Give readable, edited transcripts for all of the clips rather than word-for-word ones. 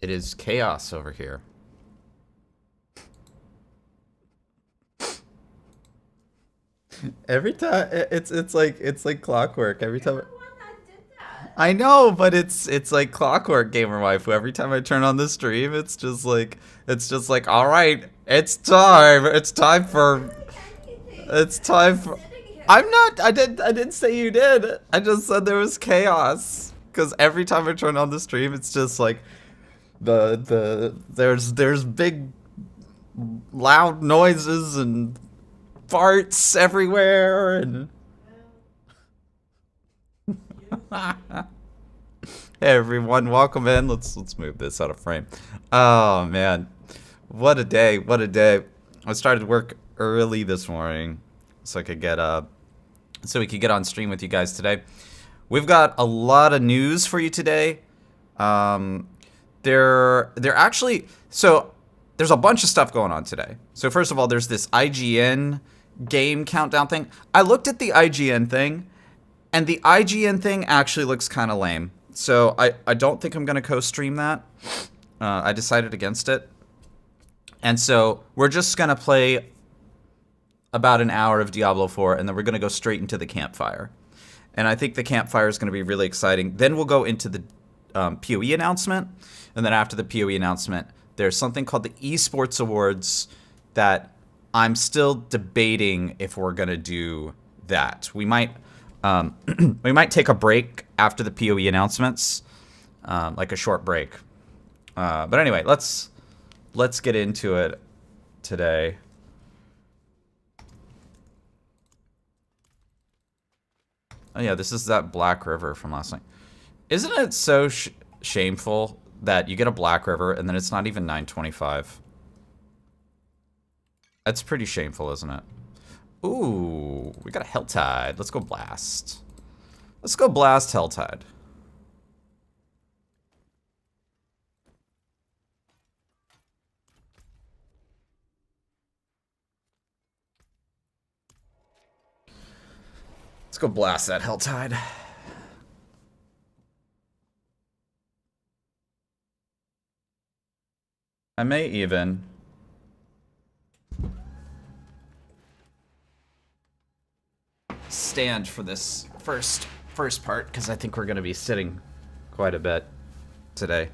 It is chaos over here. Every time it's like clockwork. Every time I know, but it's like clockwork, gamer waifu. Every time I turn on the stream, it's just like all right, it's time. It's time for I'm not I didn't say you did. I just said there was chaos cuz every time I turn on the stream, it's just like there's big loud noises and farts everywhere and hey everyone, welcome in. Let's move this out of frame. Oh man, what a day! What a day! I started work early this morning so I could get so we could get on stream with you guys today. We've got a lot of news for you today. They're actually so there's a bunch of stuff going on today. So first of all, there's this IGN game countdown thing. I looked at the IGN thing, and the IGN thing actually looks kind of lame. So I don't think I'm going to co-stream that. I decided against it. And so we're just going to play about an hour of Diablo 4, and then we're going to go straight into the Campfire. And I think the Campfire is going to be really exciting. Then we'll go into the PoE announcement. And then after the PoE announcement, there's something called the EsportsAwards that I'm still debating if we're going to do that. We might we might take a break after the PoE announcements, like a short break. But anyway, let's get into it today. Oh yeah, this is that Black River from last night. Isn't it so shameful that you get a Black River and then it's not even 925? That's pretty shameful, isn't it? Ooh, we got a Helltide. Let's go blast. Let's go blast Helltide. Let's go blast that Helltide. I may even stand for this first part because I think we're going to be sitting quite a bit today.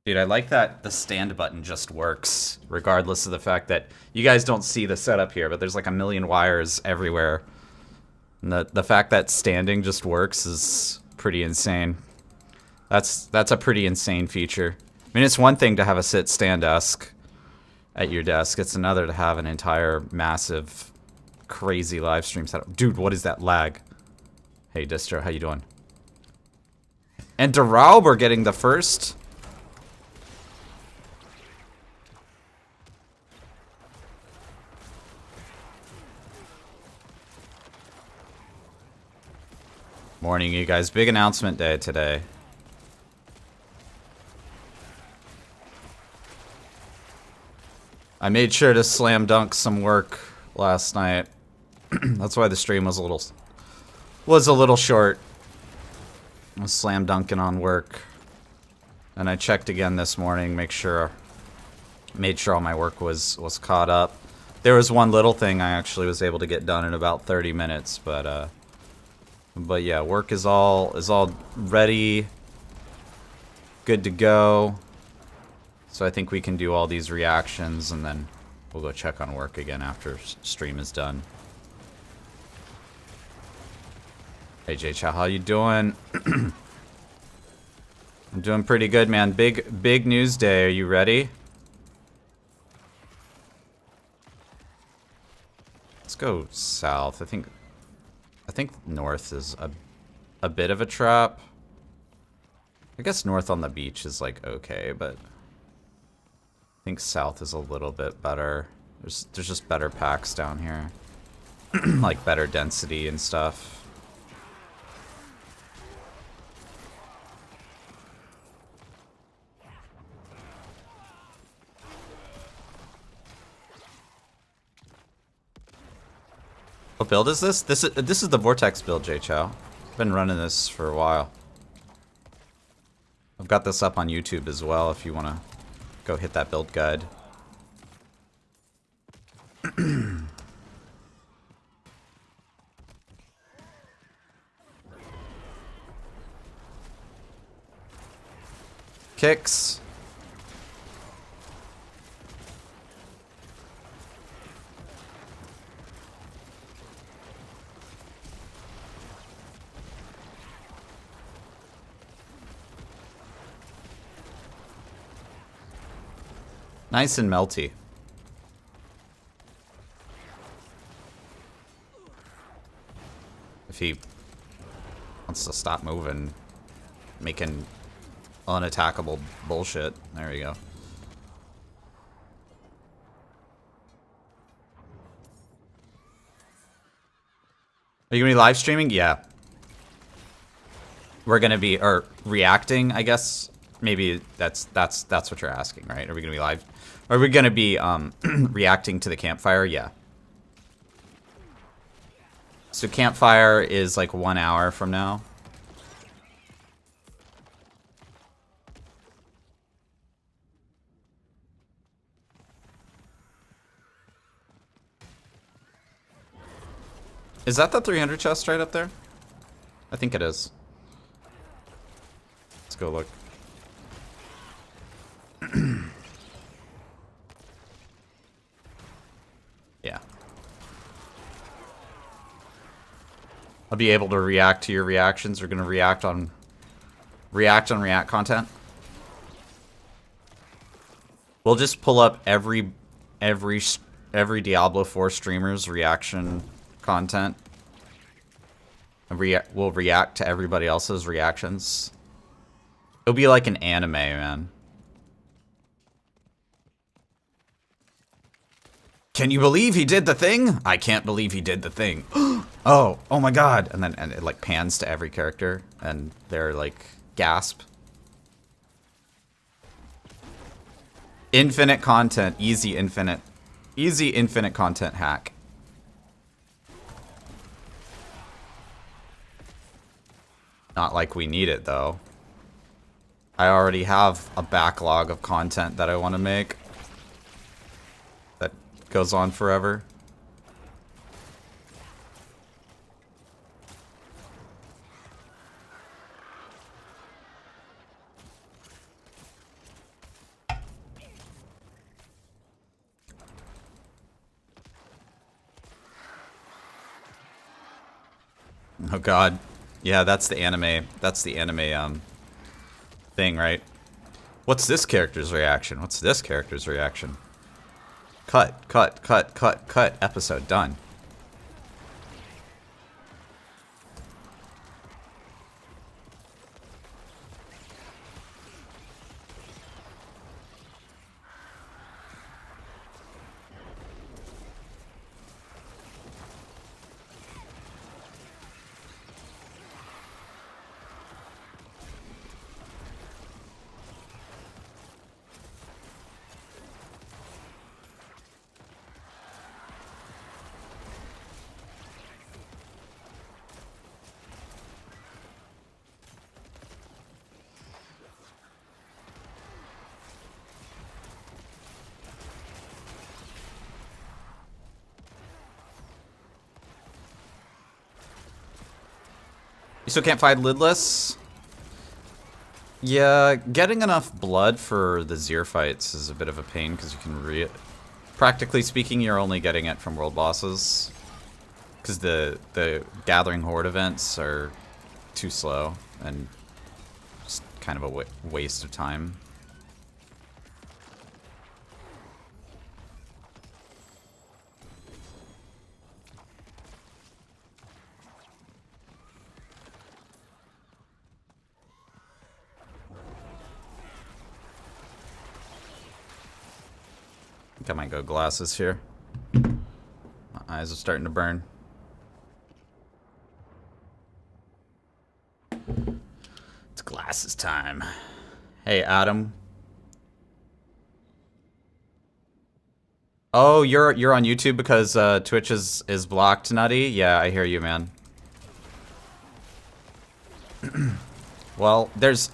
Dude, I like that the stand button just works, regardless of the fact that you guys don't see the setup here, but there's like a million wires everywhere. And the fact that standing just works is pretty insane. That's a pretty insane feature. I mean, it's one thing to have a sit-stand desk at your desk. It's another to have an entire massive, crazy live stream setup. Dude, what is that lag? Hey, Distro, how you doing? And Doral, we're getting the first. Morning, you guys. Big announcement day today. I made sure to slam dunk some work last night. That's why the stream was a little short. I was slam dunking on work. And I checked again this morning, made sure all my work was caught up. There was one little thing I actually was able to get done in about 30 minutes, but yeah, work is all ready, good to go. So I think we can do all these reactions, and then we'll go check on work again after stream is done. Hey Jay Chow, how you doing? I'm doing pretty good, man. Big news day. Are you ready? Let's go south. I think north is a bit of a trap. I guess north on the beach is like okay, but I think south is a little bit better. There's just better packs down here. Like better density and stuff. What build is this? This is the Vortex build, Jay Chow. I've been running this for a while. I've got this up on YouTube as well if you want to go hit that build guide. Kicks. Nice and melty. If he wants to stop moving, making unattackable bullshit. There we go. Are you gonna be live streaming? Yeah. We're gonna be, or reacting, I guess. Maybe that's what you're asking, right? Are we gonna be live? Are we gonna be reacting to the campfire? Yeah. So campfire is like 1 hour from now. Is that the 300 chest right up there? I think it is. Let's go look. Yeah. I'll be able to react to your reactions. We're gonna react on React content. We'll just pull up every Diablo 4 streamer's reaction content. And we'll react to everybody else's reactions. It'll be like an anime, man. Can you believe he did the thing? I can't believe he did the thing. Oh my god. And then it like pans to every character and they're like gasp. Infinite content, easy infinite content hack. Not like we need it though. I already have a backlog of content that I want to make. That goes on forever. Oh god. Yeah, that's the anime. That's the anime thing, right? What's this character's reaction? What's this character's reaction? Cut. Episode done. You still can't find lidless? Yeah, getting enough blood for the Zir fights is a bit of a pain because you can practically speaking, you're only getting it from world bosses. Because the Gathering Horde events are too slow and just kind of a waste of time. I think I might go glasses here. My eyes are starting to burn. It's glasses time. Hey, Adam. Oh, you're on YouTube because Twitch is blocked, Nutty? Yeah, I hear you, man. Well, there's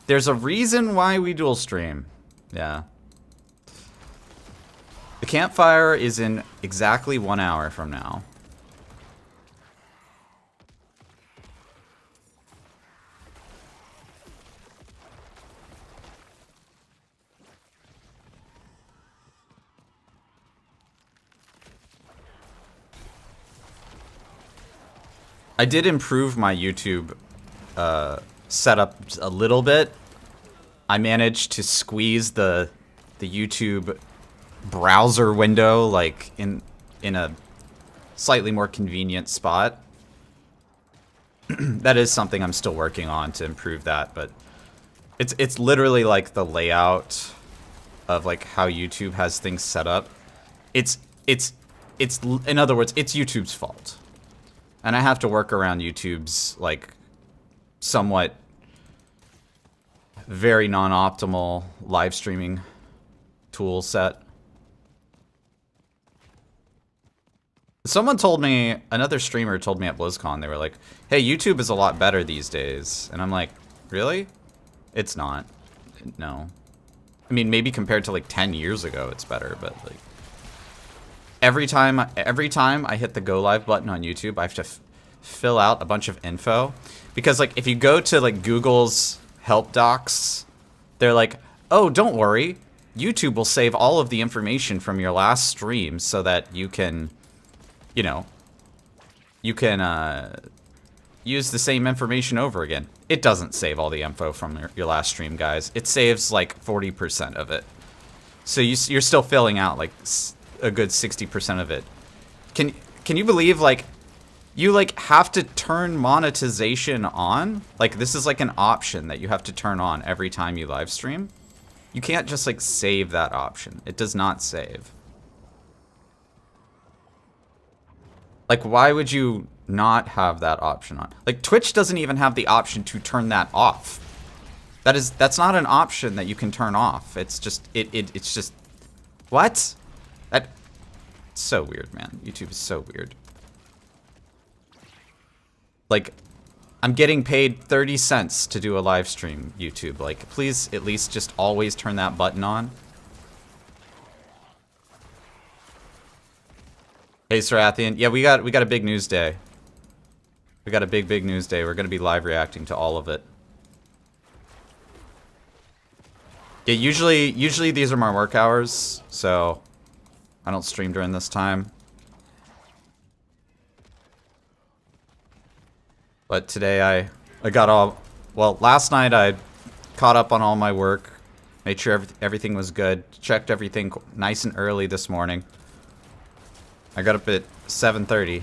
There's a reason why we dual stream. Yeah. The campfire is in exactly 1 hour from now. I did improve my YouTube setup a little bit. I managed to squeeze the YouTube browser window like in a slightly more convenient spot. That is something I'm still working on to improve that, but it's literally like the layout of like how YouTube has things set up. It's in other words, it's YouTube's fault. And I have to work around YouTube's, like, somewhat very non-optimal live streaming tool set. Someone told me, another streamer told me at BlizzCon, they were like, hey, YouTube is a lot better these days. And I'm like, really? It's not. No. I mean, maybe compared to, like, 10 years ago, it's better, but, like... Every time I hit the go live button on YouTube, I have to fill out a bunch of info. Because, like, if you go to, like, Google's help docs, they're like, oh, don't worry. YouTube will save all of the information from your last stream so that you can, you know, you can use the same information over again. It doesn't save all the info from your last stream, guys. It saves, like, 40% of it. So you're still filling out, like... a good 60% of it. Can you believe, like, you, like, have to turn monetization on? Like, this is, like, an option that you have to turn on every time you live stream. You can't just, like, save that option. It does not save. Like, why would you not have that option on? Like, Twitch doesn't even have the option to turn that off. That's not an option that you can turn off. It's just, it's just, what? That's so weird, man. YouTube is so weird. Like, I'm getting paid 30 cents to do a live stream, YouTube. Like, please at least just always turn that button on. Hey, Sarathian. Yeah, we got a big news day. We got a big news day. We're gonna be live reacting to all of it. Yeah, usually these are my work hours, so I don't stream during this time. But today I got all... Well, last night I caught up on all my work. Made sure everything was good. Checked everything nice and early this morning. I got up at 7:30.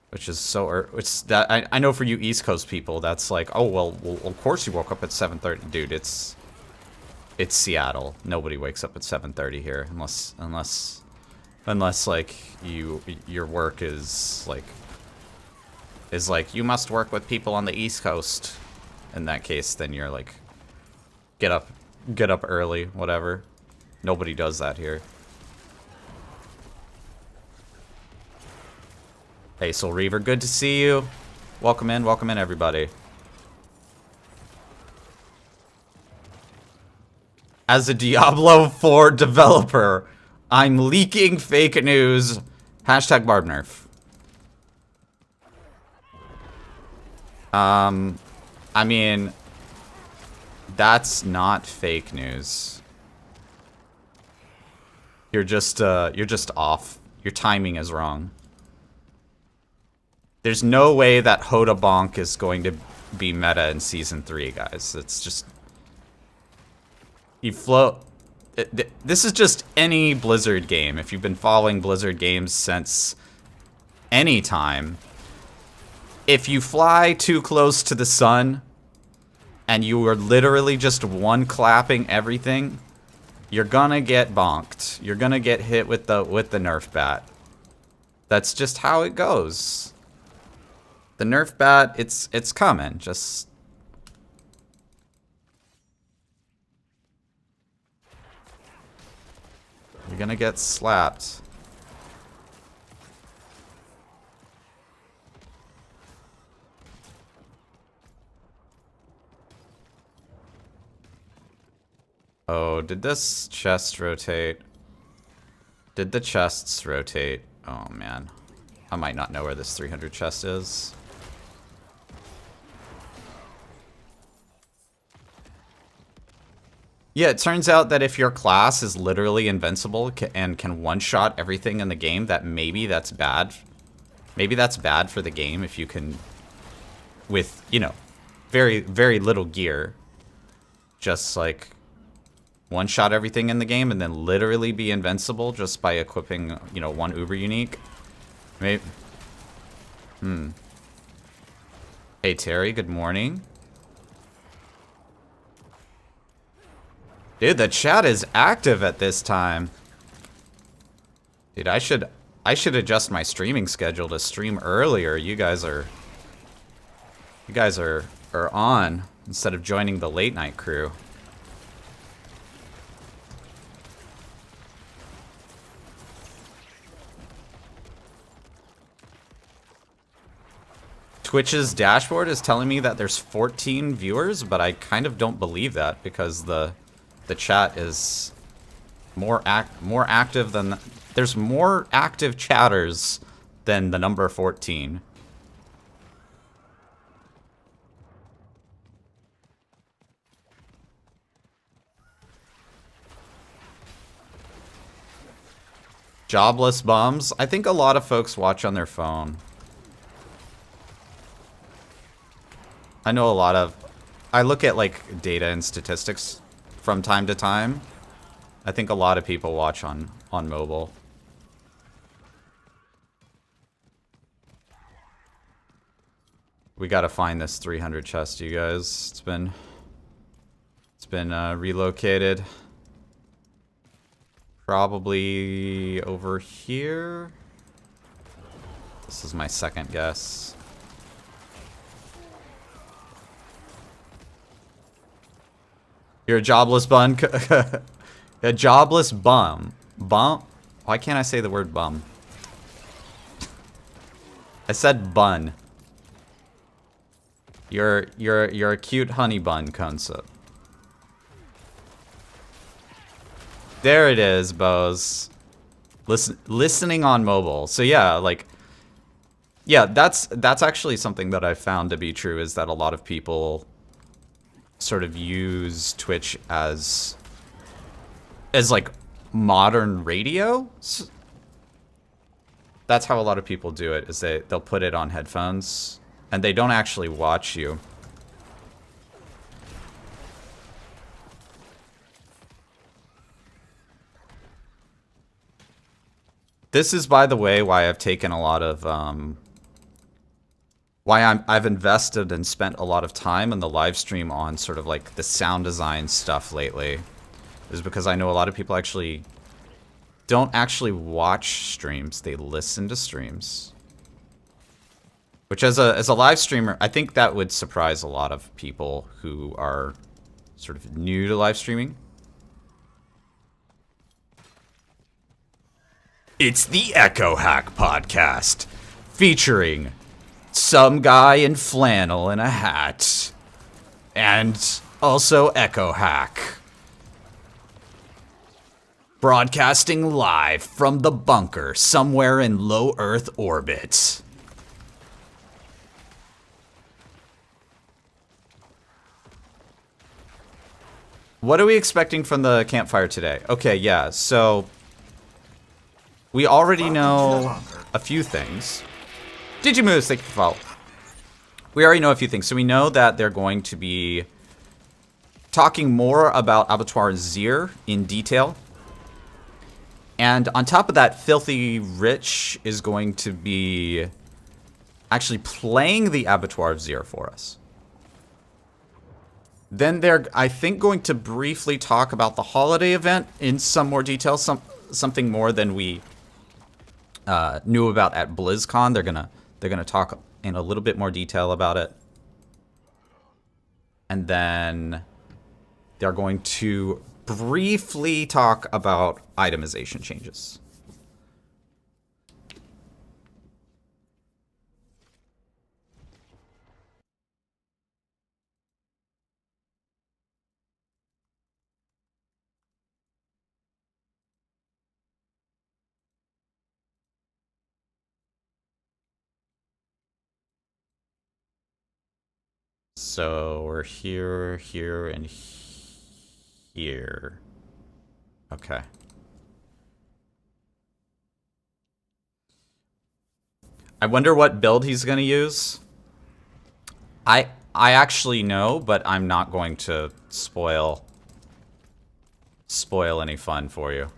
Which is so early. I know for you East Coast people, that's like, oh, well, of course you woke up at 7:30. Dude, it's Seattle. Nobody wakes up at 7:30 here unless like your work is like you must work with people on the East Coast. In that case, then you're like get up early, whatever. Nobody does that here. Hey, Soul Reaver, good to see you. Welcome in, everybody. As a Diablo 4 developer, I'm leaking fake news. Hashtag BarbNerf. I mean, that's not fake news. You're just off. Your timing is wrong. There's no way that Hoda Bonk is going to be meta in Season 3, guys. It's just... You float... This is just any Blizzard game. If you've been following Blizzard games since any time, if you fly too close to the sun and you are literally just one-clapping everything, you're gonna get bonked. You're gonna get hit with the Nerf bat. That's just how it goes. The Nerf bat, it's coming. Just... You're gonna get slapped. Oh, did this chest rotate? Did the chests rotate? Oh, man. I might not know where this 300 chest is. Yeah, it turns out that if your class is literally invincible and can one-shot everything in the game, that maybe that's bad. Maybe that's bad for the game if you can, with, you know, very, very little gear, just, like, one-shot everything in the game and then literally be invincible just by equipping, you know, one uber unique. Maybe. Hey, Terry, good morning. Dude, the chat is active at this time. Dude, I should adjust my streaming schedule to stream earlier. You guys are on instead of joining the late night crew. Twitch's dashboard is telling me that there's 14 viewers, but I kind of don't believe that because the chat is more active than there's more active chatters than the number 14. Jobless bums. I think a lot of folks watch on their phone. I know a lot of... I look at, like, data and statistics from time to time. I think a lot of people watch on mobile. We gotta find this 300 chest, you guys. It's been relocated. Probably over here. This is my second guess. You're a jobless bun. A jobless bum. Bum? Why can't I say the word bum? I said bun. You're a cute honey bun concept. There it is, Bose. Listening on mobile. So yeah, like, yeah, that's actually something that I found to be true, is that a lot of people sort of use Twitch as like modern radio. That's how a lot of people do it, is they'll put it on headphones and they don't actually watch you. This is, by the way, why I've taken a lot of why I've invested and spent a lot of time in the live stream on sort of like the sound design stuff lately, is because I know a lot of people actually don't actually watch streams, they listen to streams. Which as a live streamer, I think that would surprise a lot of people who are sort of new to live streaming. It's the Echohack podcast, featuring some guy in flannel and a hat, and also Echohack. Broadcasting live from the bunker somewhere in low Earth orbit. What are we expecting from the campfire today? Okay, yeah, so we already know a few things. Digimoose, thank you for following. We already know a few things. So we know that they're going to be talking more about Abattoir Zir in detail. And on top of that, Filthy Rich is going to be actually playing the Abattoir Zir for us. Then they're, I think, going to briefly talk about the holiday event in some more detail, something more than we knew about at BlizzCon. They're gonna talk in a little bit more detail about it, and then they're going to briefly talk about itemization changes. So we're here, here, and here. Okay. I wonder what build he's gonna use. I actually know, but I'm not going to spoil any fun for you.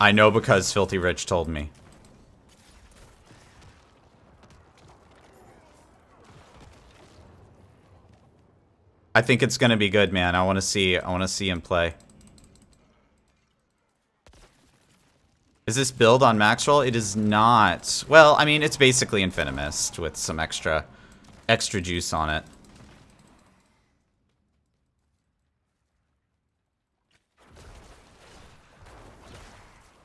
I know because Filthy Rich told me. I think it's gonna be good, man. I want to see him play. Is this build on MAXROLL? It is not. Well, I mean, it's basically Infinimist with some extra juice on it.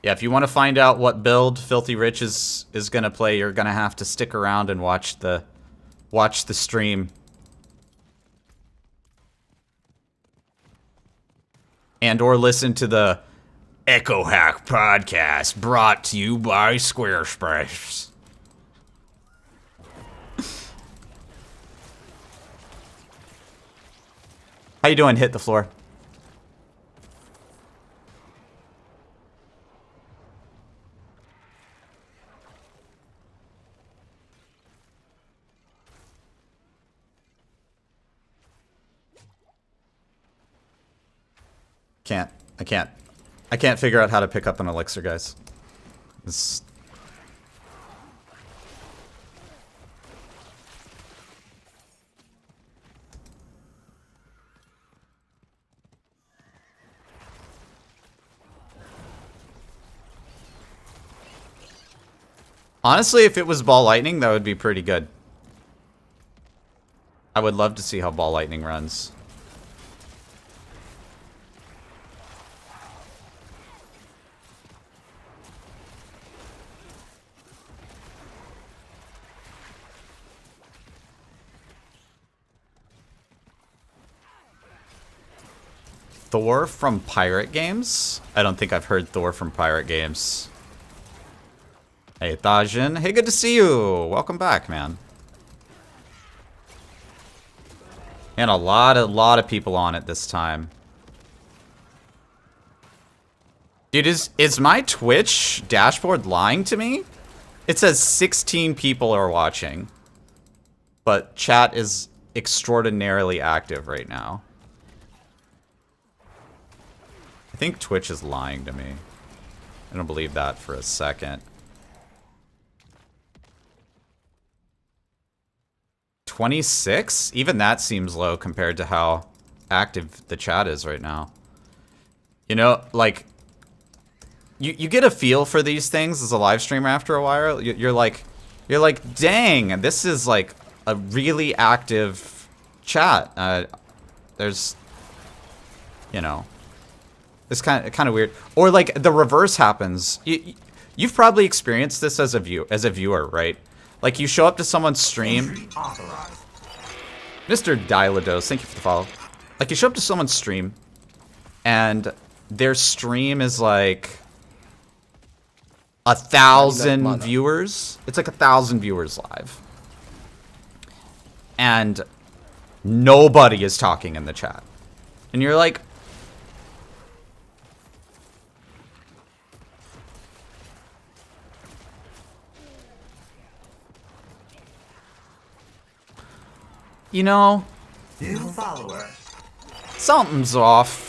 Yeah, if you want to find out what build Filthy Rich is gonna play, you're gonna have to stick around and watch the stream. And or listen to the Echohack podcast brought to you by Squarespace. How you doing? Hit the floor. I can't figure out how to pick up an elixir, guys. It's... Honestly, if it was Ball Lightning, that would be pretty good. I would love to see how Ball Lightning runs. Thor from Pirate Games? I don't think I've heard Thor from Pirate Games. Hey, Thajin. Hey, good to see you. Welcome back, man. And a lot of people on it this time. Dude, is my Twitch dashboard lying to me? It says 16 people are watching. But chat is extraordinarily active right now. I think Twitch is lying to me. I don't believe that for a second. 26? Even that seems low compared to how active the chat is right now. You know, like, you get a feel for these things as a live streamer after a while. You're like, dang, this is like a really active chat. There's, you know, it's kind of weird. Or like the reverse happens. You've probably experienced this as a viewer, right? Like you show up to someone's stream. Mr. Dilados, thank you for the follow. Like you show up to someone's stream, and their stream is like 1,000 viewers. It's like 1,000 viewers live, and nobody is talking in the chat, and you're like, you know, new follower. Something's off.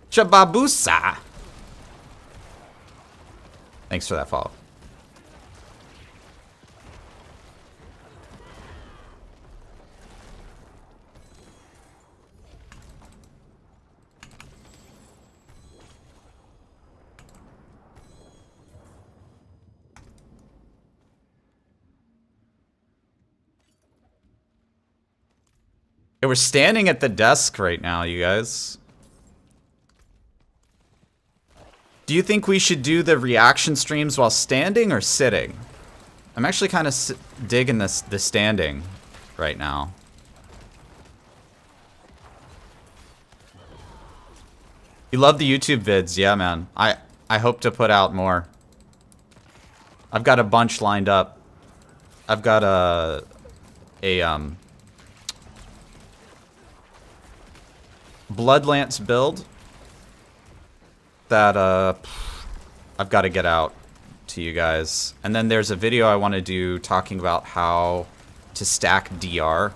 Chababusa. Thanks for that follow. We're standing at the desk right now, you guys. Do you think we should do the reaction streams while standing or sitting? I'm actually kind of digging the standing right now. You love the YouTube vids, yeah, man. I hope to put out more. I've got a bunch lined up. I've got a Bloodlance build that I've got to get out to you guys. And then there's a video I want to do talking about how to stack DR.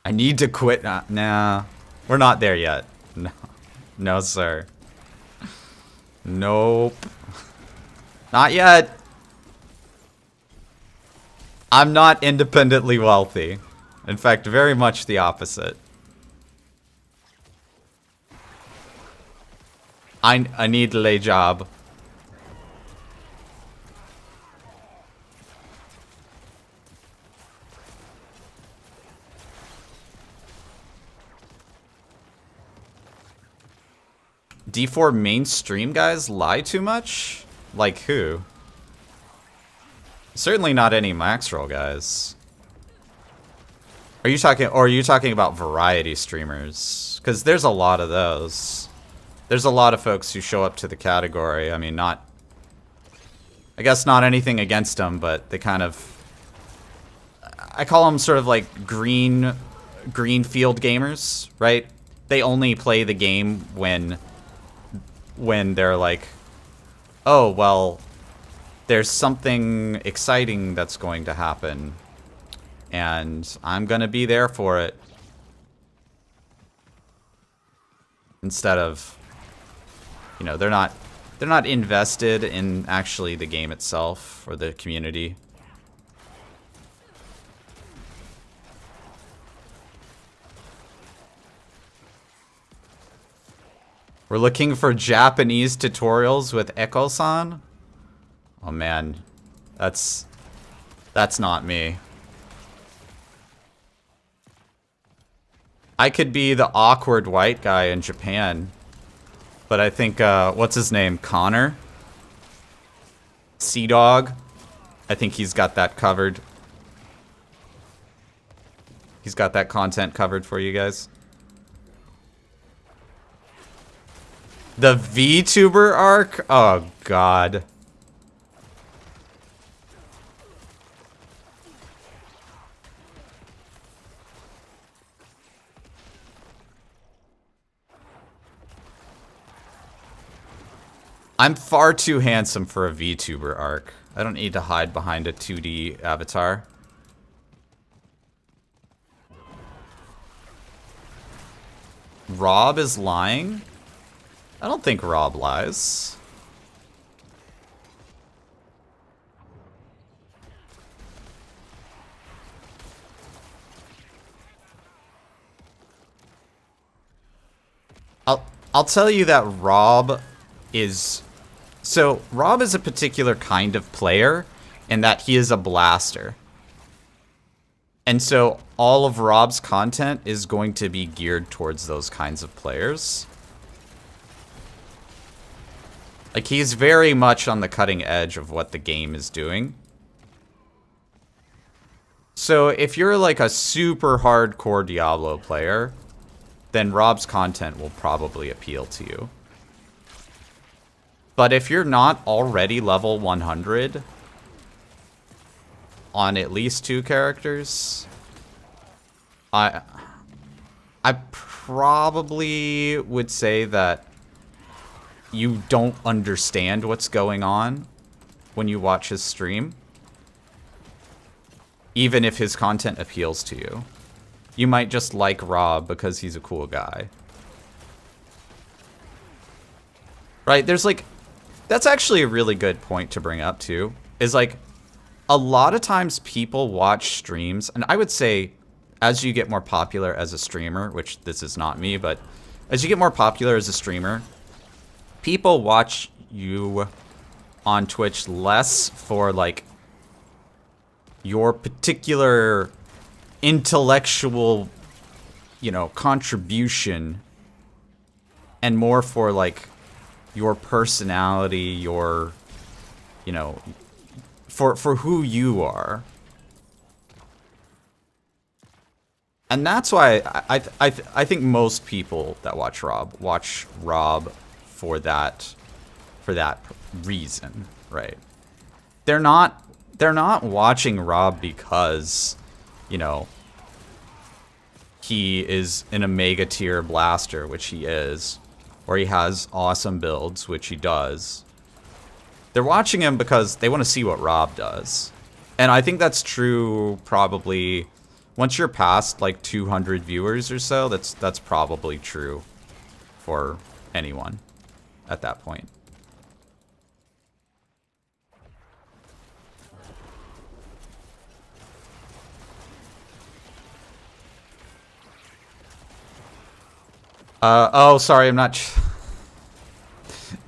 I need to quit. Nah, we're not there yet. No, no, sir. Nope. Not yet. I'm not independently wealthy. In fact, very much the opposite. I need a lay job. D4 mainstream guys lie too much? Like who? Certainly not any MAXROLL guys. Are you talking about variety streamers? Because there's a lot of those. There's a lot of folks who show up to the category. I mean, I guess not anything against them, but they kind of, I call them sort of like green field gamers, right? They only play the game when they're like, oh, well, there's something exciting that's going to happen, and I'm gonna be there for it. Instead of, you know, they're not invested in actually the game itself or the community. We're looking for Japanese tutorials with Echo-san. Oh man, that's not me. I could be the awkward white guy in Japan, but I think what's his name, Connor? Sea Dog. I think he's got that covered. He's got that content covered for you guys. The VTuber arc? Oh god. I'm far too handsome for a VTuber arc. I don't need to hide behind a 2D avatar. Rob is lying? I don't think Rob lies. I'll tell you that Rob is... So, Rob is a particular kind of player in that he is a blaster. And so, all of Rob's content is going to be geared towards those kinds of players. Like, he's very much on the cutting edge of what the game is doing. So, if you're like a super hardcore Diablo player, then Rob's content will probably appeal to you. But if you're not already level 100 on at least 2 characters, I probably would say that you don't understand what's going on when you watch his stream, even if his content appeals to you. You might just like Rob because he's a cool guy. Right? There's like... That's actually a really good point to bring up, too. Is like, a lot of times people watch streams, and I would say as you get more popular as a streamer, which this is not me, but as you get more popular as a streamer, people watch you on Twitch less for, like, your particular intellectual, you know, contribution, and more for, like, your personality, your, you know, for who you are. And that's why I think most people that watch Rob for that reason, right? They're not watching Rob because, you know, he is an Omega tier blaster, which he is, or he has awesome builds, which he does. They're watching him because they want to see what Rob does. And I think that's true probably once you're past like 200 viewers or so, that's probably true for anyone at that point. Oh, sorry, I'm not.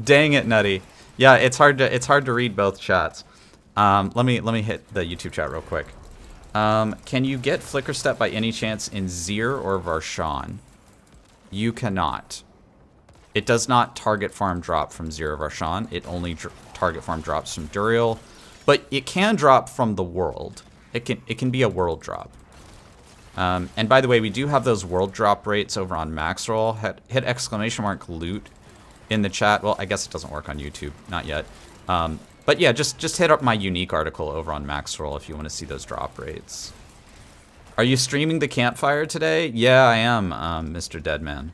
Dang it, Nutty. Yeah, it's hard to read both chats. Let me hit the YouTube chat real quick. Can you get Flicker Step by any chance in Zir or Varshan? You cannot. It does not target farm drop from Zir or Varshan. It only target farm drops from Duriel, but it can drop from the world. It can be a world drop. And by the way, we do have those world drop rates over on MAXROLL. Hit exclamation mark loot in the chat. Well, I guess it doesn't work on YouTube. Not yet. But yeah, just hit up my unique article over on MAXROLL if you want to see those drop rates. Are you streaming the Campfire today? Yeah, I am, Mr. Deadman.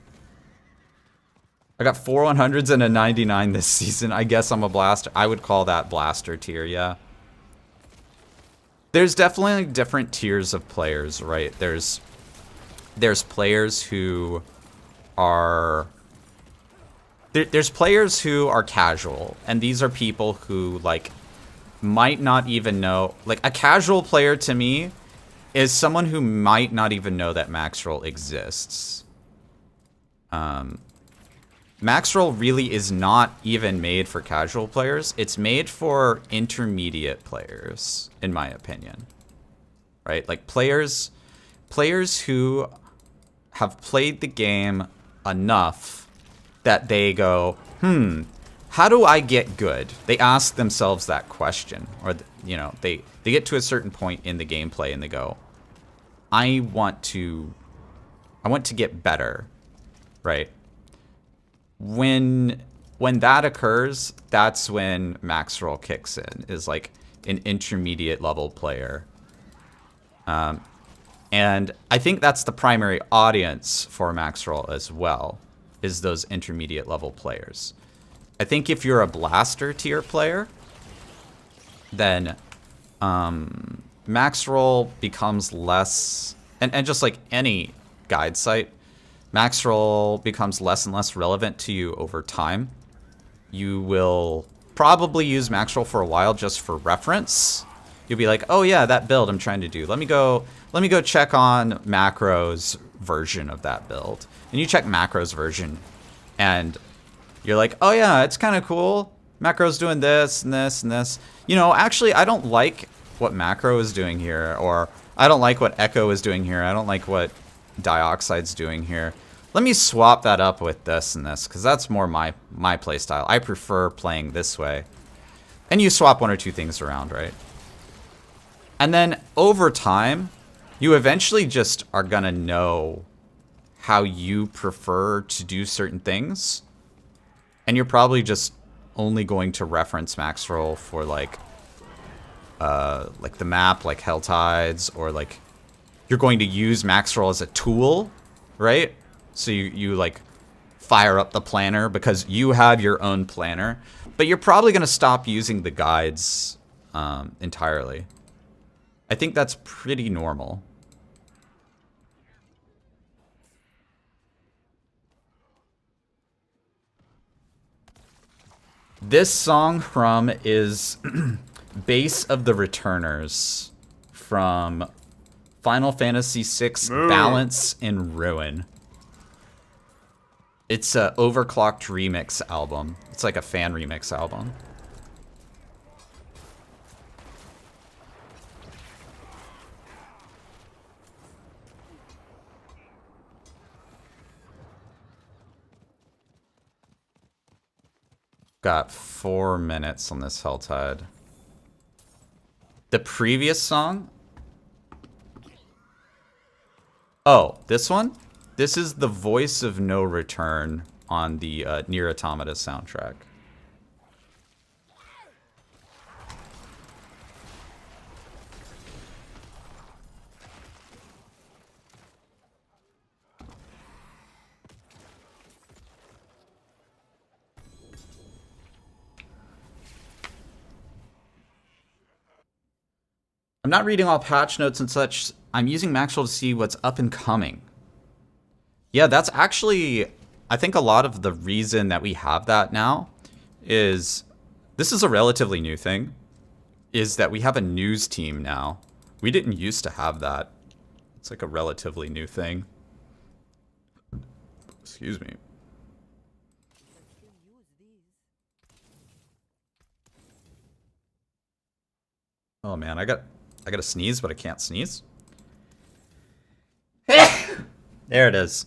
I got 4 100s and a 99 this season. I guess I'm a blaster. I would call that blaster tier, yeah. There's definitely different tiers of players, right? There's players who are... There's players who are casual, and these are people who, like, might not even know... Like, a casual player to me is someone who might not even know that MAXROLL exists. MAXROLL really is not even made for casual players. It's made for intermediate players, in my opinion. Right? Like, players who have played the game enough that they go, how do I get good? They ask themselves that question. Or, you know, they get to a certain point in the gameplay and they go, I want to get better, right? When that occurs, that's when MAXROLL kicks in, is like an intermediate level player. And I think that's the primary audience for MAXROLL as well, is those intermediate level players. I think if you're a blaster tier player, then MAXROLL becomes less, and just like any guide site, MAXROLL becomes less and less relevant to you over time. You will probably use MAXROLL for a while just for reference. You'll be like, oh yeah, that build I'm trying to do. Let me go check on Macro's version of that build. And you check Macro's version, and you're like, oh yeah, it's kind of cool. Macro's doing this and this and this. You know, actually, I don't like what Macro is doing here, or I don't like what Echo is doing here. I don't like what Dioxide's doing here. Let me swap that up with this and this, because that's more my play style. I prefer playing this way. And you swap one or two things around, right? And then over time, you eventually just are gonna know how you prefer to do certain things. And you're probably just only going to reference MAXROLL for like the map, like Hell Tides, or like you're going to use MAXROLL as a tool, right? So you like fire up the planner because you have your own planner, but you're probably going to stop using the guides entirely. I think that's pretty normal. This song from is Base of the Returners from Final Fantasy VI Balance in Ruin. It's a overclocked remix album. It's like a fan remix album. Got 4 minutes on this Helltide. The previous song? Oh, this one? This is the Voice of No Return on the Nier Automata soundtrack. I'm not reading all patch notes and such. I'm using MAXROLL to see what's up and coming. Yeah, that's actually, I think a lot of the reason that we have that now is, this is a relatively new thing, is that we have a news team now. We didn't used to have that. It's like a relatively new thing. Excuse me. Oh man, I gotta sneeze, but I can't sneeze. There it is.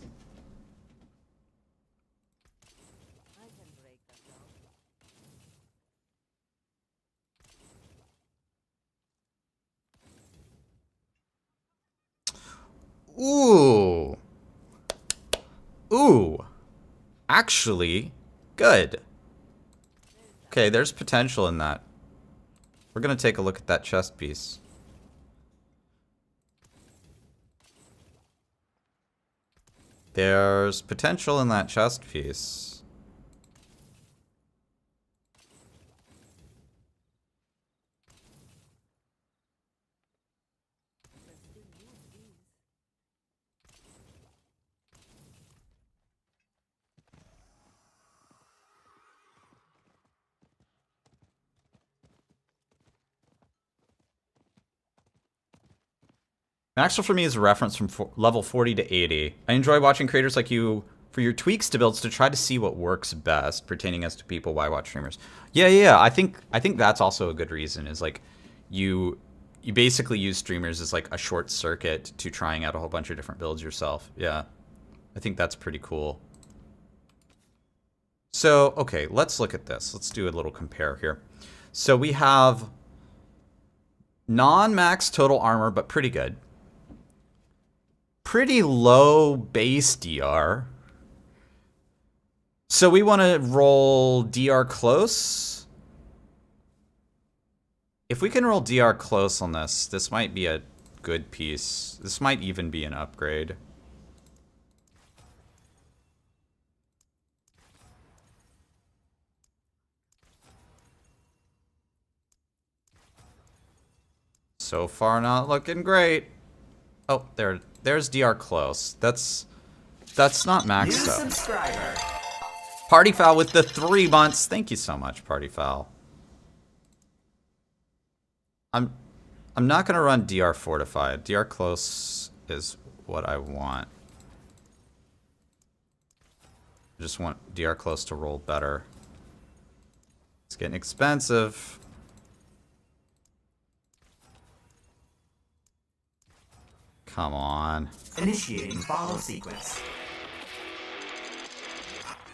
Ooh. Ooh. Actually, good. Okay, there's potential in that. We're gonna take a look at that chest piece. There's potential in that chest piece. MAXROLL for me is a reference from level 40 to 80. I enjoy watching creators like you for your tweaks to builds to try to see what works best pertaining as to people why watch streamers. Yeah. I think that's also a good reason, is like you basically use streamers as like a short circuit to trying out a whole bunch of different builds yourself. Yeah. I think that's pretty cool. So, okay, let's look at this. Let's do a little compare here. So we have non-max total armor, but pretty good. Pretty low base DR. So we want to roll DR close. If we can roll DR close on this, this might be a good piece. This might even be an upgrade. So far not looking great. Oh, there's DR close. That's not maxed though. Subscriber. Party Foul with the 3 months. Thank you so much, Party Foul. I'm not gonna run DR fortified. DR close is what I want. I just want DR close to roll better. It's getting expensive. Come on. Initiating follow sequence.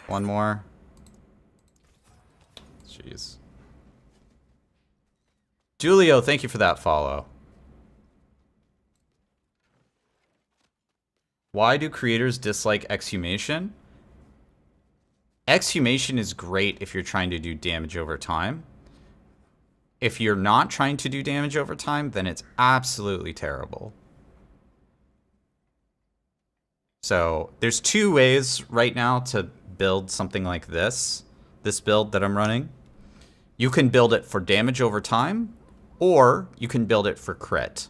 One more. Jeez. Julio, thank you for that follow. Why do creators dislike exhumation? Exhumation is great if you're trying to do damage over time. If you're not trying to do damage over time, then it's absolutely terrible. So there's 2 ways right now to build something like this build that I'm running. You can build it for damage over time, or you can build it for crit.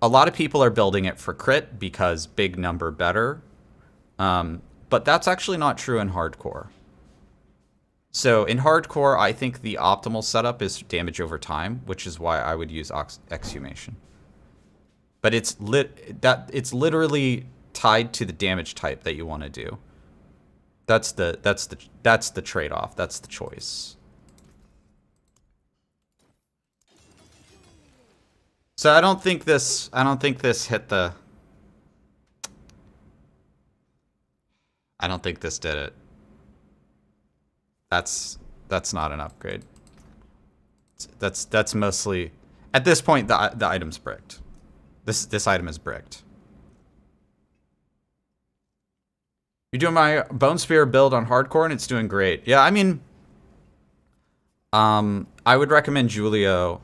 A lot of people are building it for crit because big number better, but that's actually not true in hardcore. So in hardcore, I think the optimal setup is damage over time, which is why I would use exhumation. But it's literally tied to the damage type that you want to do. That's the trade-off. That's the choice. So I don't think this hit the. I don't think this did it. That's not an upgrade. That's mostly, at this point, the item's bricked. This item is bricked. You're doing my Bone Spear build on hardcore, and it's doing great. Yeah, I mean, I would recommend Julio.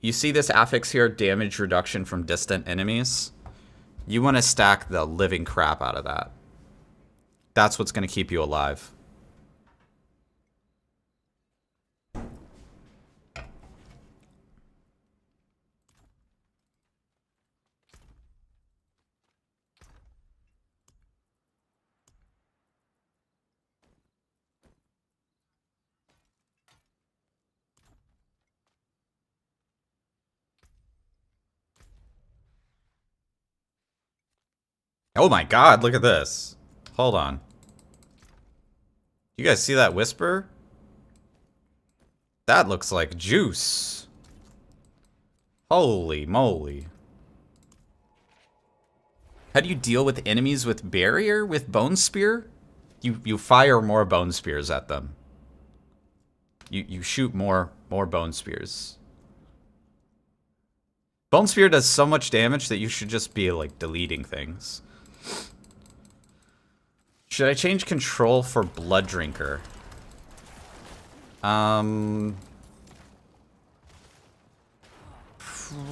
You see this affix here, damage reduction from distant enemies? You want to stack the living crap out of that. That's what's going to keep you alive. Oh my god, look at this. Hold on. You guys see that whisper? That looks like juice. Holy moly. How do you deal with enemies with barrier with Bone Spear? You fire more Bone Spears at them. You shoot more Bone Spears. Bone Spear does so much damage that you should just be like deleting things. Should I change control for Blood Drinker?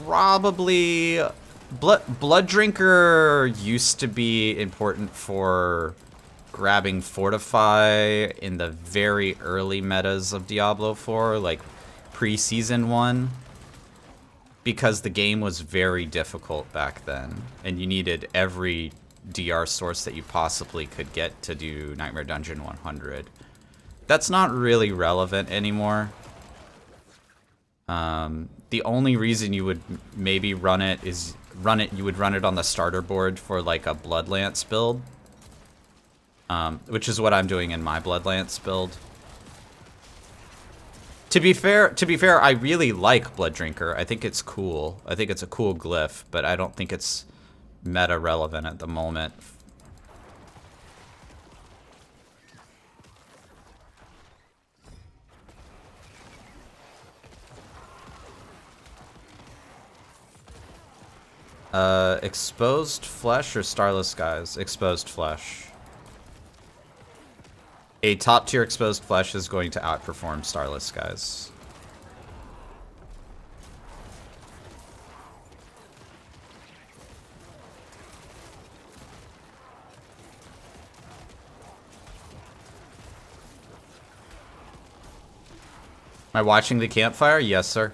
Probably. Blood Drinker used to be important for grabbing Fortify in the very early metas of Diablo 4, like pre-season 1. Because the game was very difficult back then, and you needed every DR source that you possibly could get to do Nightmare Dungeon 100. That's not really relevant anymore. The only reason you would maybe run it is you would run it on the starter board for like a Bloodlance build. Which is what I'm doing in my Bloodlance build. To be fair, I really like Blood Drinker. I think it's cool. I think it's a cool glyph, but I don't think it's meta relevant at the moment. Exposed Flesh or Starless Skies? Exposed Flesh. A top tier Exposed Flesh is going to outperform Starless Skies. Am I watching the Campfire? Yes, sir.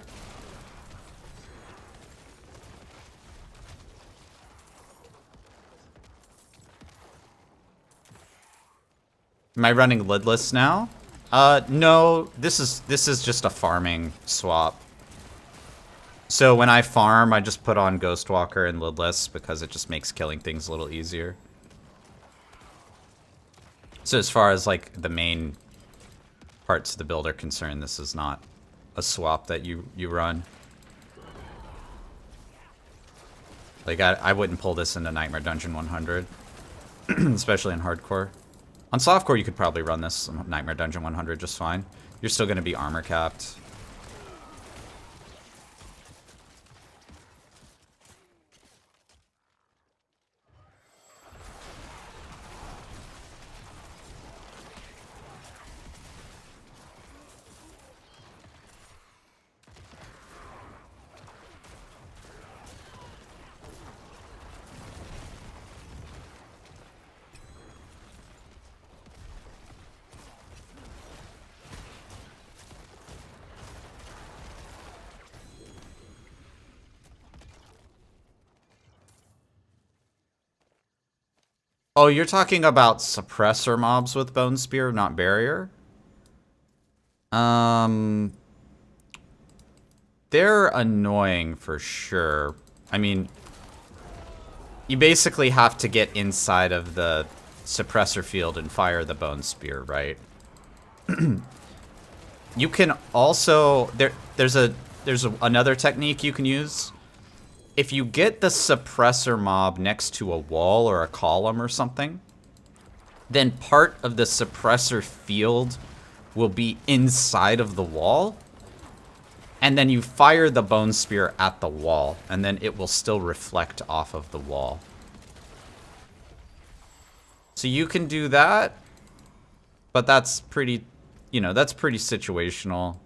Am I running lidless now? No. This is just a farming swap. So when I farm, I just put on Ghostwalker and lidless because it just makes killing things a little easier. So as far as like the main parts of the build are concerned, this is not a swap that you run. Like I wouldn't pull this into Nightmare Dungeon 100, especially in hardcore. On softcore, you could probably run this Nightmare Dungeon 100 just fine. You're still going to be armor capped. Oh, you're talking about suppressor mobs with Bone Spear, not barrier? They're annoying for sure. I mean, you basically have to get inside of the suppressor field and fire the Bone Spear, right? You can also there's another technique you can use. If you get the suppressor mob next to a wall or a column or something, then part of the suppressor field will be inside of the wall, and then you fire the Bone Spear at the wall, and then it will still reflect off of the wall. So you can do that, but that's pretty, you know, that's pretty situational.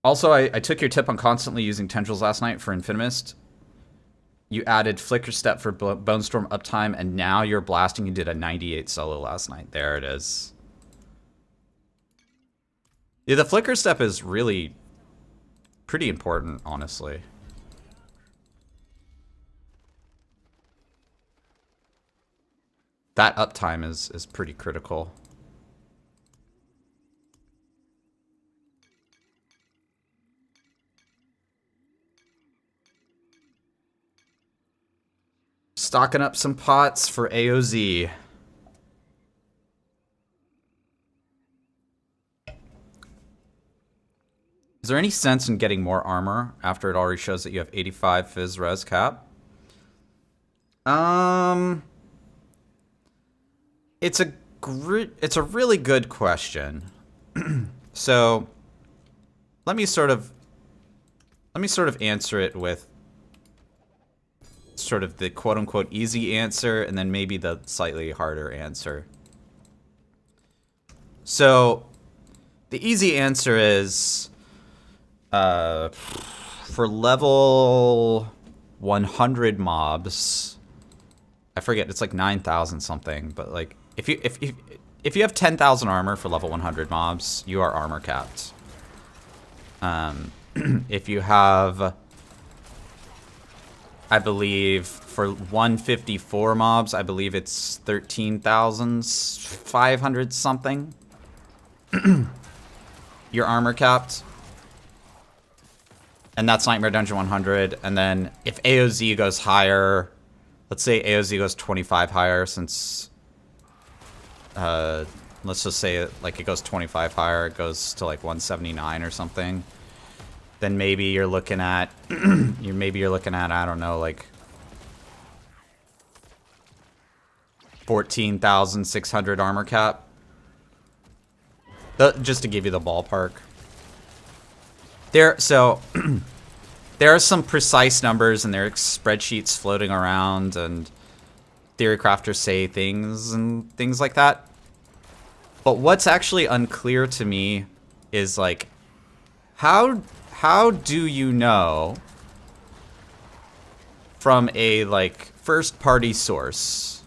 Also, I took your tip on constantly using tendrils last night for Infinimist. You added Flicker Step for Bone Storm uptime, and now you're blasting. You did a 98 solo last night. There it is. Yeah, the Flicker Step is really pretty important, honestly. That uptime is pretty critical. Stocking up some pots for AOZ. Is there any sense in getting more armor after it already shows that you have 85 Fizz Res cap? It's a really good question. So let me sort of answer it with sort of the quote-unquote easy answer and then maybe the slightly harder answer. So the easy answer is for level 100 mobs, I forget, it's like 9,000 something, but like if you have 10,000 armor for level 100 mobs, you are armor capped. If you have, I believe for 154 mobs, I believe it's 13,500 something. You're armor capped. And that's Nightmare Dungeon 100. And then if AOZ goes higher, let's say AOZ goes 25 higher, since let's just say like it goes 25 higher, it goes to like 179 or something. Then maybe you're looking at I don't know, like 14,600 armor cap. Just to give you the ballpark. There are some precise numbers and there are spreadsheets floating around, and theory crafters say things and things like that. But what's actually unclear to me is like how do you know from a like first party source,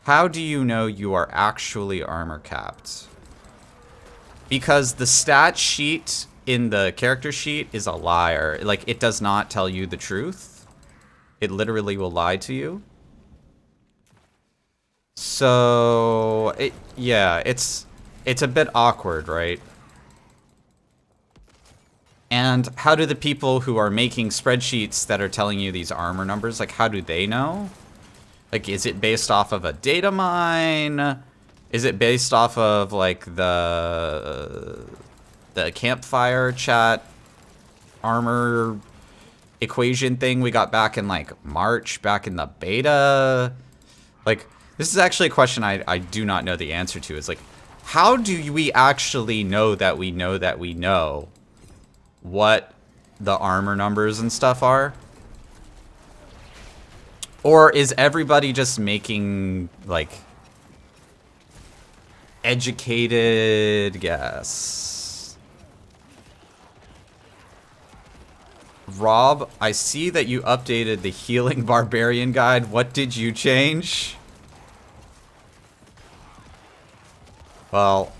how do you know you are actually armor capped? Because the stat sheet in the character sheet is a liar. Like, it does not tell you the truth. It literally will lie to you. So, it's a bit awkward, right? And how do the people who are making spreadsheets that are telling you these armor numbers, like, how do they know? Like, is it based off of a data mine? Is it based off of, like, the Campfire chat armor equation thing we got back in, like, March, back in the beta? Like, this is actually a question I do not know the answer to. It's like, how do we actually know that we know what the armor numbers and stuff are? Or is everybody just making, like, educated guess? Rob, I see that you updated the Healing Barbarian guide. What did you change? Well,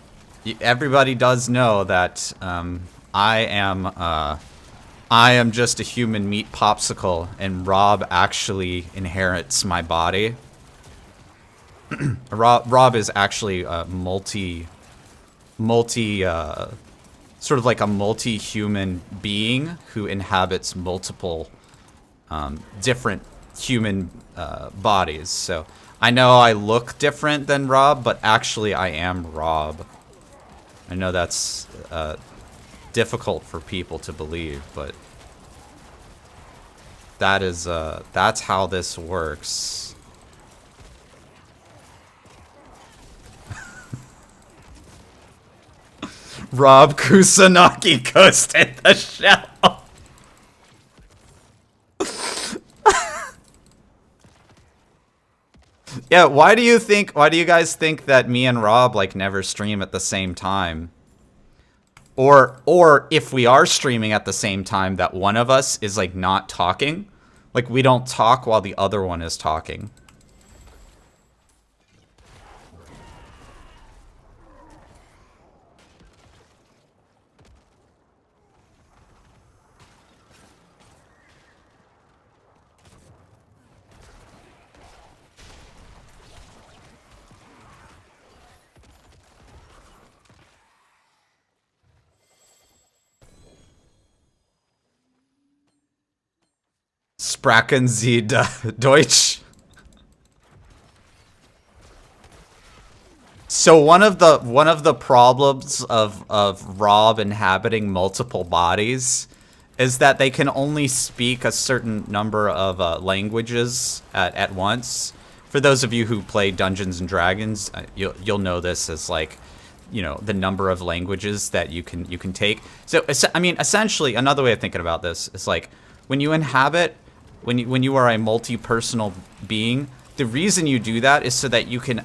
everybody does know that I am just a human meat popsicle, and Rob actually inherits my body. Rob is actually a sort of like a multi-human being who inhabits multiple different human bodies. So I know I look different than Rob, but actually I am Rob. I know that's difficult for people to believe, but that's how this works. Rob Kusanagi ghosted the show. Yeah, why do you guys think that me and Rob like never stream at the same time? Or if we are streaming at the same time, that one of us is like not talking? Like we don't talk while the other one is talking. Sprachen Sie Deutsch? So one of the problems of Rob inhabiting multiple bodies is that they can only speak a certain number of languages at once. For those of you who play Dungeons and Dragons, you'll know this as like, you know, the number of languages that you can take. So I mean, essentially, another way of thinking about this is like when you inhabit, when you are a multi-personal being, the reason you do that is so that you can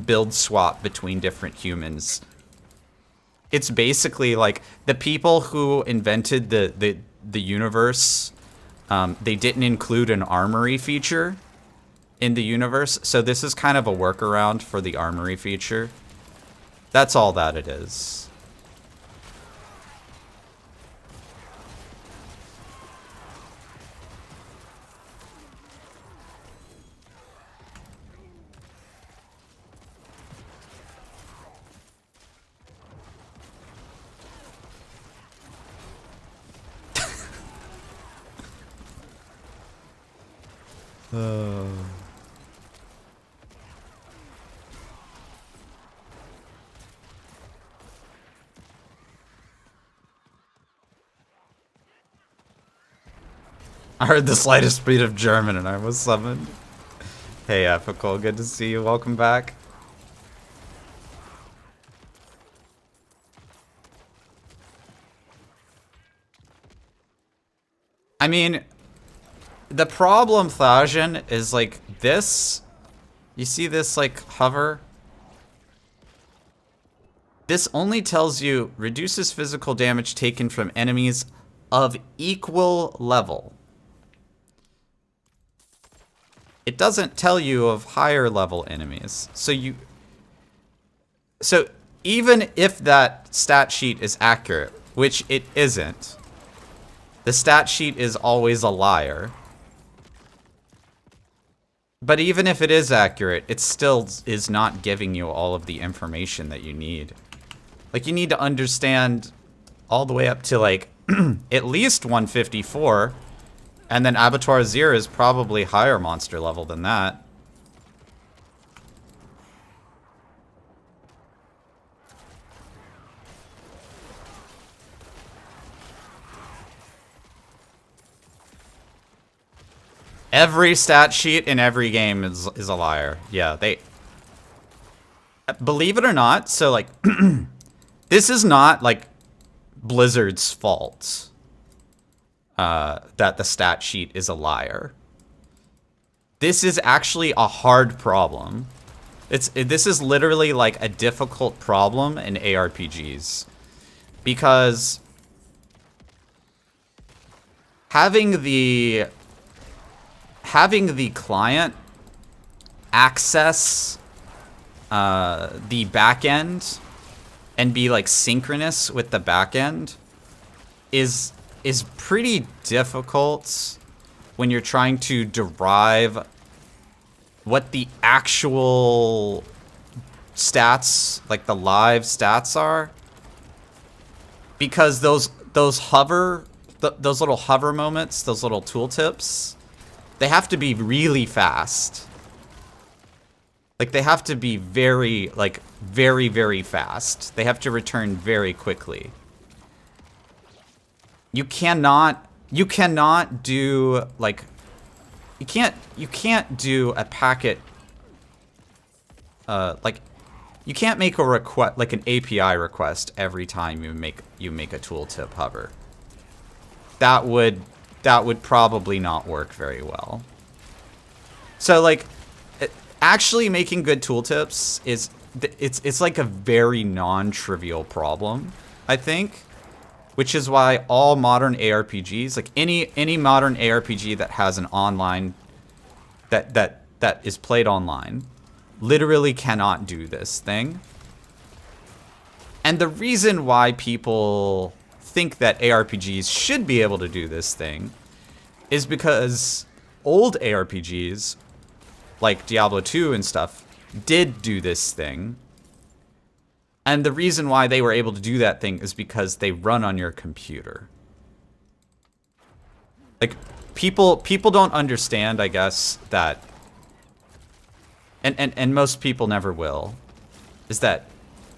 build swap between different humans. It's basically like the people who invented the universe, they didn't include an armory feature in the universe, so this is kind of a workaround for the armory feature. That's all that it is. I heard the slightest speed of German and I was summoned. Hey, Ethical, good to see you. Welcome back. I mean, the problem, Thajan, is like this. You see this like hover? This only tells you reduces physical damage taken from enemies of equal level. It doesn't tell you of higher level enemies. So even if that stat sheet is accurate, which it isn't, the stat sheet is always a liar. But even if it is accurate, it still is not giving you all of the information that you need. Like, you need to understand all the way up to, like, at least 154. And then Abattoir Zir is probably higher monster level than that. Every stat sheet in every game is a liar. Yeah, they... Believe it or not, so, like... this is not, like, Blizzard's fault. That the stat sheet is a liar. This is actually a hard problem. This is literally, like, a difficult problem in ARPGs. Because... Having the client access the backend and be like synchronous with the backend is pretty difficult when you're trying to derive what the actual stats, like the live stats are, because those little hover moments, those little tooltips, they have to be really fast. Like, they have to be very, very fast. They have to return very quickly. You cannot do, like, you can't do a packet, like, you can't make a request like an API request every time you make a tooltip hover. That would probably not work very well. So like actually making good tooltips is it's like a very non-trivial problem, I think, which is why all modern ARPGs, like any modern ARPG that has an online that is played online, literally cannot do this thing. And the reason why people think that ARPGs should be able to do this thing is because old ARPGs, like Diablo 2 and stuff, did do this thing. And the reason why they were able to do that thing is because they run on your computer. Like, people don't understand, I guess, that... And most people never will, is that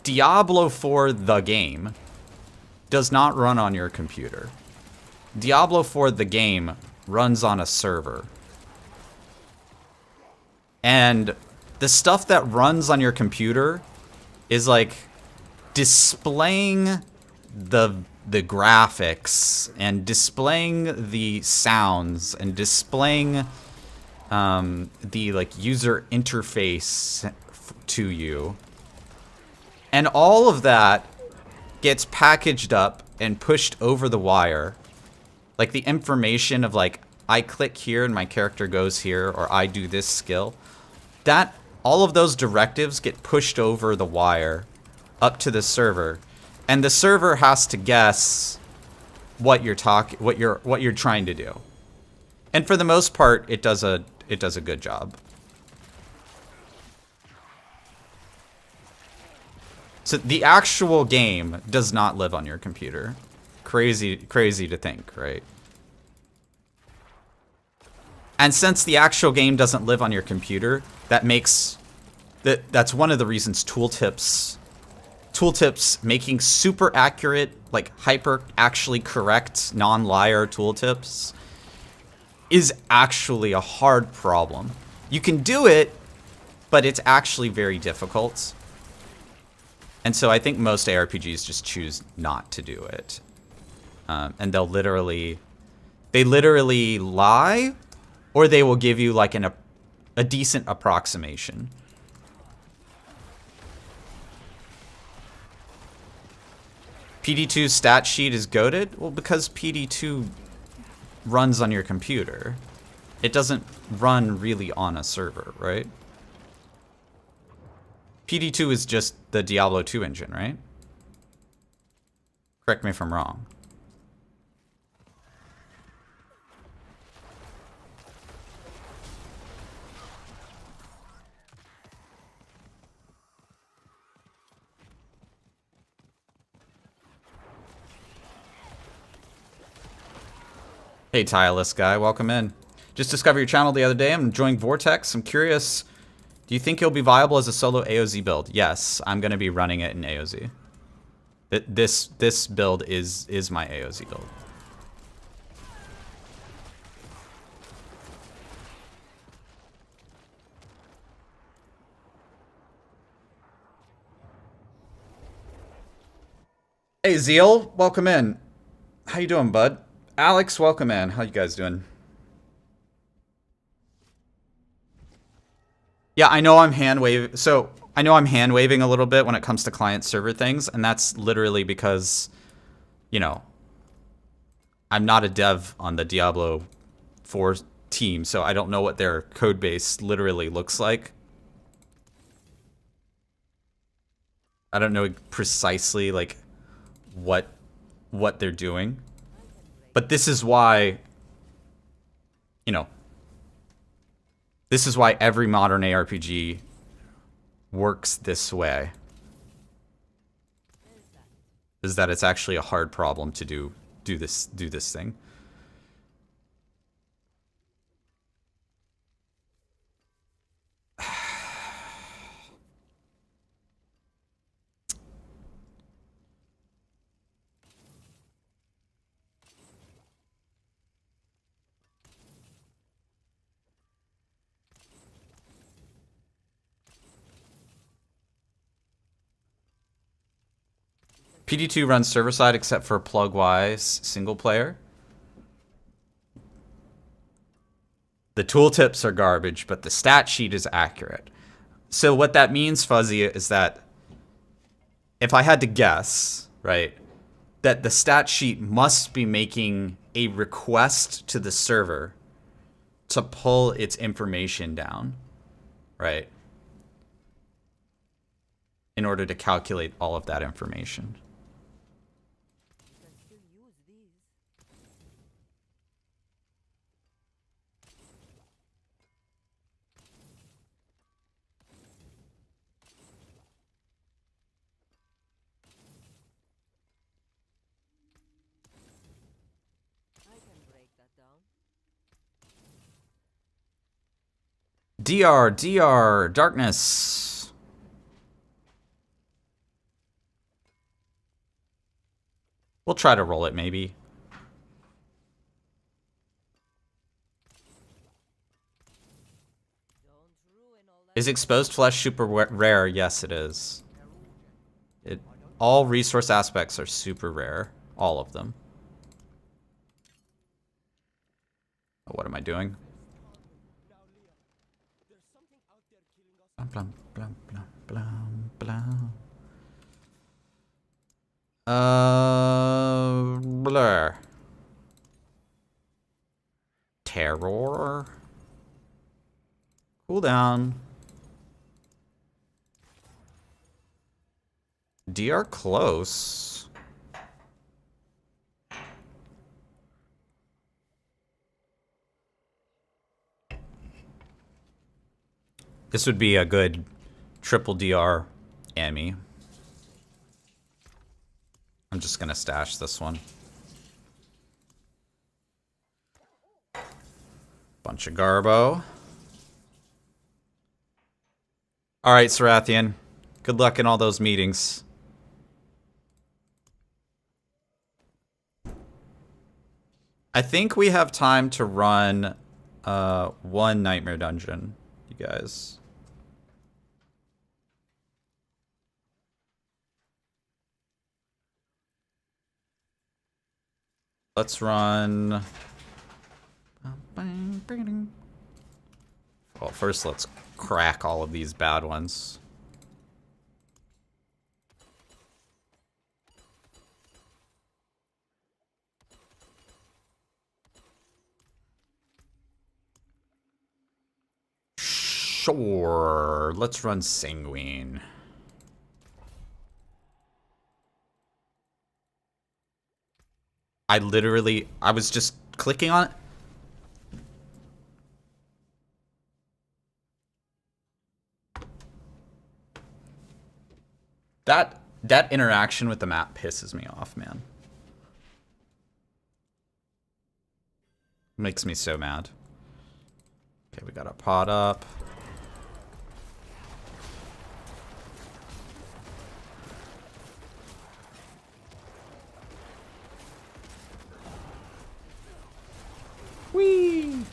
Diablo 4 the game does not run on your computer. Diablo 4 the game runs on a server. And the stuff that runs on your computer is like displaying the graphics and displaying the sounds and displaying the like user interface to you. And all of that gets packaged up and pushed over the wire. Like the information of like, I click here and my character goes here, or I do this skill. That, all of those directives get pushed over the wire up to the server. And the server has to guess what you're trying to do. And for the most part, it does a good job. So the actual game does not live on your computer. Crazy to think, right? And since the actual game doesn't live on your computer, that's one of the reasons tooltips making super accurate, like hyper actually correct non-liar tooltips is actually a hard problem. You can do it, but it's actually very difficult. And so I think most ARPGs just choose not to do it. And they literally lie, or they will give you like a decent approximation. PD2's stat sheet is goated? Well, because PD2 runs on your computer. It doesn't run really on a server, right? PD2 is just the Diablo 2 engine, right? Correct me if I'm wrong. Hey, tireless guy, welcome in. Just discovered your channel the other day. I'm enjoying Vortex. I'm curious, do you think you'll be viable as a solo AOZ build? Yes, I'm going to be running it in AOZ. This build is my AOZ build. Hey, Zeal, welcome in. How you doing, bud? Alex, welcome in. How you guys doing? Yeah, I know I'm hand waving. So I know I'm hand waving a little bit when it comes to client server things, and that's literally because, you know, I'm not a dev on the Diablo 4 team, so I don't know what their code base literally looks like. I don't know precisely like what they're doing. But this is why, you know, this is why every modern ARPG works this way. Is that it's actually a hard problem to do this thing. PD2 runs server side except for plug-wise single player. The tooltips are garbage, but the stat sheet is accurate. So what that means, Fuzzy, is that if I had to guess, right, that the stat sheet must be making a request to the server to pull its information down, right, in order to calculate all of that information. DR, darkness. We'll try to roll it, maybe. Is exposed flesh super rare? Yes, it is. All resource aspects are super rare. All of them. What am I doing? Blum, blum, blum, blum, blum. Blur. Terror. Cool down. DR close. This would be a good triple DR Emmy. I'm just gonna stash this one. Bunch of Garbo. Alright, Sarathian. Good luck in all those meetings. I think we have time to run one Nightmare Dungeon, you guys. Let's run... Well, first let's crack all of these bad ones. Sure, let's run Sanguine. I was just clicking on it. That interaction with the map pisses me off, man. Makes me so mad. Okay, we got a pot up. Whee!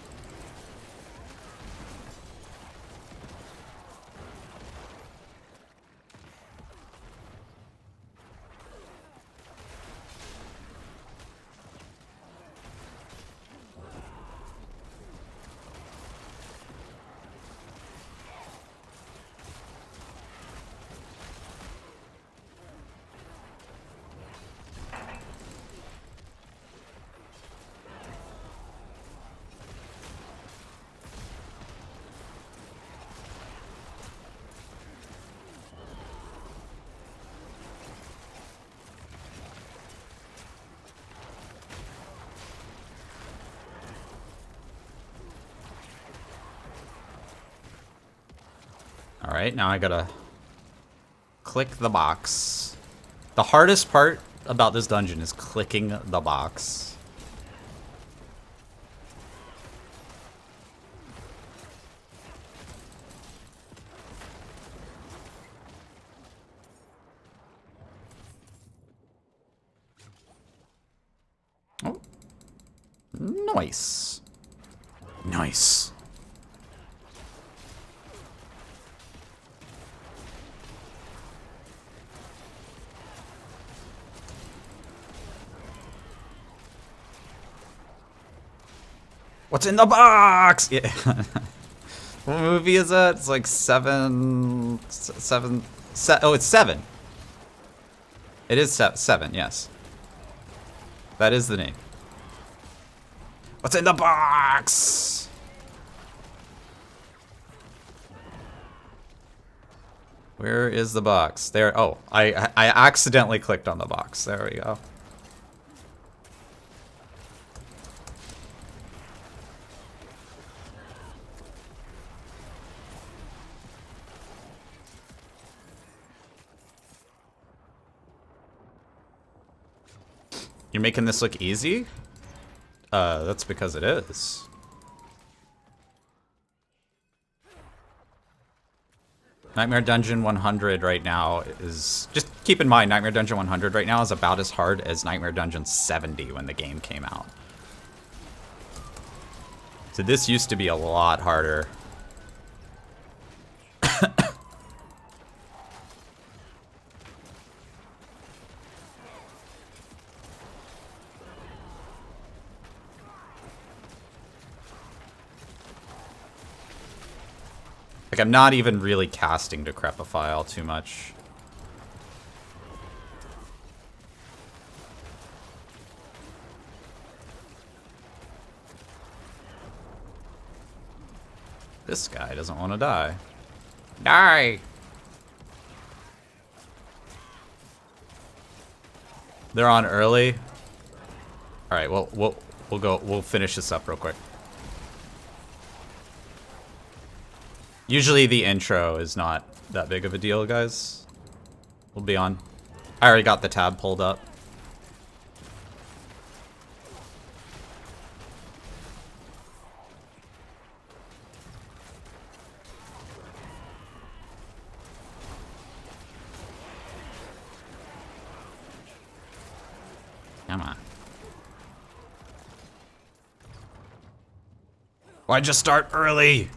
Alright, now I gotta click the box. The hardest part about this dungeon is clicking the box. Oh. Nice. Nice. What's in the box? Yeah. What movie is that? It's like oh, it's 7. It is 7, yes. That is the name. What's in the box? Where is the box? There. Oh, I accidentally clicked on the box. There we go. You're making this look easy? That's because it is. Nightmare Dungeon 100 right now is... Just keep in mind, Nightmare Dungeon 100 right now is about as hard as Nightmare Dungeon 70 when the game came out. So this used to be a lot harder. Like, I'm not even really casting Decrepify too much. This guy doesn't want to die. Die! They're on early. All right, well, we'll finish this up real quick. Usually the intro is not that big of a deal, guys. We'll be on. I already got the tab pulled up. Come on. Why'd you start early?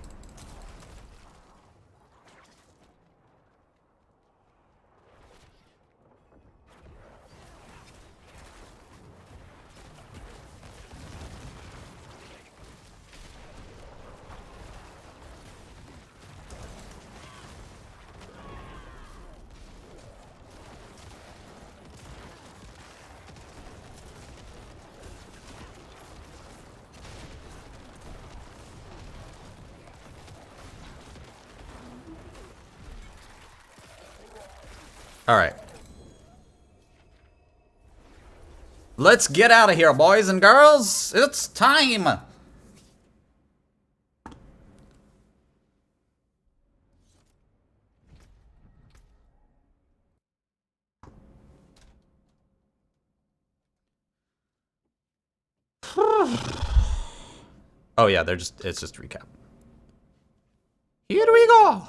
All right. Let's get out of here, boys and girls. It's time. Oh yeah, it's just recap. Here we go.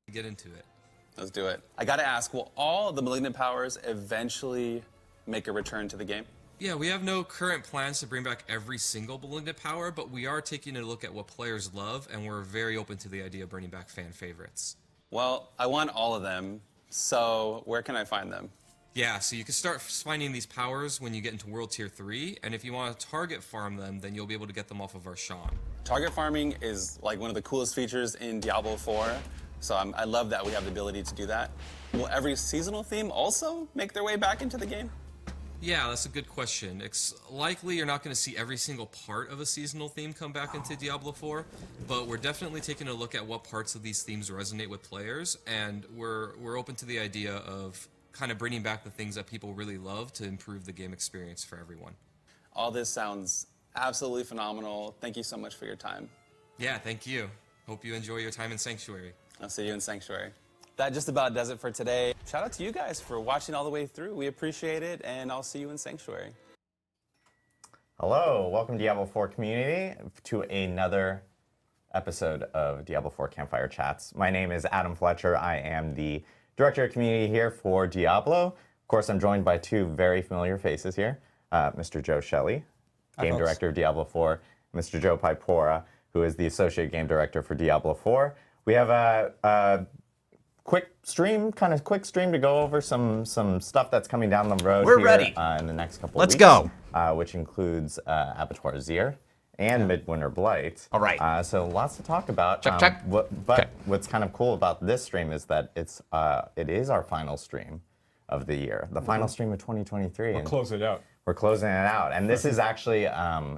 Get into it. Let's do it. I gotta ask, will all the Malignant powers eventually make a return to the game? Yeah, we have no current plans to bring back every single Malignant power, but we are taking a look at what players love, and we're very open to the idea of bringing back fan favorites. Well, I want all of them, so where can I find them? Yeah, so you can start finding these powers when you get into World Tier 3, and if you want to target farm them, then you'll be able to get them off of our Sean. Target farming is like one of the coolest features in Diablo 4, so I love that we have the ability to do that. Will every seasonal theme also make their way back into the game? Yeah, that's a good question. It's likely you're not going to see every single part of a seasonal theme come back into Diablo 4, but we're definitely taking a look at what parts of these themes resonate with players, and we're open to the idea of kind of bringing back the things that people really love to improve the game experience for everyone. All this sounds absolutely phenomenal. Thank you so much for your time. Yeah, thank you. Hope you enjoy your time in Sanctuary. I'll see you in Sanctuary. That just about does it for today. Shout out to you guys for watching all the way through. We appreciate it, and I'll see you in Sanctuary. Hello, welcome to Diablo 4 community to another episode of Diablo 4 Campfire Chats. My name is Adam Fletcher. I am the Director of Community here for Diablo. Of course, I'm joined by two very familiar faces here. Mr. Joe Shelley, Game Director of Diablo 4, Mr. Joe Pipora, who is the Associate Game Director for Diablo 4. We have a quick stream to go over some stuff that's coming down the road. We're here, ready. In the next couple Let's of weeks. go. which includes Abattoir Zir and Midwinter Blight. All right. So lots to talk about. Check. But what's kind of cool about this stream is that it is our final stream of the year, the final stream of 2023. We're closing it out. We're closing it out. And this is actually,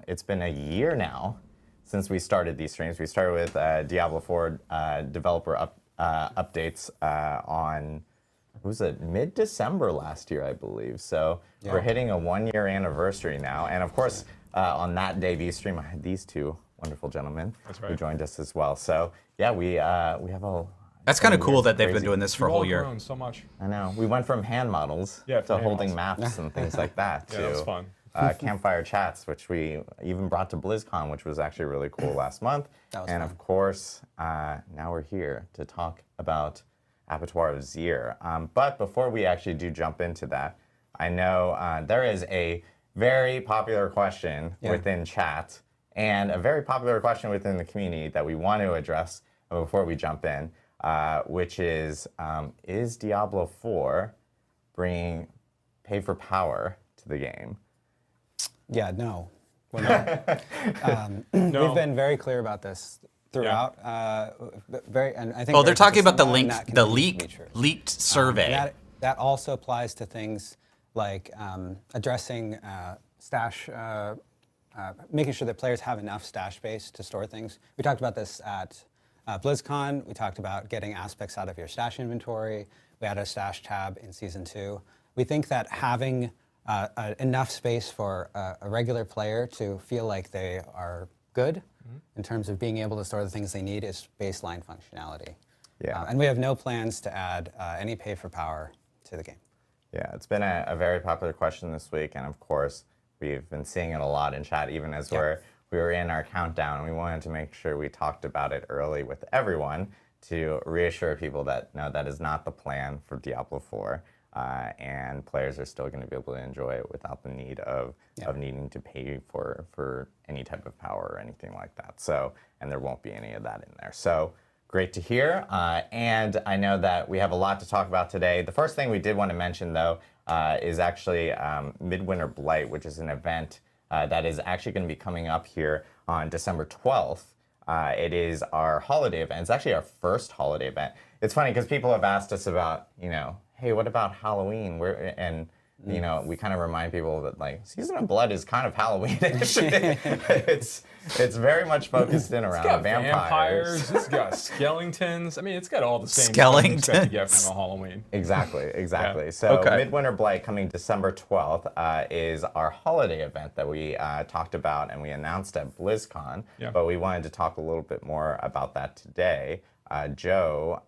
it's been a year now since we started these streams. We started with Diablo 4 developer updates on, was it mid-December last year, I believe. So we're hitting a 1-year anniversary now. And of course, on that debut stream, I had these two wonderful gentlemen who joined us as well. So yeah, we have a... That's kind of cool that they've been doing this for a whole year. Grown so much. I know. We went from hand models to hand holding models. maps and things like that Yeah, that was fun. Campfire chats, which we even brought to BlizzCon, which was actually really cool last month. That was and fun. of course, now we're here to talk about Abattoir Zir. But before we actually do jump into that, I know there is a very popular question within chat and a very popular question within the community that we want to address before we jump in. Which is Diablo 4 bringing pay for power to the game? Yeah, no. We're not. No. We've been very clear about this throughout. And I think Oh, they're talking about the consistent link, about it, and the that continues to be true. leaked survey. That also applies to things like addressing stash, making sure that players have enough stash space to store things. We talked about this at BlizzCon. We talked about getting aspects out of your stash inventory. We had a stash tab in Season 2. We think that having enough space for a regular player to feel like they are good in terms of being able to store the things they need is baseline functionality. Yeah. And we have no plans to add any pay for power to the game. Yeah, it's been a very popular question this week, and of course, we've been seeing it a lot in chat, even as we were in our countdown. We wanted to make sure we talked about it early with everyone to reassure people that no, that is not the plan for Diablo 4, and players are still going to be able to enjoy it without the need of needing to pay for any type of power or anything like that. So, and there won't be any of that in there. So, great to hear. And I know that we have a lot to talk about today. The first thing we did want to mention, though, is actually Midwinter Blight, which is an event that is actually going to be coming up here on December 12th. It is our holiday event. It's actually our first holiday event. It's funny because people have asked us about, hey, what about Halloween? We kind of remind people that like Season of Blood is kind of Halloween. It's very much focused in around It's got vampires. It's got skeletons. I mean, it's got all the same Skeletons. stuff you expect to get from a Halloween. Exactly. Yeah. So Midwinter Blight coming December 12th is our holiday event that we talked about and we announced at BlizzCon. Yeah. But we wanted to talk a little bit more about that today. Joe,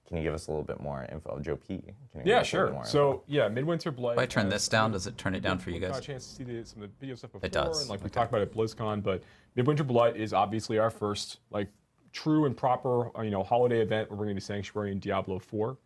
can you give us a little bit more info? Joe P. Can you give Yeah, us a little sure. more So info? yeah, Midwinter Blight. If I turn this down, does it turn it down for you Got a guys? chance to see some of the video stuff before, It does. and like we talked about at BlizzCon, but Midwinter Blight is obviously our first like true and proper holiday event. We're bringing to Sanctuary in Diablo 4.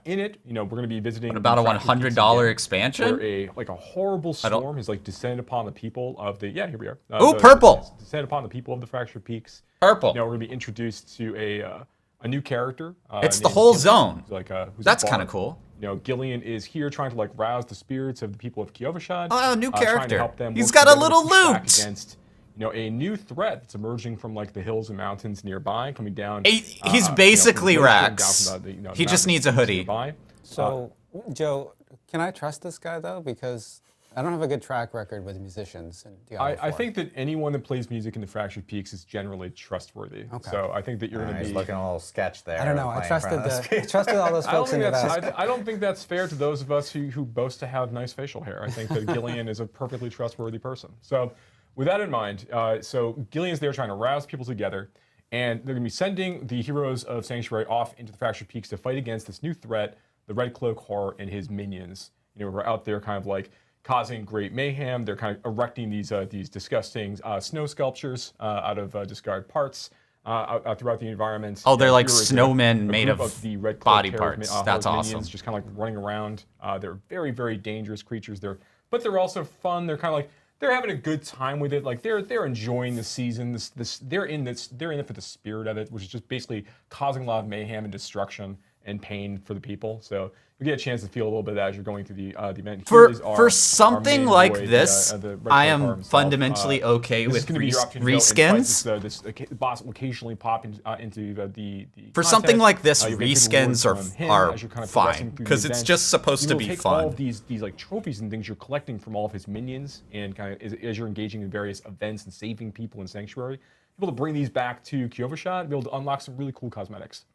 In it, we're going to be visiting. What about a the $100 expansion? Where a horrible storm has like descended upon the people of the. Yeah, here we are. Ooh, purple. Descended upon the people of the Fractured Peaks. Purple. We're going to be introduced to a new character. It's the named whole Gillian, zone. who's who's a That's bard. kind of cool. Gillian is here trying to rouse the spirits of the people of Kiovashad. Oh, new trying to character. help them He's work got a together to little push back loot. against a new threat that's emerging from the hills and mountains nearby, coming down. He's from basically the hills, coming Rax. down from the He just mountains needs a hoodie. nearby. So, Joe, can I trust this guy though? Because I don't have a good track record with musicians in Diablo 4. I think that anyone that plays music in the Fractured Peaks is generally trustworthy. Okay. So I think that you're going to He's be. looking a little sketch there. I don't know. I playing in front trusted of all those I don't folks in think the that's. past. I don't think that's fair to those of us who boast to have nice facial hair. I think that Gillian is a perfectly trustworthy person. So, with that in mind, so Gillian's there trying to rouse people together, and they're going to be sending the heroes of Sanctuary off into the Fractured Peaks to fight against this new threat, the Red Cloak Horror and his minions. We're out there kind of causing great mayhem. They're kind of erecting these disgusting snow sculptures out of discarded parts out throughout the environment. Oh, they're And like here is snowmen a made group of the Red Cloak body Terror parts. Horror's That's minions, awesome. just kind of running around. They're very, very dangerous creatures. But they're also fun. They're kind of they're having a good time with it. They're enjoying the season. They're in it for the spirit of it, which is just basically causing a lot of mayhem and destruction and pain for the people. So you get a chance to feel a little bit of that as you're going through the event. For Here is our something main like boy, this, the red I car am himself. fundamentally okay This is with gonna be your opportunity to go and fight reskins. This boss will occasionally pop into the For something content. like this, You'll get good reskins rewards from him are as you're kind of fine, progressing through the 'cause it's event. just supposed to You'll be take fun. all of these like trophies and things you're collecting from all of his minions, and kind of as you're engaging in various events and saving people in Sanctuary, able to bring these back to Kyovashad and be able to unlock some really cool cosmetics.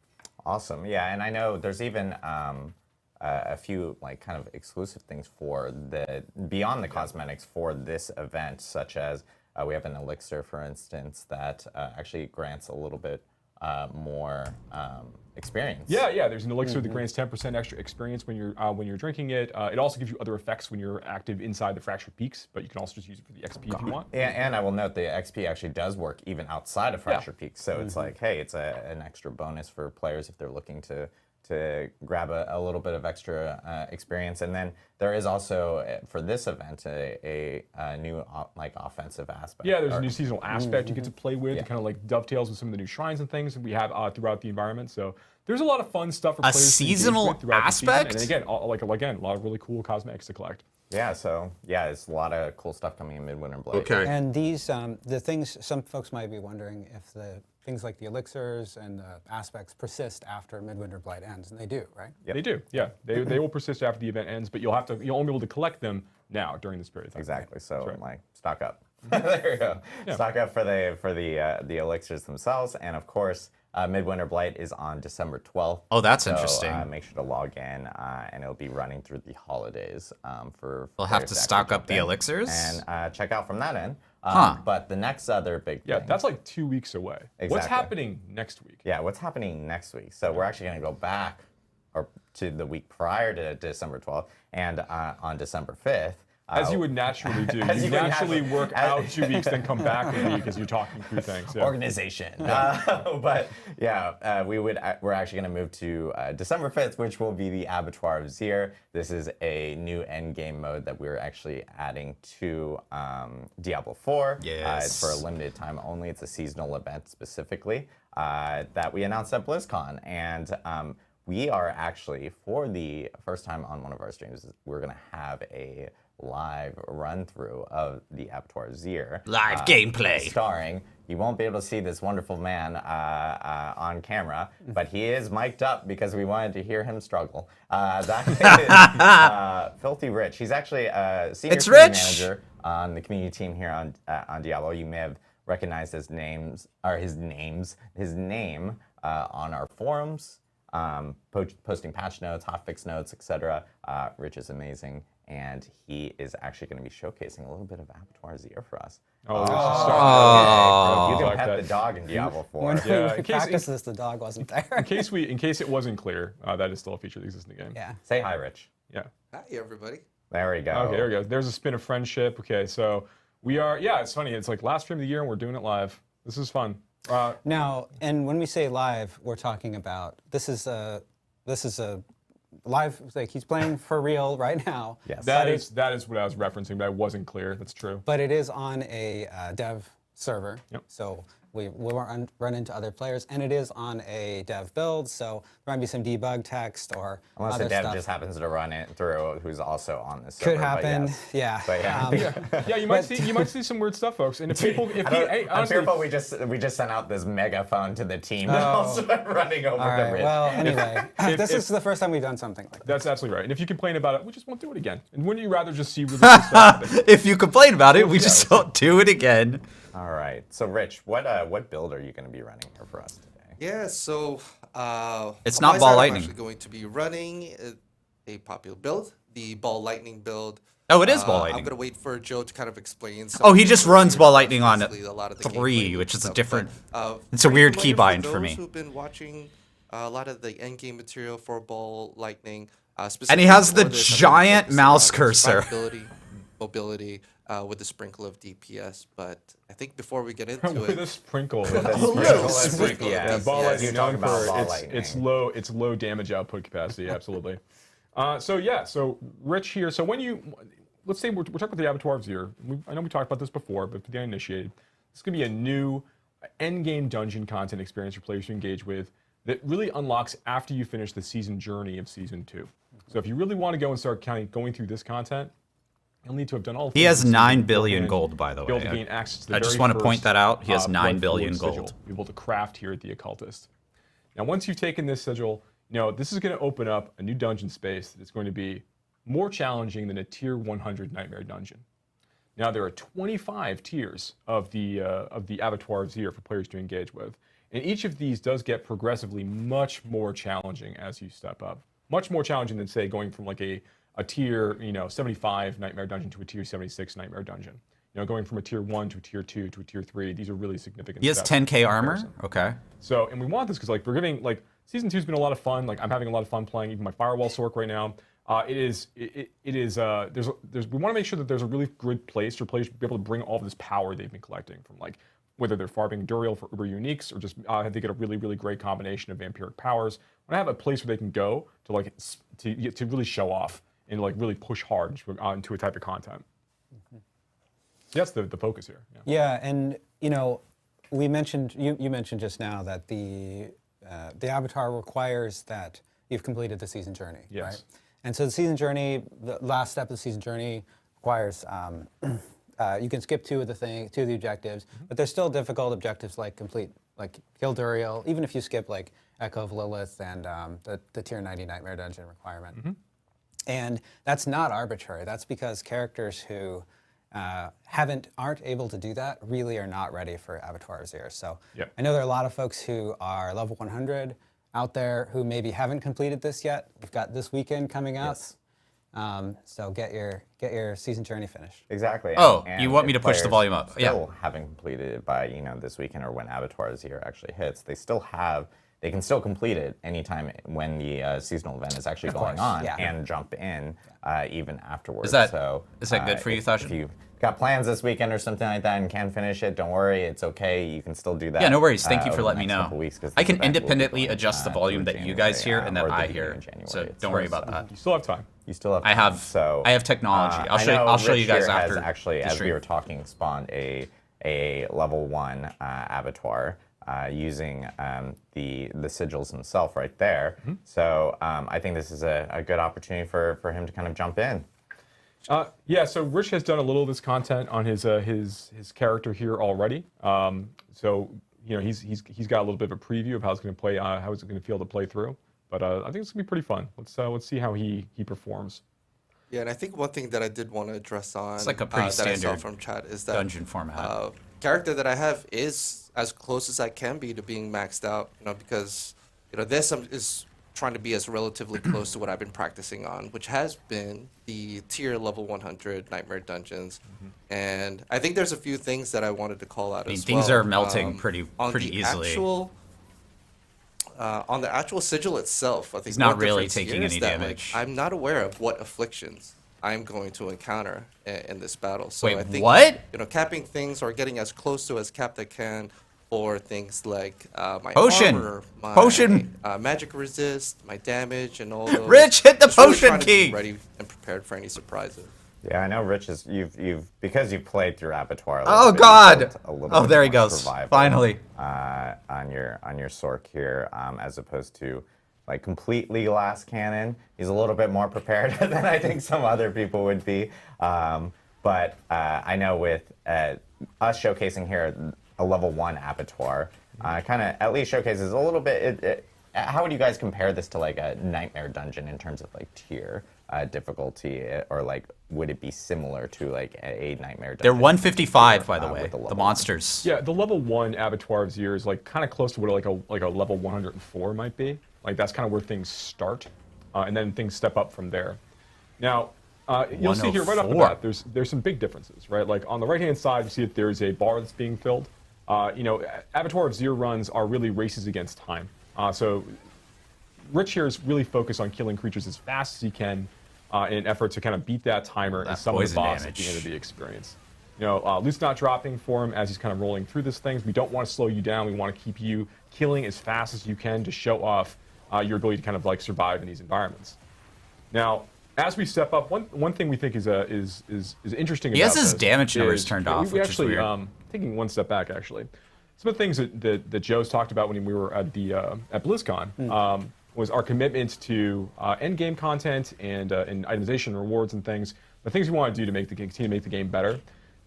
Awesome. Yeah, and I know there's even a few like kind of exclusive things for the beyond the cosmetics for this event, such as we have an elixir, for instance, that actually grants a little bit more experience. Yeah. There's an elixir that grants 10% extra experience when you're drinking it. It also gives you other effects when you're active inside the Fractured Peaks, but you can also just use it for the XP if you want. And I will note the XP actually does work even outside of Fractured Peaks. So it's like, hey, it's an extra bonus for players if they're looking to grab a little bit of extra experience. And then there is also, for this event, a new like offensive aspect. Yeah, there's a new seasonal aspect you get to play with. It kind of like dovetails with some of the new shrines and things that we have throughout the environment. So there's a lot of fun stuff for players to engage seasonal with throughout the season. aspect? And again, a lot of really cool cosmetics to collect. Yeah, so yeah, it's a lot of cool stuff coming in Midwinter Blade. And these, the things, some folks might be wondering if the things like the elixirs and the aspects persist after Midwinter Blight ends, and they do, right? Yep. They do, yeah. They will persist after the event ends, but you'll only be able to collect them now during this period of time. Exactly. So right. like stock up. There you go. Yeah. Stock up for the elixirs themselves, and of course, Midwinter Blight is on December 12th. Oh, that's so, interesting. Make sure to log in, and it'll be running through the holidays for. We'll have players to actually stock jump up the in elixirs? and check out from that end. Huh. But the next other big Yeah, thing. that's like 2 weeks away. What's Exactly. happening next week? Yeah, what's happening next week? So we're actually going to go back to the week prior to December 12th, and on December 5th. As you would naturally do. As You you would naturally naturally- work out 2 weeks, then come back a week as you're talking through things. Yeah. Organization. But yeah, we're actually going to move to December 5th, which will be the Abattoir of Zir. This is a new end game mode that we're actually adding to Diablo 4. Yes. It's for a limited time only. It's a seasonal event specifically that we announced at BlizzCon. And we are actually, for the first time on one of our streams, we're going to have a live run through of the Abattoir of Zir. Live gameplay. Starring. You won't be able to see this wonderful man on camera, but he is mic'd up because we wanted to hear him struggle. That is Filthy Rich. He's actually a senior It's community Rich. manager on the community team here on Diablo. You may have recognized his name on our forums, posting patch notes, hotfix notes, etc. Rich is amazing. And he is actually going to be showcasing a little bit of Abattoir Zir for us. Oh, You can like pet that. the dog in Diablo 4. When Yeah, we in case- practiced this, the dog wasn't there. in case it wasn't clear, that is still a feature that exists in the game. Yeah. Say hi, Rich. Yeah. Hi, everybody. There we go. Okay, there we go. There's a spin of friendship. Okay, so we are. Yeah, it's funny. It's like last stream of the year, and we're doing it live. This is fun. Now, and when we say live, we're talking about this is a live, like he's playing for real right now. Yes. That is what I was referencing, but I wasn't clear. That's true. But it is on a dev server. Yep. So we won't run into other players, and it is on a dev build, so there might be some debug text or Unless other the dev stuff. just happens to run it through, who's also on this Could server, but happen, yes. yeah. But yeah. Yeah, you might see some weird stuff, folks. And if people, hey, I'm honestly, fearful we just sent out this megaphone to the team and also running over All the right, bridge. well, anyway, this is the first time we've done something like that. that's absolutely right. And if you complain about it, we just won't do it again. And wouldn't you rather just see really cool stuff? If you complain about it, we just don't do it again. All right. So, Rich, what build are you going to be running here for us today? Yeah, so It's on not my ball side, lightning. I'm actually going to be running a popular build, the ball lightning build. Oh, it is ball lightning. I'm gonna wait for Joe to kind of explain. Oh, he just runs ball lightning on basically a lot of the 3, gameplay which is a stuff, different. but, It's a pretty weird familiar keybind for those me. Who've been watching a lot of the end game material for ball lightning, And he has specifically the for this, I'm giant focusing mouse on cursor. survivability, mobility, with a sprinkle of DPS. But I think before we get into With a it, sprinkle. sprinkle. Yeah, Yes, ball yes. lightning Talk known about for ball its lightning. low damage output capacity. Absolutely. So Rich here. So let's say we're talking about the Abattoir of Zir. I know we talked about this before, but for the uninitiated, this is going to be a new end game dungeon content experience for players to engage with. that really unlocks after you finish the season journey of Season 2. So if you really want to go and start going through this content, you'll need to have done all. He has 9 billion gold, by the Be able way. to gain access to the I just very want to point first, that out. He has 9 Blood billion Fluid gold. sigil, be able to craft here at the Occultist. Now, once you've taken this sigil, this is going to open up a new dungeon space that's going to be more challenging than a tier 100 Nightmare dungeon. Now, there are 25 tiers of the Abattoir of Zir for players to engage with, and each of these does get progressively much more challenging as you step up. Much more challenging than, say, going from like a tier 75 Nightmare dungeon to a tier 76 Nightmare dungeon. Going from a tier 1 to a tier 2 to a tier 3, these are really significant. He has steps 10k in armor. comparison. Okay. So, and we want this because like we're giving like Season 2's been a lot of fun. Like I'm having a lot of fun playing even my Firewall Sork right now. There's we want to make sure that there's a really good place for players to be able to bring all of this power they've been collecting from like whether they're farming Duriel for Uber Uniques or just have they get a really, really great combination of vampiric powers. I have a place where they can go to like to really show off and like really push hard into a type of content. That's the focus here. Yeah, and we mentioned you mentioned just now that the avatar requires that you've completed the season journey, Yes. right? And so the season journey, the last step of the season journey requires you can skip two of the objectives, but there's still difficult objectives like kill Duriel, even if you skip like Echo of Lilith and the tier 90 Nightmare Dungeon requirement. And that's not arbitrary. That's because characters who aren't able to do that really are not ready for Abattoir of Zir. So I know there are a lot of folks who are level 100 out there who maybe haven't completed this yet. We've got this weekend coming up. Yes. So get your season journey finished. Exactly. Oh, and you want me if to push the players volume up? Yeah. Still haven't completed it by this weekend or when Abattoir of Zir actually hits. They can still complete it anytime when the seasonal event is actually going on and jump in even afterwards. Is that good for you, Thashin? If you've got plans this weekend or something like that and can finish it, don't worry, it's okay. You can still do that. Yeah, no worries. Thank you for over the letting me next know. couple weeks, 'cause I this can event will be independently going, adjust the volume through that you guys hear January, and that or the I beginning hear. of January. So It's don't worry first. about that. You still have time. You still have I time, have so technology. I'll show you Rich guys here after. has actually, the as we stream. were talking, spawned a level 1 Abattoir using the sigils himself right there. So I think this is a good opportunity for him to kind of jump in. Yeah, so Rich has done a little of this content on his character here already. So he's got a little bit of a preview of how it's going to play, how it's going to feel to play through. But I think it's going to be pretty fun. Let's see how he performs. Yeah, and I think one thing that I did want to address on It's like a pretty that I saw standard from chat is that dungeon format. character that I have is as close as I can be to being maxed out. Because this is trying to be as relatively close to what I've been practicing on, which has been the tier level 100 Nightmare Dungeons. And I think there's a few things that I wanted to call out as well. Things are melting pretty easily. On the actual sigil itself, I think He's not one really difference here taking is any that, damage. I'm not aware of what afflictions I'm going to encounter in this battle. So Wait, I think what? Capping things or getting as close to as capped I can for things like my Potion. armor, my Potion. magic resist, my damage, and all those. Rich, hit the Just really potion trying to be key. ready and prepared for any surprises. Yeah, I know Rich is because you've played through Abattoir. Oh God! Oh, there he goes. Finally. On your Sork here, as opposed to like completely glass cannon. He's a little bit more prepared than I think some other people would be. But I know with us showcasing here a level 1 Abattoir, kind of at least showcases a little bit. How would you guys compare this to like a Nightmare Dungeon in terms of like tier difficulty, or like would it be similar to like a Nightmare Dungeon? They're 155, by the way. with the The level monsters. Yeah, the level 1 Abattoir of Zir is like kind of close to what like a level 104 might be. Like that's kind of where things start, and then things step up from there. Now, you'll see here right off the 104. bat, there's some big differences, right? Like on the right-hand side, you see that there's a bar that's being filled. Abattoir of Zir runs are really races against time. So Rich here is really focused on killing creatures as fast as he can in an effort to kind of beat that timer and summon the poison boss at damage. the end of the experience. Loot's not dropping for him as he's kind of rolling through this thing. We don't want to slow you down. We want to keep you killing as fast as you can to show off your ability to kind of like survive in these environments. Now, as we step up, one thing we think is interesting. He has about his this damage numbers is- turned we off, which is actually, weird. taking one step back actually. some of the things that Joe's talked about when we were at the at BlizzCon was our commitment to end game content and itemization, rewards, and things. The things we want to do to continue to make the game better.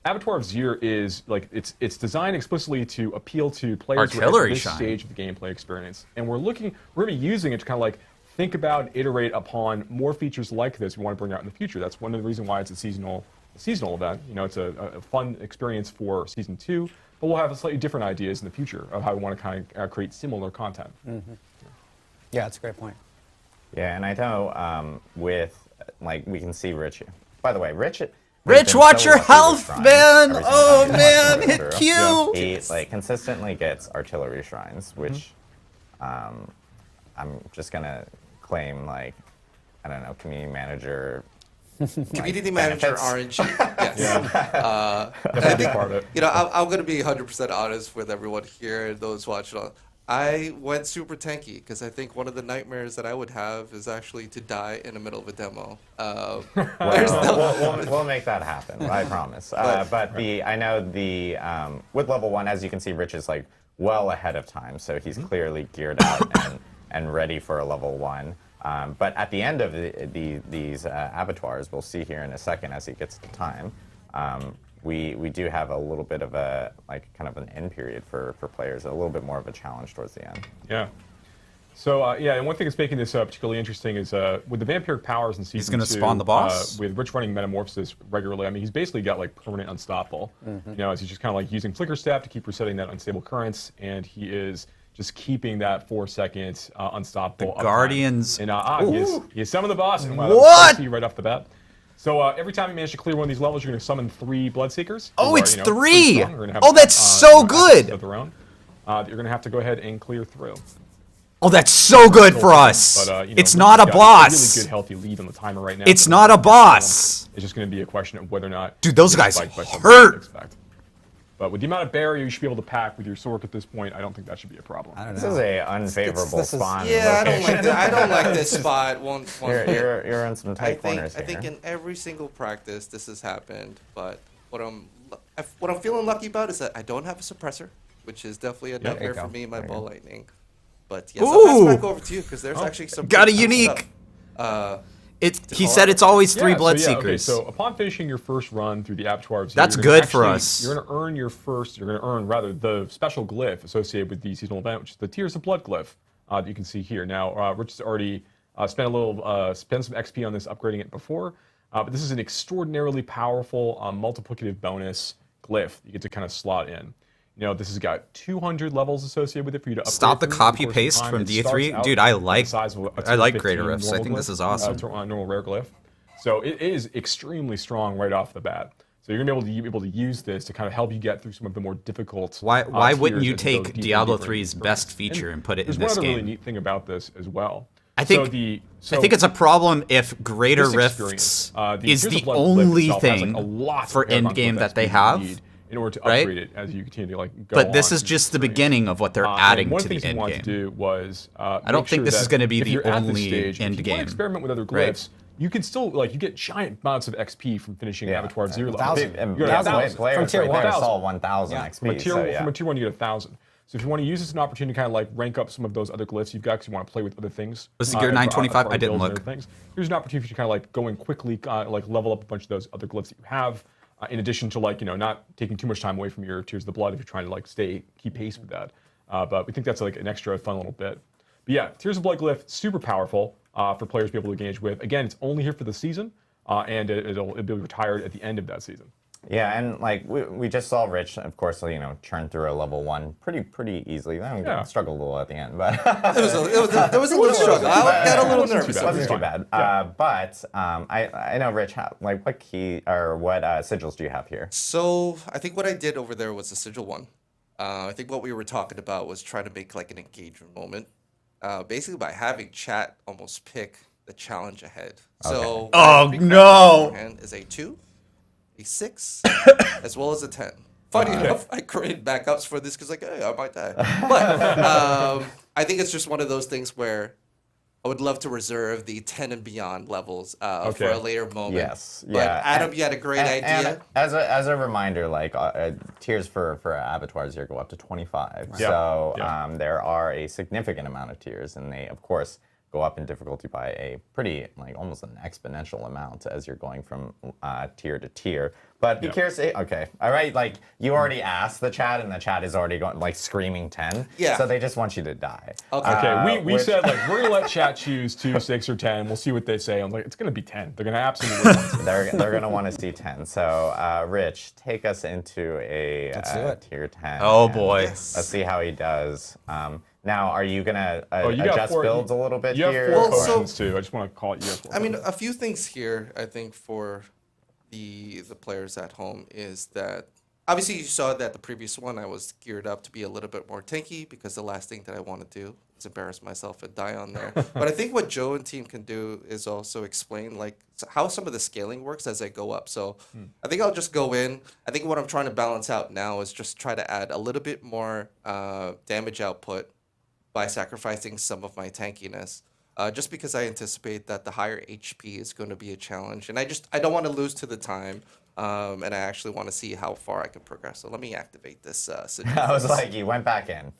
Avatar of Zir is like it's designed explicitly to appeal to players who are at this stage of the gameplay experience, and we're going to be using it to kind of like think about and iterate upon more features like this we want to bring out in the future. That's one of the reasons why it's a seasonal event. You know, it's a fun experience for season 2, but we'll have slightly different ideas in the future of how we want to kind of create similar content. Yeah, that's a great point. Yeah, and I know with like we can see Rich. By the way, Rich, watch your health, man! Oh man, hit Q. He like consistently gets artillery shrines, which I'm just gonna claim like I don't know, community manager. Community manager RNG. Yes. I think, part of it. you know, I'm going to be 100% honest with everyone here and those watching. I went super tanky because I think one of the nightmares that I would have is actually to die in the middle of a demo. We'll make that happen. I promise. But I know with level 1, as you can see, Rich is like well ahead of time, so he's clearly geared out and ready for a level 1. But at the end of these abattoirs, we'll see here in a second as he gets to time, we do have a little bit of a like kind of an end period for players, a little bit more of a challenge towards the end. Yeah. So and one thing that's making this particularly interesting is with the vampiric powers in season 2. He's going to spawn the boss. With Rich running Metamorphosis regularly, I mean, he's basically got like permanent unstoppable. You know, as he's just kind of like using Flicker Step to keep resetting that unstable currents, and he is just keeping that 4-second unstoppable. The Guardians. And he summoned the boss. And wow, what? Right off the bat. So every time you manage to clear one of these levels, you're going to summon 3 Bloodseekers. Oh, it's 3! Oh, that's so good! Of their own, that you're going to have to go ahead and clear through. Oh, that's so good for us. But, it's not a boss. A really good, healthy lead on the timer right now. It's not a boss. It's just going to be a question of whether or not. Dude, those guys hurt. But with the amount of barrier you should be able to pack with your Sork at this point, I don't think that should be a problem. I don't know. This is a unfavorable spawn. Yeah, I don't like this spot. You're in some tight corners here. I think in every single practice this has happened, but what I'm feeling lucky about is that I don't have a suppressor, which is definitely a nightmare for me in my ball lightning. But yes, I'll pass back over to you because there's actually some. Got a unique. He said it's always 3 Bloodseekers. Okay, so upon finishing your first run through the abattoir, that's good for us. You're going to earn the special glyph associated with the seasonal event, which is the Tears of Blood glyph that you can see here. Now, Rich has already spent some XP on this, upgrading it before, but this is an extraordinarily powerful multiplicative bonus glyph you get to kind of slot in. You know, this has got 200 levels associated with it for you to upgrade. Stop the copy paste from D3, dude. I like Greater Rifts. I think this is awesome. Normal rare glyph, so it is extremely strong right off the bat. So you're gonna be able to use this to kind of help you get through some of the more difficult. Why wouldn't you take Diablo 3's best feature and put it in this game? There's one other really neat thing about this as well. I think it's a problem if Greater Rifts is the only thing for endgame that they have. In order to upgrade it as you continue to like go But this is just the beginning of what they're adding to the end game. One thing we wanted to do was I don't think this is going to be the only end game. If you want to experiment with other glyphs, you can still you get giant amounts of XP from finishing Abattoir 0 level. 1,000 players from tier 1 saw 1,000 XP. From a tier 1 you get 1,000. So if you want to use this as an opportunity to kind of like rank up some of those other glyphs you've got because you want to play with other things. Was the gear 925? I didn't look. Here's an opportunity for you to kind of like go in quickly, like level up a bunch of those other glyphs that you have. In addition to not taking too much time away from your Tears of the Blood if you're trying to like keep pace with that. But we think that's like an extra fun little bit. But yeah, Tears of Blood glyph, super powerful for players to be able to engage with. Again, it's only here for the season, and it'll be retired at the end of that season. Yeah, and like we just saw Rich, of course, churn through a level 1 pretty easily. I struggled a little at the end, but there was a little struggle. I got a little nervous. It wasn't too bad. But I know Rich, what key or what sigils do you have here? So I think what I did over there was a sigil 1. I think what we were talking about was trying to make like an engagement moment, basically by having chat almost pick the challenge ahead. Okay. So is a 2. A 6, as well as a 10. Funny enough, I created backups for this because, hey, I might die. But I think it's just one of those things where I would love to reserve the 10 and beyond levels for Okay. a later moment. Yes. But Adam, you had a great idea. And as a reminder, like tiers for abattoirs here go up to 25. Yeah. So Yeah. there are a significant amount of tiers, and they of course go up in difficulty by a pretty like almost an exponential amount as you're going from tier to tier. But be curious. Okay, all right. Like you already asked the chat, and the chat is already going like screaming 10. Yeah. So they just want you to die. Okay. Okay, we which- said like we're gonna let chat choose 2, 6, or 10. We'll see what they say. I'm like, it's gonna be 10. They're gonna absolutely want to. They're gonna want to see 10. So Rich, take us into a Let's do it. tier 10. Oh and boy. Let's see how he does. Now, are you gonna You got adjust builds a little bit You have here? 4 Well, so- potions too. I just want to call it. You have 4 I mean, potions. a few things here, I think, for the players at home is that obviously you saw that the previous one I was geared up to be a little bit more tanky because the last thing that I want to do is embarrass myself and die on there. But I think what Joe and team can do is also explain like how some of the scaling works as I go up. So I think I'll just go in. I think what I'm trying to balance out now is just try to add a little bit more damage output by sacrificing some of my tankiness. Just because I anticipate that the higher HP is going to be a challenge, and I don't want to lose to the time, and I actually want to see how far I can progress. So let me activate this. I was like, you went back in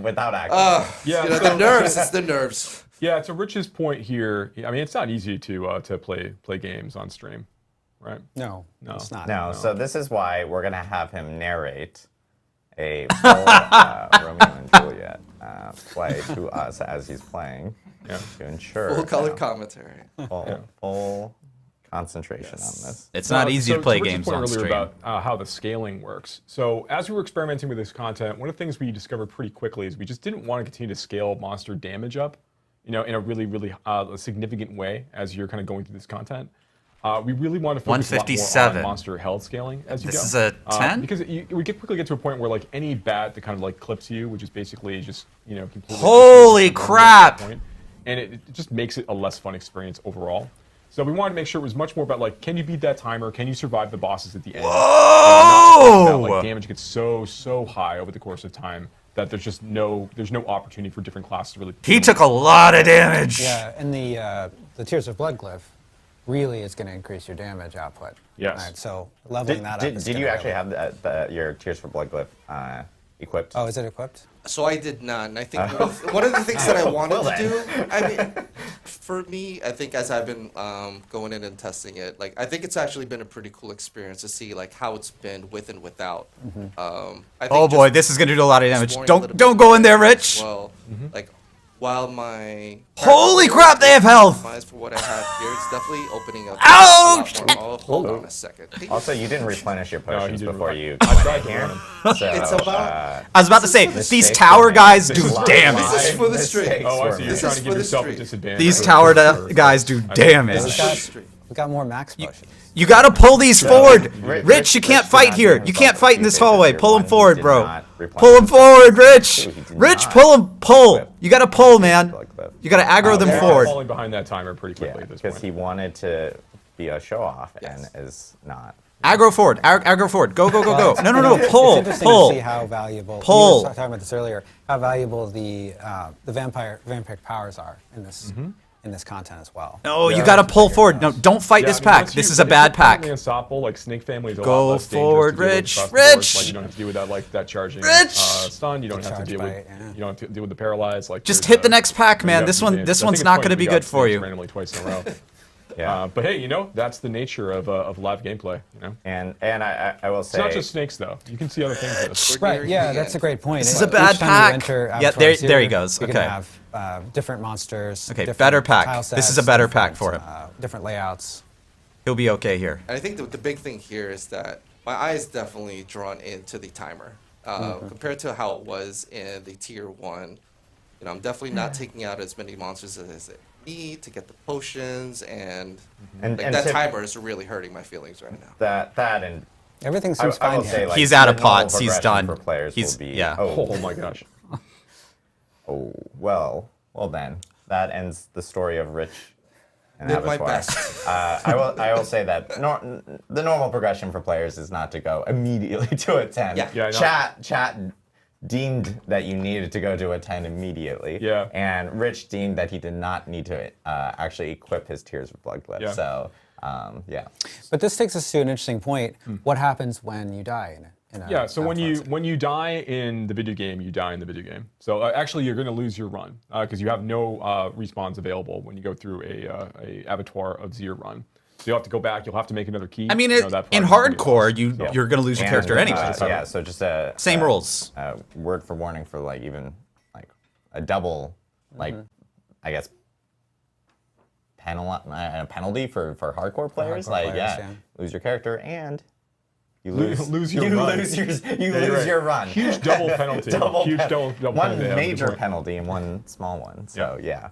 without acting. Yeah, you know, so- the nerves. It's the nerves. Yeah, to Rich's point here, I mean, it's not easy to play games on stream, right? No, it's not. no, so this is why we're gonna have him narrate a full Romeo and Juliet play to us as he's playing to ensure Full color commentary. full concentration on this. It's not easy to play Rich's games point on earlier stream. about how the scaling works. So as we were experimenting with this content, one of the things we discovered pretty quickly is we just didn't want to continue to scale monster damage up, in a really, really significant way as you're kind of going through this content. We really want to focus a lot more 157. on monster health scaling as you go. This is a 10? Because we quickly get to a point where like any bat that kind of like clips you, which is basically just completely. Holy crap! And it just makes it a less fun experience overall. So we wanted to make sure it was much more about like, can you beat that timer? Can you survive the bosses at the end? Whoa! Like damage gets so high over the course of time that there's no opportunity for different classes to really. He took a lot of damage. Yeah, and the Tears of Blood glyph really is going to increase your damage output. Yes. All right, so leveling that up. is Did gonna you actually really- have your Tears for Blood glyph equipped? Oh, is it equipped? So I did not, and I think one of the things that I wanted to do, I mean, for me, I think as I've been going in and testing it, like I think it's actually been a pretty cool experience to see like how it's been with and without. I think Oh boy, just this is gonna do a lot of damage. exploring a little Don't bit go in there, more as Rich. Well, like while my Holy crap, they have health. optimized for what I have here, it's definitely opening up. Ouch! A lot more. Oh, hold on a second. Also, you didn't replenish your he potions didn't before replen- you I went tried in to here. run him. So, It's about- I was about to say these mistakes tower were made. guys do Mistakes damage. This is for the stream. Mistakes Oh, I were see. You're made. trying is to for give the yourself a street. disadvantage. These over tower the guys do damage. We got more max potions. You gotta pull these forward. Rich- Rich, you can't Rich did fight not here. give You can't himself fight in a this few hallway. phases. Pull him One, he forward, did bro. not replenish Pull him his forward, Rich. Two, he did Rich, not. pull him. Pull. Whip. You gotta pull, man. Blood glyph. You gotta aggro them They're forward. falling behind that timer pretty quickly Yeah, at this because point. he wanted to be a show off Yes. and is not. Aggro forward. Aggro forward. Go, go, go, go. No, no, no. It's Pull. interesting to see Pull. how valuable. Pull. We were talking about this earlier. How valuable the vampiric powers are in this content as well. No, you gotta pull forward. No, don't fight this I mean, pack. once This you- is a if bad you're pack. currently unstoppable, like Snake Family is a Go lot less dangerous forward, to deal with Rich. across the board. Rich! Like you don't have to deal with that that charging Rich! stun. You don't have to Charge deal with bite, yeah. you don't have to deal with the paralyzed. Like Just there's, hit the next pack, you man. have This to one, dance. this I one's think not it's gonna funny be we good got for danced you. randomly twice in a row. Yeah. But hey, that's the nature of live gameplay. And I will It's say. not just snakes though. You can see other things. With this. We're Right. nearing Yeah, the that's a end. great point. This is And a bad each time pack. You enter Yeah, Avatars there he here, goes. You're Okay. gonna have different monsters. Okay, different better pack. tile This is sets, a better pack different, for him. Different layouts. He'll be okay here. And I think the big thing here is that my eye is definitely drawn into the timer compared to how it was in the tier 1. I'm definitely not taking out as many monsters as I need to get the potions, and, And that tip- timer is really hurting my feelings right now. that and Everything I seems will fine say, here. like, He's out of the normal pots. He's progression done. For players He's- will be, yeah. Oh my gosh. Oh well then that ends the story of Rich and Did my Abattoir. best. I will say that the normal progression for players is not to go immediately to a 10. Yeah. Yeah, I know. Chat deemed that you needed to go to a 10 immediately. Yeah. And Rich deemed that he did not need to actually equip his Tears of Blood glyph. Yeah. So, yeah. But this takes us to an interesting point. What happens when you die in it? Yeah, so when you die in the video game, you die in the video game. So actually, you're going to lose your run because you have no respawns available when you go through a Abattoir of Zir run. So you'll have to go back. You'll have to make another key. I mean, that in probably hardcore, you're going to lose your character anyway. Yeah, so just a Same rules. Word for warning for like even like a double, like I guess penalty for hardcore players. Lose your character and you lose your run. You lose your run. Huge double penalty. Huge double one penalty. major penalty and one small one. So yeah.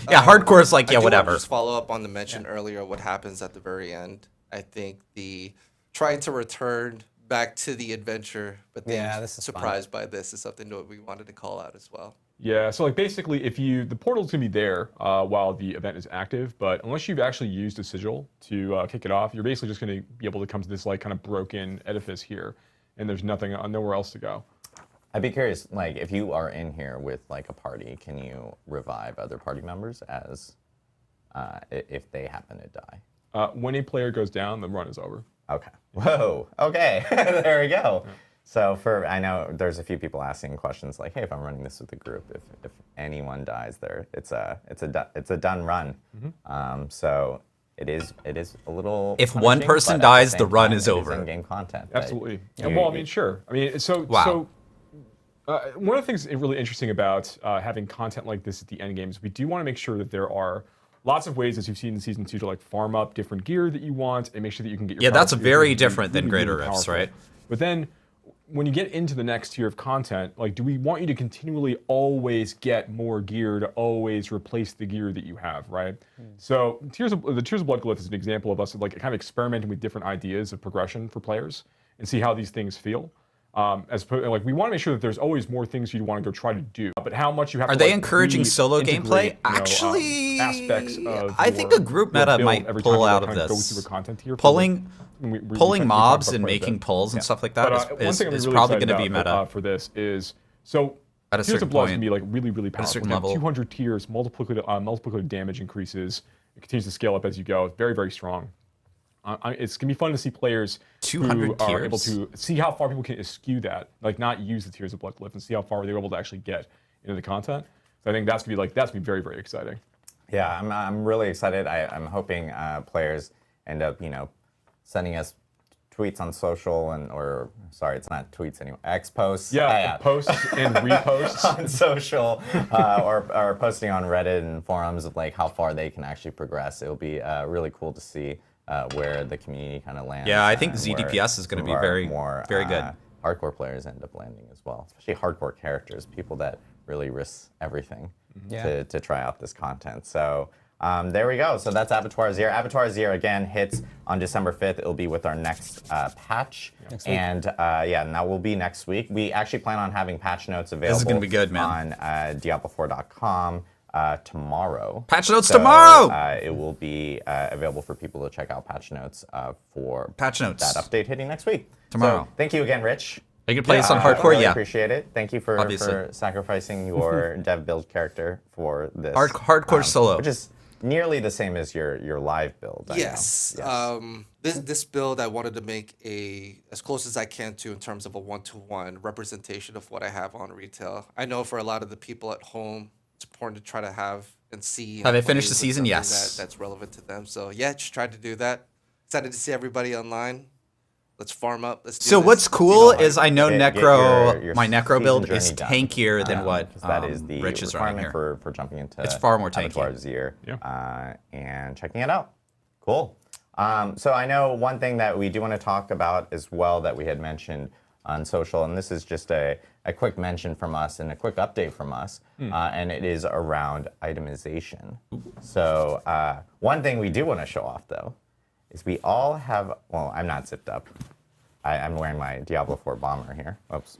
Yeah, hardcore is like, I do want to whatever. just follow up on the mention earlier. What happens at the very end? I think the trying to return back to the adventure, but being this is surprised by this is something that we wanted to call out as well. Yeah, so like basically, the portal's gonna be there while the event is active, but unless you've actually used a sigil to kick it off, you're basically just gonna be able to come to this like kind of broken edifice here, and there's nowhere else to go. I'd be curious, like if you are in here with like a party, can you revive other party members as if they happen to die? When a player goes down, the run is over. Okay. Whoa. Okay. There we go. So I know there's a few people asking questions like, hey, if I'm running this with a group, if anyone dies there, it's a done run. So it is a little. If one punishing, person but at dies, same the run time, is it over. In-game content. Absolutely. Well, I mean, sure. I mean, one of the things really interesting about having content like this at the end game is we do want to make sure that there are lots of ways, as you've seen in Season 2, to like farm up different gear that you want and make sure that you can get your Yeah, that's powerful very gear different than really, Greater really Rifts, powerful. right? But then when you get into the next tier of content, like, do we want you to continually always get more gear to always replace the gear that you have, right? So the Tears of Blood glyph is an example of us like kind of experimenting with different ideas of progression for players and see how these things feel. Like we want to make sure that there's always more things you want to go try to do, but how much you have. Are to, they like, encouraging solo integrate, gameplay? Actually, aspects of I think a group meta might pull out of Go this. through a content tier. Pulling we mobs talked and about quite a making bit. pulls and stuff like But, that one is thing I'm really probably excited going to be about, meta. for this is so. At a Tears certain of Blood point, can be like really powerful. certain You have level. 200 tiers, multiplicative damage increases. It continues to scale up as you go. It's very strong. It's gonna be fun to see players 200 who are able tiers? to see how far people can eschew that, like not use the Tears of Blood glyph, and see how far they're able to actually get into the content. So I think that's gonna be very exciting. Yeah, I'm really excited. I'm hoping players end up, sending us tweets on social or sorry, it's not tweets anymore. X posts. Yeah, posts and reposts on social, or posting on Reddit and forums of like how far they can actually progress. It'll be really cool to see where the community kind of lands. Yeah, I think and ZDPS is going to where be very, more very good. Hardcore players end up landing as well, especially hardcore characters, people that really risk everything to try out this content. So. There we go. So that's Abattoir Zir. Abattoir Zir again hits on December 5th. It'll be with our next patch. And and that will be next week. We actually plan on having patch notes available. This is gonna be good, man. On Diablo4.com tomorrow. Patch notes tomorrow! It will be available for people to check out patch notes for Patch notes. that update hitting next week. Tomorrow. So thank you again, Rich. Are you going to play this on hardcore? Really Yeah. appreciate it. Thank you for Obviously. sacrificing your dev build character for this. Hardcore solo. Which is nearly the same as your live build. I know. Yes. This build I wanted to make as close as I can to in terms of a one-to-one representation of what I have on retail. I know for a lot of the people at home, it's important to try to have and see. Have they and finished play the with season? something Yes. That's relevant to them. So yeah, just tried to do that. Excited to see everybody online. Let's farm up. Let's do So this. what's cool is I know Get Necro, my your Necro build season is journey done. tankier than what 'cause that is the Rich is running requirement here. for jumping into It's far more tanky. Abattoir Zir, Yeah. and checking it out. Cool. So I know one thing that we do want to talk about as well that we had mentioned on social, and this is just a quick mention from us and a quick update from us, and it is around itemization. So one thing we do want to show off, though, is we all have, well, I'm not zipped up. I'm wearing my Diablo 4 bomber here. Oops.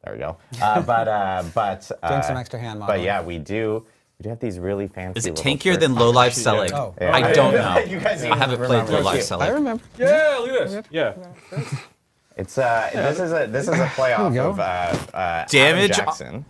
There we go. Doing some extra hand But modeling. yeah, we do have these really fancy. Is it little tankier shirts. than low life selling? Oh. I don't know. You guys I haven't played low life I selling. remember. Yeah, look at this. Yeah. It's this is a playoff go. of Damage- Adam Jackson.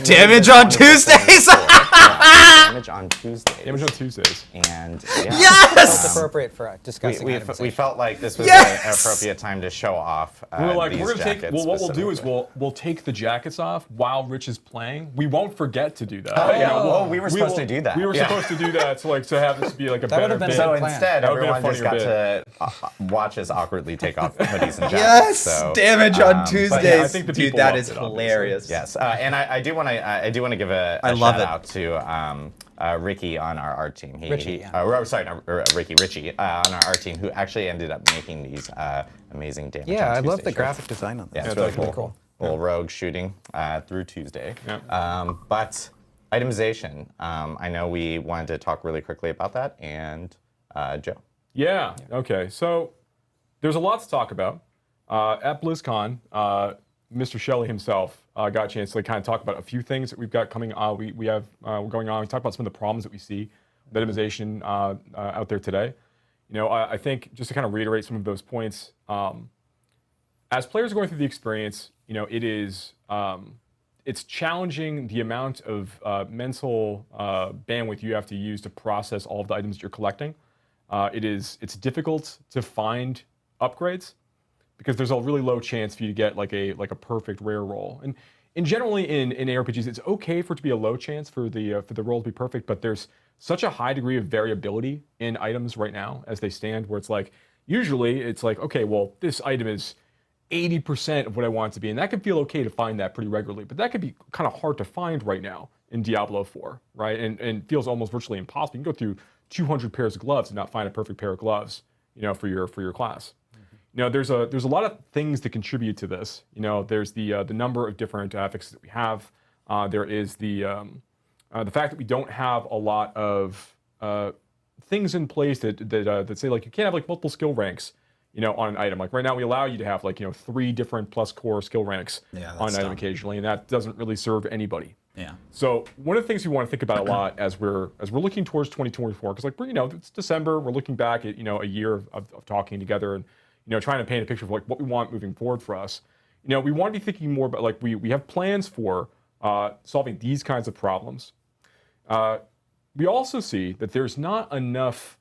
Damage on Tuesdays. Damage on Tuesdays. Damage on Tuesdays. And yeah, It's appropriate for discussing we itemization. felt like this was Yes! an appropriate time to show off. We were like, these we're gonna take. jackets Well, what we'll do is specifically. we'll take the jackets off while Rich is playing. We won't forget to do that. Oh, yeah. You know, Well, we were supposed to do that. We were Yeah. supposed to do that to have this be like a That better would've been bit. So plan. instead, That would've been a everyone just got funnier to watch us awkwardly take off hoodies and jackets. Yes, So, damage on but Tuesdays. yeah, I think the Dude, people that loved is it, obviously. hilarious. Yes, and I do want to give a love shout it. out to Ricky on our art team. Richie, yeah. Richie on our art team, who actually ended up making these amazing damage. Yeah, on I love Tuesday the shirts. graphic design on this. Yeah, it's Yeah, really that's cool. really cool. Little rogue shooting through Tuesday. Yeah. But itemization, I know we wanted to talk really quickly about that, and Joe. Yeah. Okay. So there's a lot to talk about. At BlizzCon, Mr. Shelley himself got a chance to kind of talk about a few things that we've got coming. We have going on. We talked about some of the problems that we see with itemization out there today. You know, I think just to kind of reiterate some of those points, as players are going through the experience, you know, it is it's challenging the amount of mental bandwidth you have to use to process all of the items that you're collecting. It's difficult to find upgrades, because there's a really low chance for you to get like a perfect rare roll. And generally in ARPGs, it's okay for it to be a low chance for the roll to be perfect, but there's such a high degree of variability in items right now as they stand, where it's like, usually it's like, okay, well, this item is 80% of what I want it to be, and that can feel okay to find that pretty regularly, but that could be kind of hard to find right now in Diablo 4, right? And feels almost virtually impossible. You can go through 200 pairs of gloves and not find a perfect pair of gloves, you know, for your class. You know, there's a lot of things that contribute to this. You know, there's the number of different fixes that we have. There is the fact that we don't have a lot of things in place that say like you can't have like multiple skill ranks, you know, on an item. Like right now, we allow you to have like 3 different plus core skill ranks on an item occasionally, and that doesn't really serve anybody. Yeah. So one of the things we want to think about a lot as we're looking towards 2024, because like it's December, we're looking back at a year of talking together and trying to paint a picture of like what we want moving forward for us. You know, we want to be thinking more about like we have plans for solving these kinds of problems. We also see that there's not enough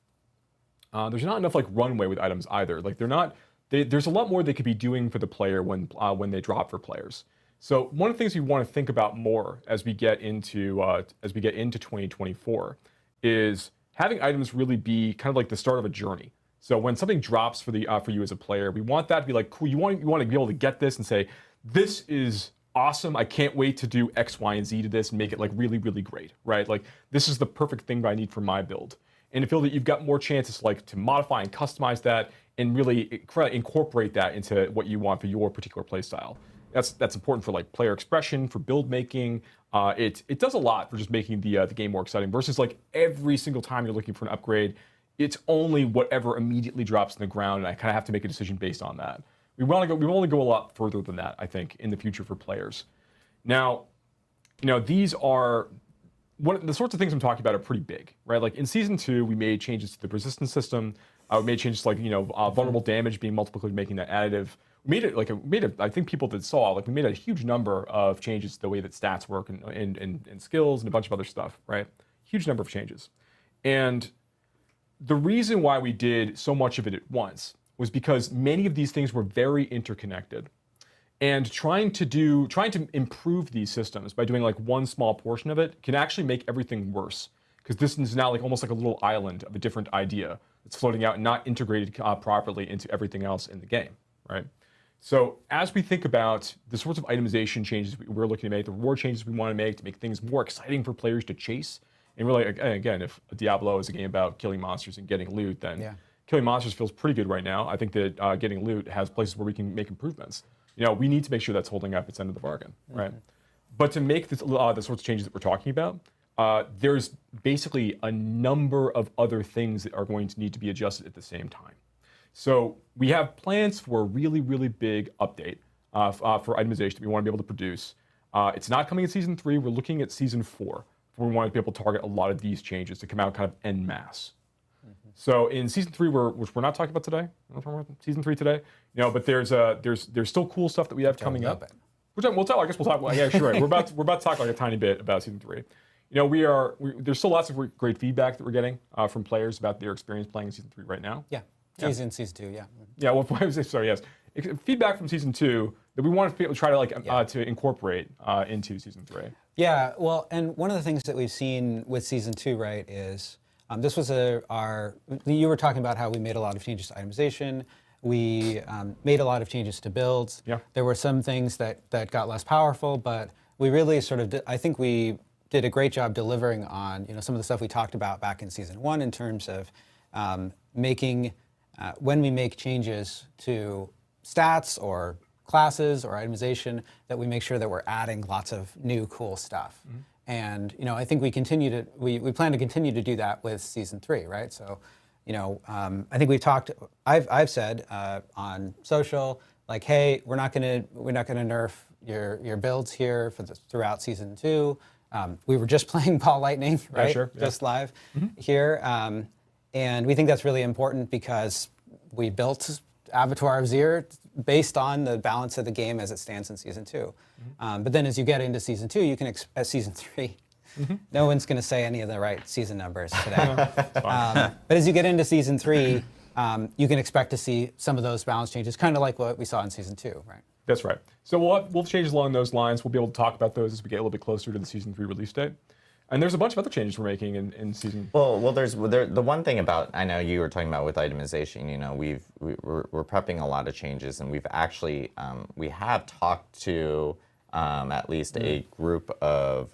like runway with items either. Like there's a lot more they could be doing for the player when they drop for players. So one of the things we want to think about more as we get into 2024 is having items really be kind of like the start of a journey. So when something drops for you as a player, we want that to be like cool. You want to be able to get this and say, this is awesome. I can't wait to do X, Y, and Z to this and make it like really, really great, right? Like this is the perfect thing that I need for my build. And to feel that you've got more chances like to modify and customize that and really incorporate that into what you want for your particular play style. That's important for like player expression, for build making. It does a lot for just making the game more exciting versus like every single time you're looking for an upgrade, it's only whatever immediately drops in the ground, and I kind of have to make a decision based on that. We want to go a lot further than that, I think, in the future for players. Now, these are the sorts of things I'm talking about are pretty big, right? Like in season 2, we made changes to the resistance system. We made changes to like vulnerable damage being multiplicative, making that additive. We made I think people that saw we made a huge number of changes to the way that stats work and skills and a bunch of other stuff, right? Huge number of changes. And the reason why we did so much of it at once was because many of these things were very interconnected. And trying to improve these systems by doing like one small portion of it can actually make everything worse. Because this is now like almost like a little island of a different idea that's floating out and not integrated properly into everything else in the game, right? So as we think about the sorts of itemization changes we're looking to make, the reward changes we want to make things more exciting for players to chase, and really, again, if Diablo is a game about killing monsters and getting loot, then killing monsters feels pretty good right now. I think that getting loot has places where we can make improvements. We need to make sure that's holding up its end of the bargain, right? But to make the sorts of changes that we're talking about, there's basically a number of other things that are going to need to be adjusted at the same time. So we have plans for a really, really big update for itemization that we want to be able to produce. It's not coming in Season 3. We're looking at Season 4, where we want to be able to target a lot of these changes to come out kind of en masse. So in season 3, which we're not talking about today, we're not talking about season 3 today, but there's still cool stuff that we have coming up. Which we'll tell. I guess we'll talk. Well, yeah, sure. Right. We're about to talk like a tiny bit about season 3. There's still lots of great feedback that we're getting from players about their experience playing in season 3 right now. Yeah. Season 2, yeah. Yeah, well, sorry, yes. Feedback from season 2 that we want to be able to try to to incorporate into season 3. Yeah, well, and one of the things that we've seen with season 2, right, is this was you were talking about how we made a lot of changes to itemization. We made a lot of changes to builds. Yeah. There were some things that got less powerful, but we really I think we did a great job delivering on some of the stuff we talked about back in season 1 in terms of making, when we make changes to stats or classes or itemization, that we make sure that we're adding lots of new cool stuff. Mm-hmm. And I think we plan to continue to do that with season 3, right? So, I think we've talked. I've said on social, like, hey, we're not gonna nerf your builds here throughout season 2. We were just playing Ball Lightning, right? Yeah, sure. Yeah. Just live here, and we think that's really important because we built Abattoir of Zir based on the balance of the game as it stands in season 2. But then as you get into season 2, you can season 3. No one's going to say any of the right season numbers today. But as you get into season 3, you can expect to see some of those balance changes, kind of like what we saw in season 2, right? That's right. So we'll change along those lines. We'll be able to talk about those as we get a little bit closer to the season 3 release date. And there's a bunch of other changes we're making in season. Well, there's the one thing about, I know you were talking about with itemization. We're prepping a lot of changes, and we've actually we have talked to at least a group of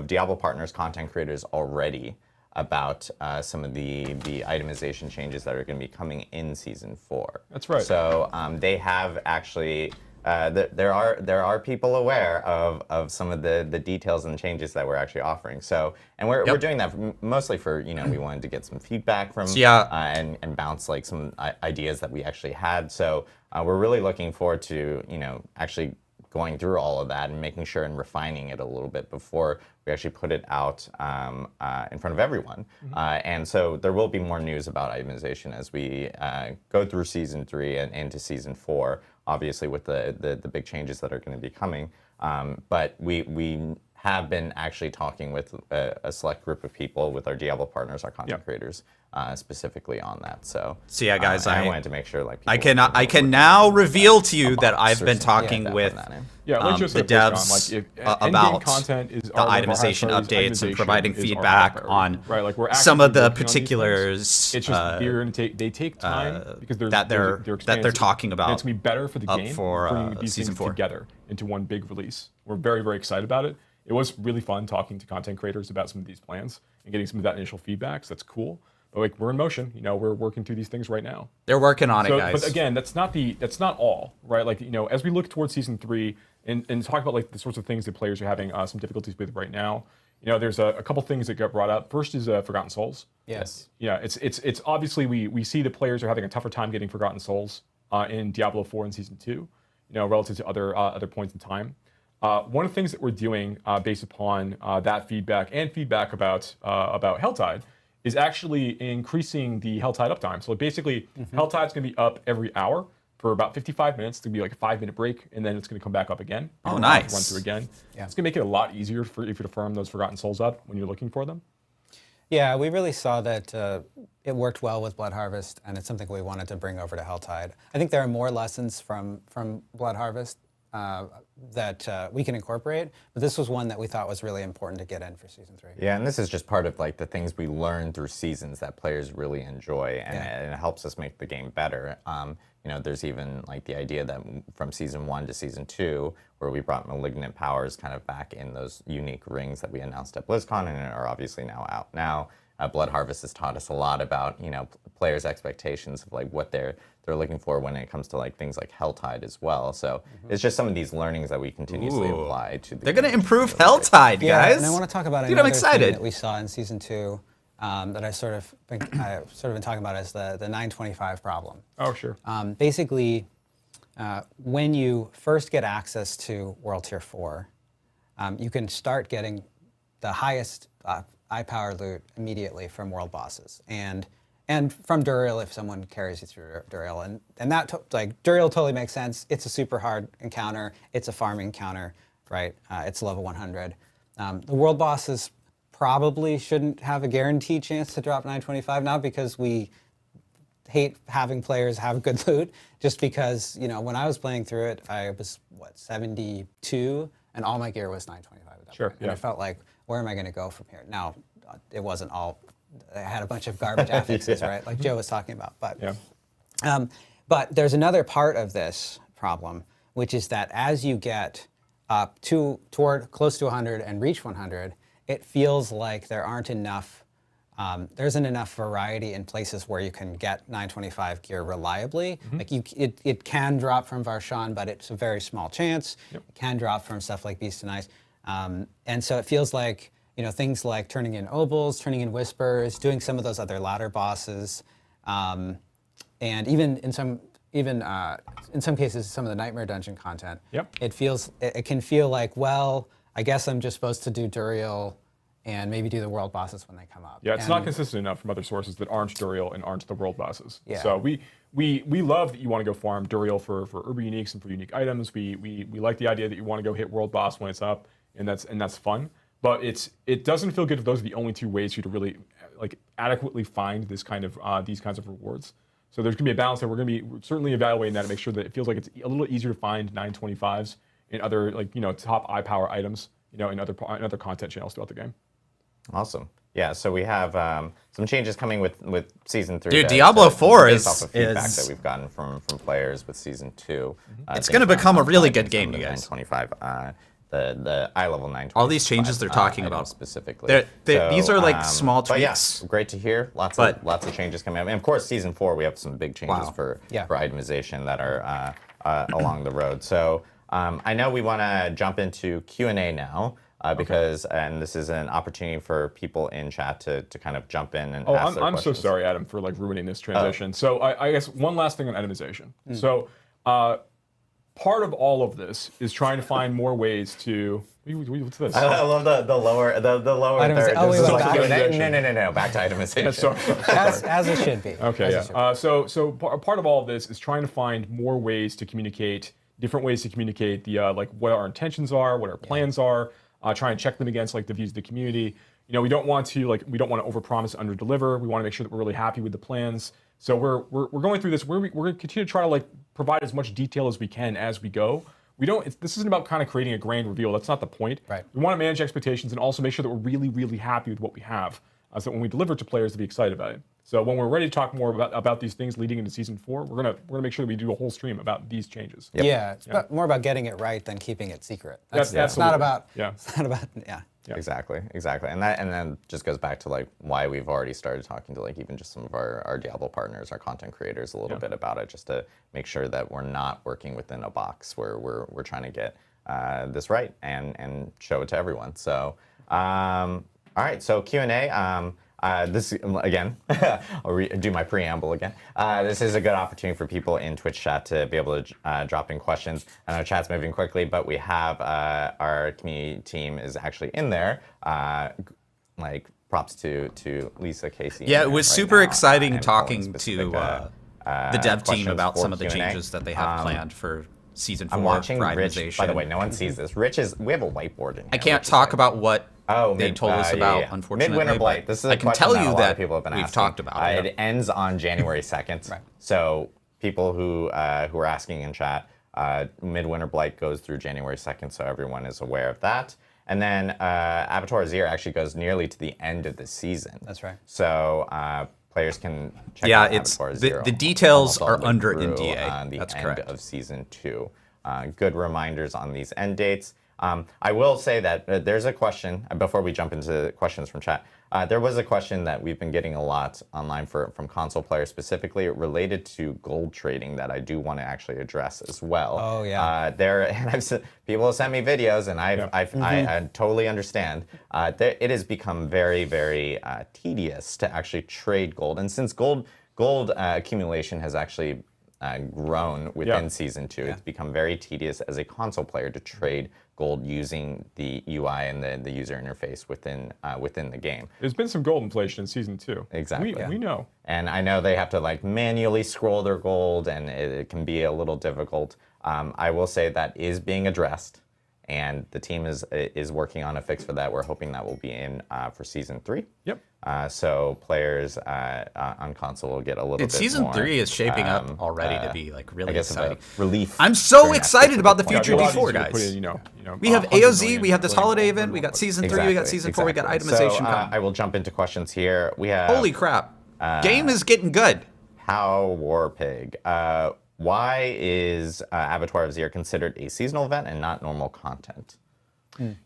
Diablo partners, content creators already about some of the itemization changes that are going to be coming in season 4. That's right. So they have actually. There are people aware of some of the details and changes that we're actually offering. So, and we're doing that mostly for we wanted to get some feedback from and bounce like some ideas that we actually had. So we're really looking forward to actually going through all of that and making sure and refining it a little bit before we actually put it out in front of everyone. And so there will be more news about itemization as we go through season 3 and into season 4. Obviously, with the big changes that are going to be coming, but we have been actually talking with a select group of people, with our Diablo partners, our content creators, specifically on that. So yeah, guys, I wanted to make sure I can now reveal to you that I've been talking with the devs about content is the itemization updates and providing feedback on some of the particulars. It's just they take time because that they're talking about. It's gonna be better for the game for bringing these season things 4 together into one big release. We're very, very excited about it. It was really fun talking to content creators about some of these plans and getting some of that initial feedback. So that's cool. But we're in motion. We're working through these things right now. They're working on it, guys. But again, that's not all, right? As we look towards season 3 and talk about the sorts of things that players are having some difficulties with right now, there's a couple things that got brought up. First is Forgotten Souls. Yes. Yeah, it's obviously we see the players are having a tougher time getting Forgotten Souls in Diablo 4 and season 2, relative to other points in time. One of the things that we're doing based upon that feedback and feedback about Helltide is actually increasing the Helltide uptime. So basically, Helltide's going to be up every hour for about 55 minutes. It's going to be like a 5-minute break, and then it's going to come back up again. Oh, nice. Run through again. Yeah. It's going to make it a lot easier for you to farm those Forgotten Souls up when you're looking for them. Yeah, we really saw that it worked well with Blood Harvest, and it's something we wanted to bring over to Helltide. I think there are more lessons from Blood Harvest that we can incorporate, but this was one that we thought was really important to get in for season 3. Yeah, and this is just part of the things we learn through seasons that players really enjoy, and it helps us make the game better. There's even the idea that from season 1 to season 2, where we brought Malignant Powers kind of back in those unique rings that we announced at BlizzCon and are obviously now out now. Blood Harvest has taught us a lot about players' expectations of what they're looking for when it comes to things like Helltide as well. So it's just some of these learnings that we continuously apply to. They're going to improve Helltide, guys. Yeah, and I want to talk about another I'm excited. thing that we saw in season 2 that I've sort of been talking about as the 925 problem. Oh, sure. Basically, when you first get access to World Tier 4, you can start getting the highest eye power loot immediately from world bosses. And and from Duriel if someone carries you through Duriel, and that like Duriel totally makes sense. It's a super hard encounter. It's a farming encounter, right? It's level 100. The world bosses probably shouldn't have a guaranteed chance to drop 925 now because we hate having players have good loot. Just because when I was playing through it, I was 72, and all my gear was 925 at that point. And I felt like, where am I going to go from here? Now, it wasn't all. I had a bunch of garbage affixes, right? Like Joe was talking about. But there's another part of this problem, which is that as you get up toward close to 100 and reach 100, it feels like there there isn't enough variety in places where you can get 925 gear reliably. Like it can drop from Varshan, but it's a very small chance. It can drop from stuff like Beast and Ice. And so it feels like things like turning in Obols, turning in Whispers, doing some of those other ladder bosses, and even in some cases, some of the Nightmare Dungeon content. It can feel like, well, I guess I'm just supposed to do Duriel and maybe do the world bosses when they come up. Yeah, it's not consistent enough from other sources that aren't Duriel and aren't the world bosses. So we love that you want to go farm Duriel for Urban Uniques and for unique items. We like the idea that you want to go hit world boss when it's up, and that's fun. But it doesn't feel good if those are the only two ways for you to really adequately find this kind of these kinds of rewards. So there's going to be a balance there. We're going to be certainly evaluating that to make sure that it feels like it's a little easier to find 925s in other top eye power items, in other content channels throughout the game. Awesome. Yeah, so we have some changes coming with Season 3. Dude, Diablo 4 based off of feedback that we've gotten from players with Season 2. It's going to become a really good game, you guys. 925, the eye level 925. All these changes they're talking about specifically. These are like small tweaks. But yes, great to hear. Lots of changes coming up. And of course, Season 4, we have some big changes for itemization that are along the road. So I know we want to jump into Q&A now. Because and this is an opportunity for people in chat to kind of jump in and ask their I'm questions. so sorry, Adam, for ruining this transition. So I guess one last thing on itemization. So part of all of this is trying to find more ways to. What's this? I love the lower third. Oh, This is back like to no. Back to itemization. as it should be. Okay, yeah. So part of all of this is trying to find more ways to communicate, different ways to communicate the what our intentions are, what our plans are. Try and check them against the views of the community. We don't want to overpromise, underdeliver. We want to make sure that we're really happy with the plans. So we're going through this. We're going to continue to try to provide as much detail as we can as we go. This isn't about kind of creating a grand reveal. That's not the point. Right. We want to manage expectations and also make sure that we're really, really happy with what we have, so that when we deliver to players, to be excited about it. So when we're ready to talk more about these things leading into Season 4, we're gonna make sure that we do a whole stream about these changes. Yeah, it's more about getting it right than keeping it secret. It's not about. Exactly, and then just goes back to why we've already started talking to even just some of our Diablo partners, our content creators, a little bit about it, just to make sure that we're not working within a box where we're trying to get this right and show it to everyone. So all right, so Q&A. This again, I'll do my preamble again. This is a good opportunity for people in Twitch chat to be able to drop in questions. I know chat's moving quickly, but we have our community team is actually in there. Props to Lisa, Casey. Yeah, it was super exciting talking to the dev team about some of the changes that they have planned for Season 4 I'm watching for Rich. itemization. By the way, no one sees this. Rich we have a whiteboard in here. I can't talk about what they told us about, unfortunately. Midwinter Blight. This is a I can question tell that you a lot that of people have been we've asking. talked about it. It ends on January 2nd. Right. So people who are asking in chat, Midwinter Blight goes through January 2nd, so everyone is aware of that. And then Abattoir Azir actually goes nearly to the end of the season. That's right. So players can check out Abattoir Azir. The details almost all are the way under through NDA. on the That's end correct. of Season 2. Good reminders on these end dates. I will say that there's a question, before we jump into questions from chat, there was a question that we've been getting a lot online from console players specifically related to gold trading that I do want to actually address as well. Oh, yeah. People have sent me videos, and I totally understand. It has become very, very tedious to actually trade gold. And since gold accumulation has actually grown within Season 2. It's become very tedious as a console player to trade gold using the UI and the user interface within the game. There's been some gold inflation in Season 2. Exactly. We know. And I know they have to like manually scroll their gold, and it can be a little difficult. I will say that is being addressed, and the team is working on a fix for that. We're hoping that will be in for Season 3. Yep. So players on console will get a little bit Season more. 3 is shaping up already to be like really I guess exciting. Relief. I'm so during that excited about the specific future point. D4, Put in, guys. We have 100 AOZ, million, we have this billion, holiday billion, event, we got billion. Season 3, we got Season 4, we got itemization So, coming. I will jump into questions here. We have Holy crap. Game is getting good. How Warpig. Why is Abattoir of Zir considered a seasonal event and not normal content?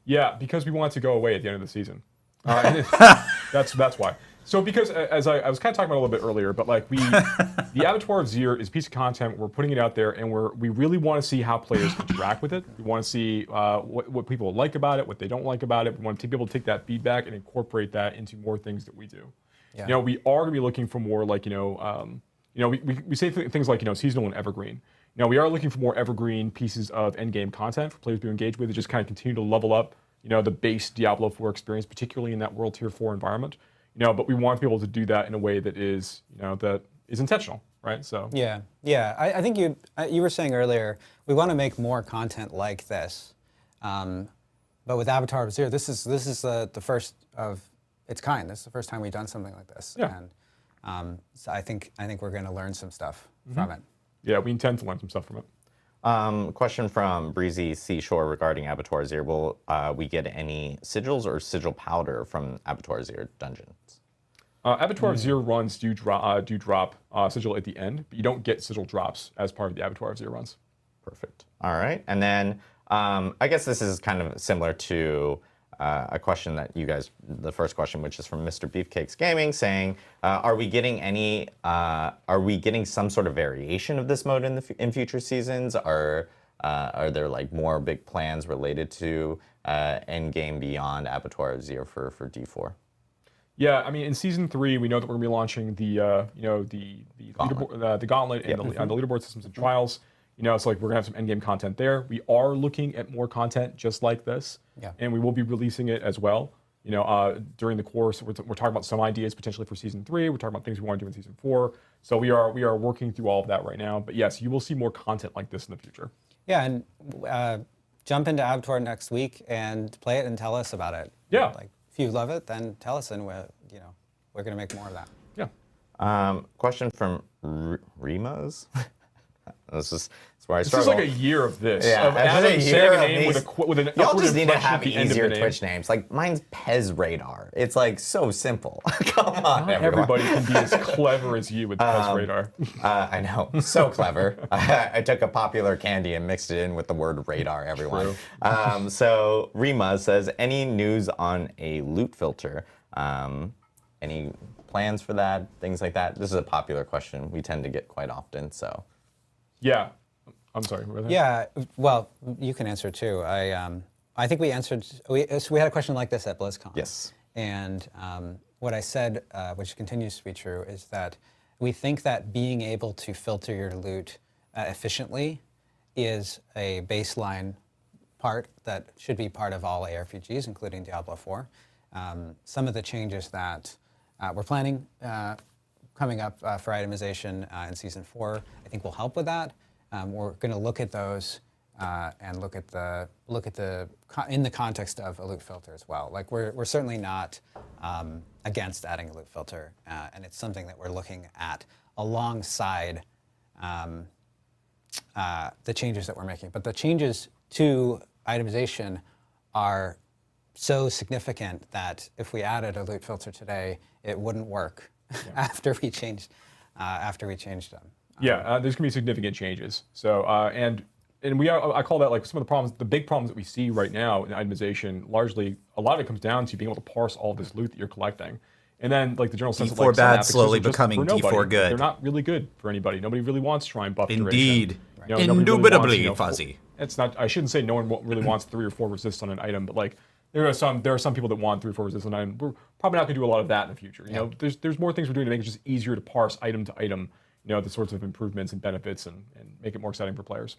Yeah, because we want it to go away at the end of the season. That's why. So because as I was kind of talking about a little bit earlier, but like the Abattoir of Zir is a piece of content. We're putting it out there, and we really want to see how players interact with it. We want to see what people like about it, what they don't like about it. We want to be able to take that feedback and incorporate that into more things that we do. Yeah. We are going to be looking for more like we say things like seasonal and evergreen. We are looking for more evergreen pieces of endgame content for players to engage with, to just kind of continue to level up the base Diablo 4 experience, particularly in that World Tier 4 environment. But we want to be able to do that in a way that is that is intentional, right? So yeah. I think you were saying earlier we want to make more content like this, but with Abattoir of Zir, this is the first of its kind. This is the first time we've done something like this, and so I think we're going to learn some stuff from it. Yeah, we intend to learn some stuff from it. Question from Breezy Seashore regarding Abattoir Zir. Will we get any sigils or sigil powder from Abattoir Zir dungeons? Abattoir Zir runs do drop sigil at the end, but you don't get sigil drops as part of the Abattoir Zir runs. Perfect. All right. And then I guess this is kind of similar to a question that you guys, the first question, which is from Mr. Beefcakes Gaming, saying, are we getting some sort of variation of this mode in future seasons? Are there like more big plans related to endgame beyond Abattoir of Zir for D4? Yeah, I mean, in Season 3, we know that we're going to be launching the Gauntlet and the leaderboard systems and trials. So like we're going to have some endgame content there. We are looking at more content just like this, and we will be releasing it as well. During the course, we're talking about some ideas potentially for Season 3. We're talking about things we want to do in Season 4. So we are working through all of that right now. But yes, you will see more content like this in the future. Yeah, and jump into Abattoir next week and play it and tell us about it. Yeah. Like if you love it, then tell us, and we're going to make more of that. Yeah. Question from Rimas. This is where I This struggle. is like a year of this. Yeah, Of it's Adam a saying year a of name these- with an Y'all upward just need to inflection have at the end of easier the name. Twitch names. Like mine's Pez Radar. It's like so simple. Come on, Not everyone. everybody can be as clever as you with Pez Radar. I know, so clever. I took a popular candy and mixed it in with the word radar, everyone. So Rima says, any news on a loot filter? Any plans for that? Things like that? This is a popular question we tend to get quite often, so. Yeah. I'm sorry. What was that? Yeah, well, you can answer too. I think we answered. We had a question like this at BlizzCon. Yes. And what I said, which continues to be true, is that we think that being able to filter your loot efficiently is a baseline part that should be part of all ARPGs, including Diablo 4. Some of the changes that we're planning coming up for itemization in Season 4, I think will help with that. We're going to look at those and look at the in the context of a loot filter as well. Like we're certainly not against adding a loot filter, and it's something that we're looking at alongside the changes that we're making. But the changes to itemization are so significant that if we added a loot filter today, it wouldn't work after we changed them. Yeah, there's gonna be significant changes. So and I call that like some of the problems, the big problems that we see right now in itemization. Largely, a lot of it comes down to being able to parse all this loot that you're collecting, and then like the general sense of like D4 bad, some epics slowly are just becoming for nobody. D4 good. They're not really good for anybody. Nobody really wants to try and buff Indeed. duration. Nobody really Indubitably wants, fuzzy. It's not. I shouldn't say no one really wants 3 or 4 resists on an item, but like there are some people that want 3 or 4 resists on an item. We're probably not going to do a lot of that in the future. There's more things we're doing to make it just easier to parse item to item. the sorts of improvements and benefits and make it more exciting for players.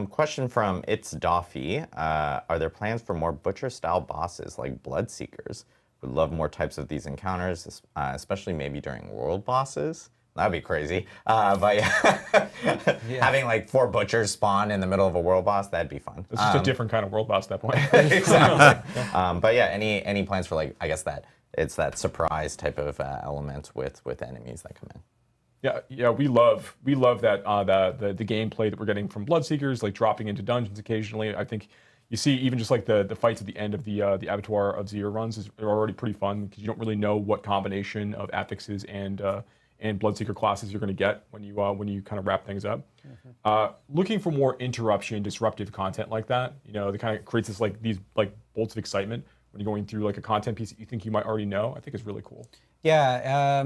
Question from It's Doffy. Are there plans for more Butcher-style bosses like Bloodseekers? Would love more types of these encounters, especially maybe during world bosses. That'd be crazy. But yeah, having like 4 butchers spawn in the middle of a world boss, that'd be fun. It's just a different kind of world boss at that point. Exactly. But yeah, any plans for like, I guess that it's that surprise type of element with enemies that come in. Yeah, we love that the gameplay that we're getting from Bloodseekers, like dropping into dungeons occasionally. I think you see even just like the fights at the end of the Abattoir of Zir runs are already pretty fun because you don't really know what combination of affixes and Bloodseeker classes you're going to get when you kind of wrap things up. Looking for more interruption, disruptive content like that, that kind of creates this these bolts of excitement when you're going through like a content piece that you think you might already know. I think is really cool. Yeah,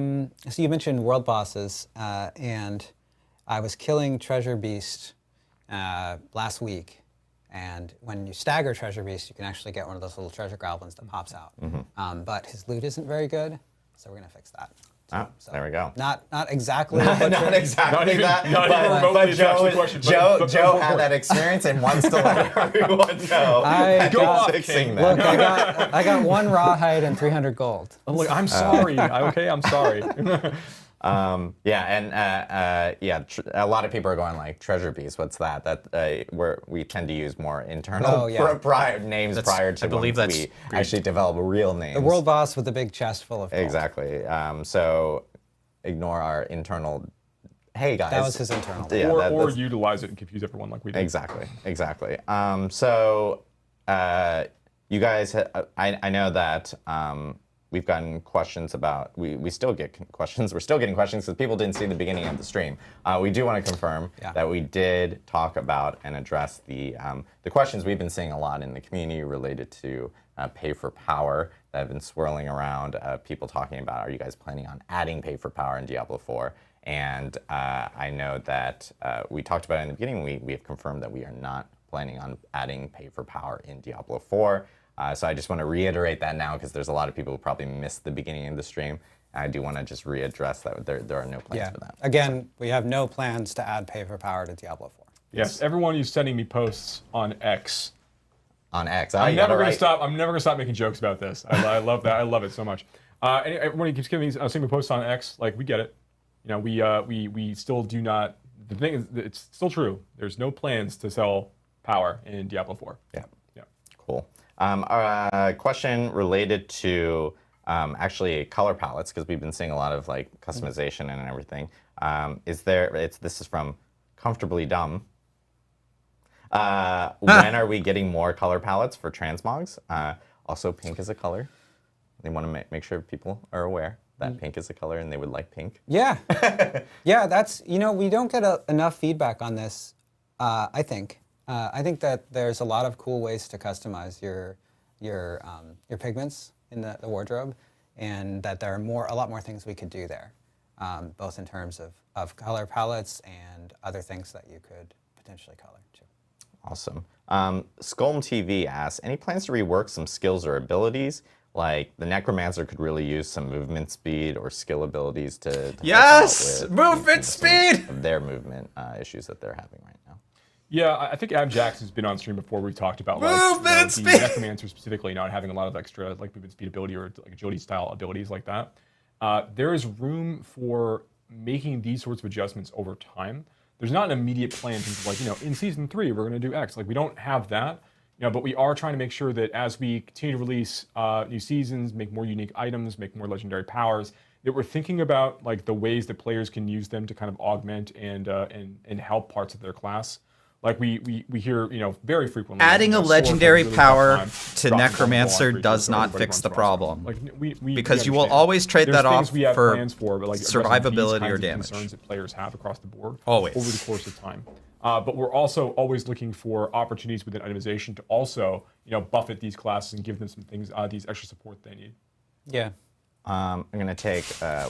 so you mentioned world bosses, and I was killing Treasure Beast last week, and when you stagger Treasure Beast, you can actually get one of those little treasure goblins that pops out. But his loot isn't very good, so we're gonna fix that. So there we go. Not exactly. Not exactly that. But Joe had that experience and wants to let everyone know. Fixing that. Look, I got 1 rawhide and 300 gold. I'm sorry. I'm sorry. A lot of people are going like Treasure Beast. What's that? That we tend to use more internal names prior to when we actually develop real names. The world boss with the big chest full of gold. Exactly. So ignore our internal. Hey guys. That was his internal. Yeah, or utilize it and confuse everyone like we do. Exactly. You guys, I know that. We've gotten questions about, we still get questions. We're still getting questions because people didn't see the beginning of the stream. We do want to confirm that we did talk about and address the questions we've been seeing a lot in the community related to pay for power that have been swirling around. People talking about, are you guys planning on adding pay for power in Diablo 4? And I know that we talked about it in the beginning. We have confirmed that we are not planning on adding pay for power in Diablo 4. So I just want to reiterate that now because there's a lot of people who probably missed the beginning of the stream. I do want to just readdress that there are no plans for that. Again, we have no plans to add pay for power to Diablo 4. Yes, everyone who's sending me posts on X. On X, I'm never gonna stop. I'm never gonna stop making jokes about this. I love that. I love it so much. And everyone who keeps sending me posts on X, like we get it. We still do not. The thing is, it's still true. There's no plans to sell power in Diablo 4. Yeah. Cool. A question related to actually color palettes because we've been seeing a lot of like customization and everything. This is from Comfortably Dumb. When are we getting more color palettes for transmogs? Also, pink is a color. They want to make sure people are aware that pink is a color and they would like pink. Yeah, yeah. That's we don't get enough feedback on this. I think. I think that there's a lot of cool ways to customize your pigments in the wardrobe, and that there are a lot more things we could do there, both in terms of color palettes and other things that you could potentially color too. Awesome. Skulm TV asks, any plans to rework some skills or abilities? Like the Necromancer could really use some movement speed or skill abilities to yes, movement speed of their movement issues that they're having right now. Yeah, I think Ab Jax has been on stream before. We've talked about movement the speed. Necromancer specifically not having a lot of extra like movement speed ability or like agility style abilities like that. There is room for making these sorts of adjustments over time. There's not an immediate plan in terms of like in season 3 we're going to do X. Like we don't have that. But we are trying to make sure that as we continue to release new seasons, make more unique items, make more legendary powers, that we're thinking about like the ways that players can use them to kind of augment and help parts of their class. Like we hear very frequently. Adding a legendary power to Necromancer does not fix the problem. Because you will always trade that off for survivability or damage. Concerns that players have across the board always over the course of time. But we're also always looking for opportunities within itemization to also, buffet these classes and give them some things, these extra support they need. Yeah. I'm going to take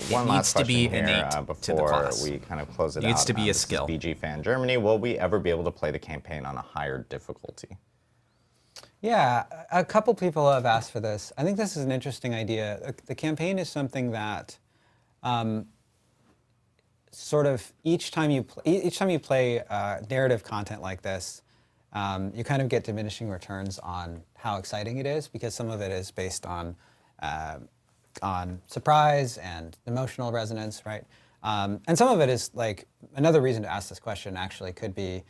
one last question here before we kind of close it out. It needs to be a skill. BG Fan Germany, will we ever be able to play the campaign on a higher difficulty? Yeah, a couple people have asked for this. I think this is an interesting idea. The campaign is something that sort of each time you play narrative content like this, you kind of get diminishing returns on how exciting it is, because some of it is based on surprise and emotional resonance, right? And some of it is like, another reason to ask this question actually could be,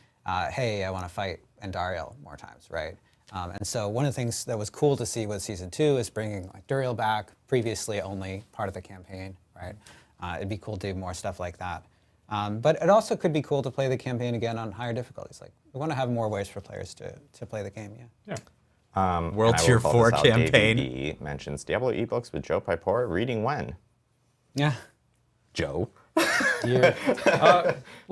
hey, I want to fight Andariel more times, right? And so one of the things that was cool to see with Season 2 is bringing like Duriel back, previously only part of the campaign, right? It'd be cool to do more stuff like that. But it also could be cool to play the campaign again on higher difficulties. Like, we want to have more ways for players to play the game, yeah. World Tier 4 campaign. Davey B mentions Diablo ebooks with Joe Pipora reading when? Yeah. Joe? Let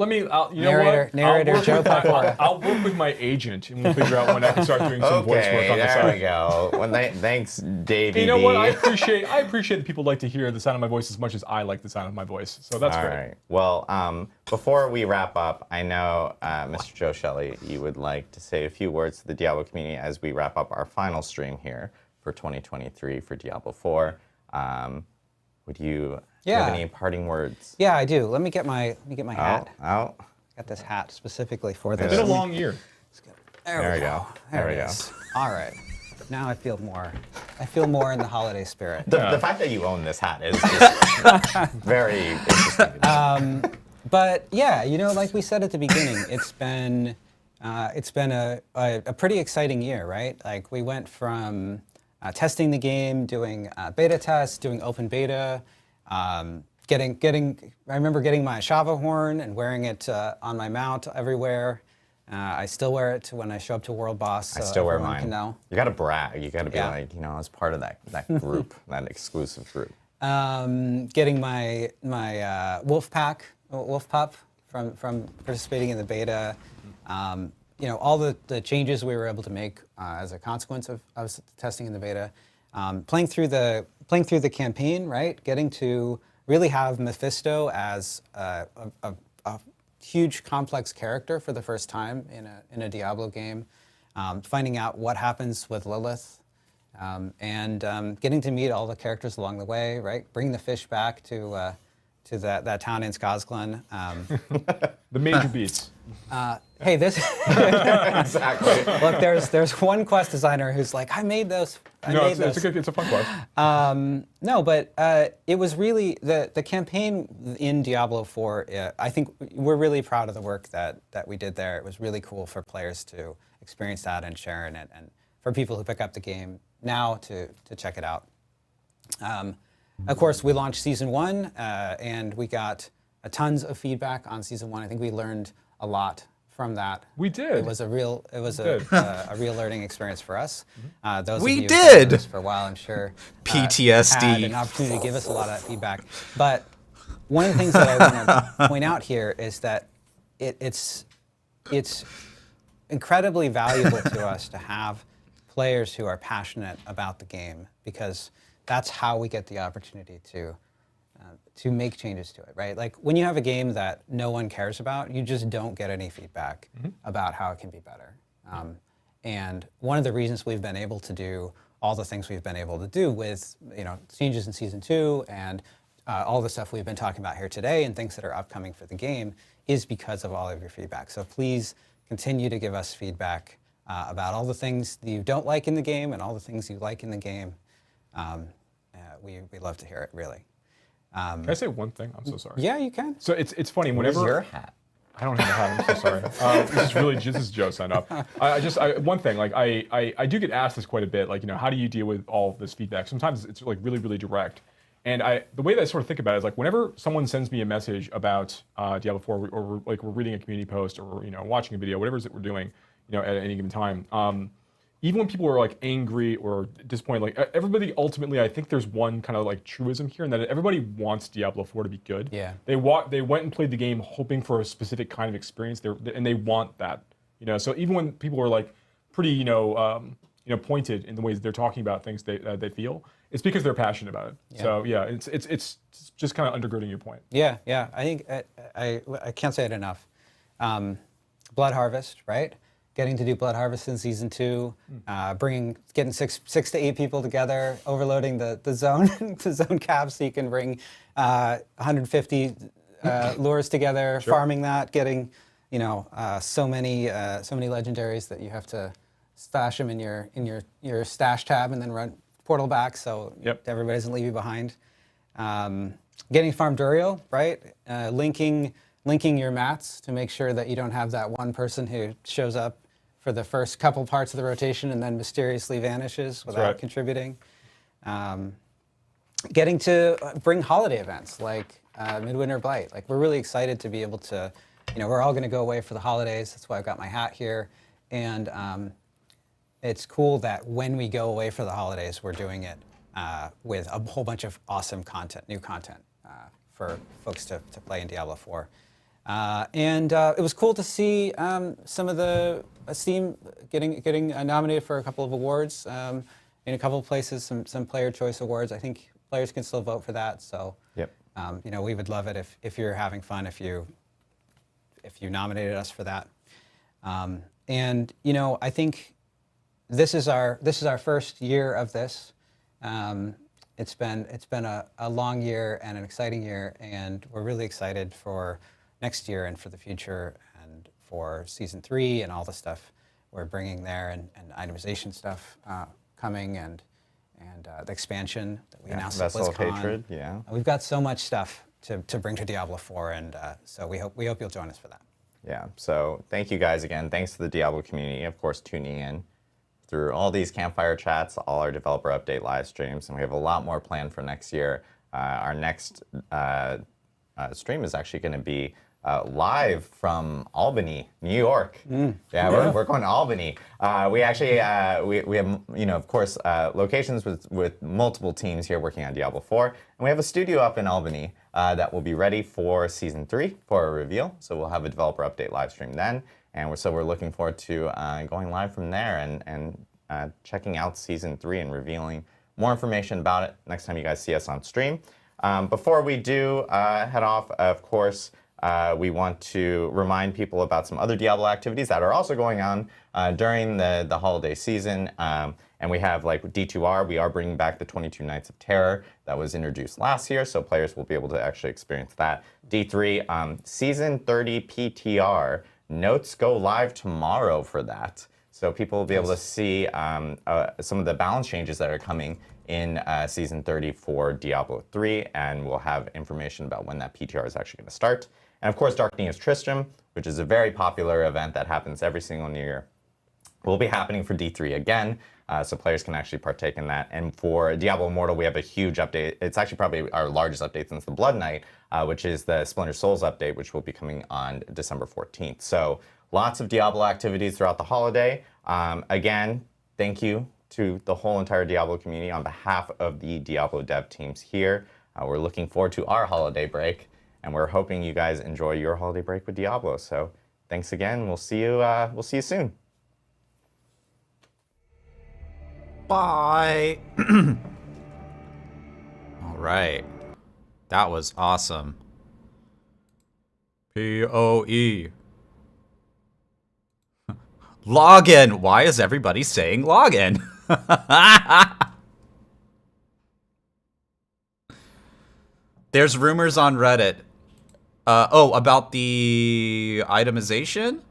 me, you know what? Narrator Joe Pipora. I'll work with my agent, and we'll figure out when I can start doing some voice work on the side. There we go. Thanks, Davey. You know what? I appreciate that people like to hear the sound of my voice as much as I like the sound of my voice. So that's great. All right. Well, before we wrap up, I know, Mr. Joe Shelley, you would like to say a few words to the Diablo community as we wrap up our final stream here for 2023 for Diablo 4. Would you have any parting words? Yeah, I do. Let me get my hat. Oh. Got this hat specifically for this. It's been a long year. There we go. There it is. All right. Now I feel more in the holiday spirit. The fact that you own this hat is just very interesting. But yeah, you know, like we said at the beginning, it's been a pretty exciting year, right? Like, we went from testing the game, doing beta tests, doing open beta, I remember getting my Shava horn and wearing it on my mount everywhere. I still wear it when I show up to World Boss. So I still wear everyone mine. Can know. You gotta brag. You gotta be like, you know, as part of that group, that exclusive group. Getting my wolf pup from participating in the beta. You know, all the changes we were able to make as a consequence of testing in the beta. Playing through the campaign, right? Getting to really have Mephisto as a huge complex character for the first time in a Diablo game. Finding out what happens with Lilith, and getting to meet all the characters along the way, right? Bring the fish back to that town in Skazglen. The major beats. Hey, this Exactly. look. There's one quest designer who's like, I made those. It's a fun quest. No, but it was really the campaign in Diablo 4. I think we're really proud of the work that we did there. It was really cool for players to experience that and share in it, and for people who pick up the game now to check it out. Of course, we launched Season 1, and we got tons of feedback on Season 1. I think we learned a lot from that. We did. It was a real learning experience for us. Those We of you did. who've been with us for a while, I'm sure. PTSD. Had an opportunity to give us a lot of feedback. But one of the things that I want to point out here is that it's incredibly valuable to us to have players who are passionate about the game, because that's how we get the opportunity to make changes to it, right? Like, when you have a game that no one cares about, you just don't get any feedback about how it can be better. And one of the reasons we've been able to do all the things we've been able to do with, you know, changes in Season 2 and all the stuff we've been talking about here today and things that are upcoming for the game is because of all of your feedback. So please continue to give us feedback about all the things that you don't like in the game and all the things you like in the game. We love to hear it, really. Can I say one thing? I'm so sorry. Yeah, you can. So it's funny. Where's Whenever your hat? I don't have a hat. I'm so sorry. This is Joe signed up. One thing. Like, I do get asked this quite a bit. Like, you know, how do you deal with all this feedback? Sometimes it's like really, really direct. And the way that I sort of think about it is, like, whenever someone sends me a message about Diablo 4, or like we're reading a community post, or, you know, watching a video, whatever it is that we're doing, you know, at any given time. Even when people are like angry or disappointed, like, everybody ultimately, I think there's one kind of like truism here, and that everybody wants Diablo 4 to be good. Yeah. They went and played the game hoping for a specific kind of experience, and they want that. You know, so even when people are like pretty, pointed in the ways they're talking about things they feel, it's because they're passionate about it. Yeah. So yeah, it's just kind of undergirding your point. Yeah. I think I can't say it enough. Blood Harvest, right? Getting to do Blood Harvest in Season 2, getting six to eight people together, overloading the zone the zone cap so you can bring 150 lures together, farming that, getting, you know, so many legendaries that you have to stash them in your stash tab and then run portal back so everybody doesn't leave you behind. Getting farm Durio, right? Linking your mats to make sure that you don't have that one person who shows up for the first couple parts of the rotation and then mysteriously vanishes without contributing. Getting to bring holiday events like Midwinter Blight. Like, we're really excited to be able to, you know, we're all going to go away for the holidays. That's why I've got my hat here. And it's cool that when we go away for the holidays, we're doing it with a whole bunch of awesome content, new content for folks to play in Diablo 4. And it was cool to see some of the Steam getting nominated for a couple of awards in a couple of places, some player choice awards. I think players can still vote for that. So, you know, we would love it if you're having fun, if you nominated us for that. And you know, I think this is our first year of this. It's been a long year and an exciting year, and we're really excited for next year and for the future and for season 3 and all the stuff we're bringing there, and itemization stuff coming, and the expansion that we announced at Vessel of BlizzCon. Hatred, yeah. We've got so much stuff to bring to Diablo 4, and so we hope you'll join us for that. Yeah, so thank you guys again. Thanks to the Diablo community, of course, tuning in through all these Campfire chats, all our developer update live streams, and we have a lot more planned for next year. Our next stream is actually going to be live from Albany, New York. Yeah, we're going to Albany. We actually we have, you know, of course, locations with multiple teams here working on Diablo 4, and we have a studio up in Albany that will be ready for season 3 for a reveal. So we'll have a developer update live stream then, and we're looking forward to going live from there and checking out season 3 and revealing more information about it next time you guys see us on stream. Before we do head off, of course, we want to remind people about some other Diablo activities that are also going on during the holiday season. And we have, like, D2R, we are bringing back the 22 Nights of Terror that was introduced last year, so players will be able to actually experience that. D3, Season 30 PTR, notes go live tomorrow for that. So people will be able to see some of the balance changes that are coming in Season 30 for Diablo 3, and we'll have information about when that PTR is actually going to start. And of course, Darkening of Tristram, which is a very popular event that happens every single New Year, will be happening for D3 again, so players can actually partake in that. And for Diablo Immortal, we have a huge update. It's actually probably our largest update since the Blood Knight, which is the Splinter Souls update, which will be coming on December 14th. So lots of Diablo activities throughout the holiday. Again, thank you to the whole entire Diablo community on behalf of the Diablo dev teams here. We're looking forward to our holiday break, and we're hoping you guys enjoy your holiday break with Diablo. So thanks again. We'll see you soon. Bye. All right. That was awesome. PoE. Login. Why is everybody saying login? There's rumors on Reddit. About the itemization?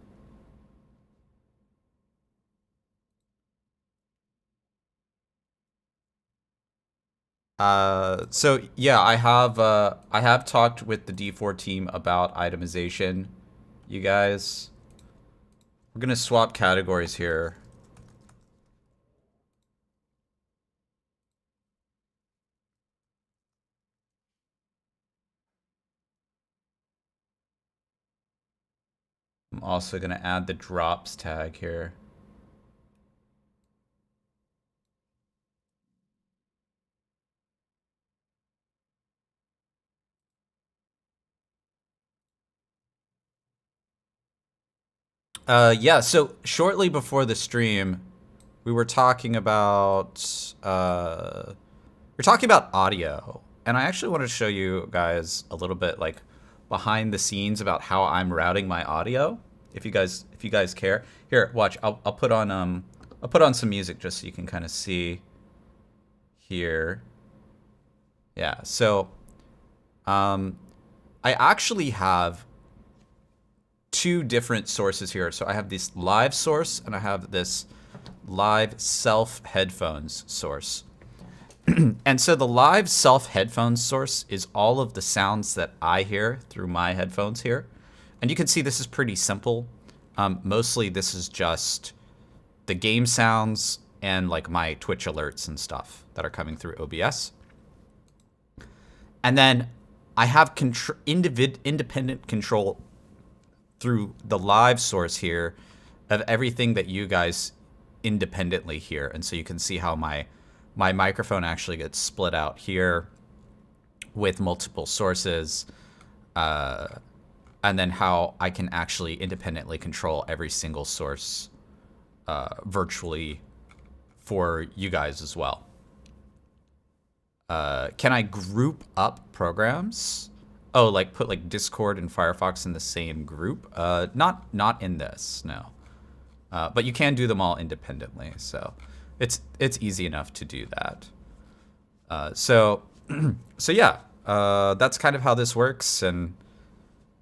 So yeah, I have talked with the D4 team about itemization. You guys, we're gonna swap categories here. I'm also gonna add the drops tag here. Yeah, so shortly before the stream, we were talking about audio, and I actually want to show you guys a little bit, like, behind the scenes about how I'm routing my audio. If you guys care, here, watch. I'll put on some music just so you can kind of see here. Yeah, so I I actually have two different sources here. So I have this live source and I have this live self headphones source. And so the live self headphones source is all of the sounds that I hear through my headphones here. And you can see this is pretty simple. Mostly this is just the game sounds and like my Twitch alerts and stuff that are coming through OBS. And then I have independent control through the live source here of everything that you guys independently hear. And so you can see how my microphone actually gets split out here with multiple sources, and then how I can actually independently control every single source virtually for you guys as well. Can I group up programs? Oh, like put like Discord and Firefox in the same group? Not in this, no. But you can do them all independently, so it's easy enough to do that. So yeah, that's kind of how this works, and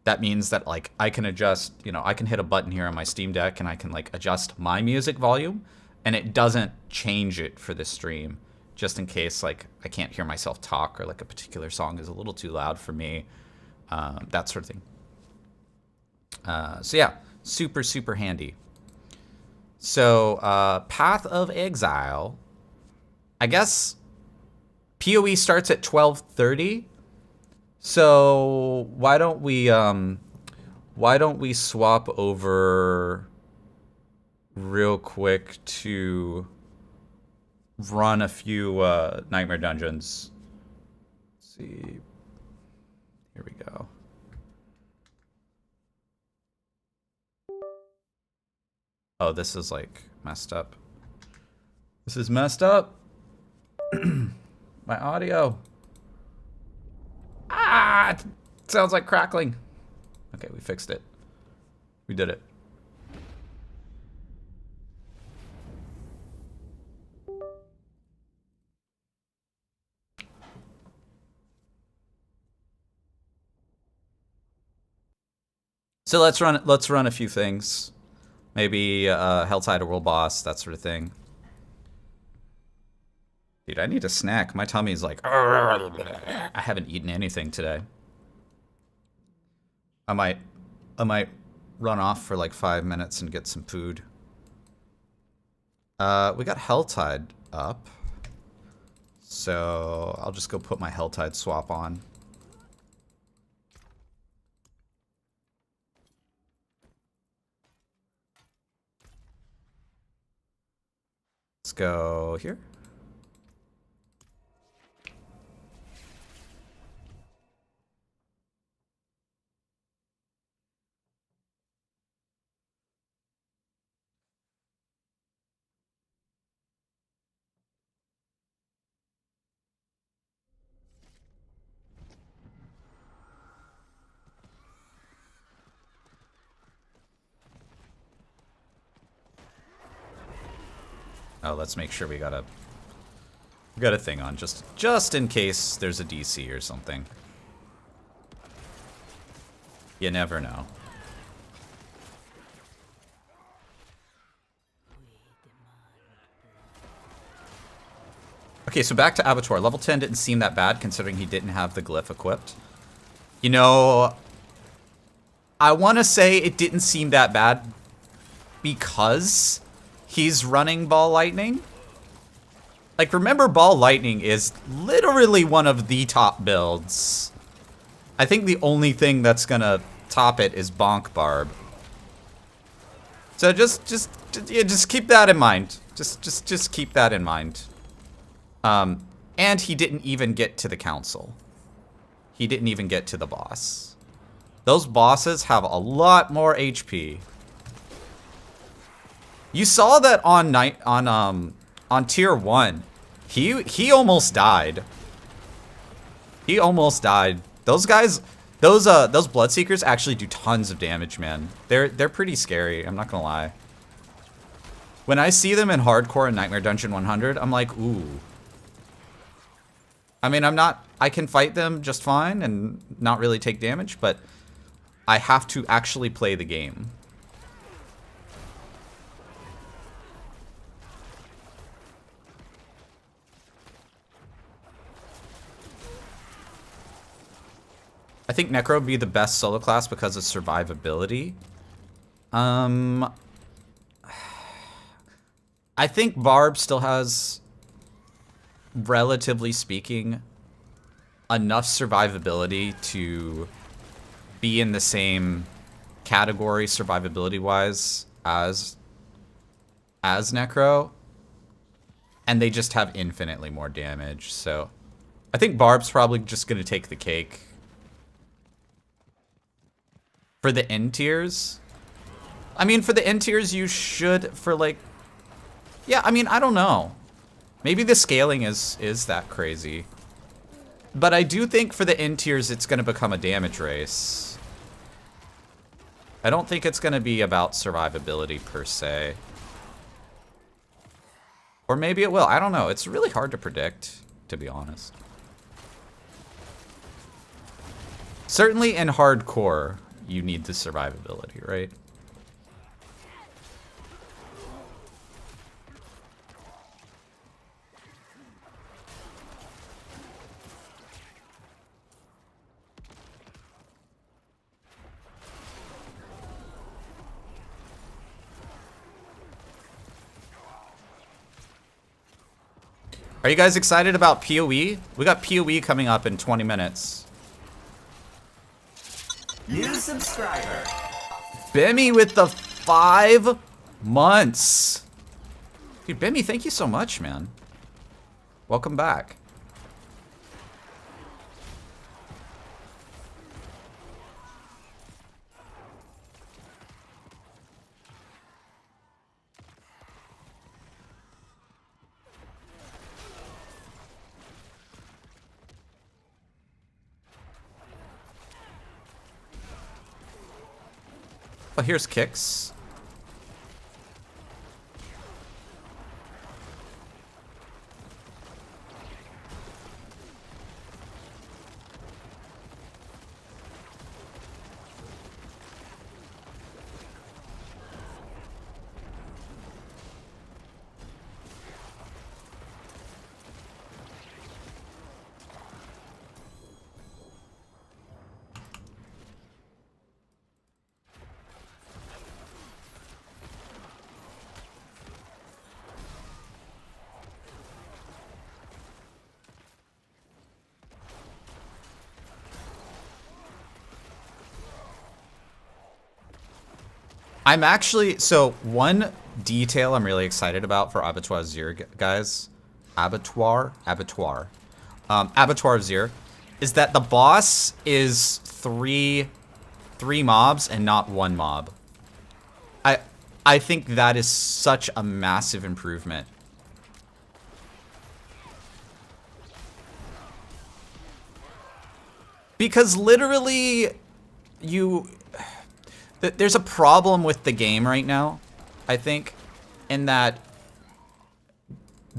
that means that like I can adjust, you know, I can hit a button here on my Steam Deck and I can like adjust my music volume, and it doesn't change it for the stream, just in case like I can't hear myself talk or like a particular song is a little too loud for me, that sort of thing. So yeah, super handy. So Path of Exile, I guess PoE starts at 12:30. So why don't we swap over real quick to run a few Nightmare Dungeons. Let's see. Here we go. Oh, this is like messed up. This is messed up. My audio. Ah, it sounds like crackling. Okay, we fixed it. We did it. So let's run a few things. Maybe Helltide or World Boss, that sort of thing. Dude, I need a snack. My tummy's like, I haven't eaten anything today. I might run off for like 5 minutes and get some food. We got Helltide up. So I'll just go put my Helltide swap on. Let's go here. Oh, let's make sure we got a thing on just in case there's a DC or something. You never know. Okay, so back to Abattoir. Level 10 didn't seem that bad considering he didn't have the glyph equipped. You know, I want to say it didn't seem that bad because he's running Ball Lightning. Like, remember, Ball Lightning is literally one of the top builds. I think the only thing that's gonna top it is Bonk Barb. So just keep that in mind. Just keep that in mind. And he didn't even get to the council. He didn't even get to the boss. Those bosses have a lot more HP. You saw that on tier 1. He almost died. He almost died. Those guys, those Bloodseekers actually do tons of damage, man. They're pretty scary, I'm not gonna lie. When I see them in hardcore and Nightmare Dungeon 100, I'm like, ooh. I mean, I'm not I can fight them just fine and not really take damage, but I have to actually play the game. I think Necro would be the best solo class because of survivability. I think Barb still has, relatively speaking, enough survivability to be in the same category survivability-wise as Necro. And they just have infinitely more damage, so I think Barb's probably just going to take the cake. For the end tiers? I mean, for the end tiers, you should, for like... Yeah, I mean, I don't know. Maybe the scaling is that crazy. But I do think for the end tiers, it's going to become a damage race. I don't think it's going to be about survivability per se. Or maybe it will. I don't know. It's really hard to predict, to be honest. Certainly in hardcore, you need the survivability, right? Are you guys excited about PoE? We got PoE coming up in 20 minutes. New subscriber. Bimmy with the 5 months. Dude, Bimmy, thank you so much, man. Welcome back. Oh, here's kicks. I'm actually, so one detail I'm really excited about for Abattoir Zir, guys, Abattoir Zir, is that the boss is three mobs and not one mob. I think that is such a massive improvement. Because literally, there's a problem with the game right now, I think, in that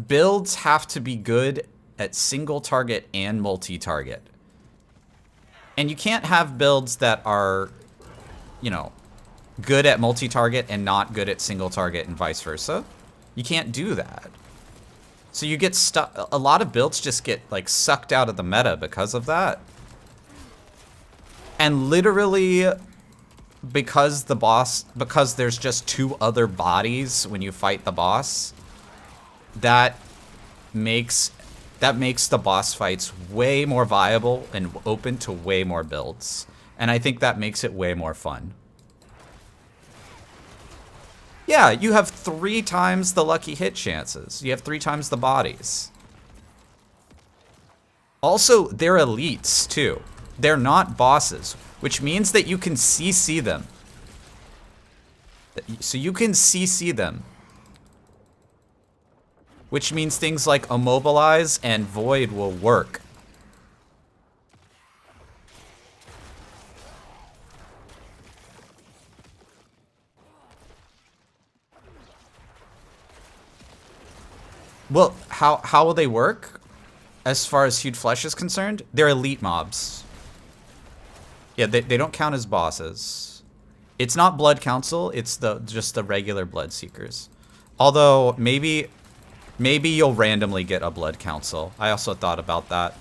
builds have to be good at single target and multi-target. And you can't have builds that are, you know, good at multi-target and not good at single target and vice versa. You can't do that. So you get stuck. A lot of builds just get like sucked out of the meta because of that. And literally, because there's just 2 other bodies when you fight the boss, that makes the boss fights way more viable and open to way more builds. And I think that makes it way more fun. Yeah, you have 3 times the lucky hit chances. You have 3 times the bodies. Also, they're elites too. They're not bosses, which means that you can CC them. So you can CC them. Which means things like Immobilize and Void will work. Well, how will they work? as far as Hued Flesh is concerned, they're elite mobs. Yeah, they don't count as bosses. It's not Blood Council, it's just the regular Blood Seekers. Although, maybe you'll randomly get a Blood Council. I also thought about that.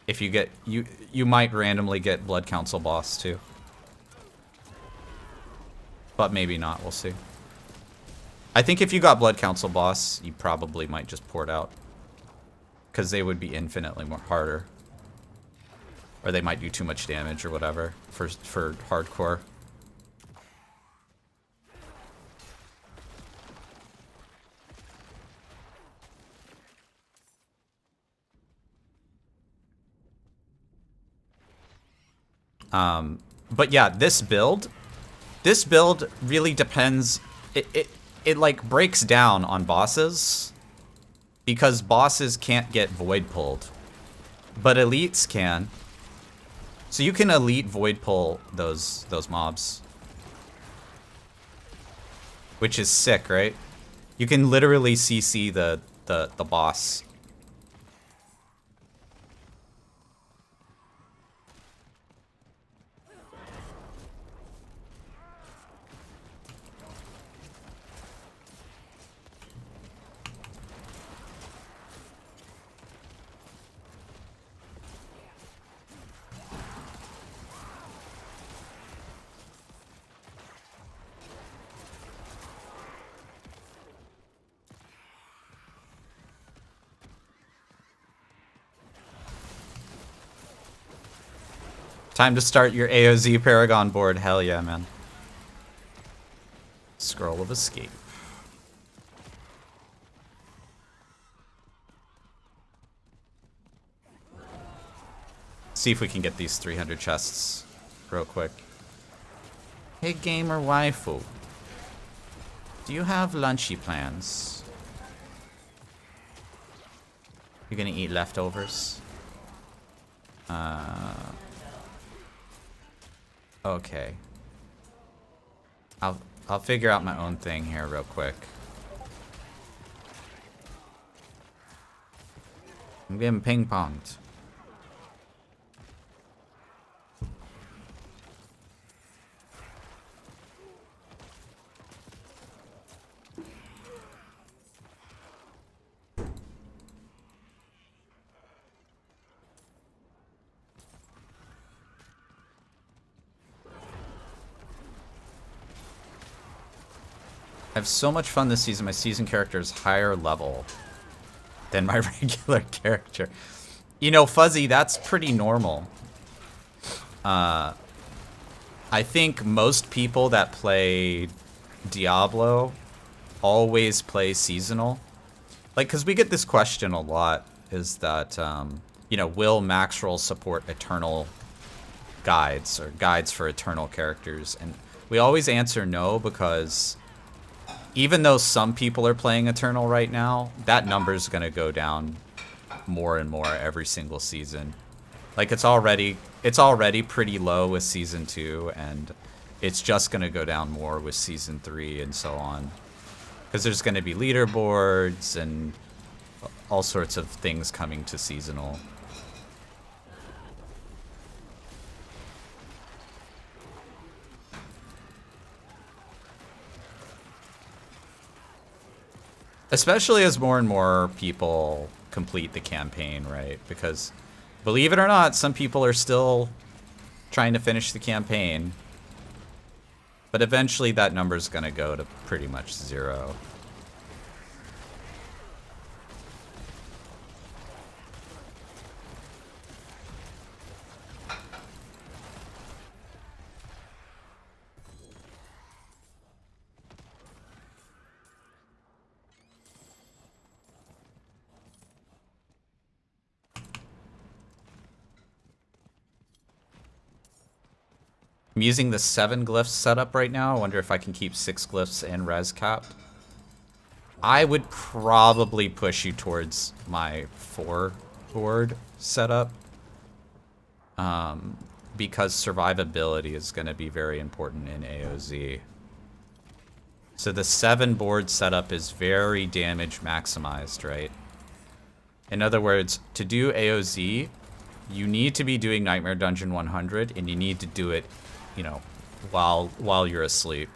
If you get, you might randomly get Blood Council boss too. But maybe not, we'll see. I think if you got Blood Council boss, you probably might just port out. Because they would be infinitely more harder. Or they might do too much damage or whatever for hardcore. But yeah, this build really depends. It like breaks down on bosses because bosses can't get void pulled, but elites can. So you can elite void pull those mobs, which is sick, right? You can literally CC the boss. Time to start your AOZ Paragon board. Hell yeah, man. Scroll of Escape. See if we can get these 300 chests real quick. Hey, gamer waifu. Do you have lunchy plans? You're gonna eat leftovers? Okay. I'll figure out my own thing here real quick. I'm getting ping-ponged. I have so much fun this season. My season character is higher level than my regular character. You know, Fuzzy, that's pretty normal. I think most people that play Diablo always play seasonal. Like, because we get this question a lot, is that, you know, will MAXROLL support eternal guides or guides for eternal characters? And we always answer no, because even though some people are playing Eternal right now, that number's gonna go down more and more every single season. Like, it's already pretty low with Season 2, and it's just gonna go down more with Season 3 and so on. Because there's gonna be leaderboards and all sorts of things coming to Seasonal. Especially as more and more people complete the campaign, right? Because, believe it or not, some people are still trying to finish the campaign. But eventually that number's gonna go to pretty much 0. I'm using the 7 glyphs setup right now. I wonder if I can keep 6 glyphs and res capped. I would probably push you towards my 4 board setup. Because survivability is going to be very important in AOZ. So the 7 board setup is very damage maximized, right? In other words, to do AOZ, you need to be doing Nightmare Dungeon 100, and you need to do it, you know, while you're asleep.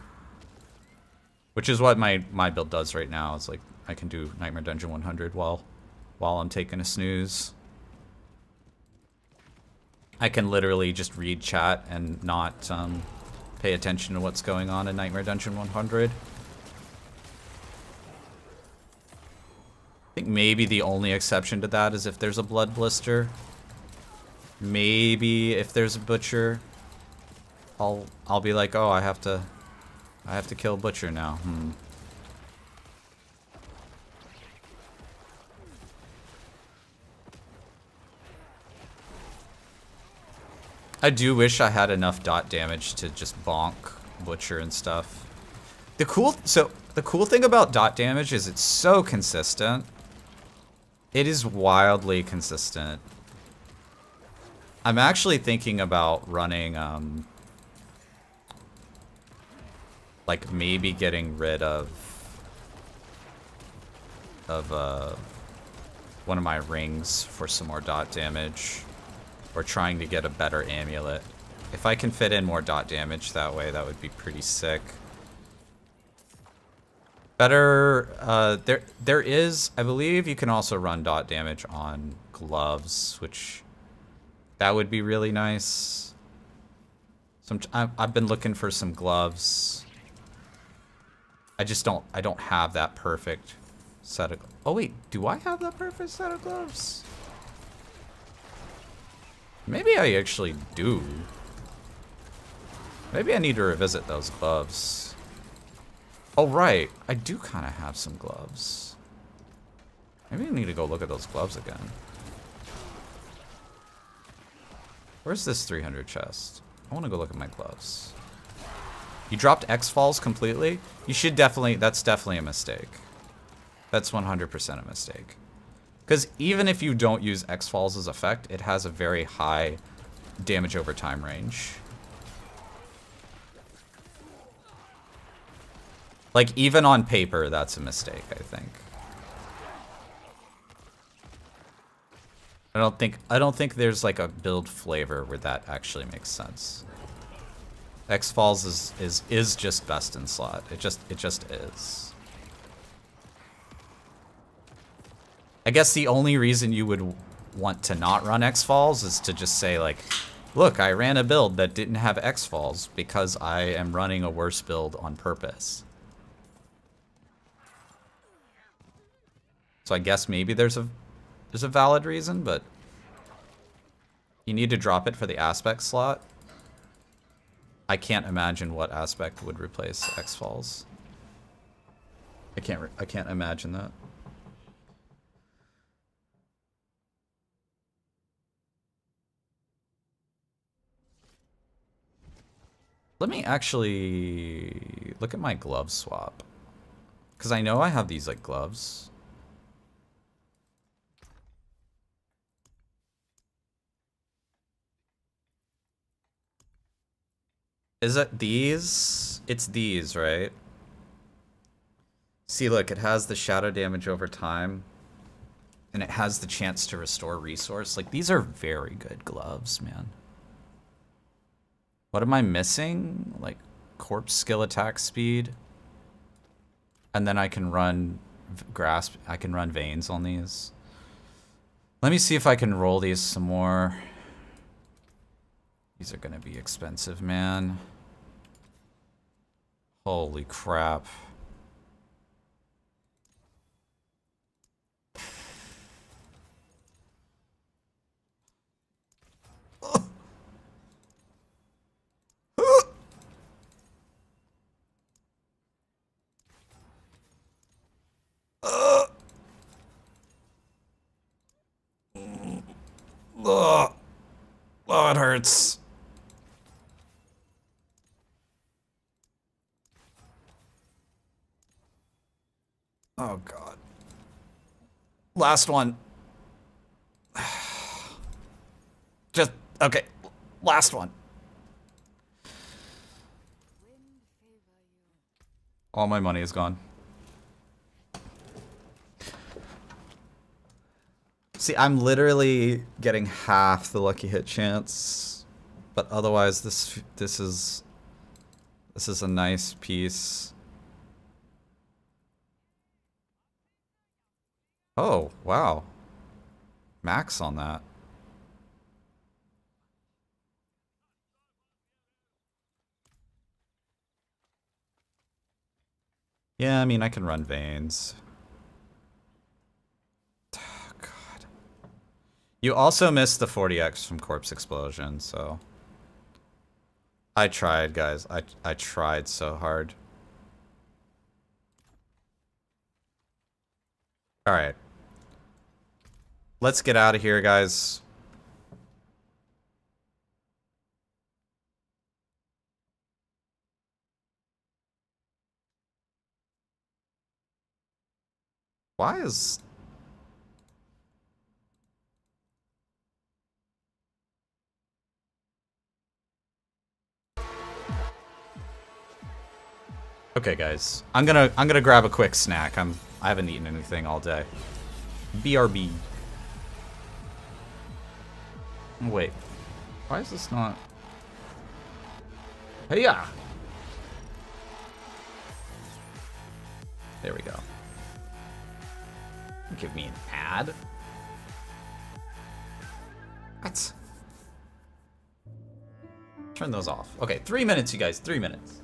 Which is what my build does right now. It's like I can do Nightmare Dungeon 100 while I'm taking a snooze. I can literally just read chat and not pay attention to what's going on in Nightmare Dungeon 100. I think maybe the only exception to that is if there's a blood blister. Maybe if there's a butcher, I'll be like, oh, I have to kill butcher now. I do wish I had enough dot damage to just bonk butcher and stuff. The cool thing about dot damage is it's so consistent. It is wildly consistent. I'm actually thinking about running like maybe getting rid of one of my rings for some more dot damage. Or trying to get a better amulet. If I can fit in more dot damage that way, that would be pretty sick. Better, there is, I believe you can also run dot damage on gloves, which that would be really nice. I've been looking for some gloves. I don't have that perfect set of, oh wait, do I have that perfect set of gloves? Maybe I actually do. Maybe I need to revisit those gloves. Oh, right. I do kind of have some gloves. Maybe I need to go look at those gloves again. Where's this 300 chest? I want to go look at my gloves. You dropped X-Falls completely? You should definitely... That's definitely a mistake. That's 100% a mistake. Because even if you don't use X-Falls as effect, it has a very high damage over time range. Like, even on paper, that's a mistake, I think. I don't think there's like a build flavor where that actually makes sense. X-Falls is just best in slot. It just is. I guess the only reason you would want to not run X-Falls is to just say like, look, I ran a build that didn't have X-Falls because I am running a worse build on purpose. So I guess maybe there's a valid reason, but you need to drop it for the aspect slot. I can't imagine what aspect would replace X-Falls. I can't imagine that. Let me actually look at my glove swap. Because I know I have these like gloves. Is it these? It's these, right? See, look, it has the shadow damage over time. And it has the chance to restore resource. Like, these are very good gloves, man. What am I missing? Like, corpse skill attack speed. And then I can run grasp. I can run veins on these. Let me see if I can roll these some more. These are gonna be expensive, man. Holy crap. Oh, it hurts. Oh, God. Last one. Just, okay. Last one. All my money is gone. See, I'm literally getting half the lucky hit chance, but otherwise this is a nice piece. Oh, wow. Max on that. Yeah, I mean, I can run veins. Oh, God. You also missed the 40x from Corpse Explosion, so... I tried, guys. I tried so hard. Alright. Let's get out of here, guys. Why is... Okay, guys. I'm gonna grab a quick snack. I haven't eaten anything all day. BRB. Wait. Why is this not... Hey-ya! There we go. Give me an ad. What? Turn those off. Okay, 3 minutes, you guys. 3 minutes.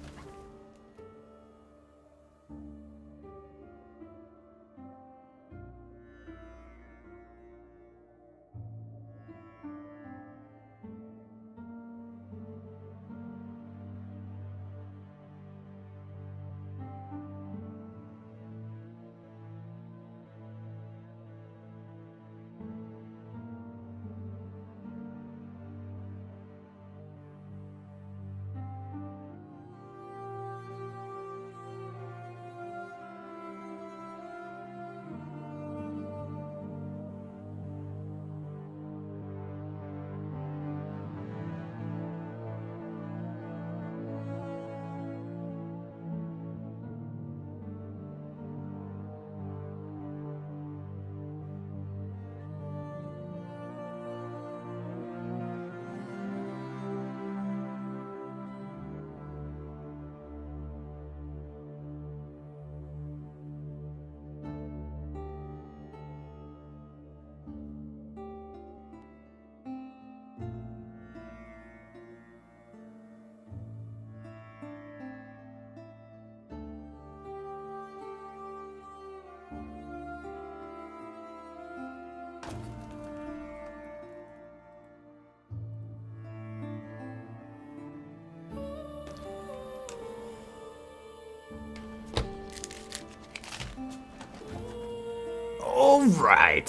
All right.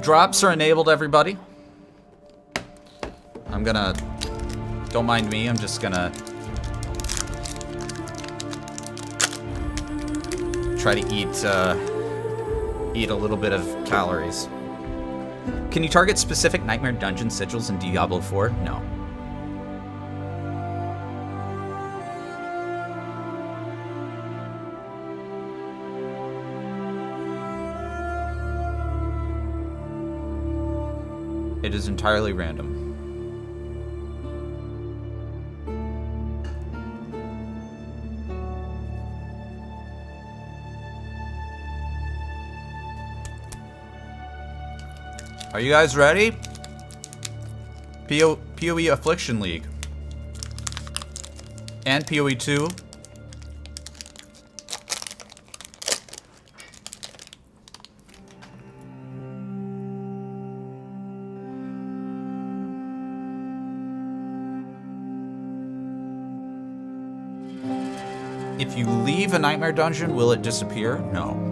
Drops are enabled, everybody. I'm gonna... Don't mind me, I'm just gonna... try to eat a little bit of calories. Can you target specific Nightmare Dungeon sigils in Diablo 4? No. It is entirely random. Are you guys ready? PoE Affliction League. And PoE 2. If you leave a Nightmare Dungeon, will it disappear? No.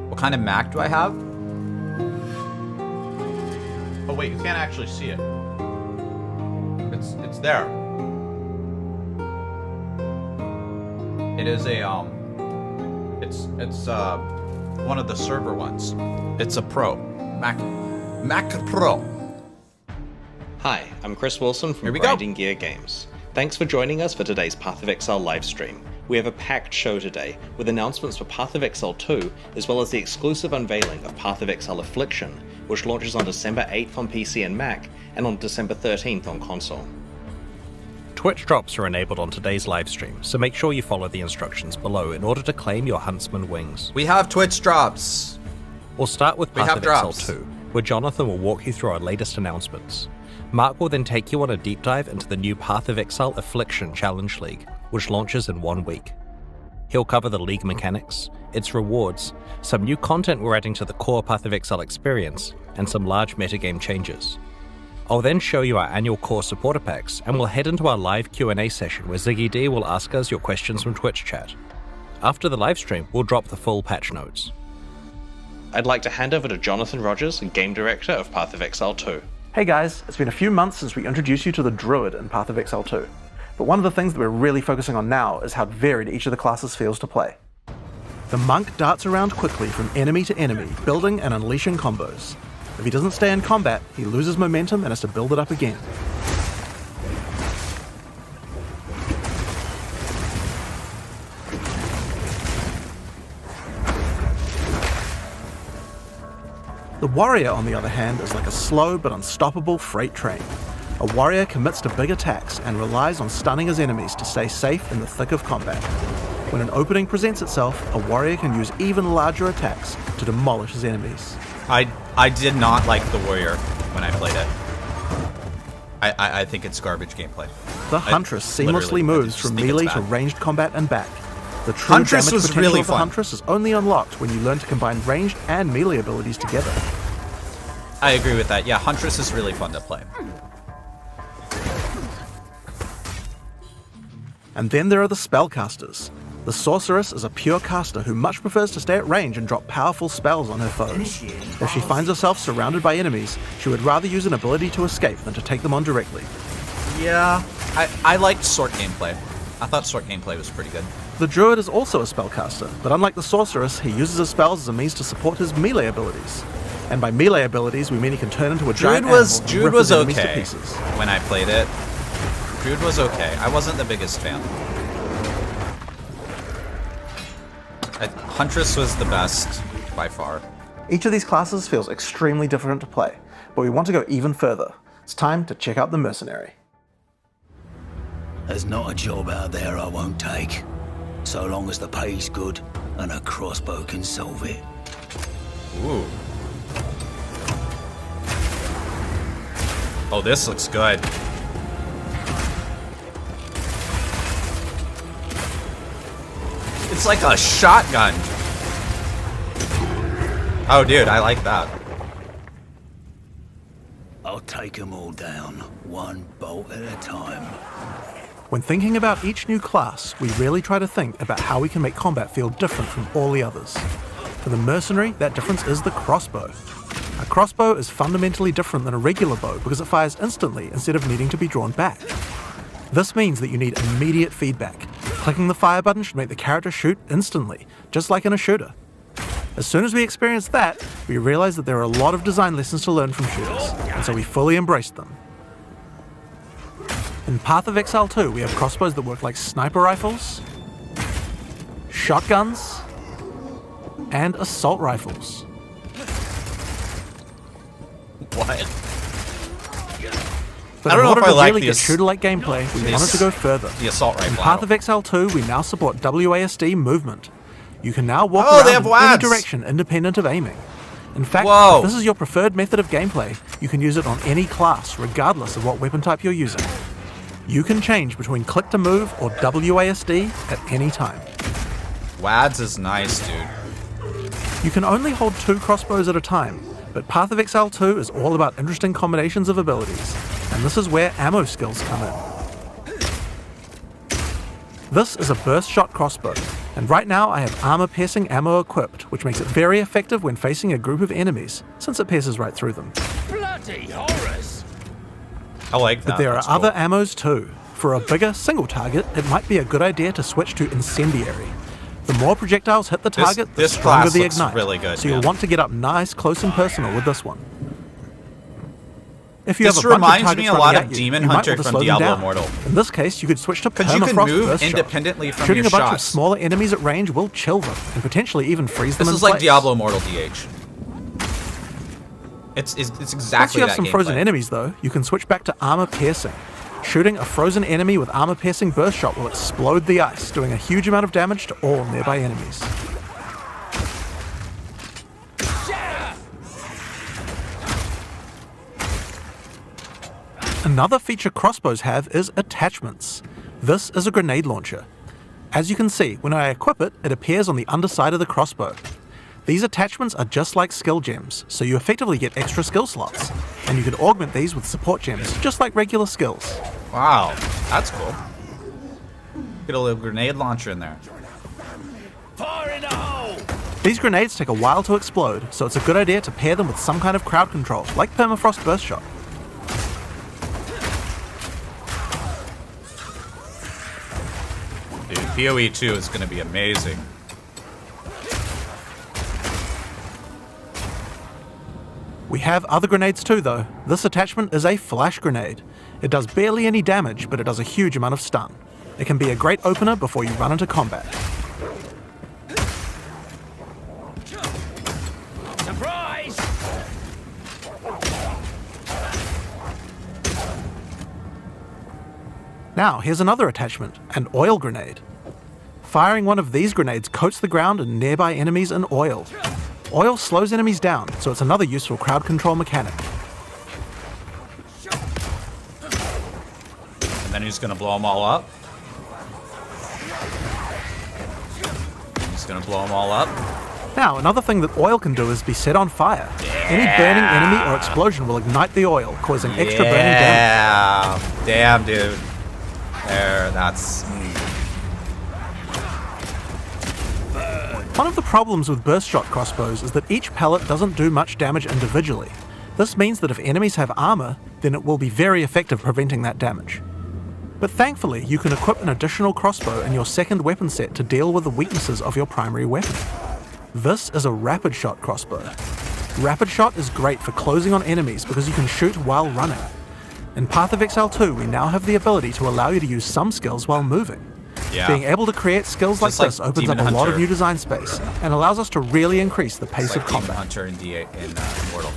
What kind of Mac do I have? Oh wait, you can't actually see it. It's there. It is a it's one of the server ones. It's a Pro. Mac Pro. Hi, I'm Chris Wilson from Here we go. Grinding Gear Games. Thanks for joining us for today's Path of Exile livestream. We have a packed show today, with announcements for Path of Exile 2, as well as the exclusive unveiling of Path of Exile Affliction, which launches on December 8th on PC and Mac, and on December 13th on console. Twitch drops are enabled on today's livestream, so make sure you follow the instructions below in order to claim your Huntsman wings. We have Twitch drops. We'll start with We Path have of Exile drops. 2, where Jonathan will walk you through our latest announcements. Mark will then take you on a deep dive into the new Path of Exile Affliction Challenge League, which launches in 1 week. He'll cover the league mechanics, its rewards, some new content we're adding to the core Path of Exile experience, and some large metagame changes. I'll then show you our annual core supporter packs, and we'll head into our live Q&A session where Ziggy D will ask us your questions from Twitch chat. After the livestream, we'll drop the full patch notes. I'd like to hand over to Jonathan Rogers, Game Director of Path of Exile 2. Hey guys, it's been a few months since we introduced you to the Druid in Path of Exile 2, but one of the things that we're really focusing on now is how varied each of the classes feels to play. The Monk darts around quickly from enemy to enemy, building and unleashing combos. If he doesn't stay in combat, he loses momentum and has to build it up again. The Warrior, on the other hand, is like a slow but unstoppable freight train. A warrior commits to big attacks and relies on stunning his enemies to stay safe in the thick of combat. When an opening presents itself, a warrior can use even larger attacks to demolish his enemies. I did not like the Warrior when I played it. I think it's garbage gameplay. The Huntress literally, seamlessly I moves just from think it's melee bad. to ranged combat and back. The true Huntress damage was potential really of the fun. Huntress is only unlocked when you learn to combine ranged and melee abilities together. I agree with that. Yeah, Huntress is really fun to play. And then there are the Spellcasters. The Sorceress is a pure caster who much prefers to stay at range and drop powerful spells on her foes. If she finds herself surrounded by enemies, she would rather use an ability to escape than to take them on directly. Yeah, I liked Sword gameplay. I thought Sword gameplay was pretty good. The Druid is also a spellcaster, but unlike the Sorceress, he uses his spells as a means to support his melee abilities. And by melee abilities, we mean he can turn into a giant animal and Druid rip was his enemies to okay pieces. when I played it. Druid was okay. I wasn't the biggest fan. Huntress was the best by far. Each of these classes feels extremely different to play, but we want to go even further. It's time to check out the Mercenary. There's not a job out there I won't take, so long as the pay's good and a crossbow can solve it. Ooh. Oh, this looks good. It's like a shotgun. Oh, dude, I like that. I'll take 'em all down, one bolt at a time. When thinking about each new class, we really try to think about how we can make combat feel different from all the others. For the Mercenary, that difference is the crossbow. A crossbow is fundamentally different than a regular bow because it fires instantly instead of needing to be drawn back. This means that you need immediate feedback. Clicking the fire button should make the character shoot instantly, just like in a shooter. As soon as we experienced that, we realized that there are a lot of design lessons to learn from shooters, and so we fully embraced them. In Path of Exile 2, we have crossbows that work like sniper rifles, shotguns, and assault rifles. What? But I don't in know order if I to like really the get shooter-like gameplay, we wanted to go further. The assault In rifle. Path of Exile 2, we now support WASD movement. You can now walk Oh, around they have in any WADs. direction independent of aiming. In fact, Whoa. if this is your preferred method of gameplay, you can use it on any class, regardless of what weapon type you're using. You can change between click to move or WASD at any time. WADS is nice, dude. You can only hold 2 crossbows at a time, but Path of Exile 2 is all about interesting combinations of abilities, and this is where ammo skills come in. This is a burst shot crossbow, and right now I have armor-piercing ammo equipped, which makes it very effective when facing a group of enemies, since it pierces right through them. Bloody horrors! I like that. But there That's are other cool. ammos too. For a bigger single target, it might be a good idea to switch to Incendiary. The more projectiles hit the target, the this stronger class the looks ignite. really good, so you'll man. want to get up nice, close and personal with this one. If you This have a bunch of reminds targets me a running lot at of you, Demon you might Hunter want to from slow them Diablo down. Immortal. In this case, you could switch to Because you can Permafrost move Burst Shot. independently from Shooting your a bunch of shots. smaller enemies at range will chill them and potentially even freeze them This in is like place. Diablo Immortal DH. It's Once exactly you have that some frozen gameplay. enemies though, you can switch back to Armor Piercing. Shooting a frozen enemy with Armor Piercing Burst Shot will explode the ice, doing a huge amount of damage to all nearby enemies. Another feature crossbows have is attachments. This is a grenade launcher. As you can see, when I equip it, it appears on the underside of the crossbow. These attachments are just like skill gems, so you effectively get extra skill slots, and you can augment these with support gems, just like regular skills. Wow, that's cool. Get a little grenade launcher in there. These grenades take a while to explode, so it's a good idea to pair them with some kind of crowd control, like Permafrost Burst Shot. Dude, PoE 2 is going to be amazing. We have other grenades too though. This attachment is a flash grenade. It does barely any damage, but it does a huge amount of stun. It can be a great opener before you run into combat. Surprise! Now, here's another attachment, an oil grenade. Firing one of these grenades coats the ground and nearby enemies in oil. Oil slows enemies down, so it's another useful crowd control mechanic. And then he's going to blow them all up. He's going to blow them all up. Now, another thing that oil can do is be set on fire. Any burning enemy or explosion will ignite the oil, causing extra burning damage. Yeah. Damn, dude. There, that's... One of the problems with burst shot crossbows is that each pellet doesn't do much damage individually. This means that if enemies have armor, then it will be very effective preventing that damage. But thankfully, you can equip an additional crossbow in your second weapon set to deal with the weaknesses of your primary weapon. This is a rapid shot crossbow. Rapid shot is great for closing on enemies because you can shoot while running. In Path of Exile 2, we now have the ability to allow you to use some skills while moving. Yeah. Being able to create skills like Just like this opens Demon up a lot of Hunter. new design space and allows us to really increase the pace It's like of Demon combat. Hunter in Immortal.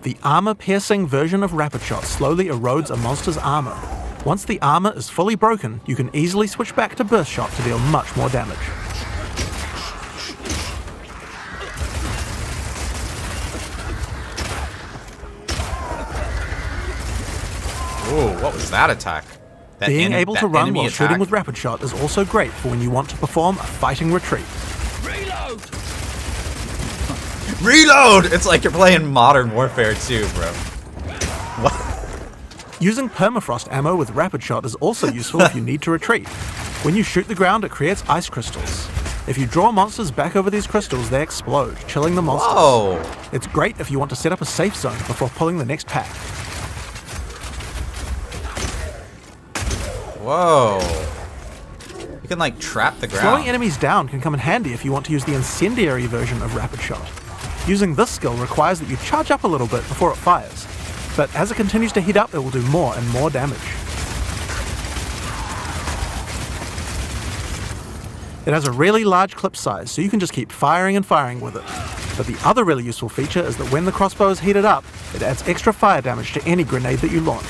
The armor-piercing version of Rapid Shot slowly erodes a monster's armor. Once the armor is fully broken, you can easily switch back to Burst Shot to deal much more damage. Ooh, what was that attack? That Being able that to run enemy while attack? shooting with Rapid Shot is also great for when you want to perform a fighting retreat. Reload! Reload! It's like you're playing Modern Warfare 2, bro. Using permafrost ammo with Rapid Shot is also useful if you need to retreat. When you shoot the ground, it creates ice crystals. If you draw monsters back over these crystals, they explode, chilling the monsters. Whoa! It's great if you want to set up a safe zone before pulling the next pack. Whoa. You can like trap the ground. Slowing enemies down can come in handy if you want to use the incendiary version of Rapid Shot. Using this skill requires that you charge up a little bit before it fires, but as it continues to heat up, it will do more and more damage. It has a really large clip size, so you can just keep firing and firing with it. But the other really useful feature is that when the crossbow is heated up, it adds extra fire damage to any grenade that you launch.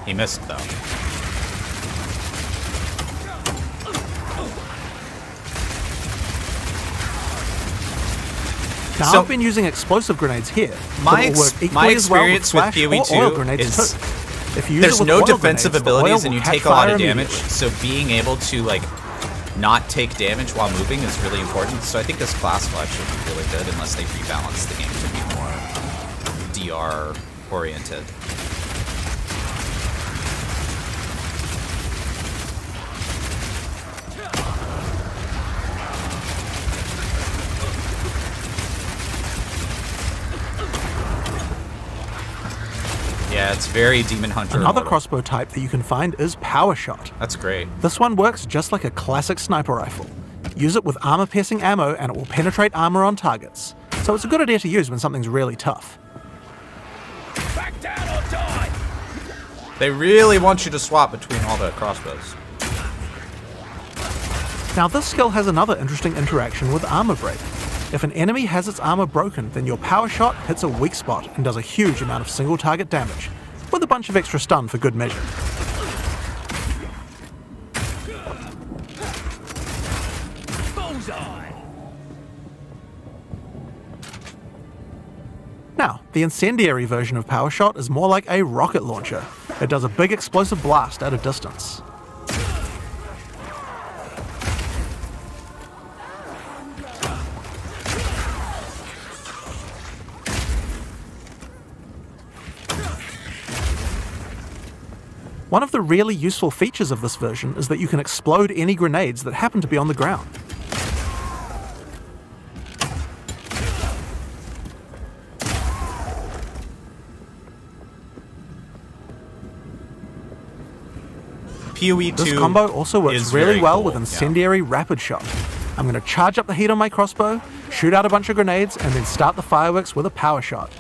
He missed though. Now, So- I've been using explosive grenades here. My but it will work ex- equally my as well with experience with flash PoE or oil 2 grenades is too. If you use There's it with no oil defensive grenades, the abilities oil and will you catch take a lot fire of damage, immediately. so being able to like not take damage while moving is really important. So I think this class will actually be really good unless they rebalance the game to be more DR oriented. Yeah, it's very Demon Hunter. Another Immortal. crossbow type that you can find is Power Shot. That's great. This one works just like a classic sniper rifle. Use it with armor-piercing ammo and it will penetrate armor on targets. So it's a good idea to use when something's really tough. Back down or die! They really want you to swap between all the crossbows. Now this skill has another interesting interaction with armor break. If an enemy has its armor broken, then your Power Shot hits a weak spot and does a huge amount of single target damage, with a bunch of extra stun for good measure. Bullseye! Now, the incendiary version of Power Shot is more like a rocket launcher. It does a big explosive blast at a distance. One of the really useful features of this version is that you can explode any grenades that happen to be on the ground. PoE 2 This combo also works is really very well cool, with Incendiary Rapid Shot. I'm going to charge up the heat on my crossbow, shoot out a bunch of grenades, and then start the fireworks with a Power Shot.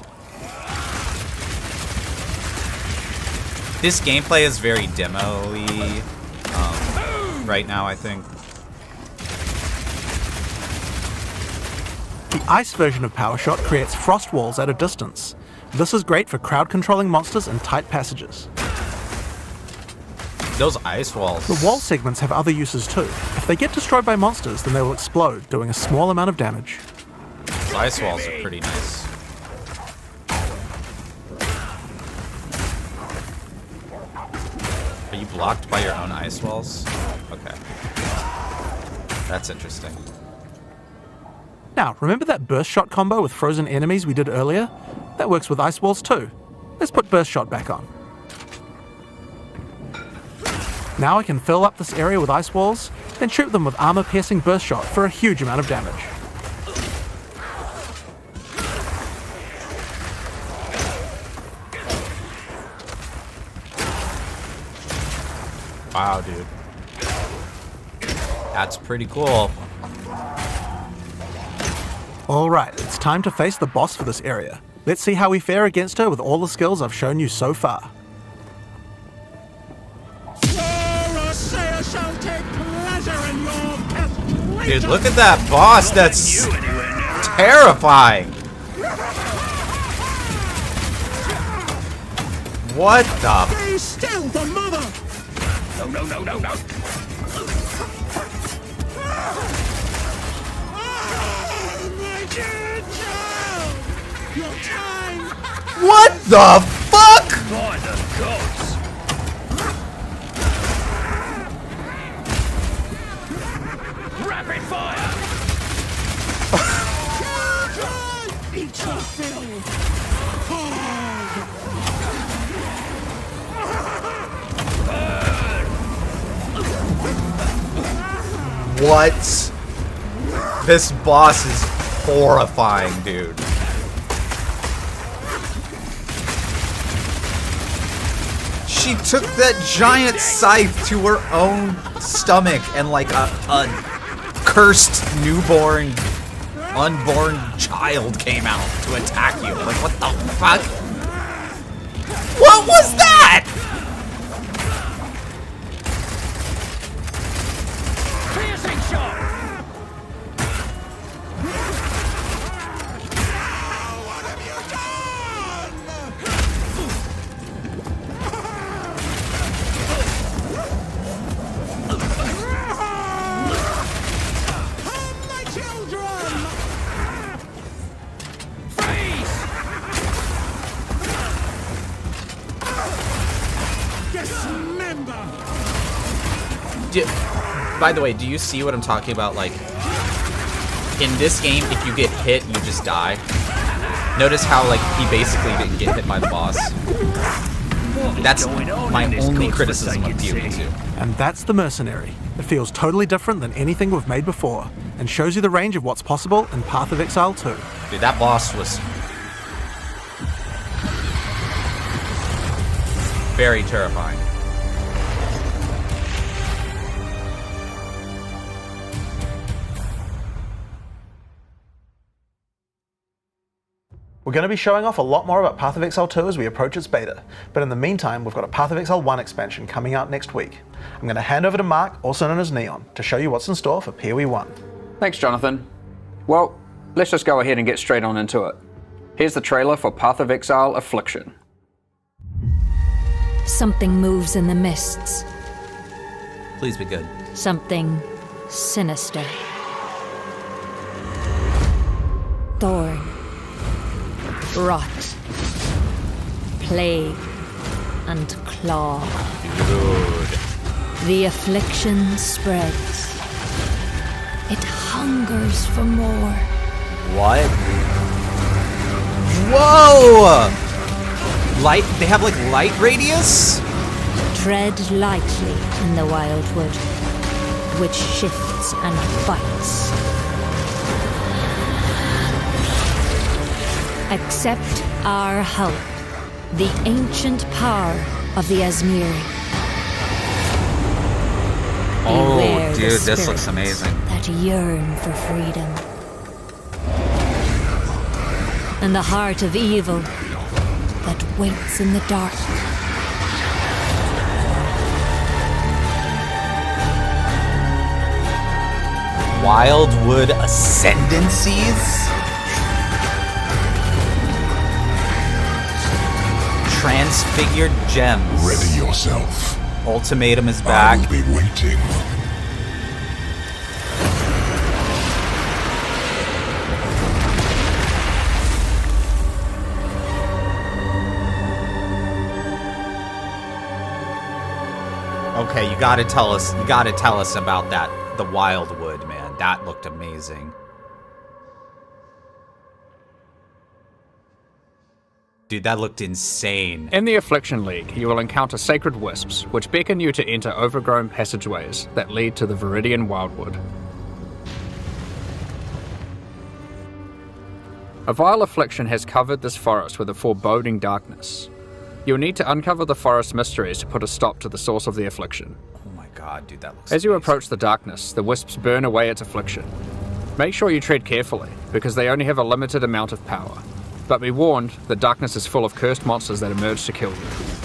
This gameplay is very demo-y right now, I think. The ice version of Power Shot creates frost walls at a distance. This is great for crowd controlling monsters in tight passages. Those ice walls. The wall segments have other uses too. If they get destroyed by monsters, then they will explode, doing a small amount of damage. Those ice walls are pretty nice. Are you blocked by your own ice walls? Okay. That's interesting. Now, remember that burst shot combo with frozen enemies we did earlier? That works with ice walls too. Let's put burst shot back on. Now I can fill up this area with ice walls, then shoot them with armor-piercing burst shot for a huge amount of damage. Wow, dude. That's pretty cool. Alright, it's time to face the boss for this area. Let's see how we fare against her with all the skills I've shown you so far. Dude, look at that boss. That's terrifying. What the? Stay still, the mother! No. My dear child! Your time! What the fuck? By the gods! Rapid fire! Eat your fill! What? This boss is horrifying, dude. She took that giant scythe to her own stomach and like a cursed newborn, unborn child came out to attack you. Like, what the fuck? What was that? Piercing shot! What have you done? My children! Freeze! Dismember! By the way, do you see what I'm talking about? Like, in this game, if you get hit, you just die. Notice how, like, he basically didn't get hit by the boss. That's my only criticism of PoE 2. And that's the Mercenary. It feels totally different than anything we've made before, and shows you the range of what's possible in Path of Exile 2. Dude, that boss was... very terrifying. We're going to be showing off a lot more about Path of Exile 2 as we approach its beta, but in the meantime, we've got a Path of Exile 1 expansion coming out next week. I'm going to hand over to Mark, also known as Neon, to show you what's in store for PoE 1. Thanks, Jonathan. Well, let's just go ahead and get straight on into it. Here's the trailer for Path of Exile Affliction. Something moves in the mists. Please be good. Something sinister. Thorn. Rot. Plague. And claw. Dude. The affliction spreads. It hungers for more. What? Whoa! Light? They have like light radius? Tread lightly in the wildwood, which shifts and bites. Accept our help, the ancient power of the Azmiri. Oh, Beware the dude, this looks spirits amazing. That yearn for freedom. And the heart of evil that waits in the dark. Wildwood Ascendancies? Transfigured Gems. Ready yourself. Ultimatum is back. I'll be waiting. Okay, you gotta tell us about that. The Wildwood, man. That looked amazing. Dude, that looked insane. In the Affliction League, you will encounter sacred wisps, which beckon you to enter overgrown passageways that lead to the Viridian Wildwood. A vile affliction has covered this forest with a foreboding darkness. You'll need to uncover the forest mysteries to put a stop to the source of the affliction. Oh my god, dude, that looks As you amazing. approach the darkness, the wisps burn away its affliction. Make sure you tread carefully, because they only have a limited amount of power. But be warned, the darkness is full of cursed monsters that emerge to kill you.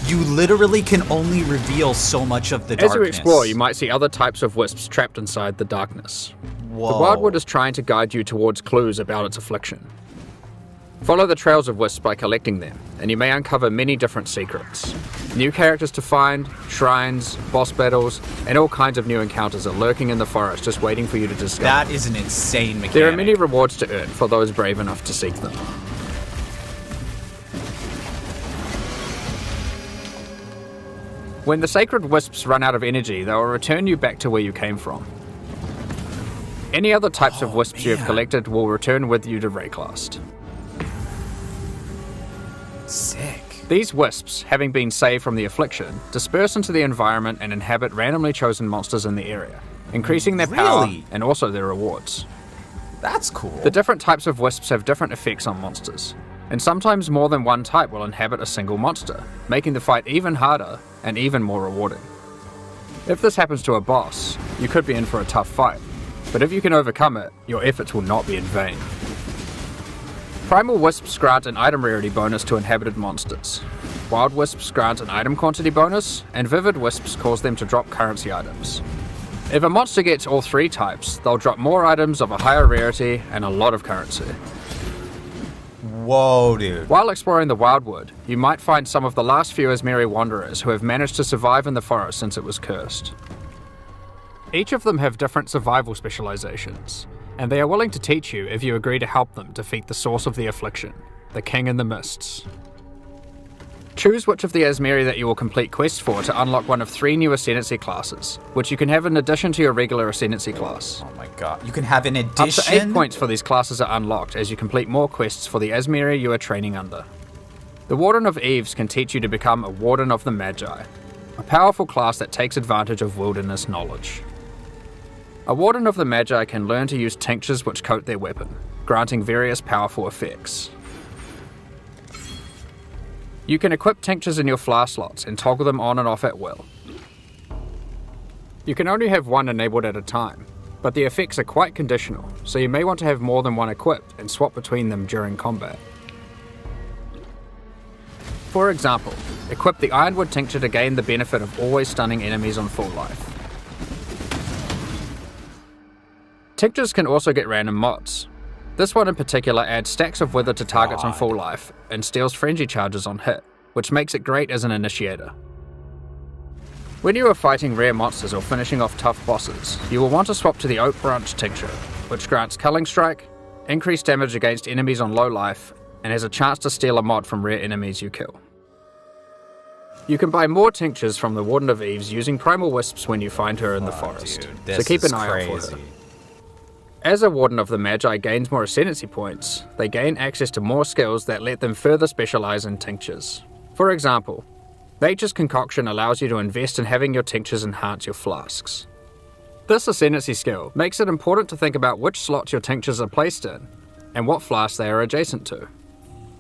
You literally can only reveal so much of the darkness. As you explore, you might see other types of wisps trapped inside the darkness. Whoa. The Wildwood is trying to guide you towards clues about its affliction. Follow the trails of wisps by collecting them, and you may uncover many different secrets. New characters to find, shrines, boss battles, and all kinds of new encounters are lurking in the forest just waiting for you to discover. That is an insane mechanic. There are many rewards to earn for those brave enough to seek them. When the sacred wisps run out of energy, they will return you back to where you came from. Any other types of wisps you have collected will return with you to Rayclast. Sick. These wisps, having been saved from the affliction, disperse into the environment and inhabit randomly chosen monsters in the area, increasing their power and also their rewards. That's cool. The different types of wisps have different effects on monsters, and sometimes more than one type will inhabit a single monster, making the fight even harder and even more rewarding. If this happens to a boss, you could be in for a tough fight, but if you can overcome it, your efforts will not be in vain. Primal wisps grant an item rarity bonus to inhabited monsters. Wild wisps grant an item quantity bonus, and vivid wisps cause them to drop currency items. If a monster gets all three types, they'll drop more items of a higher rarity and a lot of currency. Whoa, dude. While exploring the Wildwood, you might find some of the last few Azmiri wanderers who have managed to survive in the forest since it was cursed. Each of them have different survival specializations, and they are willing to teach you if you agree to help them defeat the source of the affliction, the King in the Mists. Choose which of the Azmiri that you will complete quests for to unlock one of 3 new Ascendancy classes, which you can have in addition to your regular Ascendancy class. Oh my god. You can have in Up to addition? 8 points for these classes are unlocked as you complete more quests for the Azmiri you are training under. The Warden of Eves can teach you to become a Warden of the Magi, a powerful class that takes advantage of wilderness knowledge. A Warden of the Magi can learn to use tinctures which coat their weapon, granting various powerful effects. You can equip tinctures in your flask slots and toggle them on and off at will. You can only have one enabled at a time, but the effects are quite conditional, so you may want to have more than one equipped and swap between them during combat. For example, equip the Ironwood Tincture to gain the benefit of always stunning enemies on full life. Tinctures can also get random mods. This one in particular adds stacks of wither to targets on full life and steals frenzy charges on hit, which makes it great as an initiator. When you are fighting rare monsters or finishing off tough bosses, you will want to swap to the Oak Branch Tincture, which grants Culling Strike, increased damage against enemies on low life, and has a chance to steal a mod from rare enemies you kill. You can buy more tinctures from the Warden of Eves using Primal Wisps when you find her in the forest, so keep an eye out for her. As a Warden of the Magi gains more Ascendancy points, they gain access to more skills that let them further specialize in tinctures. For example, Nature's Concoction allows you to invest in having your tinctures enhance your flasks. This Ascendancy skill makes it important to think about which slots your tinctures are placed in, and what flasks they are adjacent to.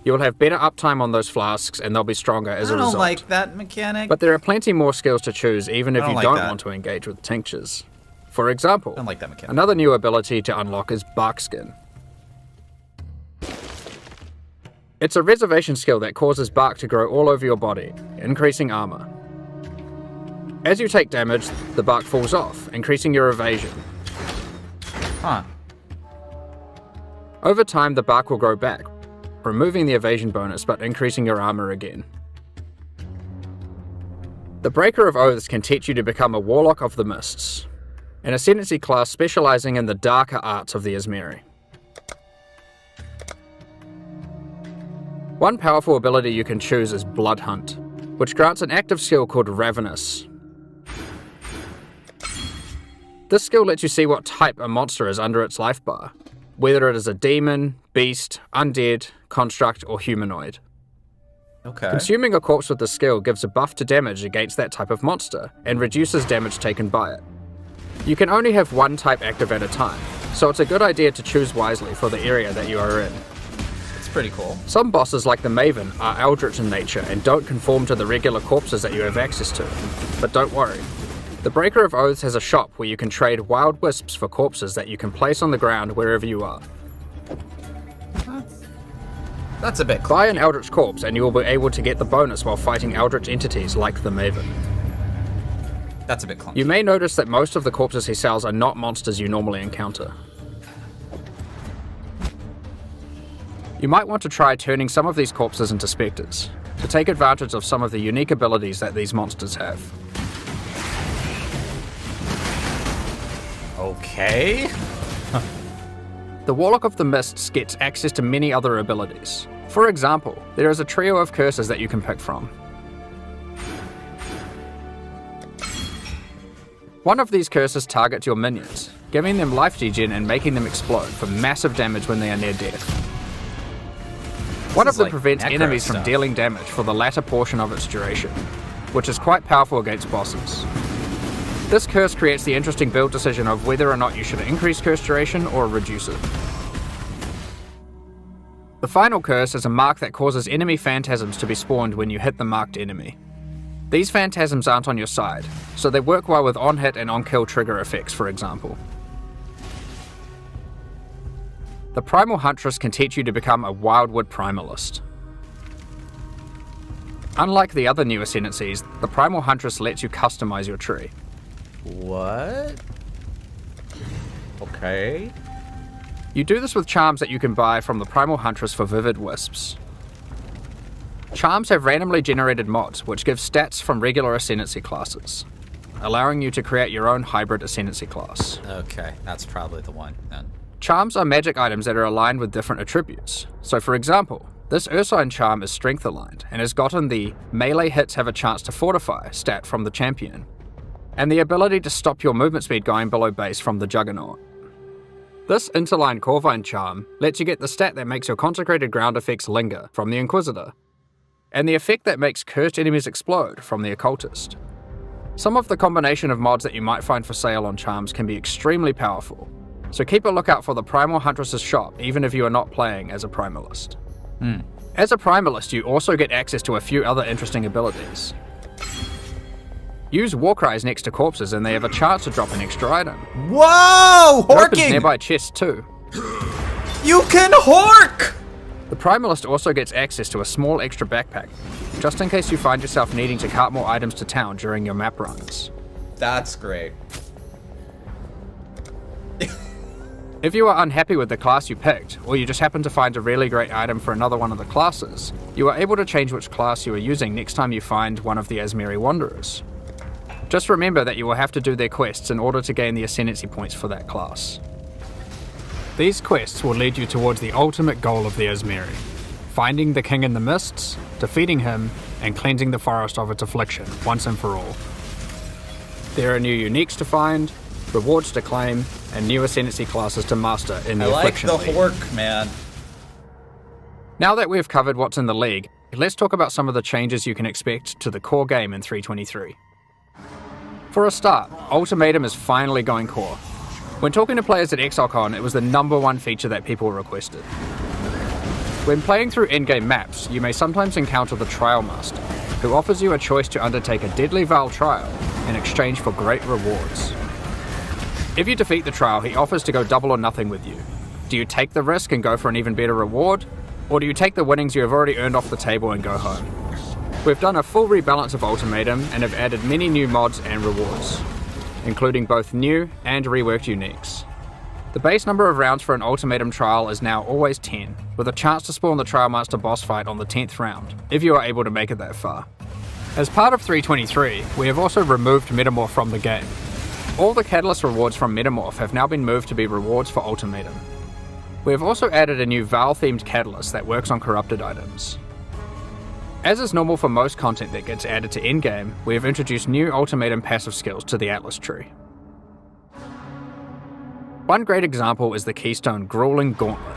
You will have better uptime on those flasks and they'll be stronger as a result. I don't like that mechanic. But there are plenty more skills to choose even if you like don't that. want to engage with tinctures. For example, I don't like that mechanic. Another new ability to unlock is Bark Skin. It's a reservation skill that causes bark to grow all over your body, increasing armor. As you take damage, the bark falls off, increasing your evasion. Huh. Over time, the bark will grow back, removing the evasion bonus but increasing your armor again. The Breaker of Oaths can teach you to become a Warlock of the Mists, an Ascendancy class specializing in the darker arts of the Ismeri. One powerful ability you can choose is Blood Hunt, which grants an active skill called Ravenous. This skill lets you see what type a monster is under its life bar, whether it is a demon, beast, undead, construct, or humanoid. Okay. Consuming a corpse with this skill gives a buff to damage against that type of monster, and reduces damage taken by it. You can only have one type active at a time, so it's a good idea to choose wisely for the area that you are in. It's pretty cool. Some bosses like the Maven are eldritch in nature and don't conform to the regular corpses that you have access to, but don't worry. The Breaker of Oaths has a shop where you can trade wild wisps for corpses that you can place on the ground wherever you are. That's a bit Buy an eldritch corpse and you will be able to get the bonus while fighting eldritch entities like the Maven. That's a bit clunky. You may notice that most of the corpses he sells are not monsters you normally encounter. You might want to try turning some of these corpses into specters, to take advantage of some of the unique abilities that these monsters have. Okay. The Warlock of the Mists gets access to many other abilities. For example, there is a trio of curses that you can pick from. One of these curses targets your minions, giving them life degen and making them explode for massive damage when they are near death. One of them prevents enemies from dealing damage for the latter portion of its duration, which is quite powerful against bosses. This curse creates the interesting build decision of whether or not you should increase curse duration or reduce it. The final curse is a mark that causes enemy phantasms to be spawned when you hit the marked enemy. These phantasms aren't on your side, so they work well with on-hit and on-kill trigger effects, for example. The Primal Huntress can teach you to become a Wildwood Primalist. Unlike the other new ascendancies, the Primal Huntress lets you customize your tree. What? Okay. You do this with charms that you can buy from the Primal Huntress for Vivid Wisps. Charms have randomly generated mods which give stats from regular Ascendancy classes, allowing you to create your own hybrid Ascendancy class. Okay, that's probably the one then. Charms are magic items that are aligned with different attributes. So for example, this Ursine charm is strength aligned and has gotten the melee hits have a chance to fortify stat from the champion, and the ability to stop your movement speed going below base from the Juggernaut. This interline Corvine charm lets you get the stat that makes your consecrated ground effects linger from the Inquisitor, and the effect that makes cursed enemies explode from the Occultist. Some of the combination of mods that you might find for sale on charms can be extremely powerful, so keep a lookout for the Primal Huntress's shop even if you are not playing as a Primalist. As a Primalist, you also get access to a few other interesting abilities. Use Warcries next to corpses and they have a chance to drop an extra item. Whoa! It opens Horking! nearby chests too. You can hork! The Primalist also gets access to a small extra backpack, just in case you find yourself needing to cart more items to town during your map runs. That's great. If you are unhappy with the class you picked, or you just happen to find a really great item for another one of the classes, you are able to change which class you are using next time you find one of the Asmeri Wanderers. Just remember that you will have to do their quests in order to gain the ascendancy points for that class. These quests will lead you towards the ultimate goal of the Asmeri, finding the King in the Mists, defeating him, and cleansing the forest of its affliction once and for all. There are new uniques to find, rewards to claim, and new ascendancy classes to master in the Affliction League. hork, man. Now that we've covered what's in the league, let's talk about some of the changes you can expect to the core game in 3.23. For a start, Ultimatum is finally going core. When talking to players at ExileCon, it was the #1 feature that people requested. When playing through endgame maps, you may sometimes encounter the Trial Master, who offers you a choice to undertake a deadly Val trial in exchange for great rewards. If you defeat the trial, he offers to go double or nothing with you. Do you take the risk and go for an even better reward? Or do you take the winnings you have already earned off the table and go home? We've done a full rebalance of Ultimatum and have added many new mods and rewards, including both new and reworked uniques. The base number of rounds for an Ultimatum trial is now always 10, with a chance to spawn the Trial Master boss fight on the 10th round, if you are able to make it that far. As part of 3.23, we have also removed Metamorph from the game. All the Catalyst rewards from Metamorph have now been moved to be rewards for Ultimatum. We have also added a new Val-themed Catalyst that works on corrupted items. As is normal for most content that gets added to endgame, we have introduced new Ultimatum passive skills to the Atlas tree. One great example is the Keystone Grueling Gauntlet.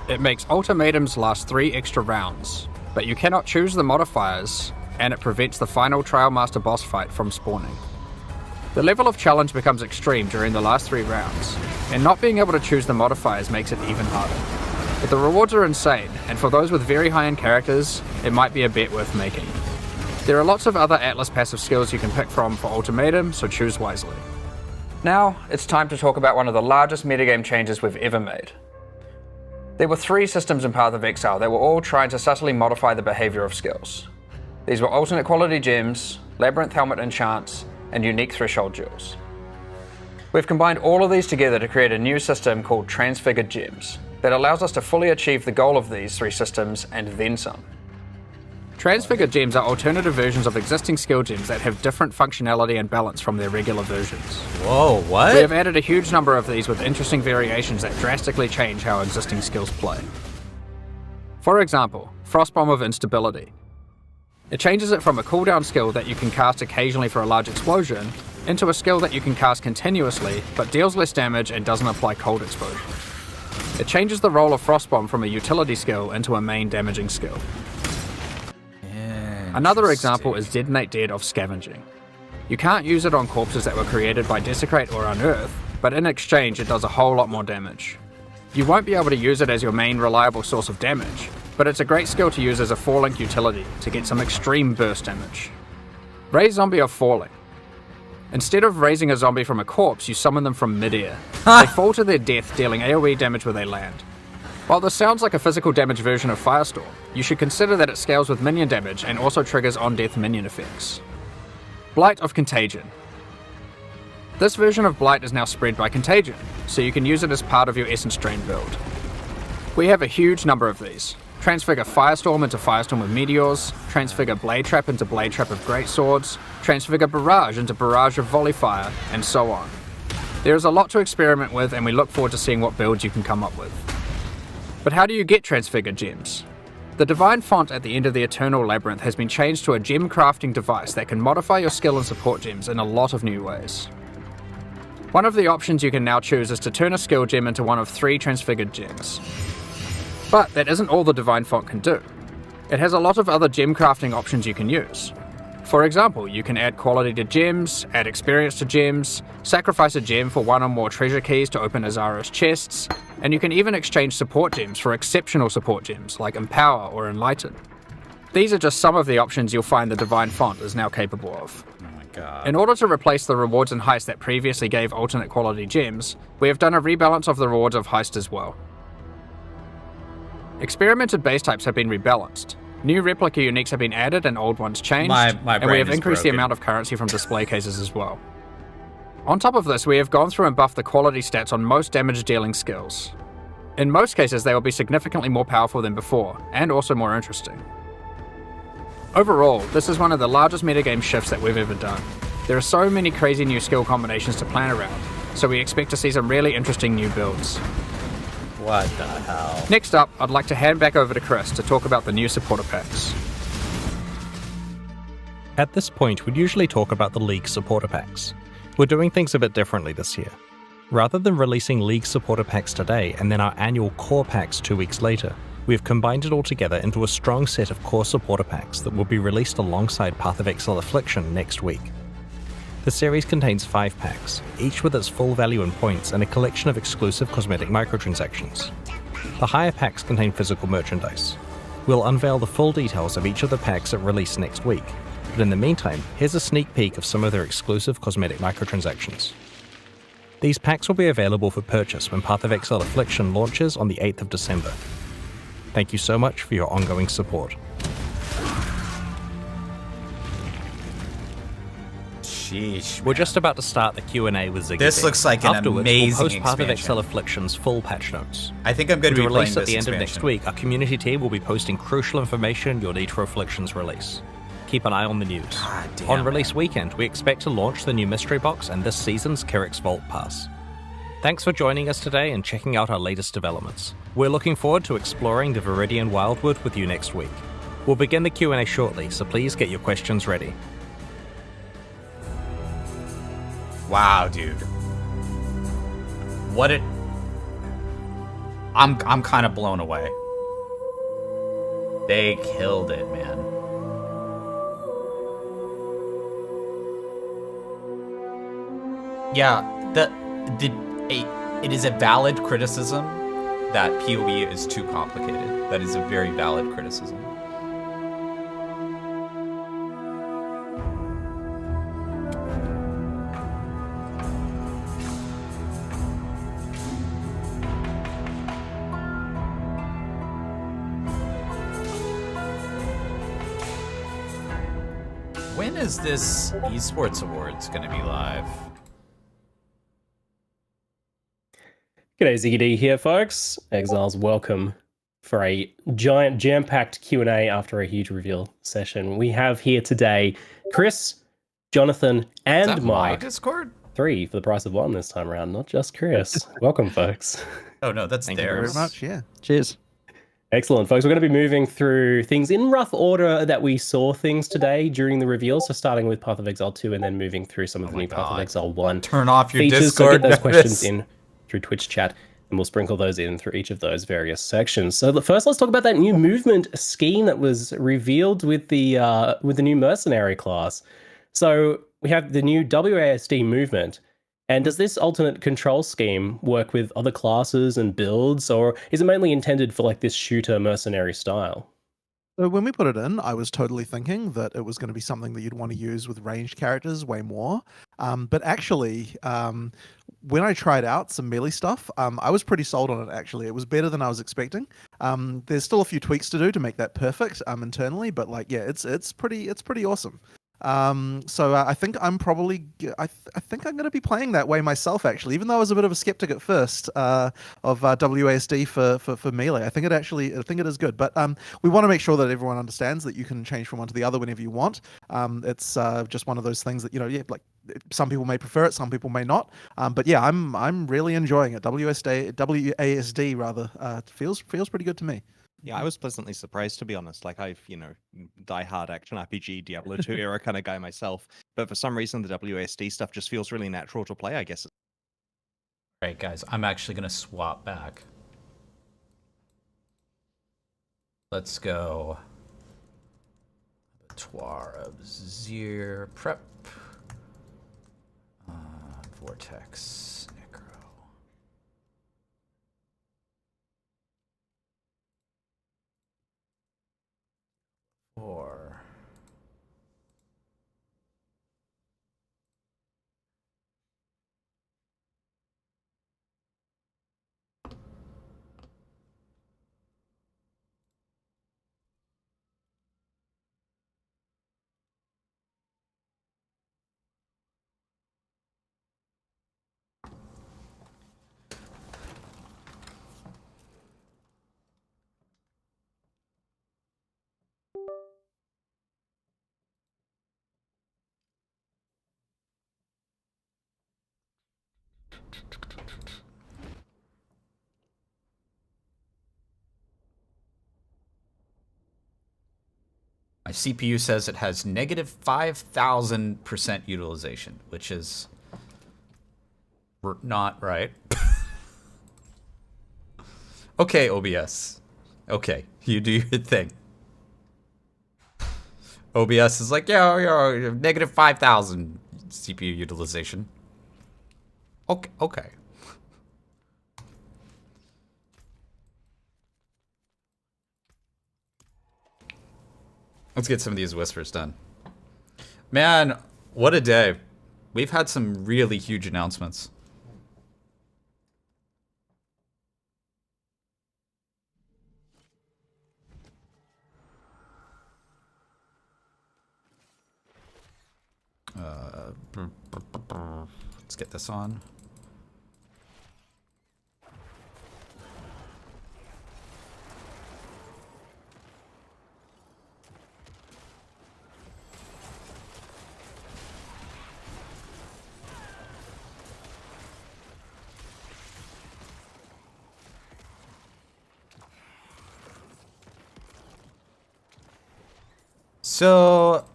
It makes Ultimatums last 3 extra rounds, but you cannot choose the modifiers, and it prevents the final Trial Master boss fight from spawning. The level of challenge becomes extreme during the last 3 rounds, and not being able to choose the modifiers makes it even harder. But the rewards are insane, and for those with very high-end characters, it might be a bet worth making. There are lots of other Atlas passive skills you can pick from for Ultimatum, so choose wisely. Now, it's time to talk about one of the largest metagame changes we've ever made. There were 3 systems in Path of Exile that were all trying to subtly modify the behavior of skills. These were alternate quality gems, Labyrinth Helmet enchants, and unique threshold jewels. We've combined all of these together to create a new system called Transfigured Gems that allows us to fully achieve the goal of these 3 systems and then some. Transfigured Gems are alternative versions of existing skill gems that have different functionality and balance from their regular versions. Whoa, what? We have added a huge number of these with interesting variations that drastically change how existing skills play. For example, Frostbomb of Instability. It changes it from a cooldown skill that you can cast occasionally for a large explosion into a skill that you can cast continuously but deals less damage and doesn't apply cold exposure. It changes the role of Frostbomb from a utility skill into a main damaging skill. Another example is Detonate Dead of Scavenging. You can't use it on corpses that were created by Desecrate or Unearth, but in exchange it does a whole lot more damage. You won't be able to use it as your main reliable source of damage, but it's a great skill to use as a 4-link utility to get some extreme burst damage. Raise Zombie of Falling. Instead of raising a zombie from a corpse, you summon them from mid-air. They fall to their death, dealing AoE damage where they land. While this sounds like a physical damage version of Firestorm, you should consider that it scales with minion damage and also triggers on-death minion effects. Blight of Contagion. This version of Blight is now spread by Contagion, so you can use it as part of your Essence Drain build. We have a huge number of these. Transfigure Firestorm into Firestorm with Meteors, Transfigure Blade Trap into Blade Trap of Greatswords, Transfigure Barrage into Barrage of Volley Fire, and so on. There is a lot to experiment with, and we look forward to seeing what builds you can come up with. But how do you get Transfigured Gems? The Divine Font at the end of the Eternal Labyrinth has been changed to a gem crafting device that can modify your skill and support gems in a lot of new ways. One of the options you can now choose is to turn a skill gem into one of 3 Transfigured Gems. But that isn't all the Divine Font can do. It has a lot of other gem crafting options you can use. For example, you can add quality to gems, add experience to gems, sacrifice a gem for one or more treasure keys to open Azara's chests, and you can even exchange support gems for exceptional support gems like Empower or Enlighten. These are just some of the options you'll find the Divine Font is now capable of. Oh my god. In order to replace the rewards in Heist that previously gave alternate quality gems, we have done a rebalance of the rewards of Heist as well. Experimented base types have been rebalanced. New replica uniques have been added and old ones changed, My and we brain have is increased the broken. amount of currency from display cases as well. On top of this, we have gone through and buffed the quality stats on most damage-dealing skills. In most cases, they will be significantly more powerful than before, and also more interesting. Overall, this is one of the largest metagame shifts that we've ever done. There are so many crazy new skill combinations to plan around, so we expect to see some really interesting new builds. What the hell? Next up, I'd like to hand back over to Chris to talk about the new supporter packs. At this point, we'd usually talk about the League supporter packs. We're doing things a bit differently this year. Rather than releasing League supporter packs today and then our annual core packs 2 weeks later, we have combined it all together into a strong set of core supporter packs that will be released alongside Path of Exile Affliction next week. The series contains 5 packs, each with its full value in points and a collection of exclusive cosmetic microtransactions. The higher packs contain physical merchandise. We'll unveil the full details of each of the packs at release next week, but in the meantime, here's a sneak peek of some of their exclusive cosmetic microtransactions. These packs will be available for purchase when Path of Exile Affliction launches on the 8th of December. Thank you so much for your ongoing support. Sheesh. We're just about to start the Q&A with Ziggy. This looks like an Afterwards, amazing we'll post Path of expansion. Exile Affliction's full patch notes. I think I'm going to be playing released this at the end of next expansion. week. Our community team will be posting crucial information you'll need for Affliction's release. Keep an eye on the news. God damn, On release weekend, we expect to launch the new mystery box and this season's Kyrix Vault Pass. Thanks for joining us today and checking out our latest developments. We're looking forward to exploring the Viridian Wildwood with you next week. We'll begin the Q&A shortly, so please get your questions ready. Wow, dude. What it... I'm kind of blown away. They killed it, man. Yeah, it is a valid criticism that PoE is too complicated. That is a very valid criticism. When is this Esports Awards going to be live? G'day, Ziggy D here, folks. Exiles, welcome for a giant jam-packed Q&A after a huge reveal session. We have here today Chris, Jonathan, and Is that Mark. my Discord? 3 for the price of 1 this time around, not just Chris. Welcome, folks. Oh no, that's Thank you theirs. very much. Yeah. Cheers. Excellent, folks. We're going to be moving through things in rough order that we saw things today during the reveal. So starting with Path of Exile 2 and then moving through some of the new Path of Exile 1 Turn off your features. Discord. So get those questions notice. in through Twitch chat, and we'll sprinkle those in through each of those various sections. So first, let's talk about that new movement scheme that was revealed with the new mercenary class. So we have the new WASD movement. And does this alternate control scheme work with other classes and builds, or is it mainly intended for like this shooter mercenary style? So when we put it in, I was totally thinking that it was going to be something that you'd want to use with ranged characters way more. But actually, when I tried out some melee stuff, I was pretty sold on it, actually. It was better than I was expecting. There's still a few tweaks to do to make that perfect internally, but like, yeah, it's pretty awesome. So I think I'm probably I think I'm going to be playing that way myself, actually, even though I was a bit of a skeptic at first of WASD for melee. I think it is good, but we want to make sure that everyone understands that you can change from one to the other whenever you want. It's just one of those things that, you know, yeah, like some people may prefer it, some people may not, but yeah, I'm really enjoying it. WASD rather feels pretty good to me. Yeah, I was pleasantly surprised, to be honest. Like, I've, die-hard action RPG, Diablo 2 era kind of guy myself. But for some reason, the WASD stuff just feels really natural to play, I guess. All right, guys, I'm actually going to swap back. Let's go. Repertoire of Zir Prep. Vortex Necro. Four. My CPU says it has negative 5,000% utilization, which is not right. Okay, OBS. Okay, you do your thing. OBS is like, yeah, negative 5,000 CPU utilization. Okay, okay. Let's get some of these whispers done. Man, what a day. We've had some really huge announcements. Let's get this on. So,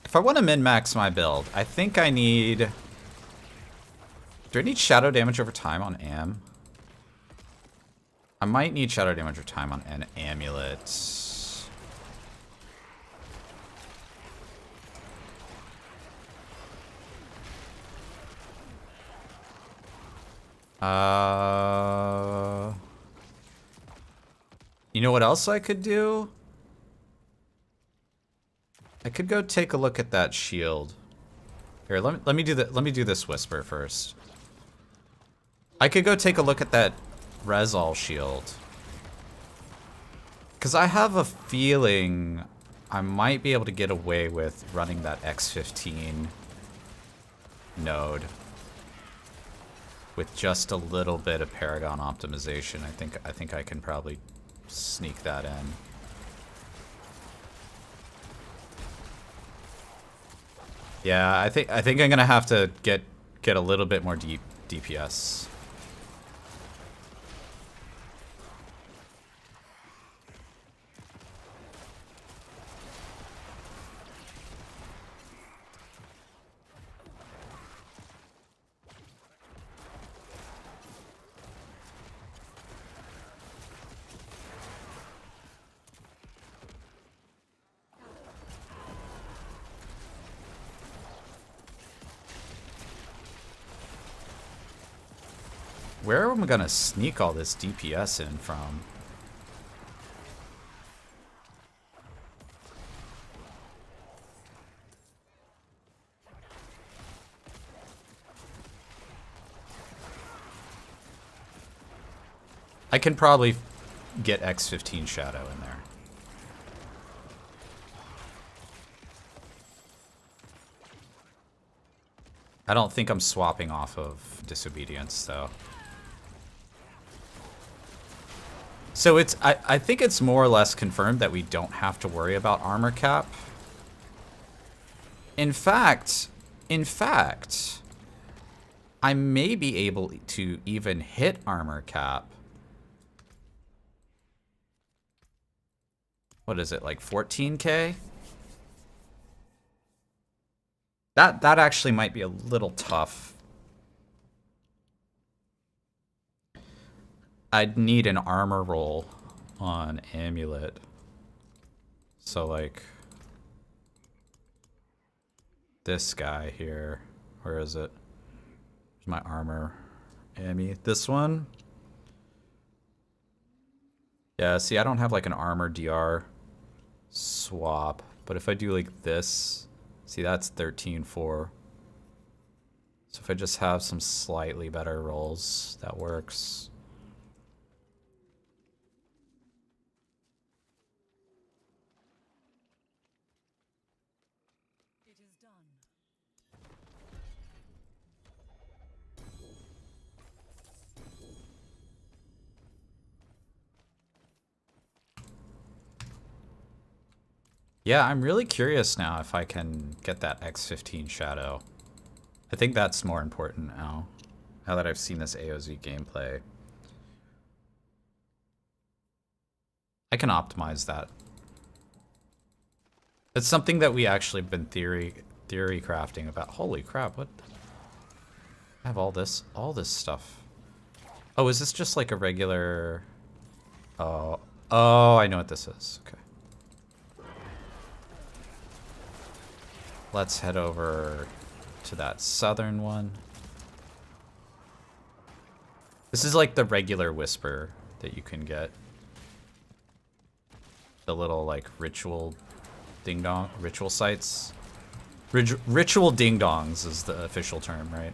if I want to min-max my build, I think I need... Do I need shadow damage over time on Am? I might need shadow damage over time on an amulet. You know what else I could do? I could go take a look at that shield. Here, let me do this whisper first. I could go take a look at that Rezal shield. Cause I have a feeling I might be able to get away with running that X15 node with just a little bit of Paragon optimization. I think I can probably sneak that in. Yeah, I think I'm gonna have to get a little bit more DPS. Where am I gonna sneak all this DPS in from? I can probably get X15 Shadow in there. I don't think I'm swapping off of Disobedience, though. So it's, I think it's more or less confirmed that we don't have to worry about armor cap. In fact, I may be able to even hit armor cap. What is it, like 14K? That actually might be a little tough. I'd need an armor roll on Amulet. So like, this guy here. Where is it? Where's my armor? Ammy. This one? Yeah, see, I don't have like an armor DR swap. But if I do like this, see, that's 13-4. So if I just have some slightly better rolls, that works. Yeah, I'm really curious now if I can get that X15 shadow. I think that's more important now that I've seen this AOZ gameplay. I can optimize that. It's something that we actually been theory crafting about. Holy crap, what? I have all this stuff. Oh, is this just like a regular... Oh, I know what this is. Okay. Let's head over to that southern one. This is like the regular whisper that you can get. The little like ritual ding-dong, ritual sites. Ritual ding-dongs is the official term, right?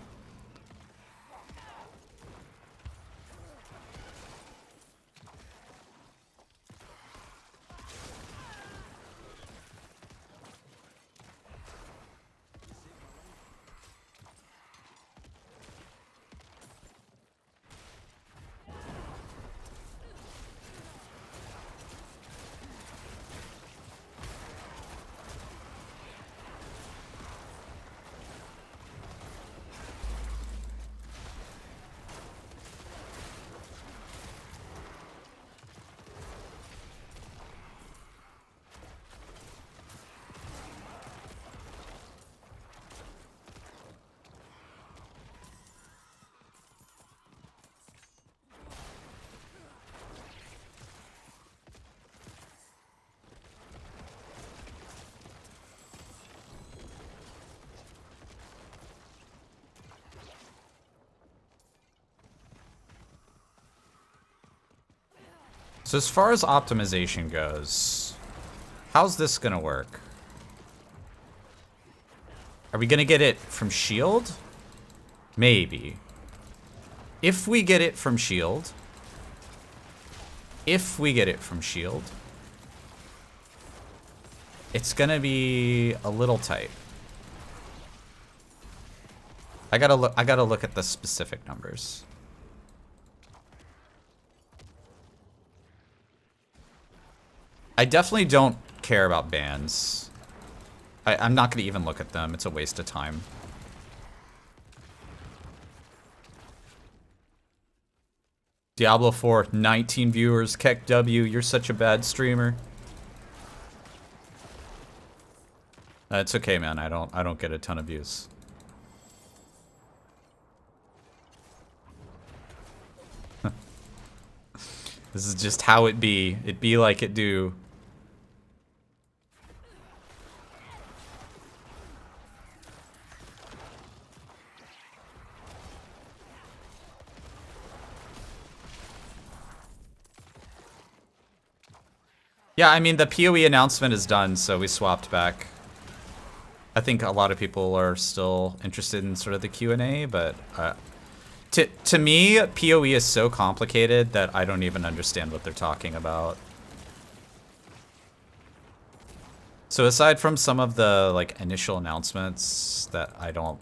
So as far as optimization goes, how's this gonna work? Are we gonna get it from shield? Maybe. If we get it from shield, it's gonna be a little tight. I gotta look at the specific numbers. I definitely don't care about bans. I'm not gonna even look at them. It's a waste of time. Diablo 4, 19 viewers. Keck W, you're such a bad streamer. It's okay, man. I don't get a ton of views. This is just how it be. It be like it do. Yeah, I mean, the PoE announcement is done, so we swapped back. I think a lot of people are still interested in sort of the Q&A, but to me, PoE is so complicated that I don't even understand what they're talking about. So aside from some of the like initial announcements that I don't,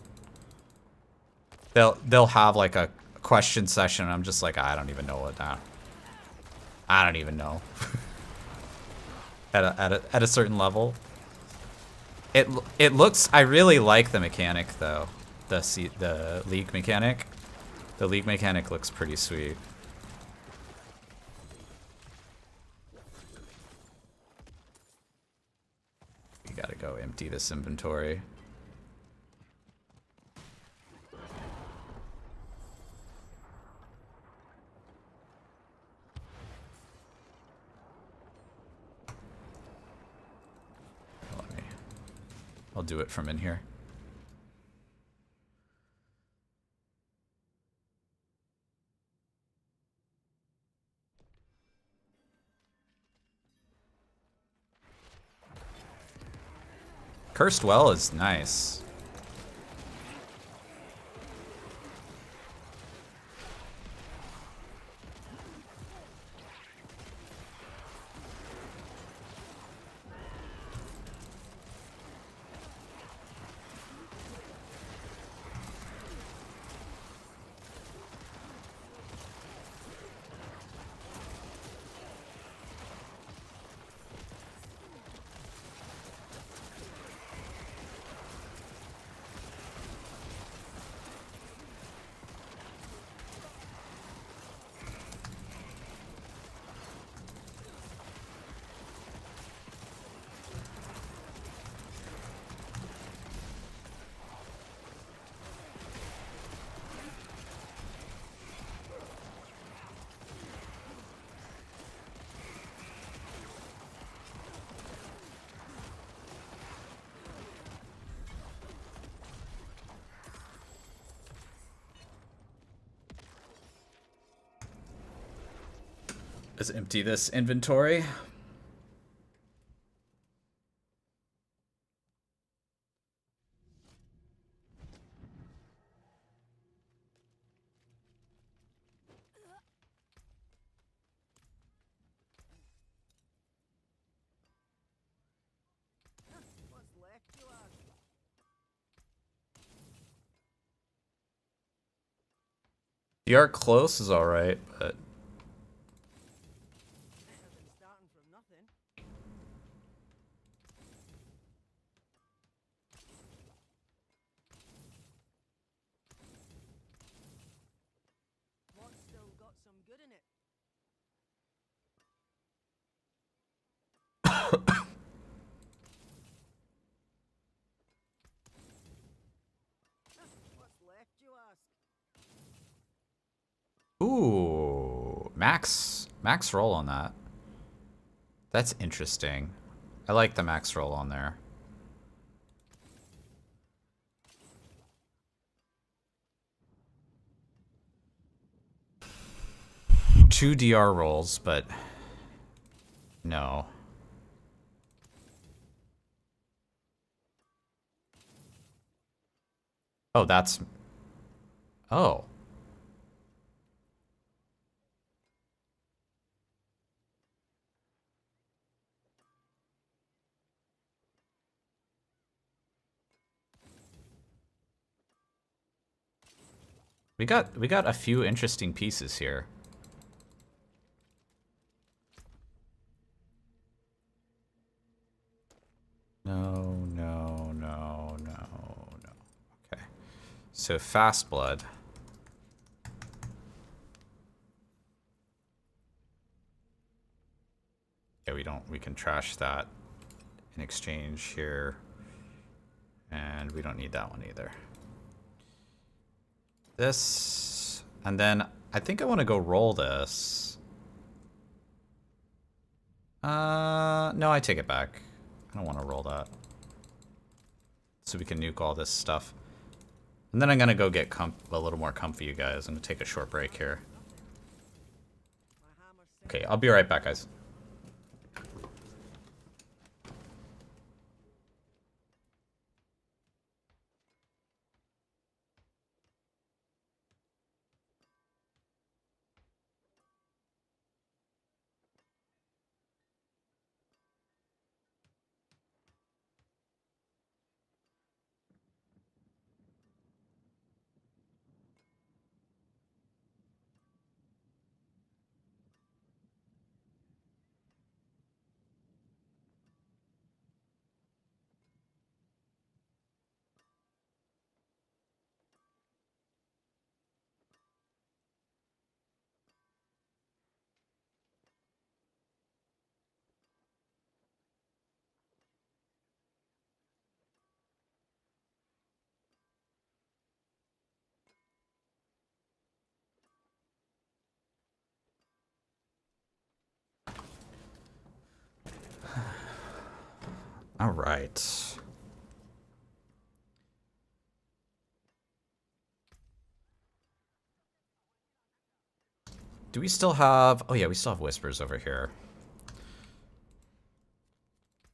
they'll have like a question session. And I'm just like, I don't even know what that. I don't even know. At a certain level, it looks. I really like the mechanic though. The league mechanic. The league mechanic looks pretty sweet. We gotta go empty this inventory. I'll do it from in here. Cursed Well is nice. Let's empty this inventory. DR close is alright, but ooh, max roll on that. That's interesting. I like the max roll on there. Two DR rolls, but no. Oh, that's... Oh. We got a few interesting pieces here. No, no, no, no, no. Okay. So Fast Blood. Yeah, we can trash that in exchange here. And we don't need that one either. This, and then I think I want to go roll this. No, I take it back. I don't want to roll that. So we can nuke all this stuff. And then I'm gonna go get a little more comfy, you guys. I'm gonna take a short break here. Okay, I'll be right back, guys. All right. Do we still have... Oh yeah, we still have Whispers over here.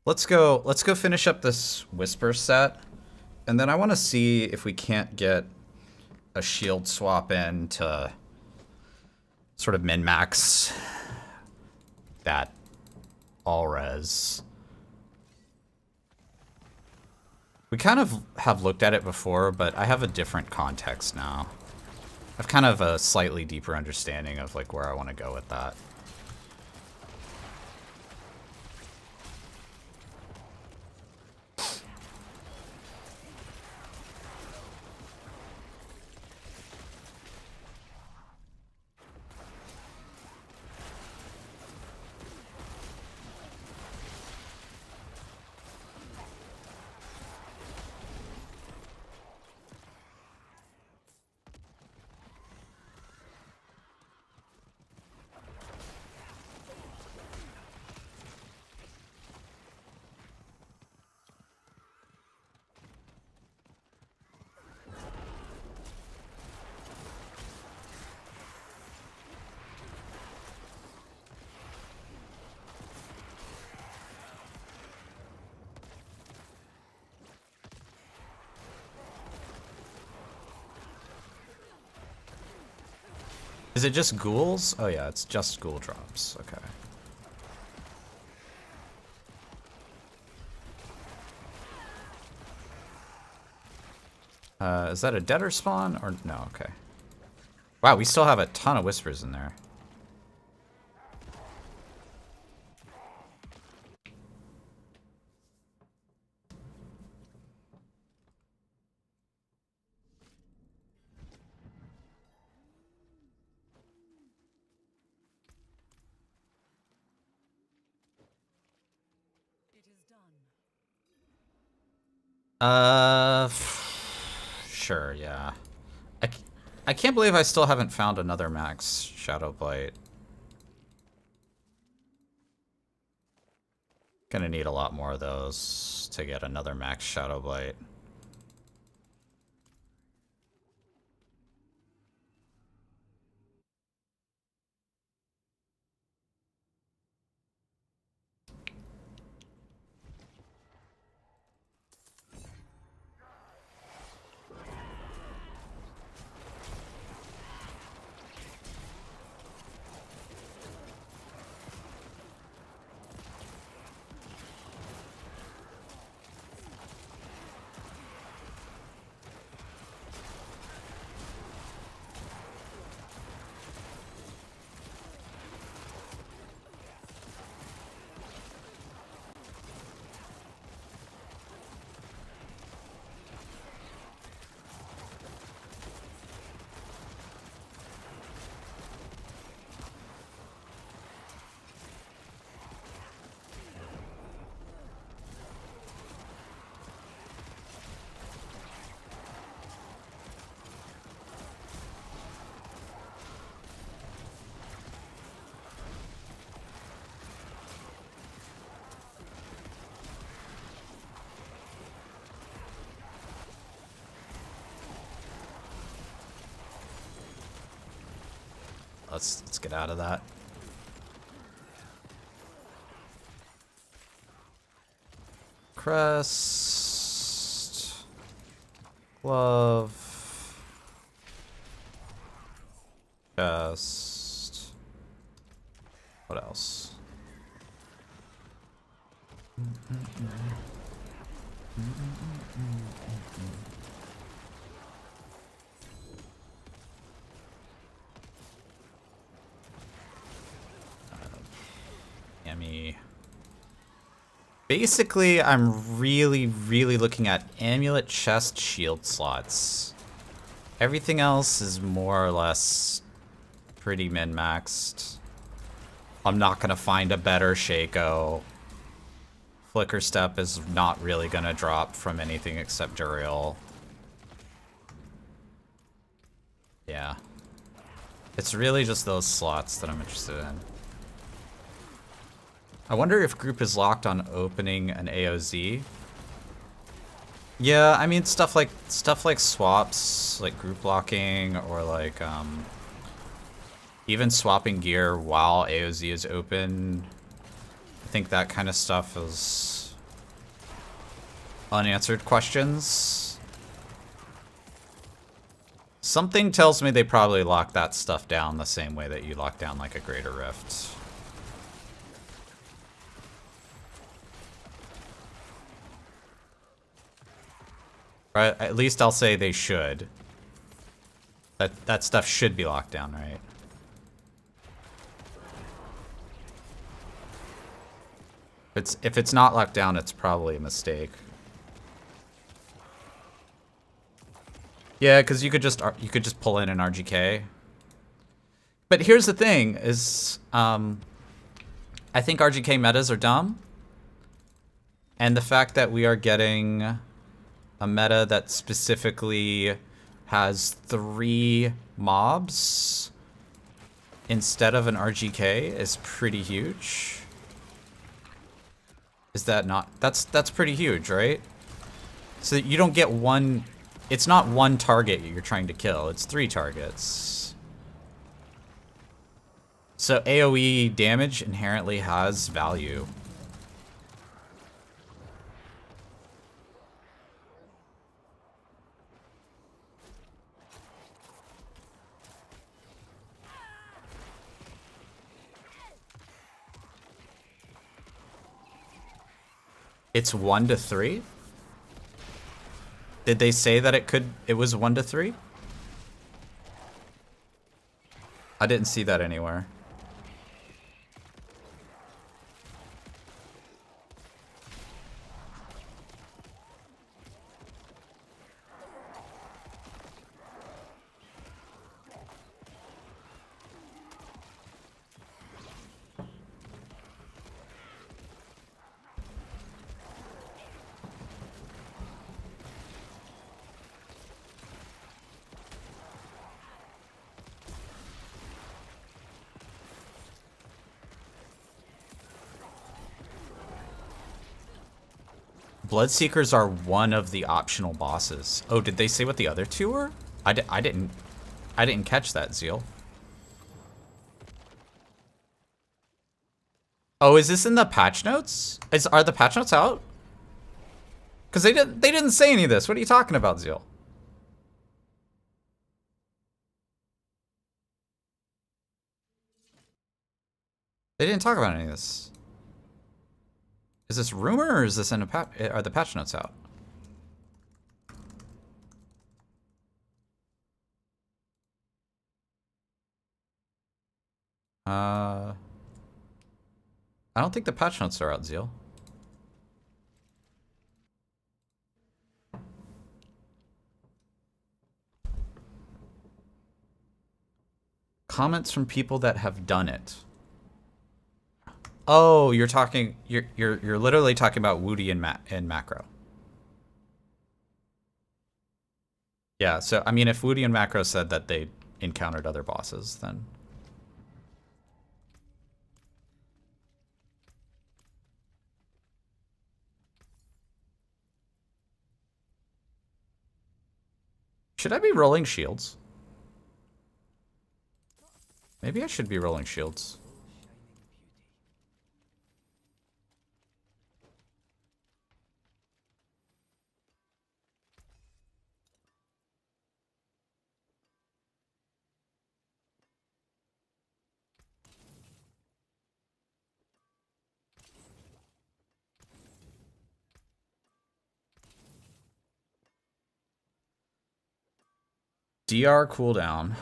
Let's go finish up this Whisper set. And then I want to see if we can't get a shield swap in to sort of min-max that all-res. We kind of have looked at it before, but I have a different context now. I've kind of a slightly deeper understanding of like where I want to go with that. Is it just ghouls? Oh yeah, it's just ghoul drops. Okay. Is that a deader spawn or no? Okay. Wow, we still have a ton of whispers in there. Sure, yeah. I can't believe I still haven't found another max Shadow Blight. Gonna need a lot more of those to get another max Shadow Blight. Let's get out of that. Crest. Glove. Chest. What else? Basically, I'm really looking at amulet, chest, shield slots. Everything else is more or less pretty min-maxed. I'm not gonna find a better Shaco. Flicker Step is not really gonna drop from anything except Duriel. Yeah. It's really just those slots that I'm interested in. I wonder if group is locked on opening an AOZ. Yeah, I mean stuff like swaps, like group locking, or like even swapping gear while AOZ is open. I think that kind of stuff is unanswered questions. Something tells me they probably lock that stuff down the same way that you lock down like a Greater Rift. Or at least I'll say they should. That stuff should be locked down, right? If it's not locked down, it's probably a mistake. Yeah, because you could just pull in an RGK. But here's the thing: is I think RGK metas are dumb, and the fact that we are getting a meta that specifically has 3 mobs instead of an RGK is pretty huge. Is that not? That's pretty huge, right? So you don't get one. It's not one target you're trying to kill. It's 3 targets. So AoE damage inherently has value. It's 1 to 3? Did they say that it was 1 to 3? I didn't see that anywhere. Bloodseekers are one of the optional bosses. Oh, did they say what the other 2 were? I didn't catch that, Zeal. Oh, is this in the patch notes? Are the patch notes out? Because they didn't say any of this. What are you talking about, Zeal? They didn't talk about any of this. Is this rumor or is this in a patch? Are the patch notes out? I don't think the patch notes are out, Zeal. Comments from people that have done it. Oh, you're literally talking about Woody and Macro. Yeah, so I mean if Woody and Macro said that they encountered other bosses, then should I be rolling shields? Maybe I should be rolling shields. DR cooldown.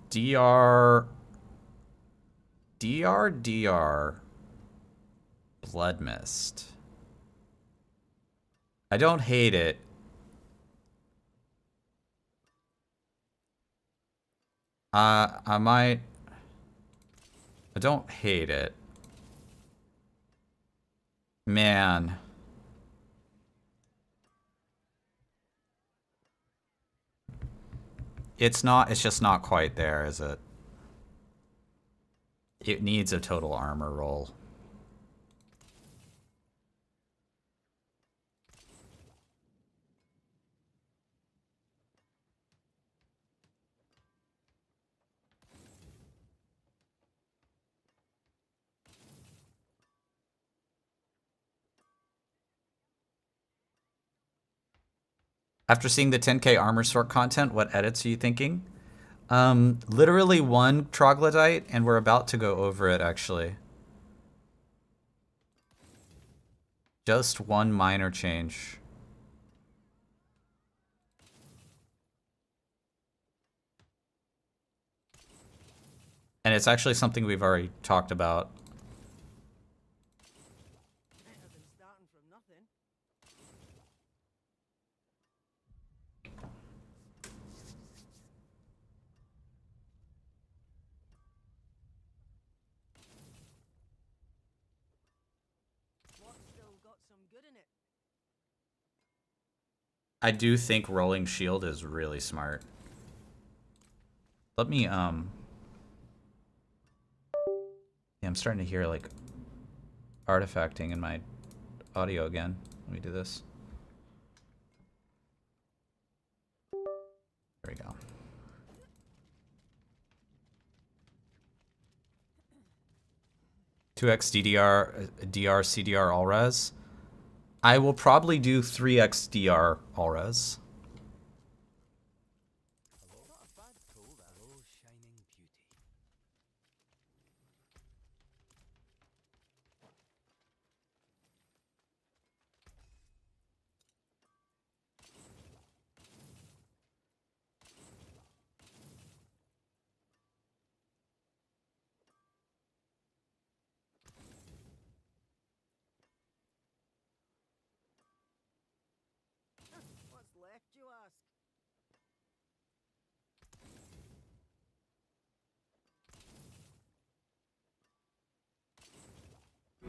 DR. Blood Mist. I don't hate it. I might. I don't hate it. Man. It's just not quite there, is it? It needs a total armor roll. After seeing the 10k armor sort content, what edits are you thinking? Literally one troglodyte, and we're about to go over it, actually. Just one minor change. And it's actually something we've already talked about. I do think rolling shield is really smart. Let me, yeah, I'm starting to hear, like, artifacting in my audio again. Let me do this. There we go. (2x DDR, DR, CDR, all res. I will probably do 3x DR all res.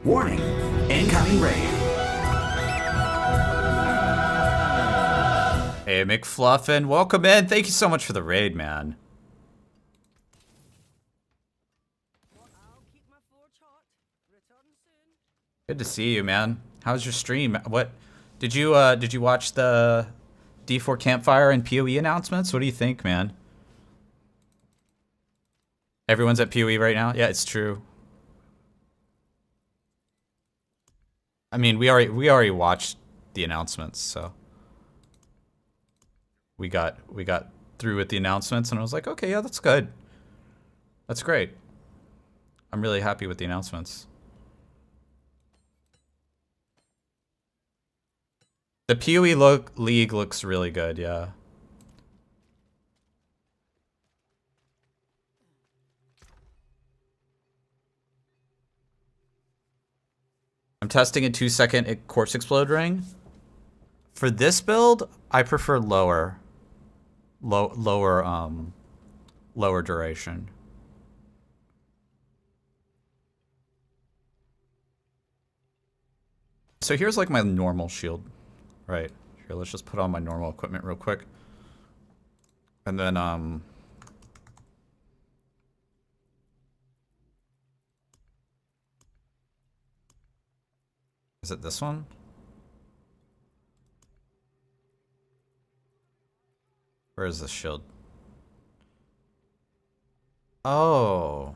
Warning, incoming raid. Hey, McFluffin, welcome in. Thank you so much for the raid, man. Good to see you, man. How's your stream? What did you watch the D4 Campfire and PoE announcements? What do you think, man? Everyone's at PoE right now? Yeah, it's true. I mean, we already watched the announcements, so we got through with the announcements, and I was like, okay, yeah, that's good. That's great. I'm really happy with the announcements. The PoE league looks really good, yeah. I'm testing a 2-second Corpse Explode ring. For this build, I prefer lower duration. So here's like my normal shield. Right. Here, let's just put on my normal equipment real quick. And then is it this one? Where is this shield? Oh.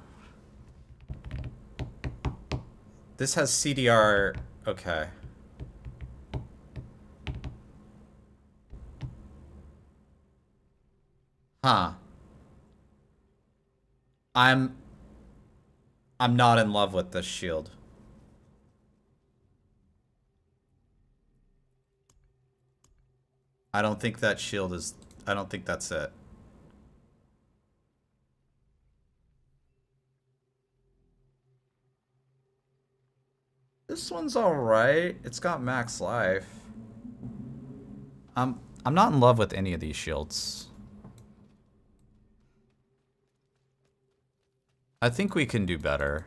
This has CDR. Okay. Huh. I'm not in love with this shield. I don't think that shield is... I don't think that's it. This one's alright. It's got max life. I'm not in love with any of these shields. I think we can do better.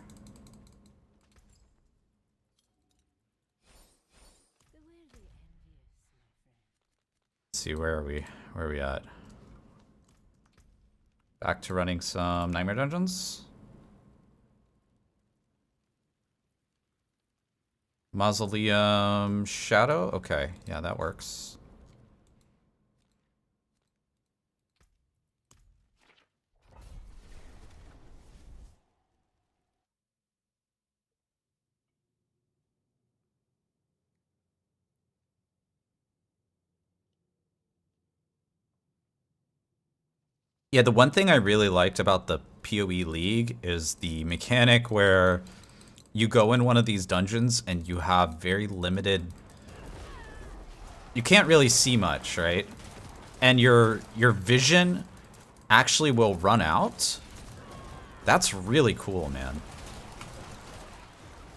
Let's see, where are we? Where are we at? Back to running some Nightmare Dungeons. Mausoleum Shadow? Okay, yeah, that works. Yeah, the one thing I really liked about the PoE League is the mechanic where you go in one of these dungeons and you have very limited... You can't really see much, right? And your vision actually will run out. That's really cool, man.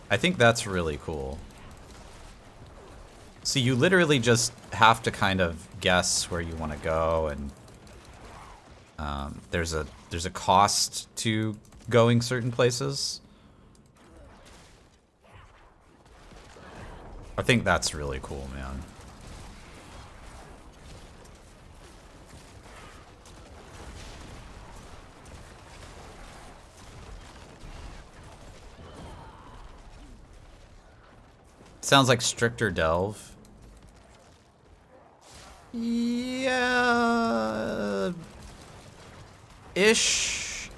I think that's really cool. So you literally just have to kind of guess where you want to go, and there's a cost to going certain places. I think that's really cool, man. Sounds like stricter delve. Yeah. Ish,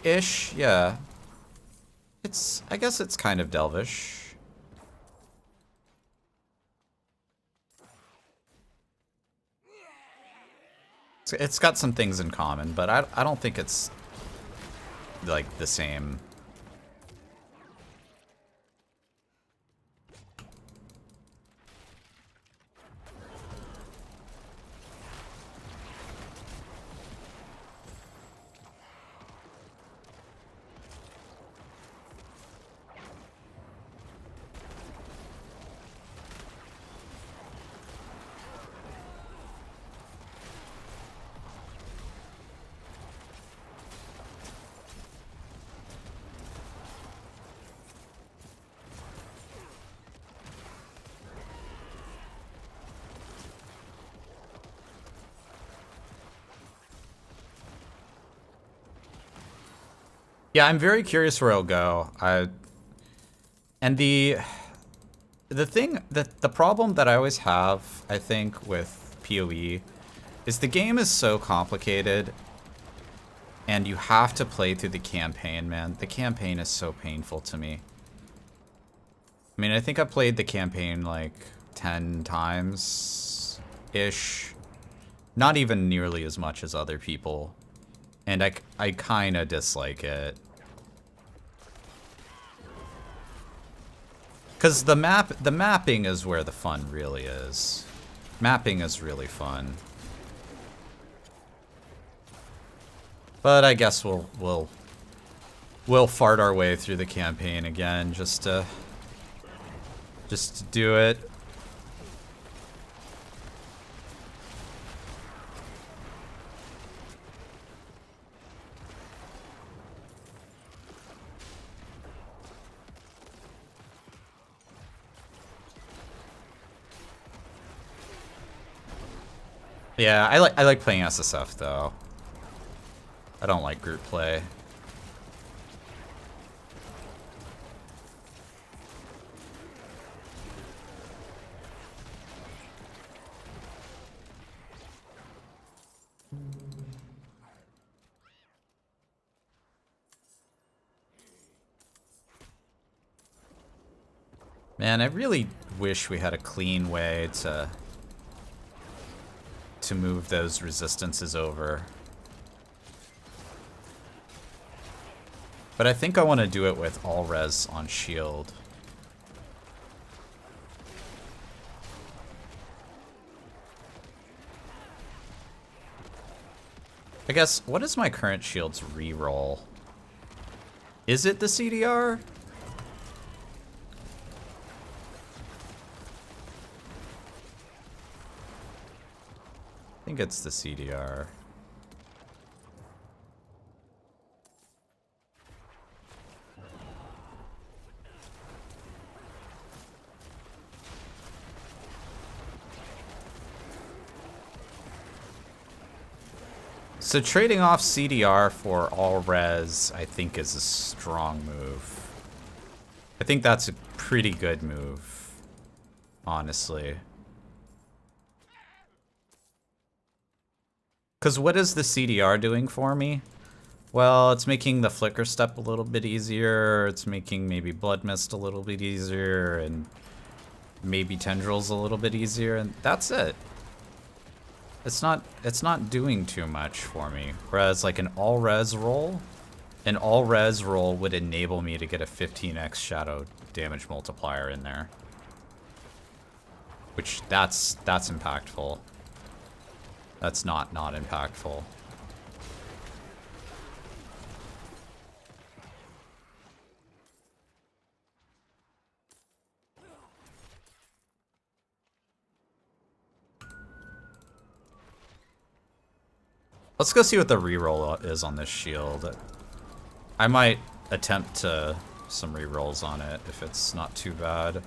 yeah. I guess it's kind of delvish. It's got some things in common, but I don't think it's like the same. Yeah, I'm very curious where it'll go. And the problem that I always have, I think, with PoE is the game is so complicated and you have to play through the campaign, man. The campaign is so painful to me. I mean, I think I played the campaign like 10 times-ish. Not even nearly as much as other people. And I kind of dislike it. Because the mapping is where the fun really is. Mapping is really fun. But I guess we'll fart our way through the campaign again just to do it. Yeah, I like playing SSF though. I don't like group play. Man, I really wish we had a clean way to move those resistances over. But I think I want to do it with all res on shield. I guess, what is my current shield's reroll? Is it the CDR? I think it's the CDR. So trading off CDR for all res, I think, is a strong move. I think that's a pretty good move, honestly. Because what is the CDR doing for me? Well, it's making the flicker step a little bit easier. It's making maybe blood mist a little bit easier, and maybe tendrils a little bit easier, and that's it. it's not doing too much for me. Whereas like an all res roll would enable me to get a 15x shadow damage multiplier in there. Which that's impactful. That's not impactful. Let's go see what the reroll is on this shield. I might attempt some rerolls on it if it's not too bad.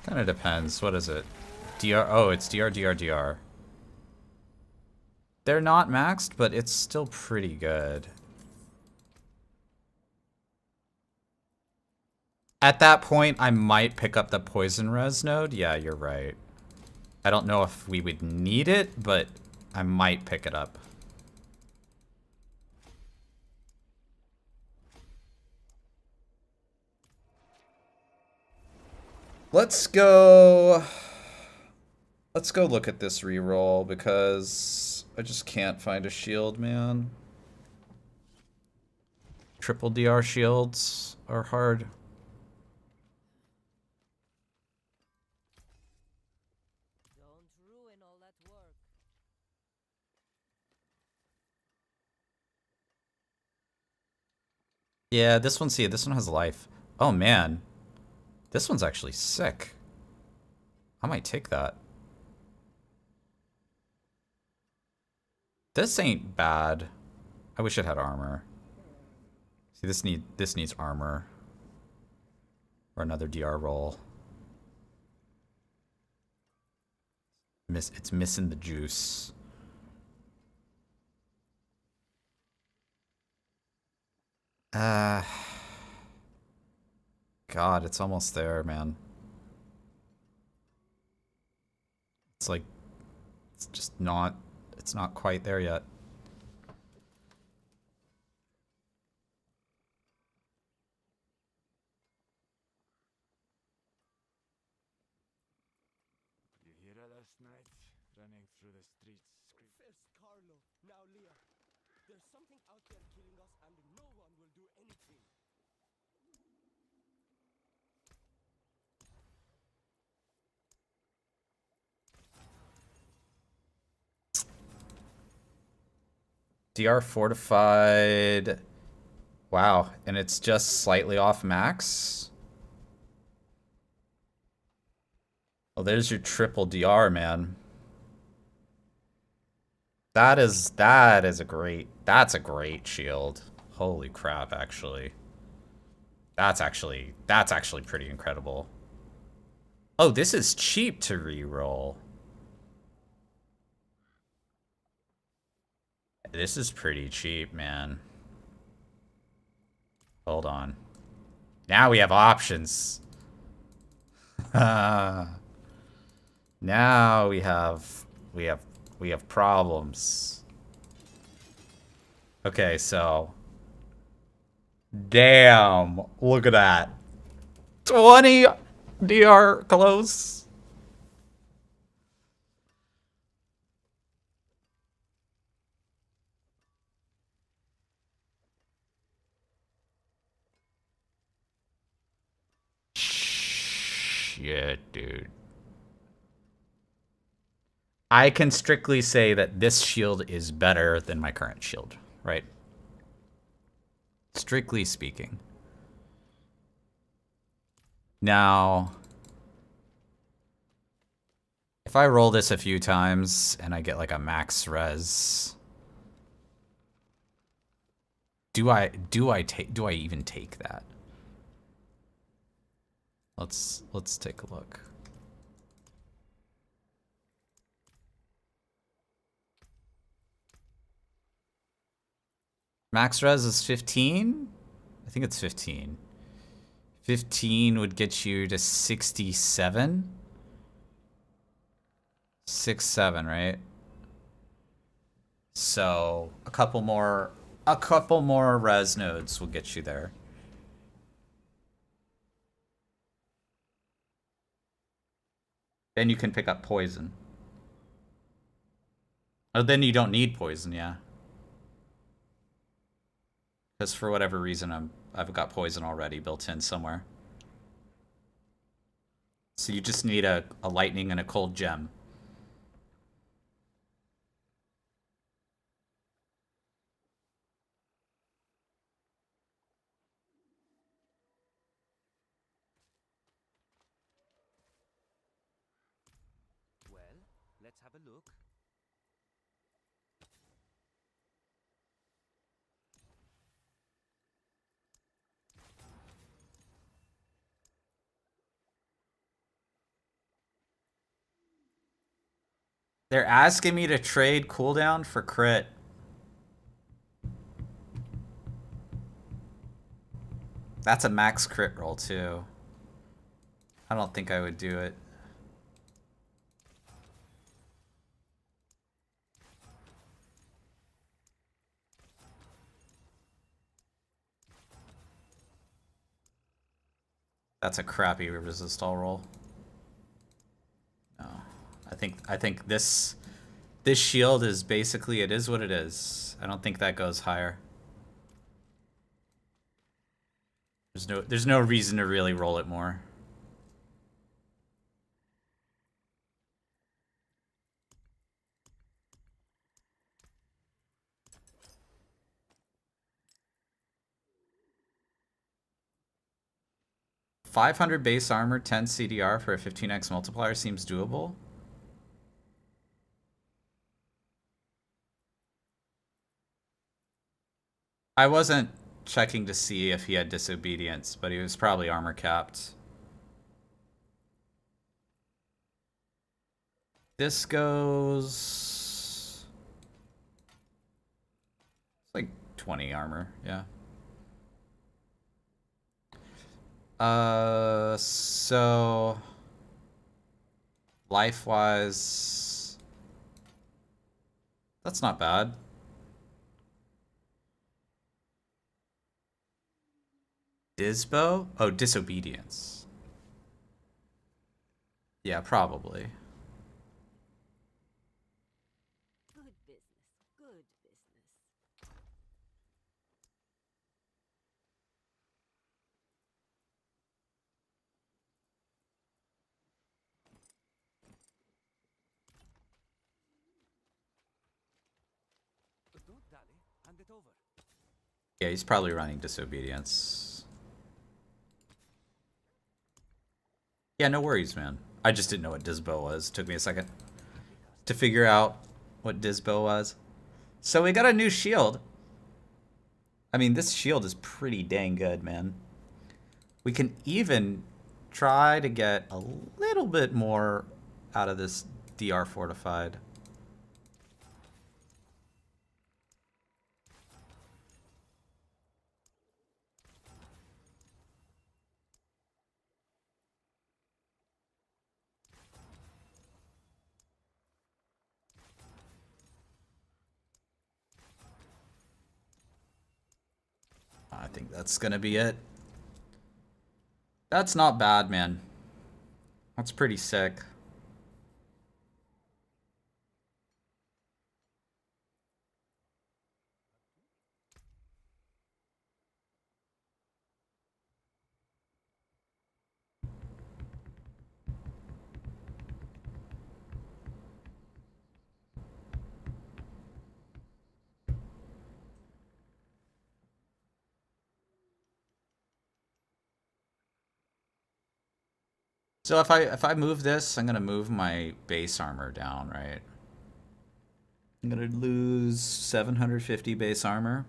Kind of depends. What is it? DR. Oh, it's DR, DR, DR. They're not maxed, but it's still pretty good. At that point, I might pick up the poison res node. Yeah, you're right. I don't know if we would need it, but I might pick it up. Let's go look at this reroll because I just can't find a shield, man. Triple DR shields are hard. Yeah, this one has life. Oh man. This one's actually sick. I might take that. This ain't bad. I wish it had armor. See, this needs armor. Or another DR roll. It's missing the juice. God, it's almost there, man. It's like, it's just not, it's not quite there yet. You hear her last night, running through the streets. First Carlo, now Leah. There's something out there killing us and no one will do anything. DR fortified. Wow, and it's just slightly off max. Oh, there's your triple DR, man. That's a great shield. Holy crap, actually. That's actually pretty incredible. Oh, this is cheap to reroll. This is pretty cheap, man. Hold on. Now we have options. Now we have problems. Okay, so damn, look at that. 20 DR close. Shit, dude. I can strictly say that this shield is better than my current shield, right? Strictly speaking. Now, if I roll this a few times and I get like a max res, do I even take that? Let's take a look. Max res is 15? I think it's 15. 15 would get you to 67. 6, 7, right? So a couple more res nodes will get you there. Then you can pick up poison. Oh, then you don't need poison, yeah. Because for whatever reason, I've got poison already built in somewhere. So you just need a lightning and a cold gem. Well, let's have a look. They're asking me to trade cooldown for crit. That's a max crit roll too. I don't think I would do it. That's a crappy resist all roll. No. I think this shield is basically, it is what it is. I don't think that goes higher. There's no reason to really roll it more. $500 base armor, 10 CDR for a 15x multiplier seems doable. I wasn't checking to see if he had disobedience, but he was probably armor capped. This goes... It's like 20 armor, yeah. So... Life-wise... That's not bad. Disbo? Oh, disobedience. Yeah, probably. Good business. Good business. Don't dally. Hand it over. Yeah, he's probably running disobedience. Yeah, no worries, man. I just didn't know what Disbo was. Took me a second to figure out what Disbo was. So we got a new shield. I mean, this shield is pretty dang good, man. We can even try to get a little bit more out of this DR fortified. I think that's gonna be it. That's not bad, man. That's pretty sick. So if I move this, I'm gonna move my base armor down, right? I'm gonna lose 750 base armor.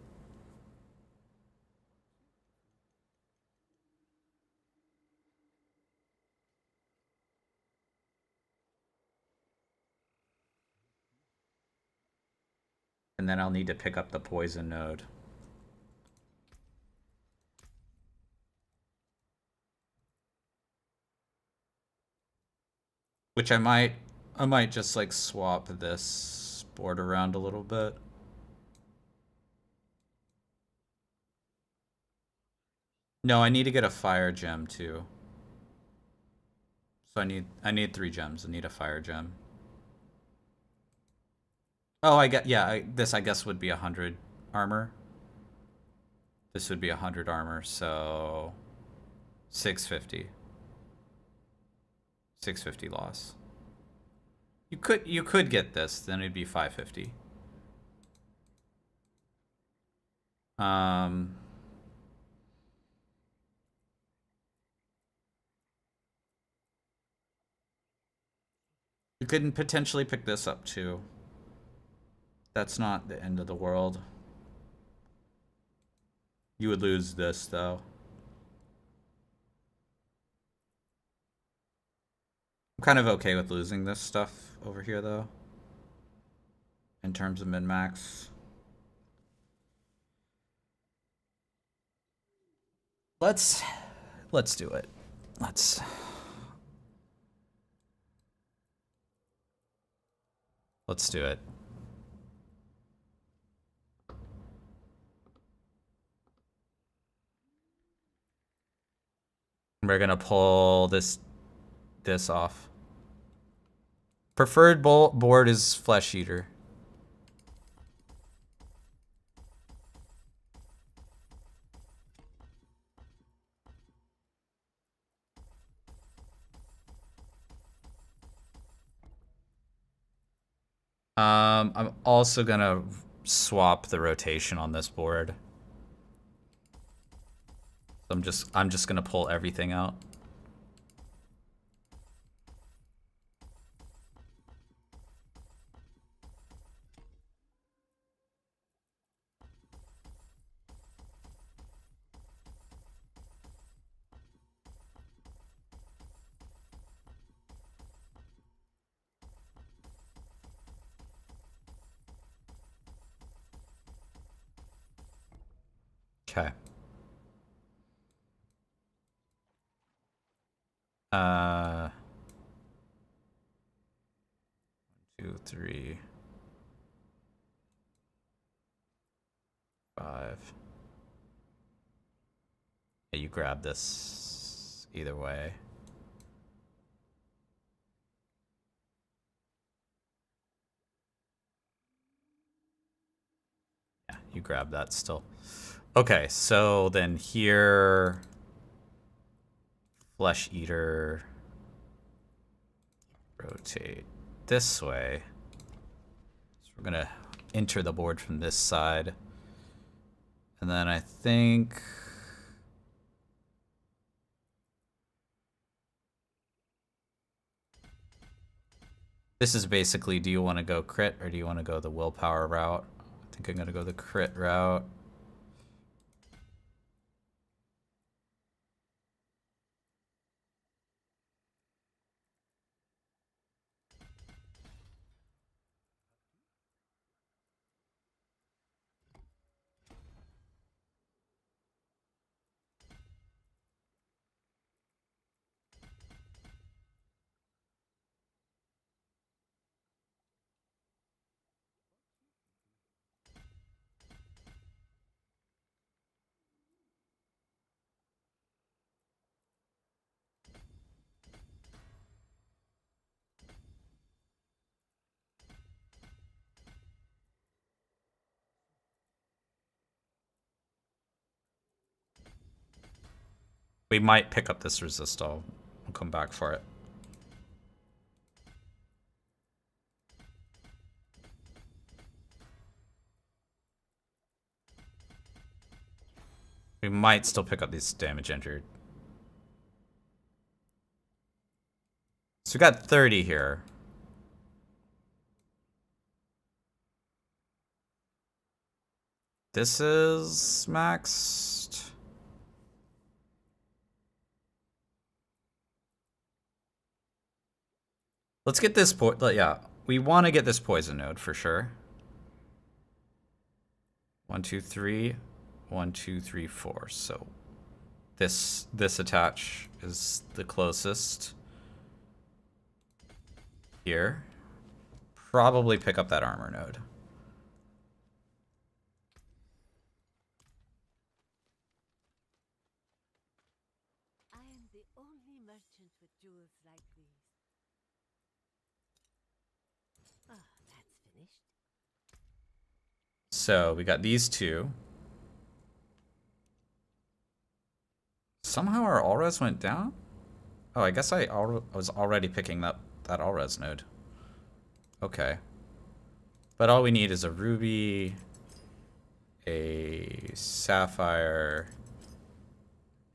And then I'll need to pick up the poison node. Which I might I might just like swap this board around a little bit. No, I need to get a fire gem too. So I need 3 gems. I need a fire gem. Oh, I get, yeah, this I guess would be 100 armor. This would be 100 armor, so 650. 650 loss. You could get this, then it'd be 550. You could potentially pick this up too. That's not the end of the world. You would lose this though. I'm kind of okay with losing this stuff over here though. In terms of min-max. Let's do it. Let's do it. We're gonna pull this off. Preferred board is Flesh Eater. I'm also gonna swap the rotation on this board. I'm just gonna pull everything out. Okay. 2, 3, 5. Yeah, you grab this either way. Yeah, you grab that still. Okay, so then here, Flesh Eater, rotate this way. So we're gonna enter the board from this side. And then I think this is basically, do you want to go crit or do you want to go the willpower route? I think I'm gonna go the crit route. We might pick up this resist. I'll come back for it. We might still pick up these damage injured. So we got 30 here. This is maxed. Let's get this yeah, we want to get this poison node for sure. 1, 2, 3, 1, 2, 3, 4. So this attach is the closest. here. Probably pick up that armor node. I am the only merchant with jewels like these. Ah, that's finished. So we got these two. Somehow our all-res went down? Oh, I guess I was already picking up that all-res node. Okay. But all we need is a ruby, a sapphire,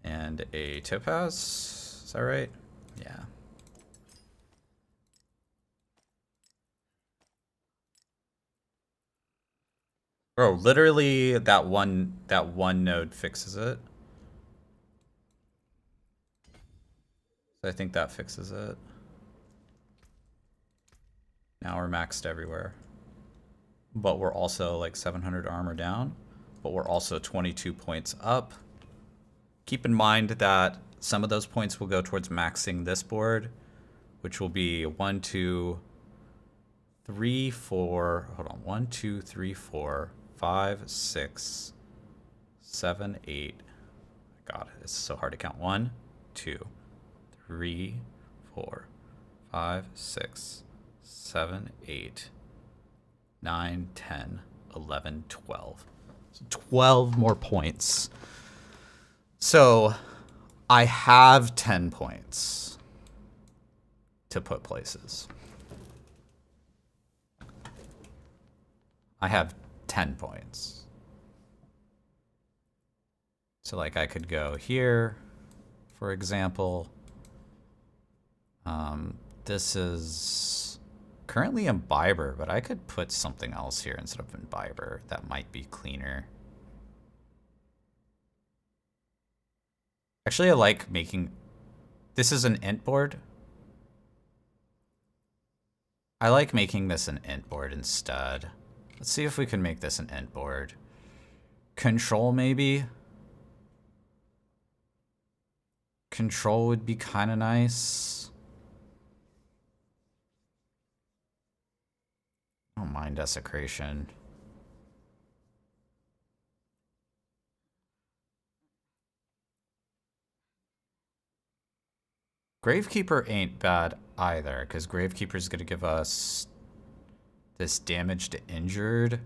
and a topaz. Is that right? Yeah. Bro, literally that one node fixes it. So I think that fixes it. Now we're maxed everywhere. But we're also like 700 armor down. But we're also 22 points up. Keep in mind that some of those points will go towards maxing this board, which will be 1, 2, 3, 4. Hold on. 1, 2, 3, 4, 5, 6, 7, 8. God, it's so hard to count. 1, 2, 3, 4, 5, 6, 7, 8, 9, 10, 11, 12. So 12 more points. So I have 10 points to put places. I have 10 points. So like I could go here, for example. This is currently Imbiber, but I could put something else here instead of Imbiber. That might be cleaner. Actually, I like making... This is an int board. I like making this an int board instead. Let's see if we can make this an int board. Control, maybe? Control would be kind of nice. I don't mind desecration. Gravekeeper ain't bad either, because Gravekeeper is going to give us this damage to injured.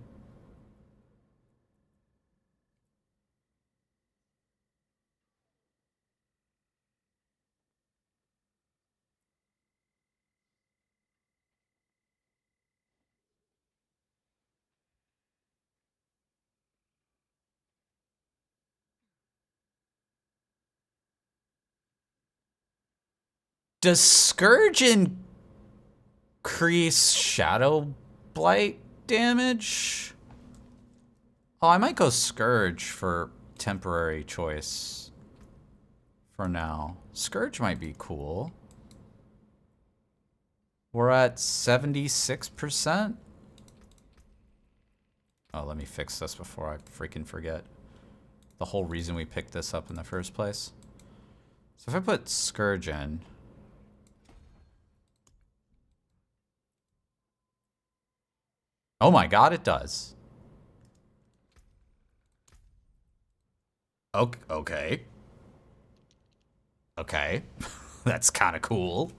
Does Scourge increase Shadow Blight damage? Oh, I might go Scourge for temporary choice for now. Scourge might be cool. We're at 76%. Oh, let me fix this before I freaking forget. The whole reason we picked this up in the first place. So if I put Scourge in... Oh my god, it does. Okay. Okay. That's kind of cool.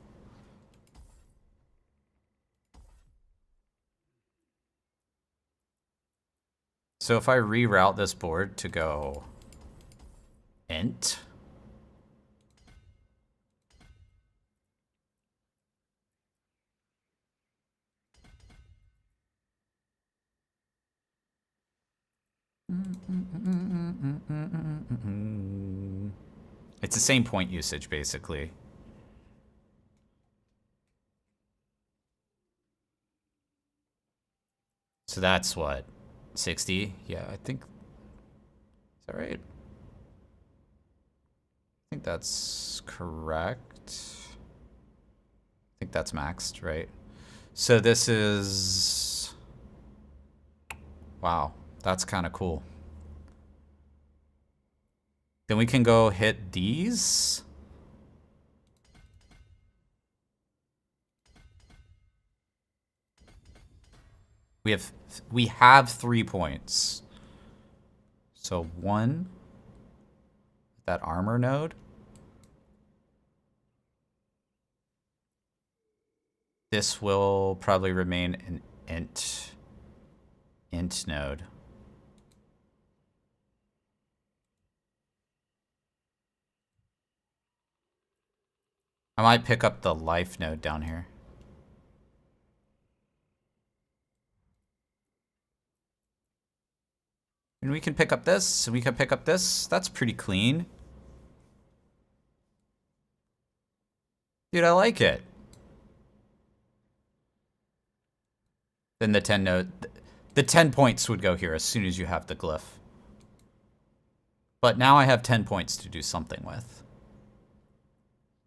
So if I reroute this board to go int... It's the same point usage, basically. So that's what? 60? Yeah, I think... Is that right? I think that's correct. I think that's maxed, right? So this is... Wow, that's kind of cool. Then we can go hit these. We have 3 points. So 1, that armor node. This will probably remain an int node. I might pick up the life node down here. And we can pick up this, and we can pick up this. That's pretty clean. Dude, I like it. Then the 10 node, the 10 points would go here as soon as you have the glyph. But now I have 10 points to do something with.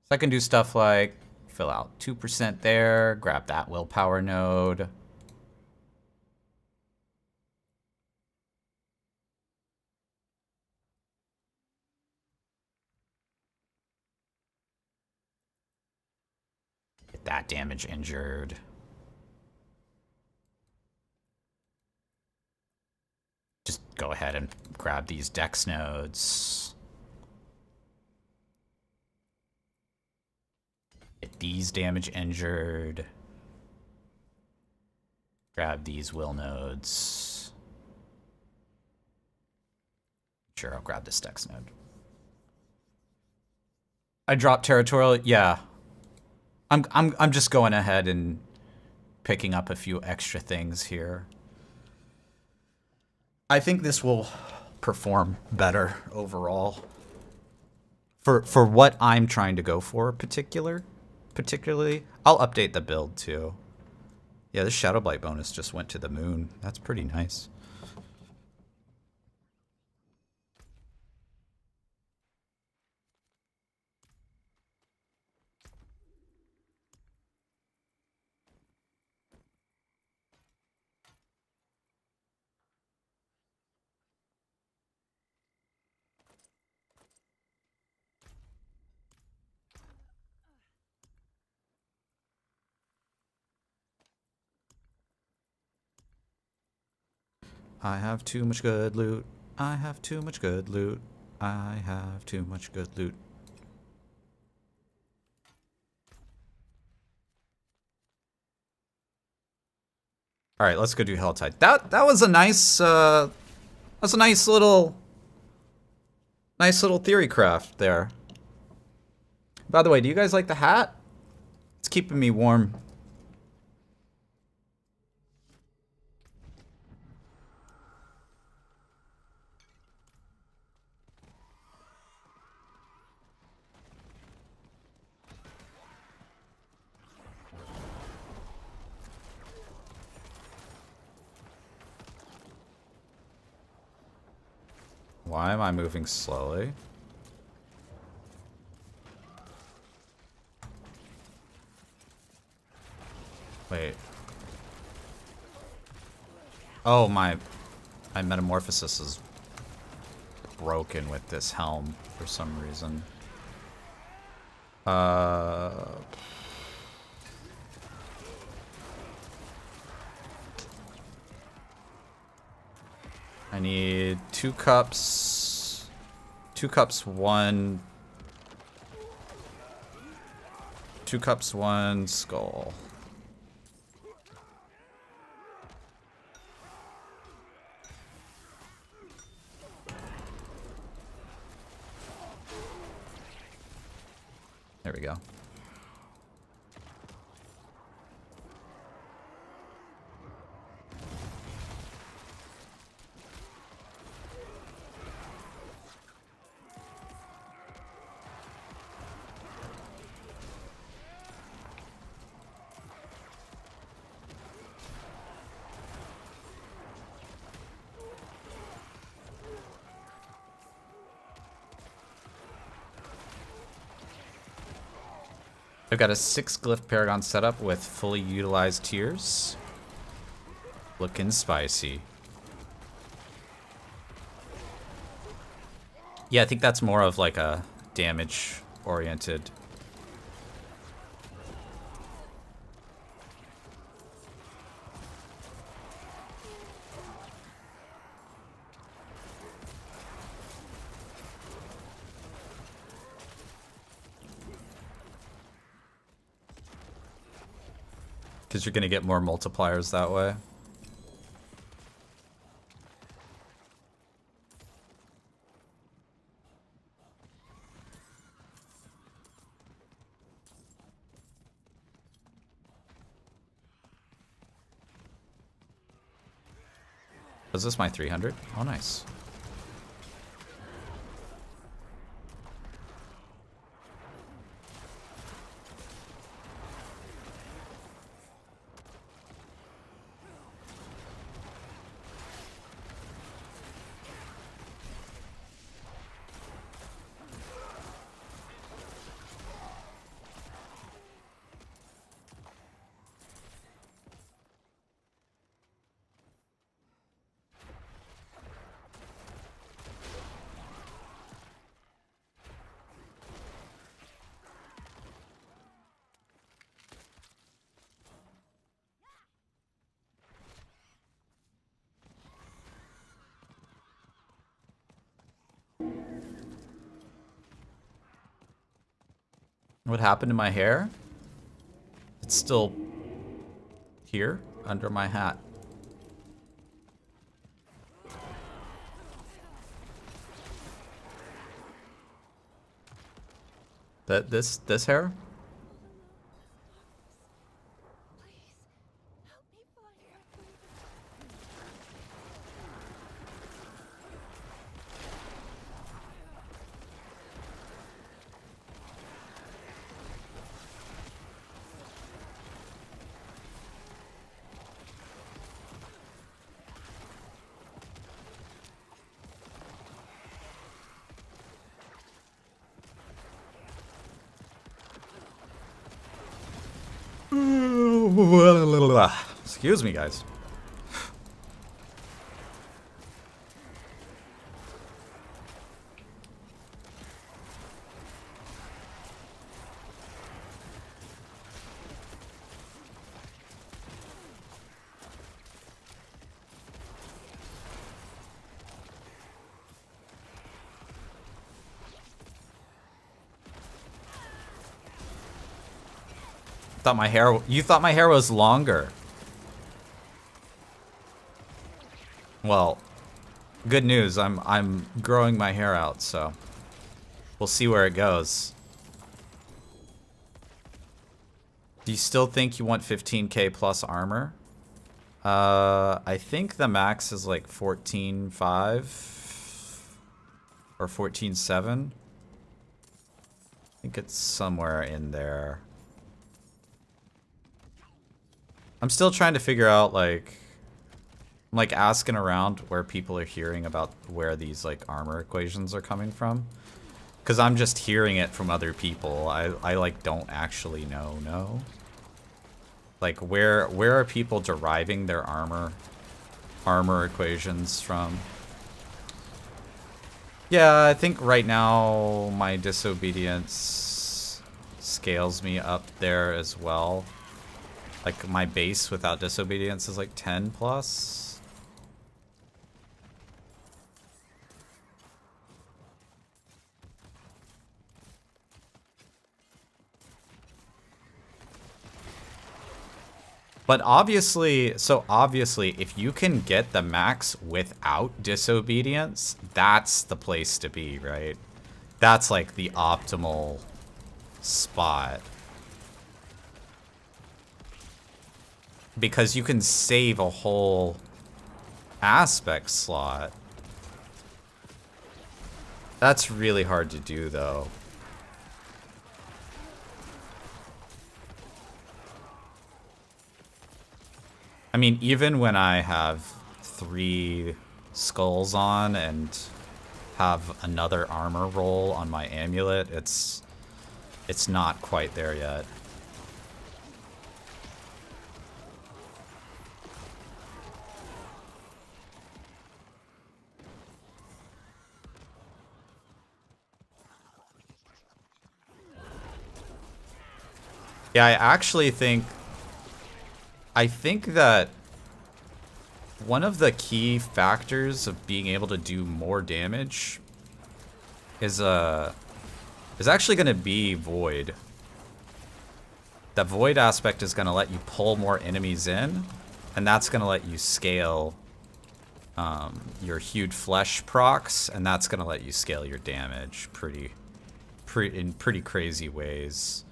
So I can do stuff like fill out 2% there, grab that willpower node. Get that damage injured. Just go ahead and grab these dex nodes. Get these damage injured. Grab these will nodes. Sure, I'll grab this dex node. I dropped territorial. Yeah. I'm just going ahead and picking up a few extra things here. I think this will perform better overall. For what I'm trying to go for particularly, I'll update the build too. Yeah, this Shadow Blight bonus just went to the moon. That's pretty nice. I have too much good loot. I have too much good loot. I have too much good loot. All right, let's go do Helltide. That was a nice that's a nice little theory craft there. By the way, do you guys like the hat? It's keeping me warm. Why am I moving slowly? Wait. Oh, my metamorphosis is broken with this helm for some reason. I need 2 cups. 2 cups, 1. 2 cups, 1 skull. There we go. I've got a 6 glyph paragon setup with fully utilized tiers. Looking spicy. Yeah, I think that's more of like a damage oriented. Because you're going to get more multipliers that way. Was this my 300? Oh, nice. What happened to my hair? It's still here under my hat. This hair? Excuse me, guys. Thought my hair. You thought my hair was longer. Well, good news. I'm growing my hair out, so we'll see where it goes. Do you still think you want 15k plus armor? I think the max is like 14.5 or 14.7. I think it's somewhere in there. I'm still trying to figure out, like, I'm like asking around where people are hearing about where these like armor equations are coming from, because I'm just hearing it from other people. I like don't actually know. Like where are people deriving their armor equations from? Yeah, I think right now my disobedience scales me up there as well. Like my base without disobedience is like 10 plus. But obviously, if you can get the max without disobedience, that's the place to be, right? That's like the optimal spot. Because you can save a whole aspect slot. That's really hard to do, though. I mean, even when I have 3 skulls on and have another armor roll on my amulet, it's not quite there yet. Yeah, I actually think... I think that one of the key factors of being able to do more damage is actually going to be Void. The void aspect is going to let you pull more enemies in, and that's going to let you scale your hued flesh procs, and that's going to let you scale your damage in pretty crazy ways.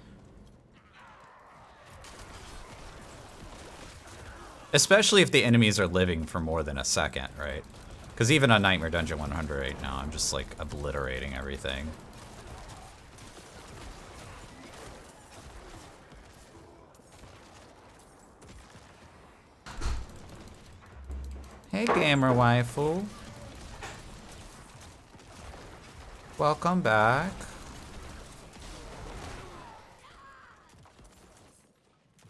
Especially if the enemies are living for more than a second, right? Because even on Nightmare Dungeon 100 right now, I'm just like obliterating everything. Hey, gamer waifu. Welcome back.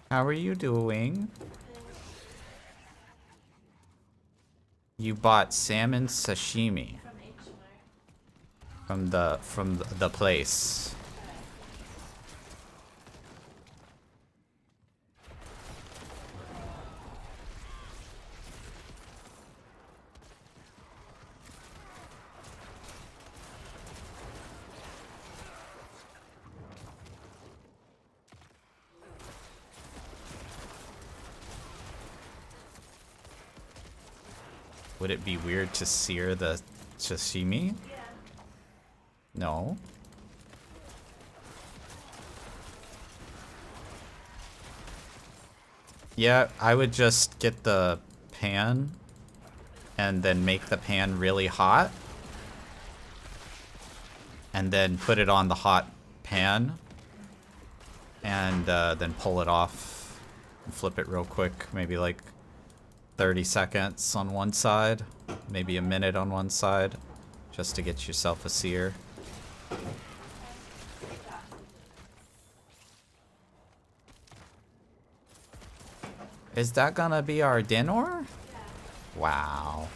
How are you doing? You bought salmon sashimi from the place. Would it be weird to sear the sashimi? No. Yeah, I would just get the pan and then make the pan really hot. And then put it on the hot pan. And then pull it off and flip it real quick. Maybe like 30 seconds on one side, maybe a minute on one side, just to get yourself a sear. Is that gonna be our dinner? Wow.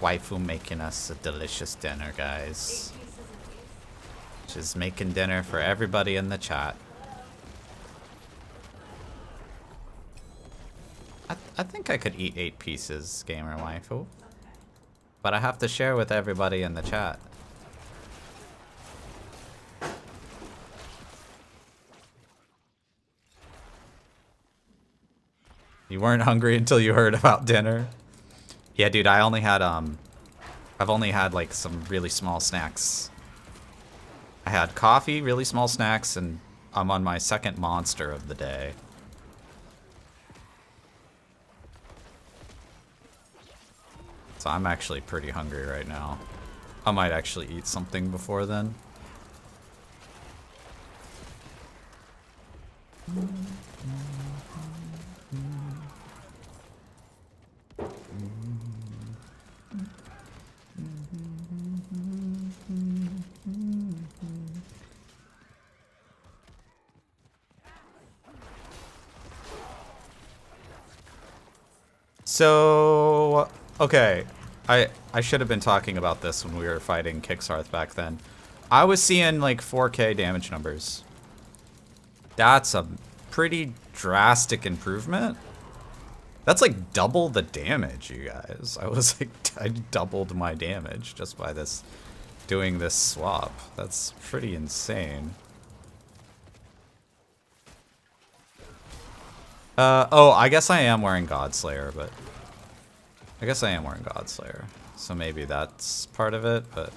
Waifu making us a delicious dinner, guys. She's making dinner for everybody in the chat. I think I could eat 8 pieces, gamer waifu. But I have to share with everybody in the chat. You weren't hungry until you heard about dinner? Yeah, dude, I only had, I've only had, like, some really small snacks. I had coffee, really small snacks, and I'm on my second monster of the day. So I'm actually pretty hungry right now. I might actually eat something before then. So, okay, I should have been talking about this when we were fighting Kixarth back then. I was seeing like 4K damage numbers. That's a pretty drastic improvement. That's like double the damage, you guys. I doubled my damage just by doing this swap. That's pretty insane. Oh, I guess I am wearing Godslayer, but I guess I am wearing Godslayer, so maybe that's part of it, but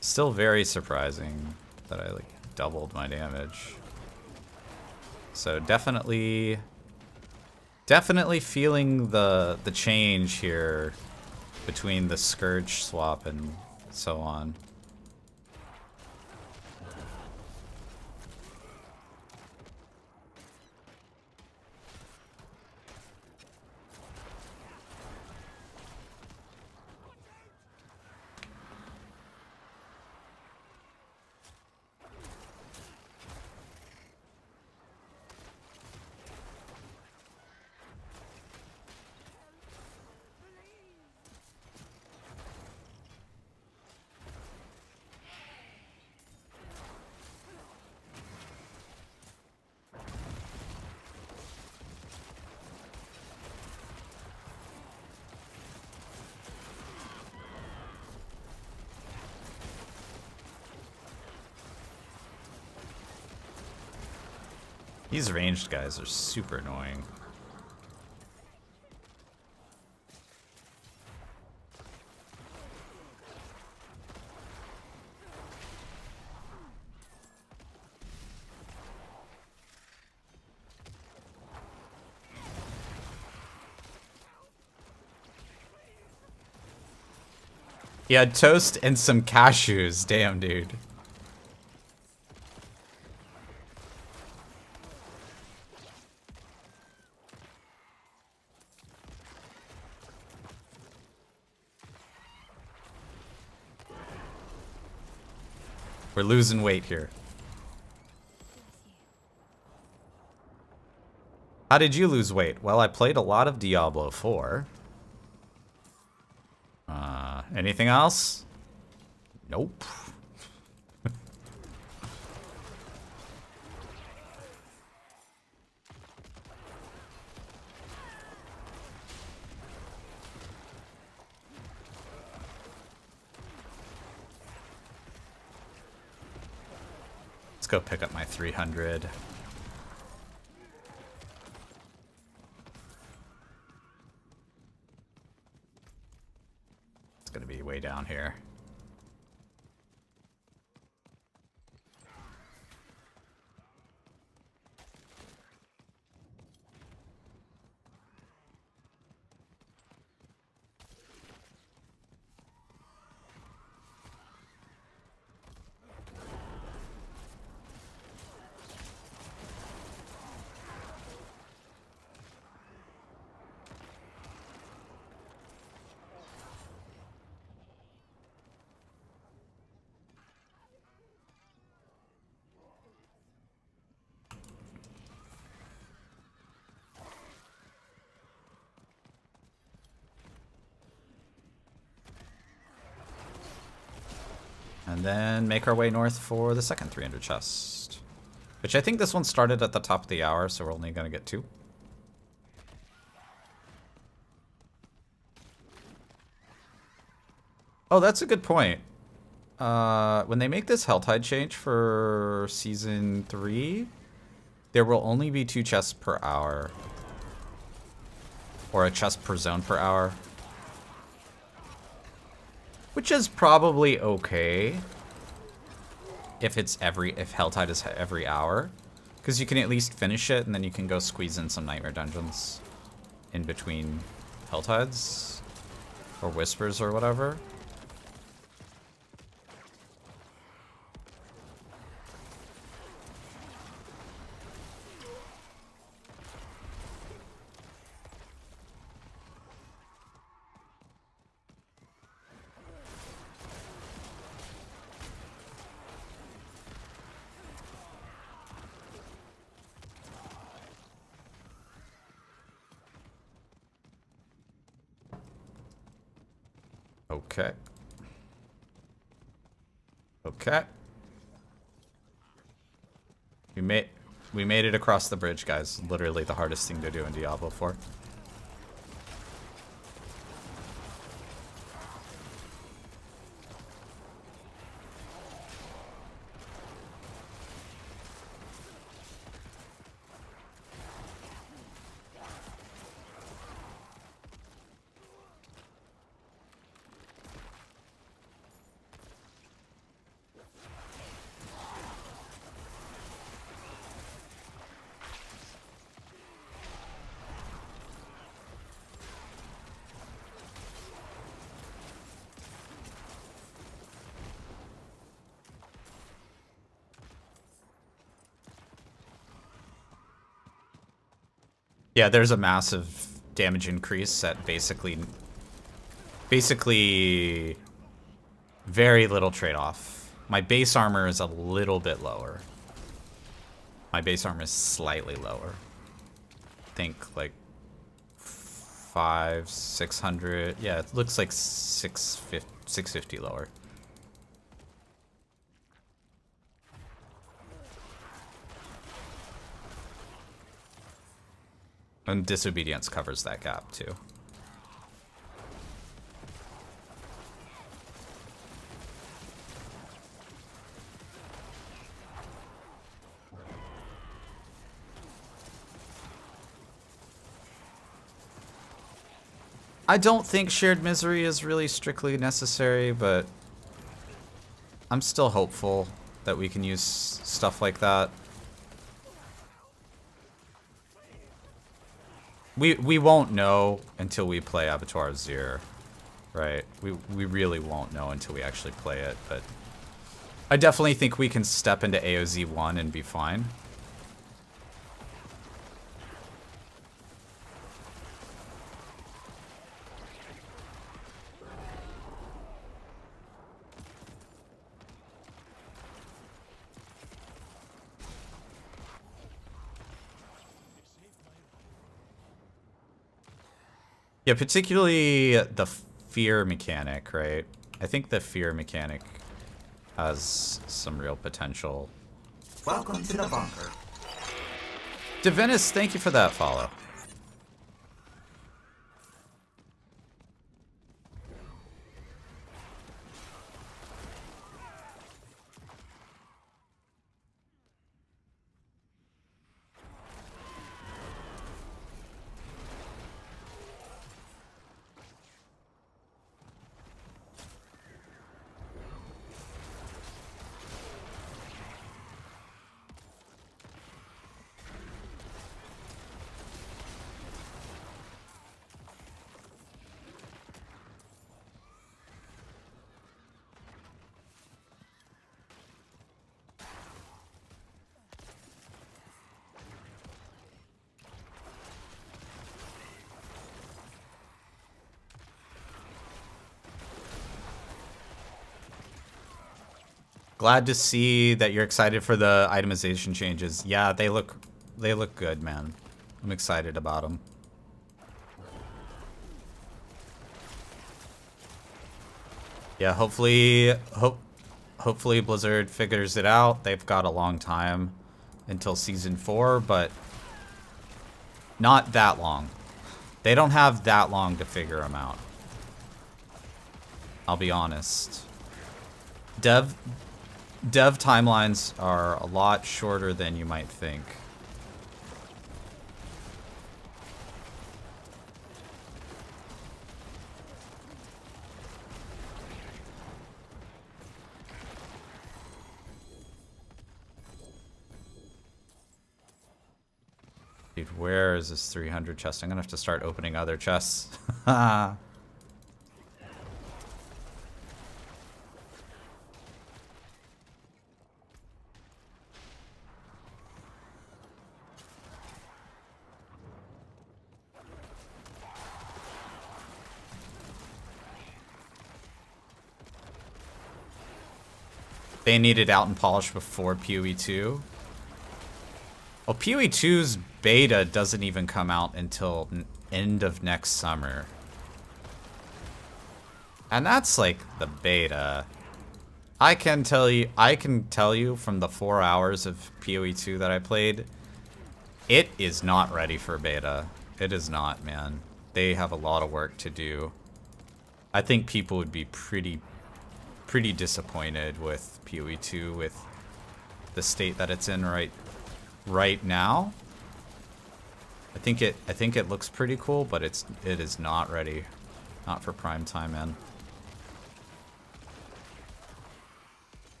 still very surprising that I like doubled my damage. So definitely feeling the change here between the Scourge swap and so on. These ranged guys are super annoying. He had toast and some cashews. Damn, dude. We're losing weight here. How did you lose weight? Well, I played a lot of Diablo 4. Anything else? Nope. Let's go pick up my 300. It's gonna be way down here. And then make our way north for the second 300 chest. Which I think this one started at the top of the hour, so we're only going to get 2. Oh, that's a good point. When they make this Helltide change for Season 3, there will only be 2 chests per hour. Or a chest per zone per hour. Which is probably okay if Helltide is every hour, because you can at least finish it and then you can go squeeze in some nightmare dungeons in between Helltides or Whispers or whatever. Okay. Okay. We made it across the bridge, guys. Literally the hardest thing to do in Diablo 4. Yeah, there's a massive damage increase at basically very little trade-off. My base armor is a little bit lower. My base armor is slightly lower. I think like 600. Yeah, it looks like 650 lower. And Disobedience covers that gap, too. I don't think shared misery is really strictly necessary, but I'm still hopeful that we can use stuff like that. We won't know until we play Abattoir Zir, right? We really won't know until we actually play it, but I definitely think we can step into AOZ 1 and be fine. Yeah, particularly the fear mechanic, right? I think the fear mechanic has some real potential. Welcome to the bunker. Divinus, thank you for that follow. Glad to see that you're excited for the itemization changes. Yeah, they look good, man. I'm excited about them. Yeah, hopefully Blizzard figures it out. They've got a long time until season 4, but not that long. They don't have that long to figure them out. I'll be honest. Dev timelines are a lot shorter than you might think. Dude, where is this 300 chest? I'm gonna have to start opening other chests. They need it out and polished before PoE 2. Well, PoE 2's beta doesn't even come out until end of next summer. And that's like the beta. I can tell you from the 4 hours of PoE 2 that I played, it is not ready for beta. It is not, man. They have a lot of work to do. I think people would be pretty disappointed with PoE 2 with the state that it's in right now. I think it looks pretty cool, but it is not ready. Not for prime time, man.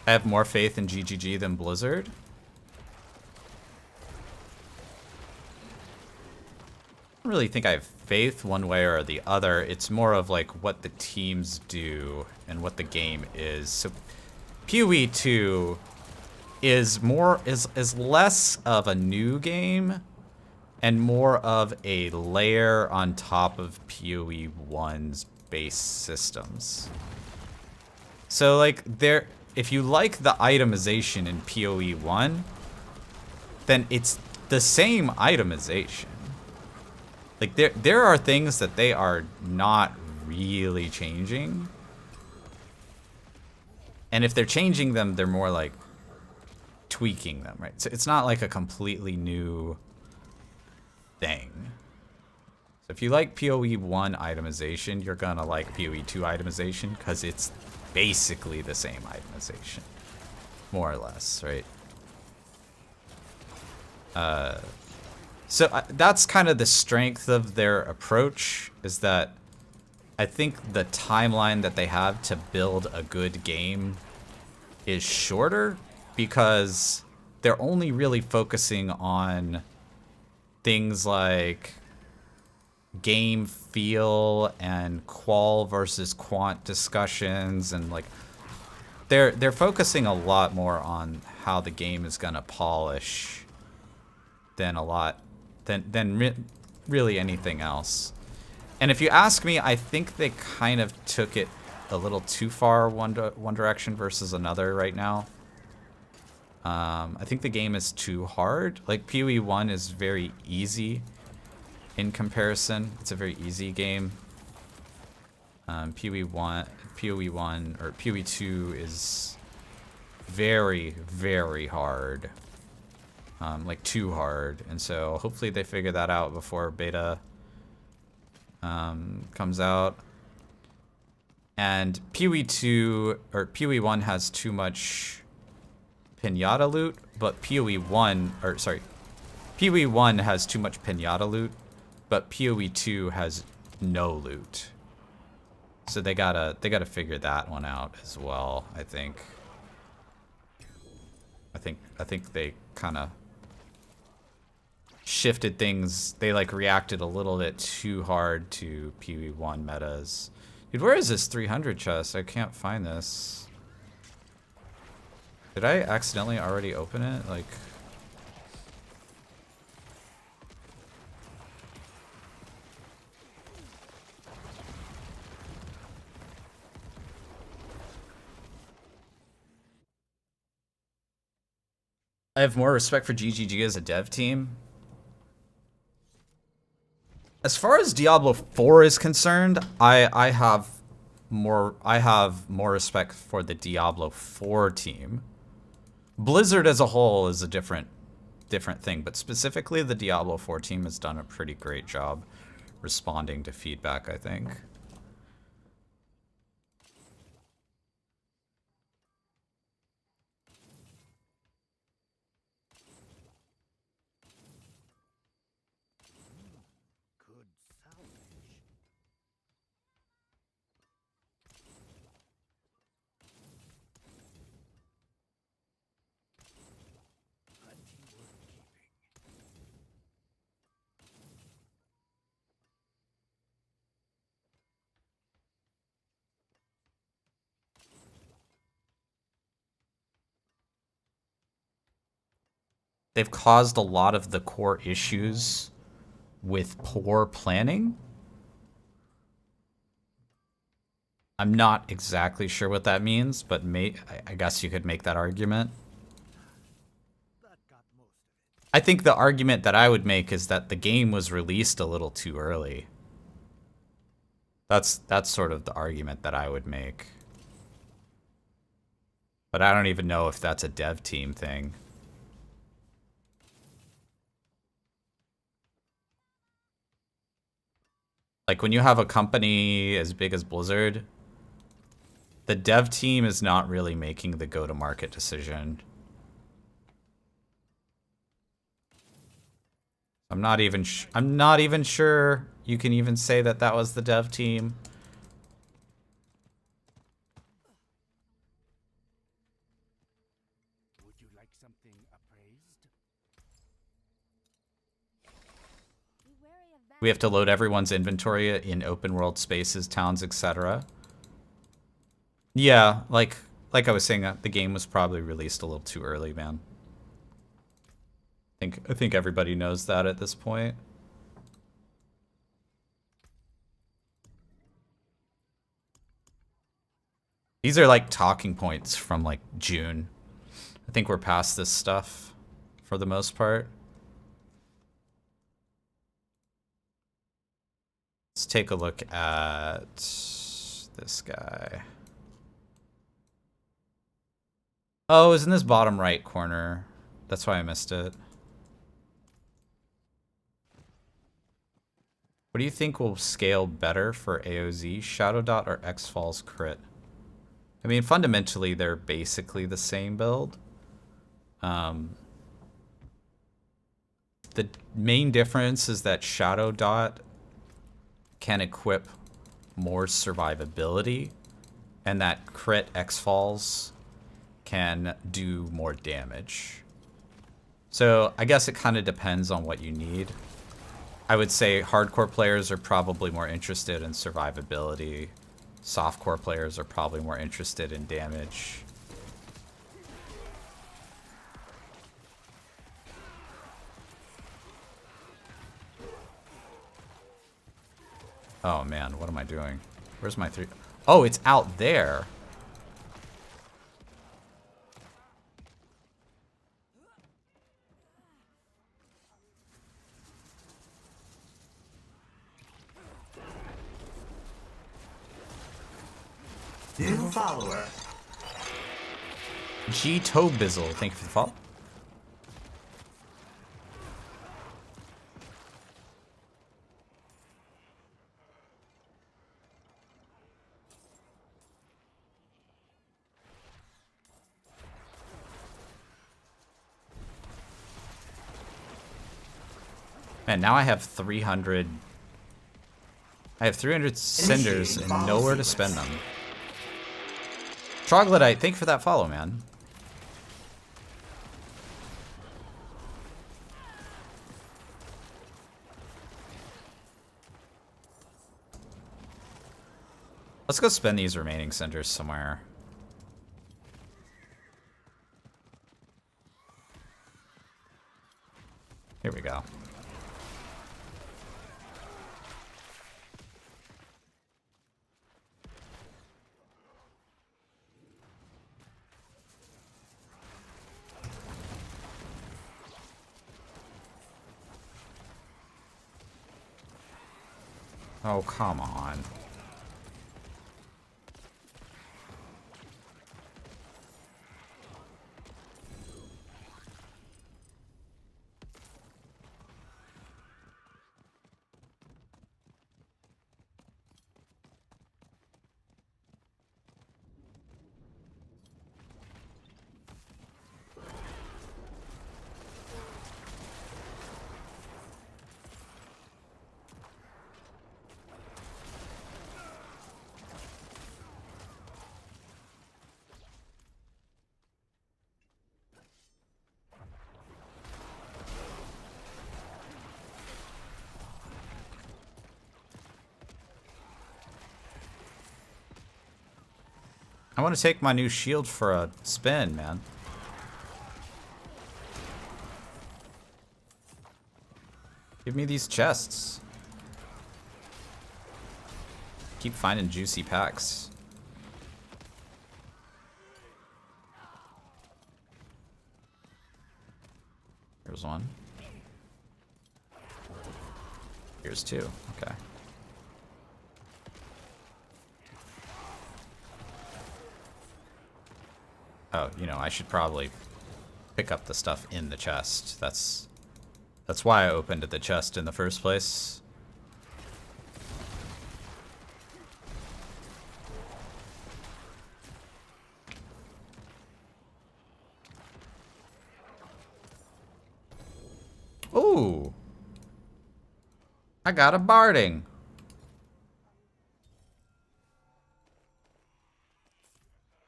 I have more faith in GGG than Blizzard. I don't really think I have faith one way or the other. It's more of like what the teams do and what the game is. So PoE 2 is less of a new game and more of a layer on top of PoE 1's base systems. So like if you like the itemization in PoE 1, then it's the same itemization. Like there are things that they are not really changing. And if they're changing them, they're more like tweaking them, right? So it's not like a completely new thing. So if you like PoE 1 itemization, you're gonna like PoE 2 itemization because it's basically the same itemization. more or less, right? So that's kind of the strength of their approach, is that I think the timeline that they have to build a good game is shorter, because they're only really focusing on things like game feel and qual versus quant discussions, and like they're focusing a lot more on how the game is gonna polish than really anything else. And if you ask me, I think they kind of took it a little too far one direction versus another right now. I think the game is too hard. Like PoE 1 is very easy in comparison. It's a very easy game. PoE 1 or PoE 2 is very, very hard. Like too hard. And so hopefully they figure that out before beta comes out. And PoE 2 or PoE 1 has too much pinata loot, but PoE 1 has too much pinata loot, but PoE 2 has no loot. So they gotta figure that one out as well, I think. I think they kind of shifted things. They like reacted a little bit too hard to PoE 1 metas. Dude, where is this 300 chest? I can't find this. Did I accidentally already open it? Like... I have more respect for GGG as a dev team. As far as Diablo 4 is concerned, I have more respect for the Diablo 4 team. Blizzard as a whole is a different thing, but specifically the Diablo 4 team has done a pretty great job responding to feedback, I think. They've caused a lot of the core issues with poor planning. I'm not exactly sure what that means, but I guess you could make that argument. I think the argument that I would make is that the game was released a little too early. That's sort of the argument that I would make. But I don't even know if that's a dev team thing. Like when you have a company as big as Blizzard, the dev team is not really making the go-to-market decision. I'm not even sure you can even say that that was the dev team. Would you like something appraised? We have to load everyone's inventory in open world spaces, towns, etc. Yeah, like I was saying, the game was probably released a little too early, man. I think everybody knows that at this point. These are like talking points from like June. I think we're past this stuff for the most part. Let's take a look at this guy. Oh, it was in this bottom right corner. That's why I missed it. What do you think will scale better for AOZ, Shadow Dot or X-Falls Crit? I mean, fundamentally, they're basically the same build. The main difference is that Shadow Dot can equip more survivability, and that crit X-Falls can do more damage. So I guess it kind of depends on what you need. I would say hardcore players are probably more interested in survivability. Softcore players are probably more interested in damage. Oh man, what am I doing? Where's my 3? Oh, it's out there. New follower. G Tobizzle, thank you for the follow. Man, now I have 300. I have 300 cinders and nowhere to spend them. Troglodyte, thank you for that follow, man. Let's go spend these remaining cinders somewhere. Here we go. Oh, come on. I want to take my new shield for a spin, man. Give me these chests. Keep finding juicy packs. Here's one. Here's two. Okay. Oh, you know, I should probably pick up the stuff in the chest. That's why I opened the chest in the first place. Ooh. I got a barding.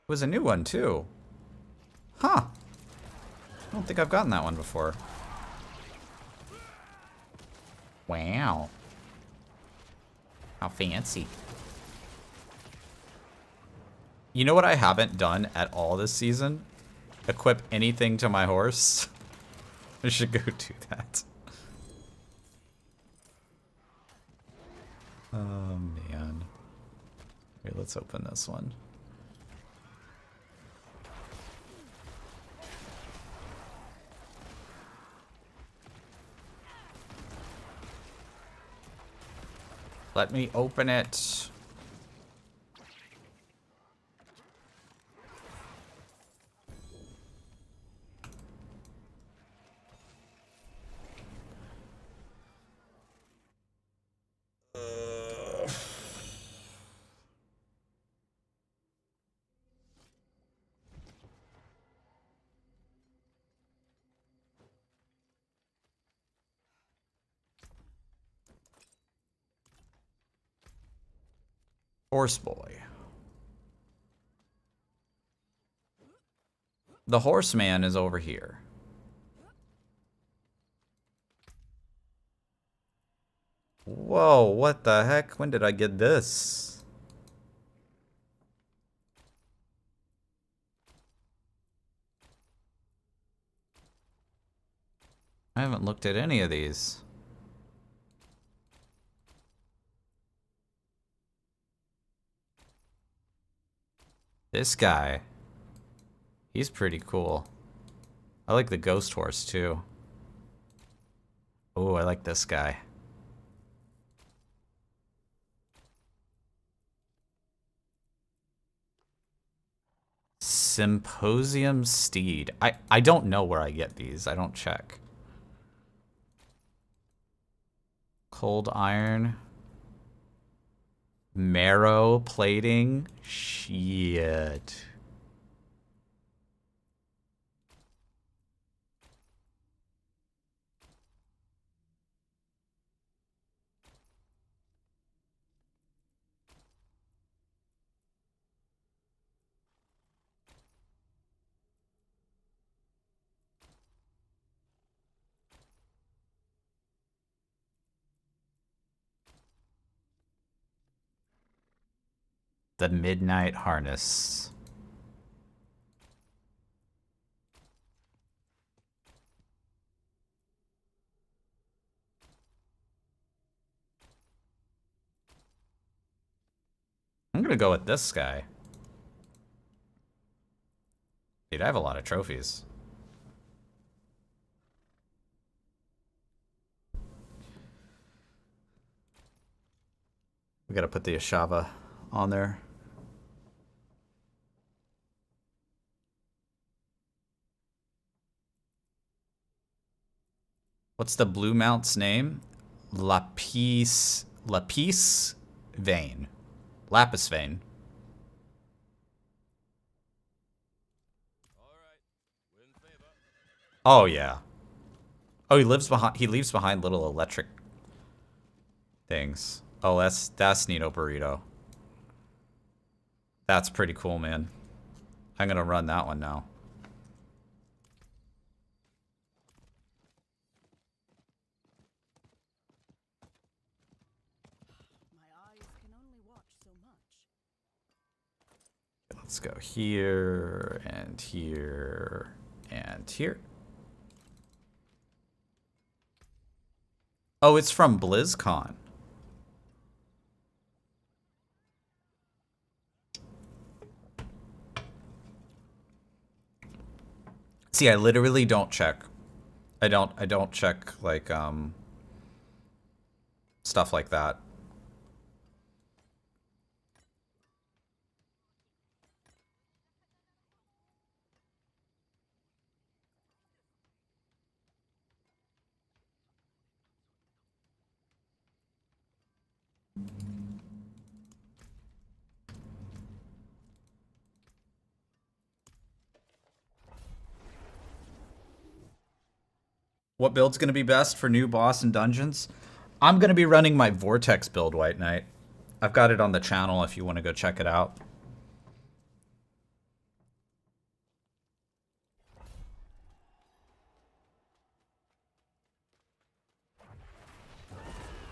It was a new one too. Huh. I don't think I've gotten that one before. Wow. How fancy. You know what I haven't done at all this season? Equip anything to my horse. I should go do that. Oh man. Here, let's open this one. Let me open it. Horse boy. The horseman is over here. Whoa, what the heck? When did I get this? I haven't looked at any of these. This guy. He's pretty cool. I like the ghost horse too. Oh, I like this guy. Symposium Steed. I don't know where I get these. I don't check. Cold iron. Marrow plating. Shit. The Midnight Harness. I'm gonna go with this guy. Dude, I have a lot of trophies. We gotta put the Ashava on there. What's the blue mount's name? Lapis vein. Lapis vein. Oh yeah. Oh, he leaves behind little electric things. Oh, that's Nino Burrito. That's pretty cool, man. I'm gonna run that one now. Let's go here and here and here. Oh, it's from BlizzCon. See, I literally don't check. I don't check like stuff like that. What build's going to be best for new boss and dungeons? I'm going to be running my Vortex build, White Knight. I've got it on the channel if you want to go check it out.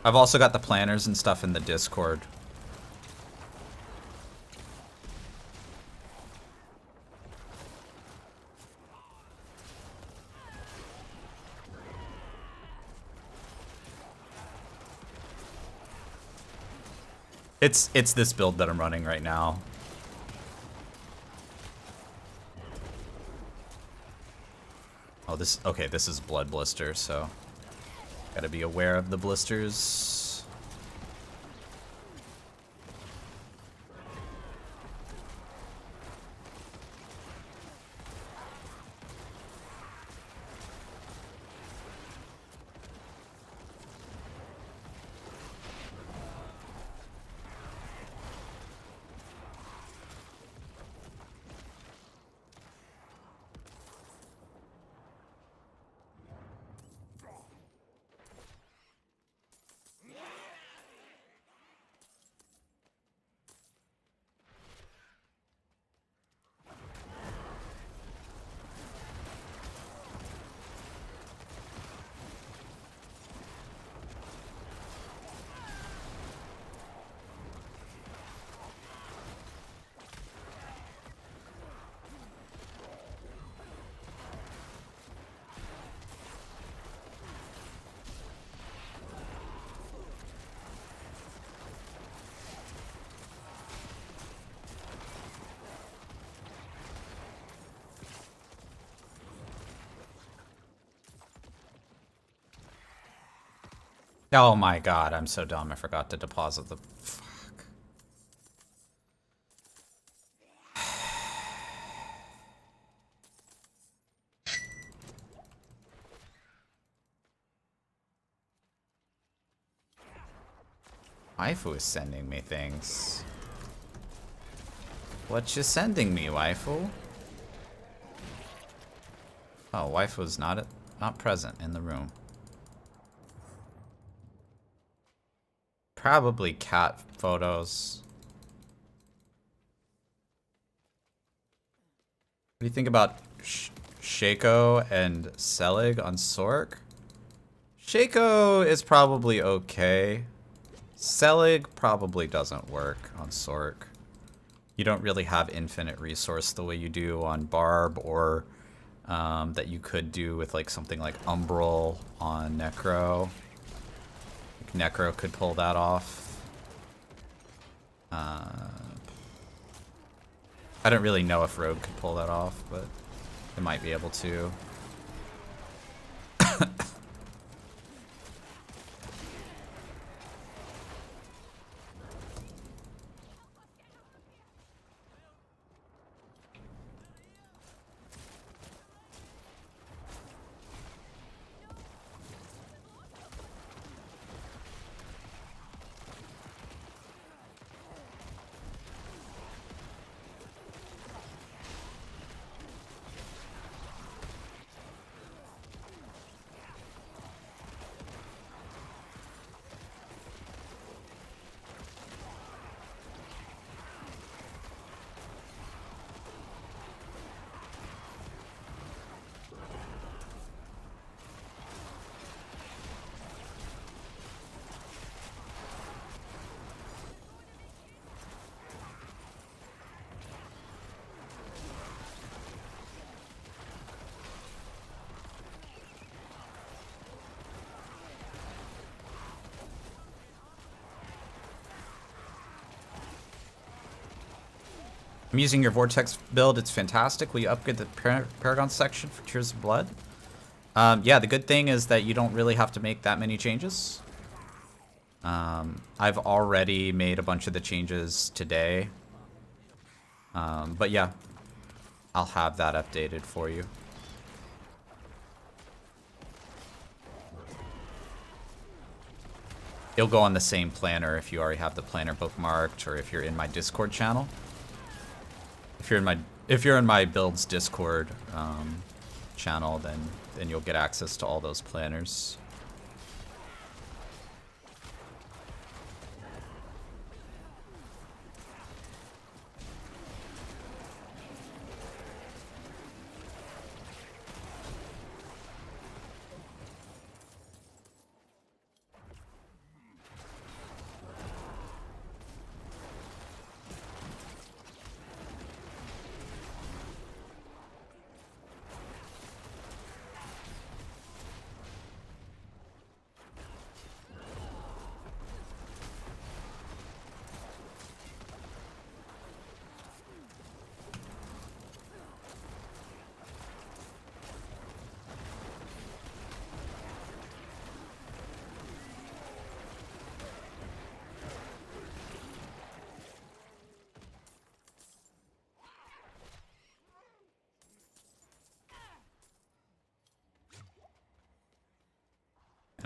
I've also got the planners and stuff in the Discord. It's this build that I'm running right now. Oh, this is Blood Blister, so gotta be aware of the blisters. Oh my god, I'm so dumb. I forgot to deposit the... Fuck. Waifu is sending me things. What you sending me, waifu? Oh, waifu's not present in the room. Probably cat photos. What do you think about Shaco and Selig on Sork? Shaco is probably okay. Selig probably doesn't work on Sork. You don't really have infinite resource the way you do on Barb, or that you could do with like something like Umbral on Necro. Like Necro could pull that off. I don't really know if Rogue could pull that off, but it might be able to. I'm using your Vortex build. It's fantastic. Will you upgrade the Paragon section for Tears of Blood? Yeah, the good thing is that you don't really have to make that many changes. I've already made a bunch of the changes today. But yeah, I'll have that updated for you. It'll go on the same planner if you already have the planner bookmarked, or if you're in my Discord channel. If you're in my builds Discord channel, then you'll get access to all those planners.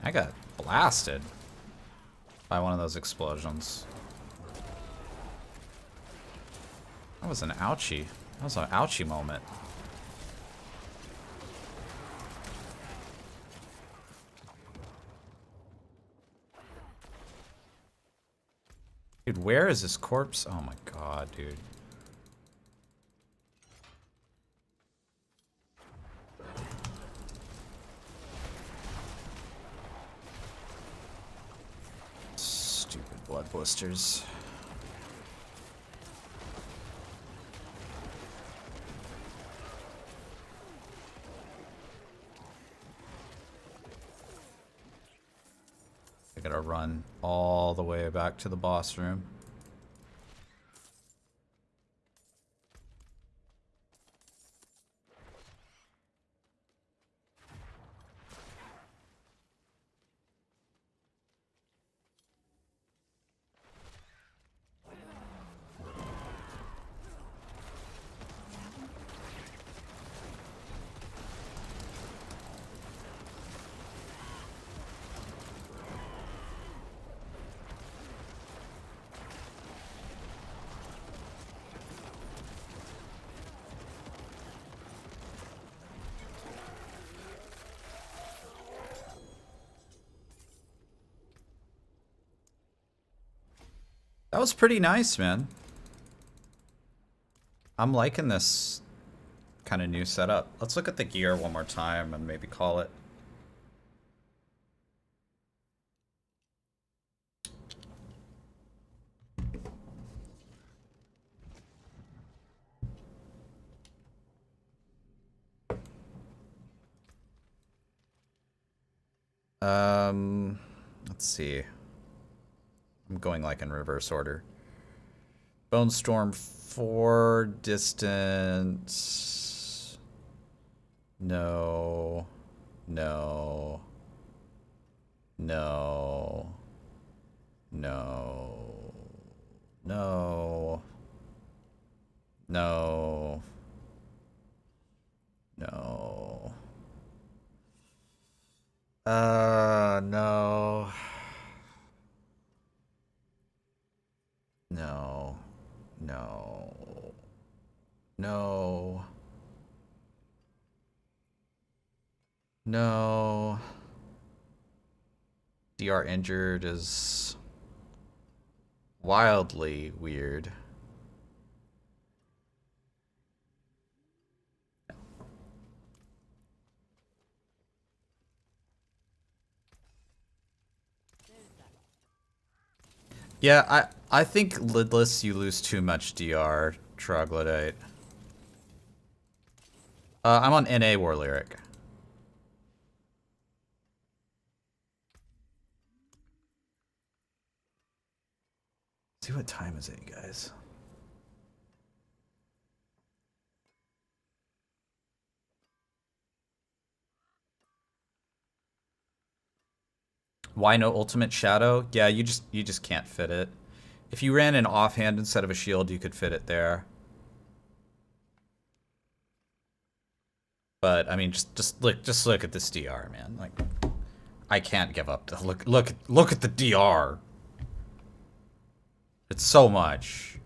I got blasted by one of those explosions. That was an ouchie. That was an ouchie moment. Dude, where is this corpse? Oh my god, dude. Stupid blood blisters. I gotta run all the way back to the boss room. That was pretty nice, man. I'm liking this kind of new setup. Let's look at the gear one more time and maybe call it. Let's see. I'm going like in reverse order. Bone Storm 4, distance. No. No. No. No. No. No. No. No. No. No. No. No. DR injured is wildly weird. Yeah, I think lidless you lose too much DR, Troglodyte. I'm on NA War Lyric. See what time is it, you guys? Why no ultimate shadow? Yeah, you just can't fit it. If you ran an offhand instead of a shield, you could fit it there. But I mean, just look at this DR, man. Like, I can't give up. Look at the DR. It's so much.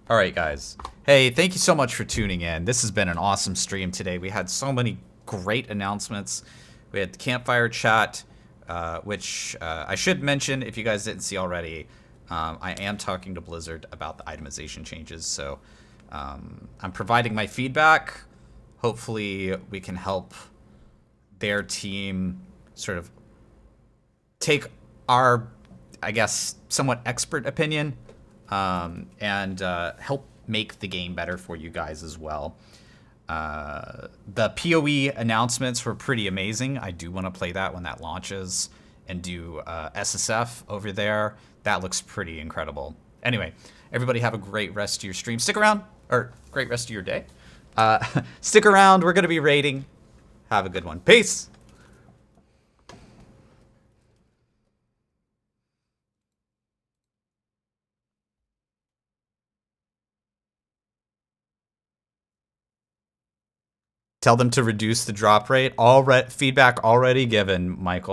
All right, guys. Hey, thank you so much for tuning in. This has been an awesome stream today. We had so many great announcements. We had the Campfire chat, which I should mention, if you guys didn't see already, I am talking to Blizzard about the itemization changes. So I'm providing my feedback. Hopefully we can help their team sort of take our, I guess, somewhat expert opinion and help make the game better for you guys as well. The PoE announcements were pretty amazing. I do want to play that when that launches and do SSF over there. That looks pretty incredible. Anyway, everybody have a great rest of your stream. Stick around, or great rest of your day. Stick around. We're going to be raiding. Have a good one. Peace. Tell them to reduce the drop rate. Feedback already given, Michael.